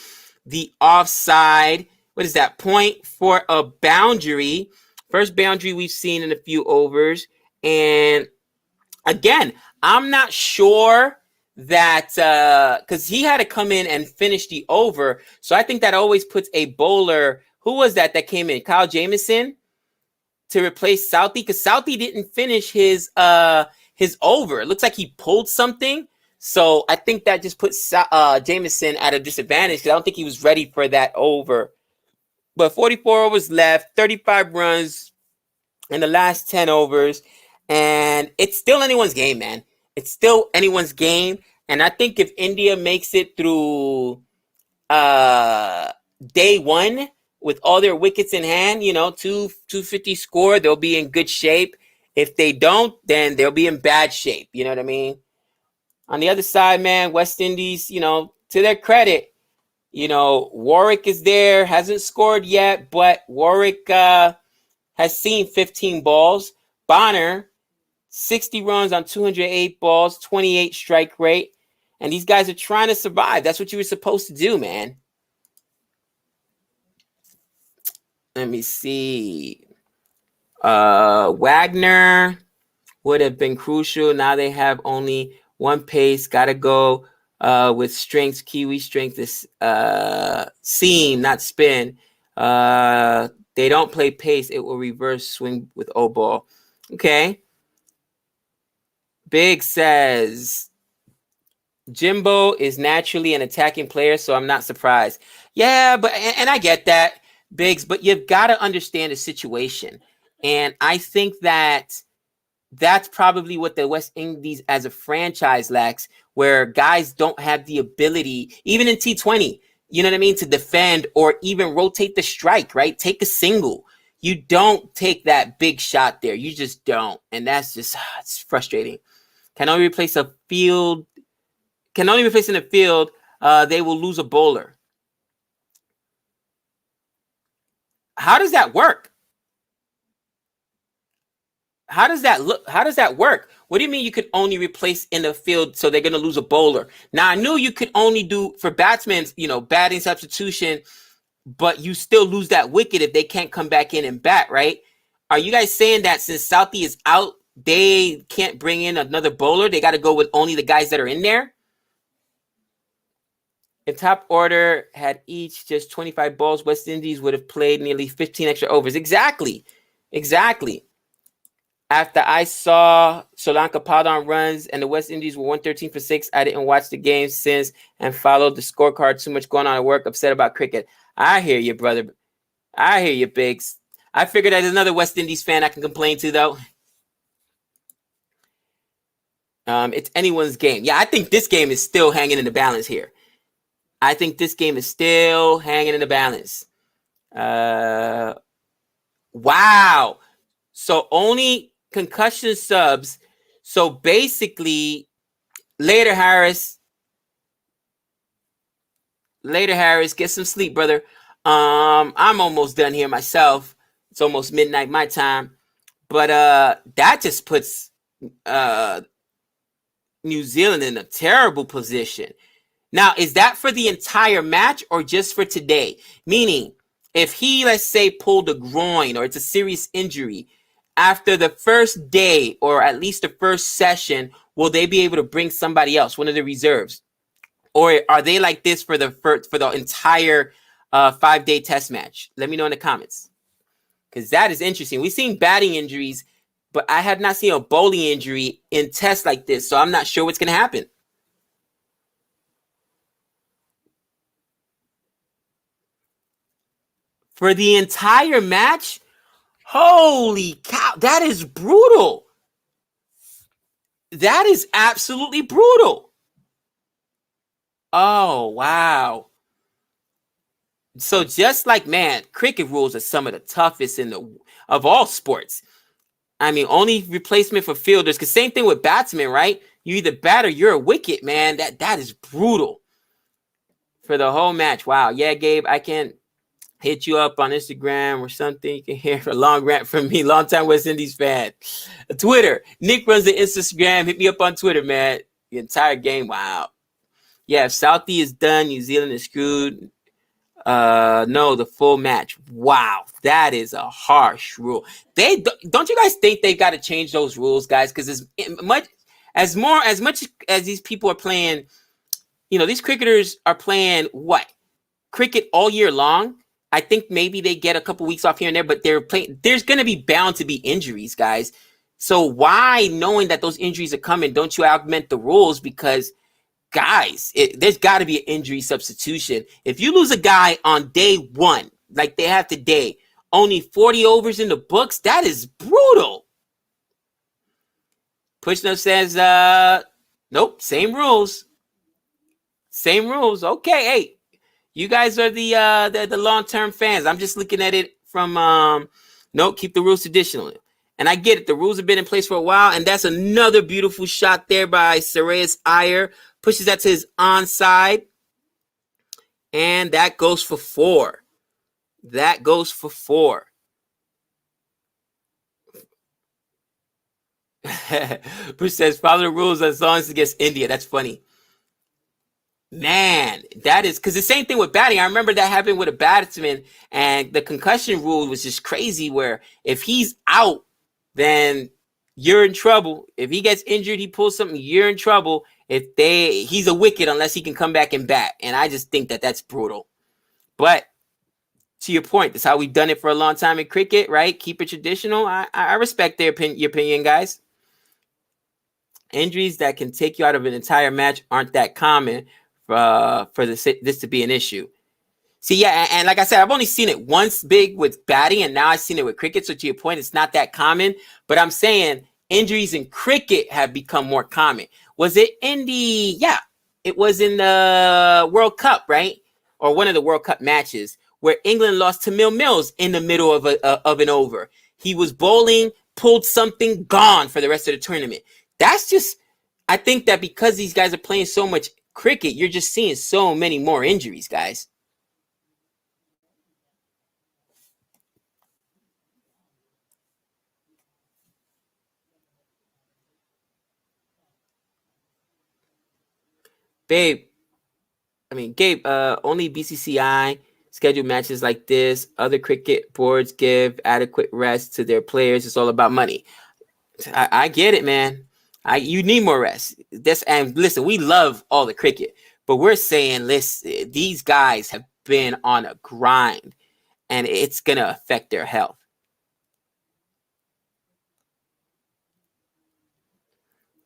the offside. What is that? Point for a boundary. First boundary we've seen in a few overs. And again, I'm not sure that because he had to come in and finish the over. So I think that always puts a bowler. Who was that came in? Kyle Jamison to replace Southey, because Southey didn't finish his over. It looks like he pulled something. So I think that just puts Jameson at a disadvantage, because I don't think he was ready for that over. But 44 overs left, 35 runs in the last 10 overs. And it's still anyone's game, man. It's still anyone's game. And I think if India makes it through day one with all their wickets in hand, 250 score, they'll be in good shape. If they don't, then they'll be in bad shape. You know what I mean? On the other side, man, West Indies, to their credit, Warwick is there, hasn't scored yet, but Warwick has seen 15 balls. Bonner, 60 runs on 208 balls, 28 strike rate. And these guys are trying to survive. That's what you were supposed to do, man. Let me see. Wagner would have been crucial. Now they have only one pace. Got to go with strength. Kiwi strength is seam, not spin. They don't play pace. It will reverse swing with O ball. Okay. Big says Jimbo is naturally an attacking player, so I'm not surprised. Yeah, but and I get that, Biggs, but you've got to understand the situation. And I think that's probably what the West Indies as a franchise lacks, where guys don't have the ability, even in T20, you know what I mean, to defend or even rotate the strike, right? Take a single. You don't take that big shot there. You just don't. And that's just, it's frustrating. Can only replace in the field. They will lose a bowler. How does that work? How does that look? How does that work? What do you mean you could only replace in the field, so they're going to lose a bowler? Now, I knew you could only do for batsmen, batting substitution, but you still lose that wicket if they can't come back in and bat, right? Are you guys saying that since Southey is out, they can't bring in another bowler? They got to go with only the guys that are in there? If top order had each just 25 balls, West Indies would have played nearly 15 extra overs. Exactly. After I saw Sri Lanka piled on runs and the West Indies were 113 for 6, I didn't watch the game since and followed the scorecard. Too much going on at work. Upset about cricket. I hear you, brother. I hear you, Biggs. I figured there's another West Indies fan I can complain to, though. It's anyone's game. Yeah, I think this game is still hanging in the balance here. Wow. So only concussion subs. So basically, later, Harris, get some sleep, brother. I'm almost done here myself. It's almost midnight my time. But that just puts New Zealand in a terrible position. Now, is that for the entire match or just for today? Meaning, if he, let's say, pulled a groin or it's a serious injury, after the first day or at least the first session, will they be able to bring somebody else, one of the reserves? Or are they like this for the entire 5-day test match? Let me know in the comments, because that is interesting. We've seen batting injuries, but I have not seen a bowling injury in tests like this, so I'm not sure what's going to happen. for the entire match? Holy cow, that is brutal. That is absolutely brutal. Oh, wow. So just like, man, cricket rules are some of the toughest of all sports. I mean, only replacement for fielders, because same thing with batsmen, right? You either bat or you're a wicket, man. That is brutal for the whole match. Wow. Yeah, Gabe, I can hit you up on Instagram or something. You can hear a long rant from me. Long time West Indies fan. Twitter. Nick runs the Instagram. Hit me up on Twitter, man. The entire game. Wow. Yeah, if Southie is done, New Zealand is screwed. No, the full match. Wow, that is a harsh rule. Don't you guys think they got to change those rules, guys? Because as much as these people are playing, these cricketers are playing what? Cricket all year long. I think maybe they get a couple weeks off here and there, but they're playing. There's going to be bound to be injuries, guys. So why, knowing that those injuries are coming, don't you augment the rules? Because guys, there's got to be an injury substitution. If you lose a guy on day one, like they have today, only 40 overs in the books, that is brutal. Pushnup says, nope, same rules. Same rules. Okay, hey, you guys are the long-term fans. I'm just looking at it from, nope, keep the rules traditional. And I get it. The rules have been in place for a while. And that's another beautiful shot there by Sarayas Iyer. Pushes that to his onside. And that goes for 4. That goes for 4. Push says, follow the rules as long as it's against India. That's funny. Man, that is, because the same thing with batting. I remember that happened with a batsman, and the concussion rule was just crazy, where if he's out, then you're in trouble. If he gets injured, he pulls something, you're in trouble. He's a wicket unless he can come back and bat. And I just think that that's brutal. But to your point, that's how we've done it for a long time in cricket, right? Keep it traditional. I respect your opinion, guys. Injuries that can take you out of an entire match aren't that common for this to be an issue. See, yeah, and like I said, I've only seen it once big with batting, and now I've seen it with cricket. So to your point, it's not that common. But I'm saying injuries in cricket have become more common. Was it in it was in the World Cup, right? Or one of the World Cup matches where England lost to Mills in the middle of an over. He was bowling, pulled something, gone for the rest of the tournament. That's just, I think that because these guys are playing so much cricket, you're just seeing so many more injuries, guys. Gabe, only BCCI schedule matches like this. Other cricket boards give adequate rest to their players. It's all about money. I get it, man. You need more rest. And listen, we love all the cricket, but we're saying, listen, these guys have been on a grind, and it's gonna affect their health.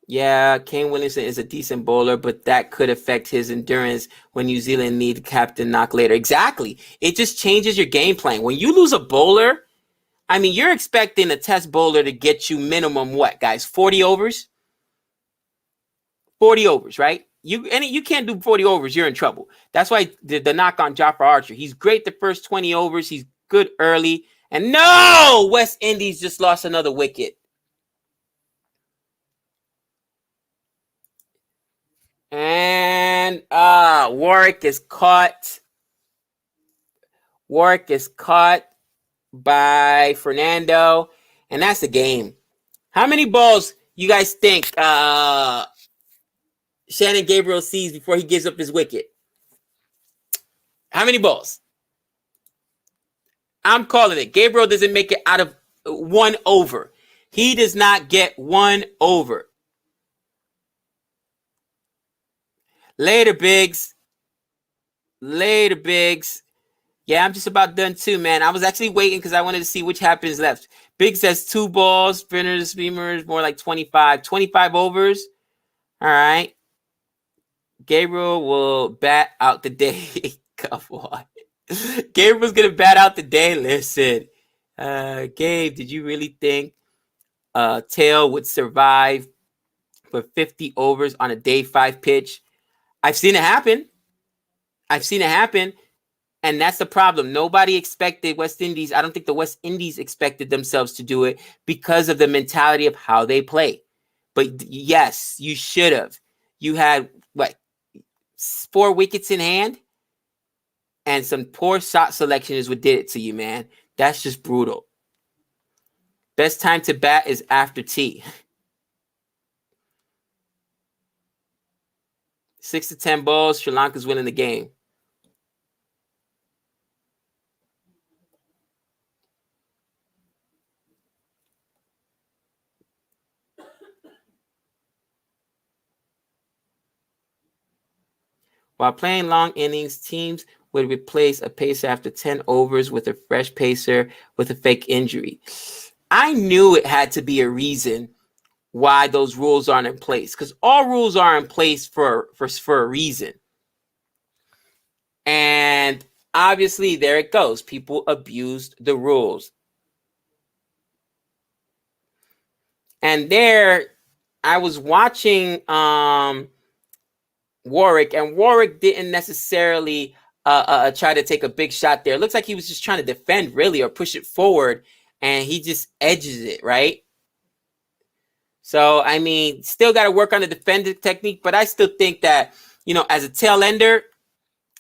Yeah, Kane Williamson is a decent bowler, but that could affect his endurance when New Zealand need captain knock later. Exactly. It just changes your game plan. When you lose a bowler, I mean, you're expecting a test bowler to get you minimum what, guys? 40 overs? 40 overs, right? You can't do 40 overs, you're in trouble. That's why the knock on Jofra Archer. He's great the first 20 overs. He's good early. And no! West Indies just lost another wicket. And Warwick is caught. Warwick is caught by Fernando. And that's the game. How many balls you guys think Shannon Gabriel sees before he gives up his wicket? How many balls? I'm calling it. Gabriel doesn't make it out of 1 over. He does not get 1 over. Later, Biggs. Later, Biggs. Yeah, I'm just about done too, man. I was actually waiting because I wanted to see which happens left. Biggs says 2 balls. Spinners, Beamers, more like 25. 25 overs. All right. Gabriel will bat out the day. Come on. Gabe was gonna bat out the day. Listen, Gabe, did you really think Tail would survive for 50 overs on a day 5 pitch? I've seen it happen. And that's the problem. Nobody expected West Indies. I don't think the West Indies expected themselves to do it because of the mentality of how they play. But yes, you should have. You had, 4 wickets in hand? And some poor shot selection is what did it to you, man. That's just brutal. Best time to bat is after tea. 6 to 10 balls, Sri Lanka's winning the game. While playing long innings, teams would replace a pacer after 10 overs with a fresh pacer with a fake injury. I knew it had to be a reason why those rules aren't in place, because all rules are in place for a reason. And obviously, there it goes. People abused the rules. And there, I was watching Warwick, and Warwick didn't necessarily try to take a big shot there. It looks like he was just trying to defend, really, or push it forward, and he just edges it, right? So, I mean, still got to work on the defensive technique, but I still think that, as a tail ender,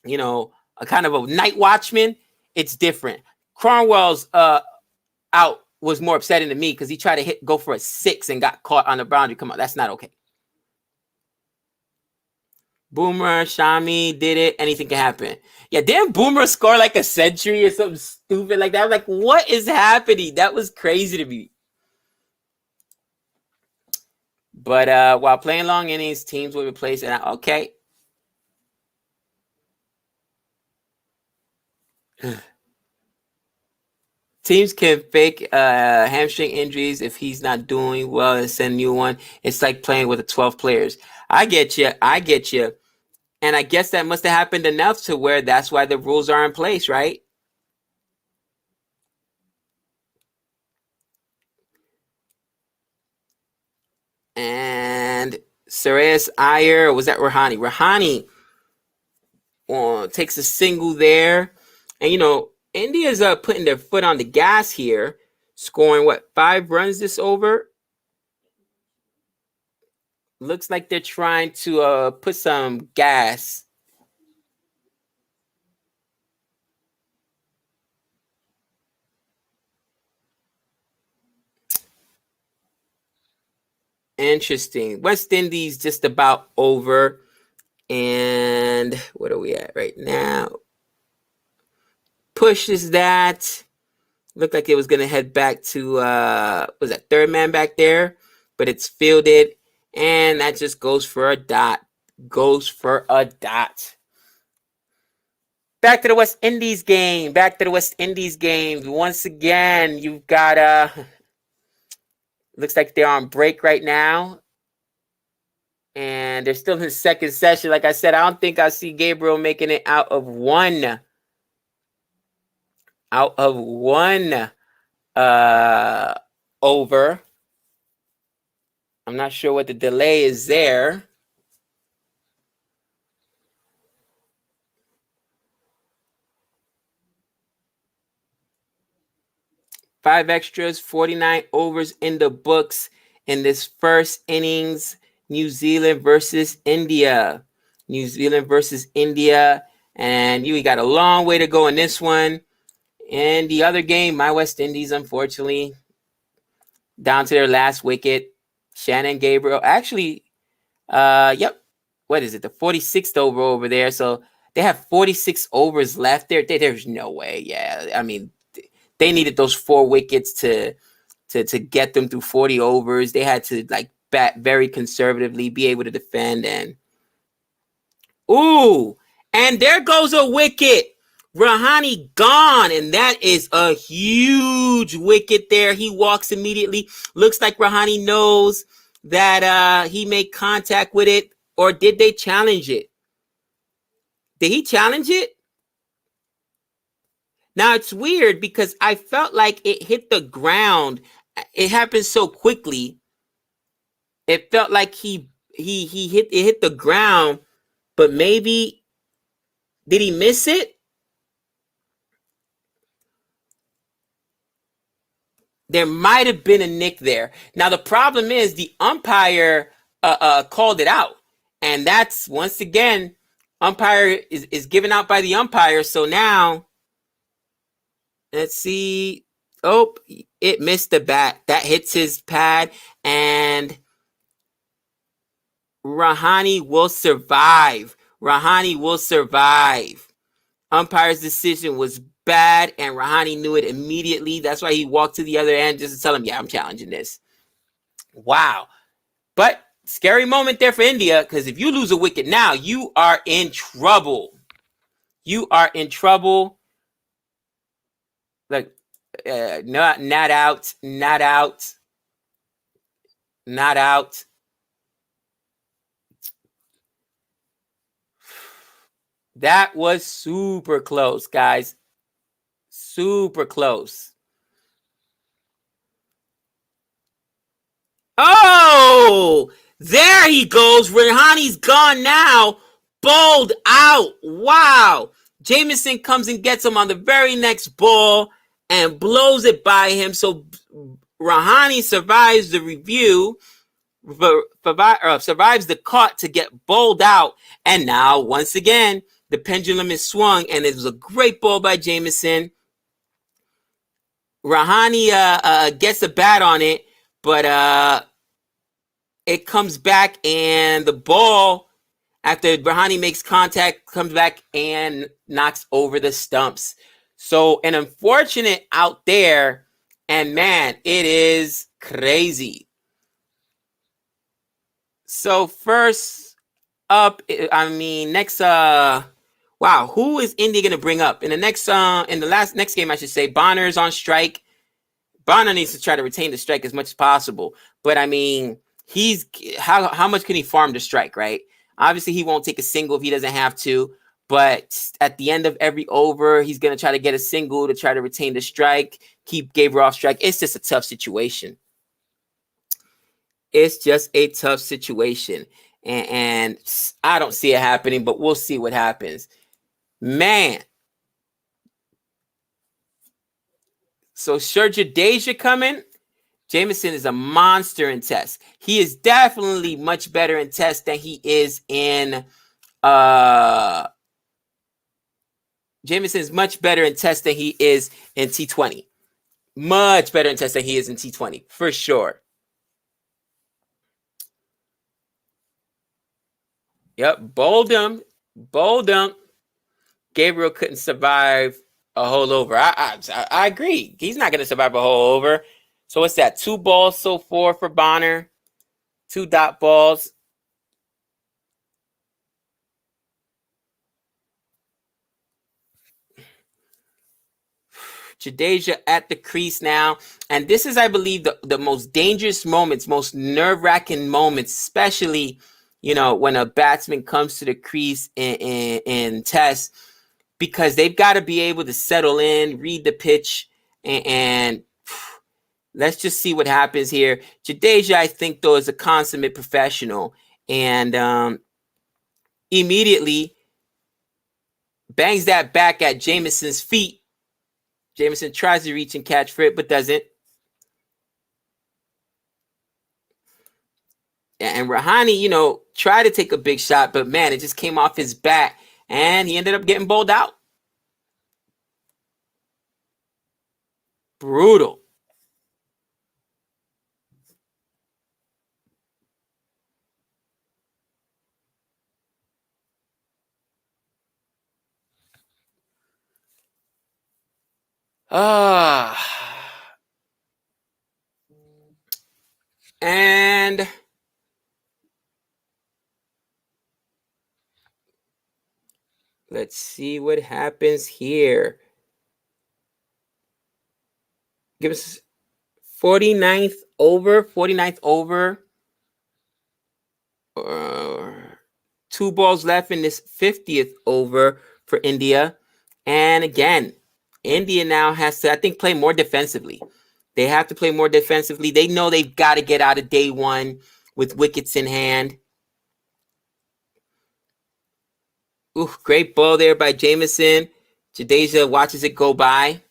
a kind of a night watchman, it's different. Cromwell's out was more upsetting to me because he tried to go for a 6 and got caught on the boundary. Come on, that's not okay. Boomer, Shami did it. Anything can happen. Yeah, didn't Boomer score like a century or something stupid like that? I'm like, what is happening? That was crazy to me. But while playing long innings, teams will replace it. Okay. Teams can fake hamstring injuries if he's not doing well and send new one. It's like playing with the 12 players. I get you. And I guess that must have happened enough to where that's why the rules are in place, right? And Shreyas Iyer, was that Rahane? Rahane takes a single there. And, India's putting their foot on the gas here, scoring, 5 runs this over? Looks like they're trying to put some gas. Interesting. West Indies just about over. And what are we at right now? Pushes that. Looked like it was going to head back to, was that third man back there? But it's fielded. And that just goes for a dot. Back to the West Indies game. Once again, you've got, looks like they're on break right now. And they're still in the second session. Like I said, I don't think I see Gabriel making it out of one over. I'm not sure what the delay is there. Five extras, 49 overs in the books in this first innings. New Zealand versus India. And you got a long way to go in this one. And the other game, my West Indies, unfortunately, down to their last wicket. Shannon Gabriel. Actually, yep. What is it? The 46th over there. So they have 46 overs left there. There's no way. Yeah. I mean, they needed those 4 wickets to get them through 40 overs. They had to bat very conservatively, be able to defend, and and there goes a wicket. Rahane gone, and that is a huge wicket there. He walks immediately. Looks like Rahane knows that he made contact with it, or did they challenge it? Did he challenge it? Now it's weird because I felt like it hit the ground. It happened so quickly. It felt like he hit the ground, but maybe did he miss it? There might have been a nick there. Now the problem is the umpire called it out, and that's once again umpire is given out by the umpire. So now let's see. Oh, it missed the bat. That hits his pad, and Rahani will survive. Rahani will survive. Umpire's decision was bad, and Rahani knew it immediately. That's why he walked to the other end just to tell him, yeah, I'm challenging this. Wow. But scary moment there for India, because if you lose a wicket now, you are in trouble. You are in trouble. Like, not out, not out, not out. That was super close, guys. Super close. Oh, there he goes. Rahani's gone now. Bowled out. Wow. Jamison comes and gets him on the very next ball and blows it by him. So Rahani survives the review, survives the caught to get bowled out. And now, once again, the pendulum is swung, and it was a great ball by Jamison. Rahani gets a bat on it, but it comes back, and the ball, after Rahani makes contact, comes back and knocks over the stumps. So an unfortunate out there, and man, it is crazy. So first up, next, wow, who is India going to bring up? In the next game, I should say, Bonner's on strike. Bonner needs to try to retain the strike as much as possible. But I mean, how much can he farm the strike, right? Obviously, he won't take a single if he doesn't have to. But at the end of every over, he's going to try to get a single to try to retain the strike, keep Gabe off strike. It's just a tough situation. It's just a tough situation. And I don't see it happening, but we'll see what happens. Man. So Sergio Deja coming. Jamison is a monster in test. He is definitely much better in test than he is in Jamison is much better in test than he is in T20. Much better in test than he is in T20, for sure. Yep, bowled him. Gabriel couldn't survive a whole over. I agree. He's not going to survive a whole over. So what's that? 2 balls so far for Bonner. 2 dot balls. Jadeja at the crease now. And this is, I believe, the most dangerous moments, most nerve-wracking moments, especially, when a batsman comes to the crease in test, because they've got to be able to settle in, read the pitch, and let's just see what happens here. Jadeja, I think, though, is a consummate professional, and immediately bangs that back at Jamison's feet. Jamison tries to reach and catch for it, but doesn't. And Rahani, tried to take a big shot, but man, it just came off his bat, and he ended up getting bowled out. Brutal. And let's see what happens here. Give us 49th over. 2 balls left in this 50th over for India. And again, India now has to, I think, play more defensively. They have to play more defensively. They know they've got to get out of day one with wickets in hand. Ooh, great ball there by Jamison. Jadeja watches it go by.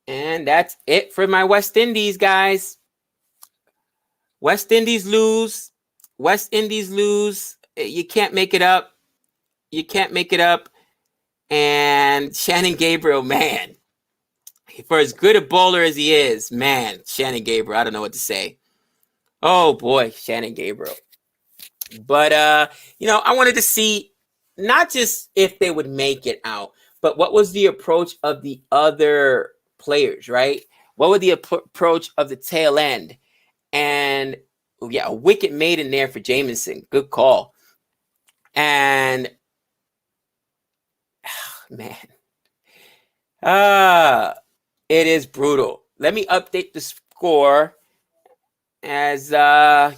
And that's it for my West Indies, guys. West Indies lose. West Indies lose. You can't make it up. You can't make it up. And Shannon Gabriel, man, for as good a bowler as he is, man, Shannon Gabriel, I don't know what to say. Oh boy, Shannon Gabriel. But I wanted to see not just if they would make it out, but what was the approach of the other players, right? What was the approach of the tail end? And yeah, a wicket made in there for Jamison. Good call. And man, it is brutal. Let me update the score as I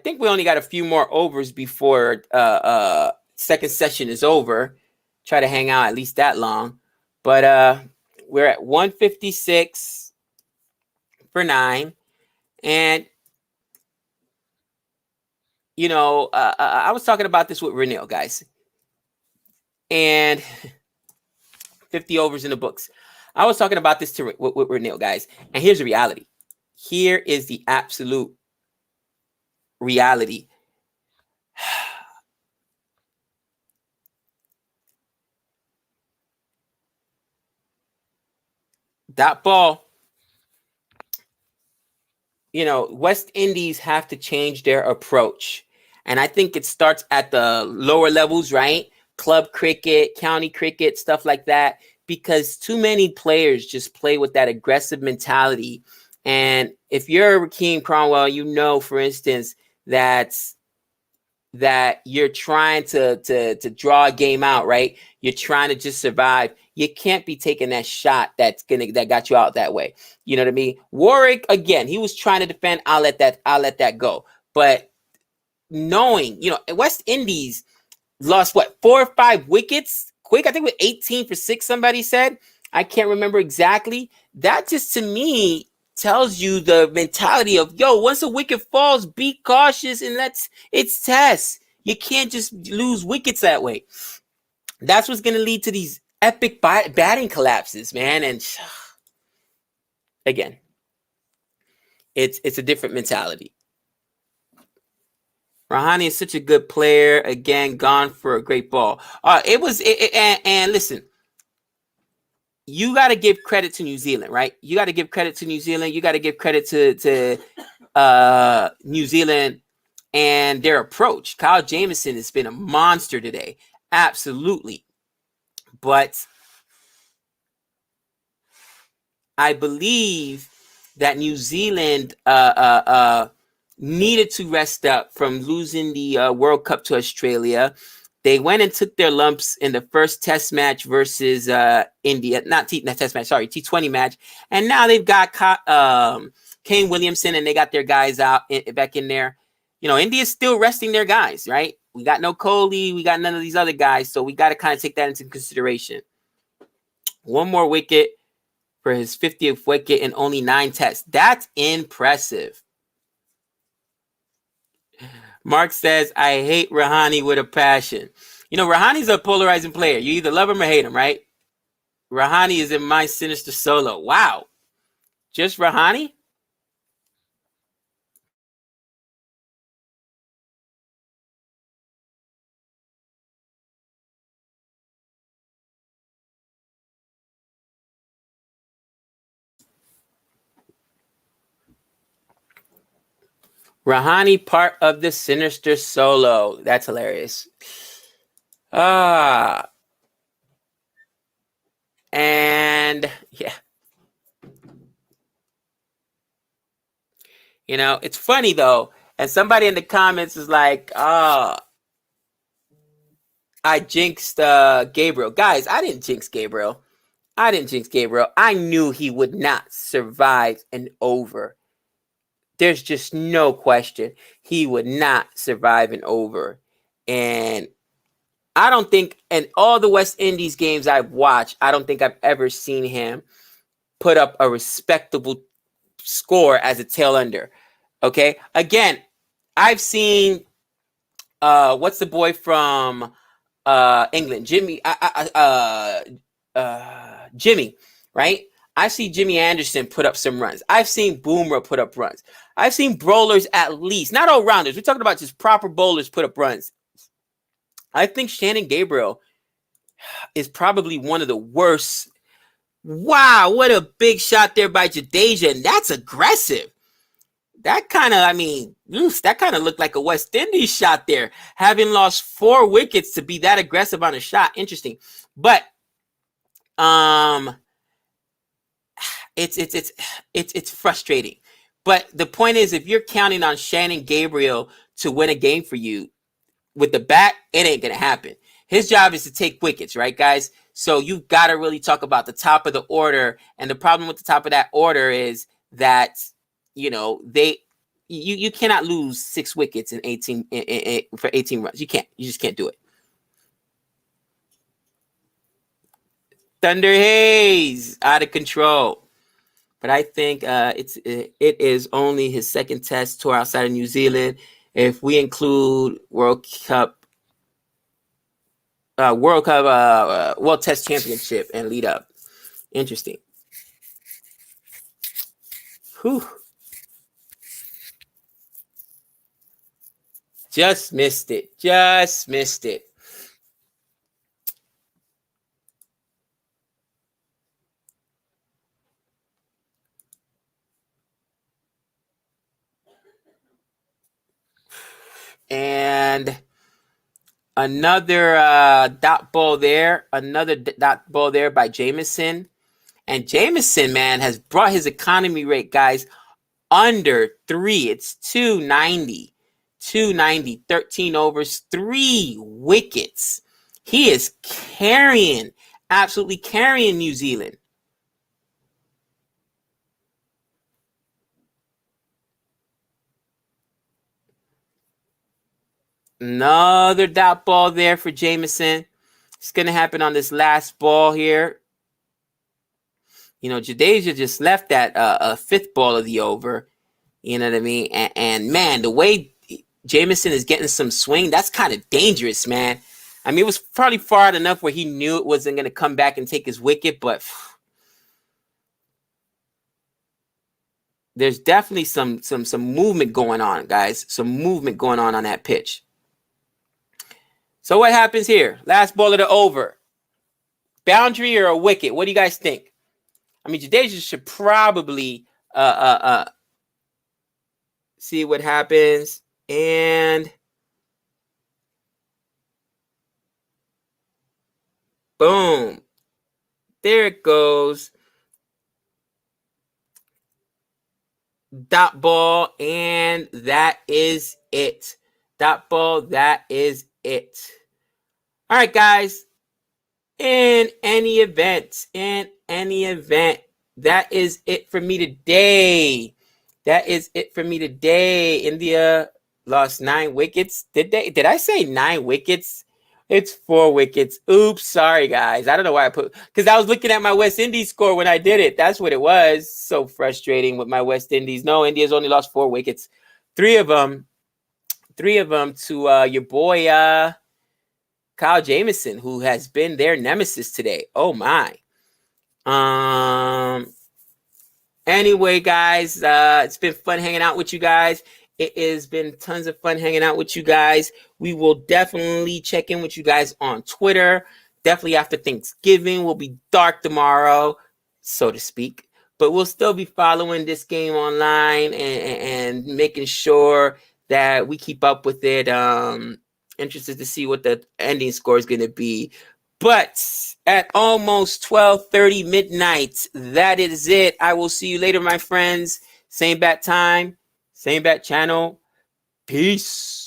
think we only got a few more overs before second session is over. Try to hang out at least that long. But we're at 156 for 9. And I was talking about this with Renil, guys. And 50 overs in the books. I was talking about this with Renil, guys. And here's the reality. Here is the absolute reality. That ball, West Indies have to change their approach. And I think it starts at the lower levels, right? Club cricket, county cricket, stuff like that. Because too many players just play with that aggressive mentality. And if you're Rakeem Cromwell, for instance, that you're trying to draw a game out, right? You're trying to just survive. You can't be taking that shot that got you out that way. You know what I mean? Warwick, again, he was trying to defend. I'll let that go. But knowing, West Indies lost 4 or 5 wickets quick. I think with 18 for 6, somebody said. I can't remember exactly. That just to me tells you the mentality of, once a wicket falls, be cautious and it's test. You can't just lose wickets that way. That's what's going to lead to these epic batting collapses, man. And again, it's a different mentality. Rahani is such a good player. Again, gone for a great ball. And listen, you got to give credit to New Zealand, right? You got to give credit to New Zealand. You got to give credit to New Zealand and their approach. Kyle Jamison has been a monster today. Absolutely. But I believe that New Zealand needed to rest up from losing the World Cup to Australia. They went and took their lumps in the first test match versus India. Not test match, sorry, T20 match. And now they've got Kane Williamson and they got their guys back in there. India's still resting their guys, right? We got no Kohli. We got none of these other guys. So we got to kind of take that into consideration. One more wicket for his 50th wicket in only 9 tests. That's impressive. Mark says, I hate Rahani with a passion. Rahani's a polarizing player. You either love him or hate him, right? Rahani is in my sinister solo. Wow. Just Rahani? Rahani part of the sinister solo. That's hilarious. And yeah. It's funny though. And somebody in the comments is like, I jinxed Gabriel. Guys, I didn't jinx Gabriel. I knew he would not survive an over. There's just no question. He would not survive an over. And I don't think, in all the West Indies games I've watched, I don't think I've ever seen him put up a respectable score as a tail ender. Okay? Again, I've seen, what's the boy from England? Jimmy, right? I see Jimmy Anderson put up some runs. I've seen Boomer put up runs. I've seen bowlers at least, not all rounders. We're talking about just proper bowlers put up runs. I think Shannon Gabriel is probably one of the worst. Wow, what a big shot there by Jadeja, and that's aggressive. That kind of looked like a West Indies shot there, having lost 4 wickets to be that aggressive on a shot. Interesting, but it's frustrating. But the point is, if you're counting on Shannon Gabriel to win a game for you with the bat, it ain't gonna happen. His job is to take wickets, right, guys? So you've got to really talk about the top of the order. And the problem with the top of that order is that, you cannot lose 6 wickets in 18 for 18 runs. You just can't do it. Thunder Haze out of control. But I think it is only his second test tour outside of New Zealand. If we include World Test Championship and lead up. Interesting. Whew. Just missed it. And another dot ball there by Jamieson. And Jamieson, man, has brought his economy rate, guys, under 3. It's 290. 13 overs, 3 wickets. He is absolutely carrying New Zealand. Another dot ball there for Jamieson. It's going to happen on this last ball here. Jadeja just left that 5th ball of the over. You know what I mean? And man, the way Jamieson is getting some swing, that's kind of dangerous, man. I mean, it was probably far out enough where he knew it wasn't going to come back and take his wicket, but there's definitely some movement going on, guys. Some movement going on that pitch. So what happens here? Last ball of the over. Boundary or a wicket? What do you guys think? I mean, Jadeja should probably see what happens. And boom. There it goes. Dot ball, and that is it. Dot ball, that is it. All right, guys. In any event, that is it for me today. India lost 9 wickets. Did I say 9 wickets? It's 4 wickets. Oops, sorry, guys. I don't know why because I was looking at my West Indies score when I did it. That's what it was. So frustrating with my West Indies. No, India's only lost 4 wickets. 3 of them to your boy Kyle Jamieson, who has been their nemesis today. Oh my. Anyway, guys, it's been fun hanging out with you guys. It has been tons of fun hanging out with you guys. We will definitely check in with you guys on Twitter. Definitely after Thanksgiving. We'll be dark tomorrow, so to speak. But we'll still be following this game online and making sure that we keep up with it. Interested to see what the ending score is going to be. But at almost 12:30 midnight, that is it. I will see you later, my friends. Same bat time, same bat channel. Peace.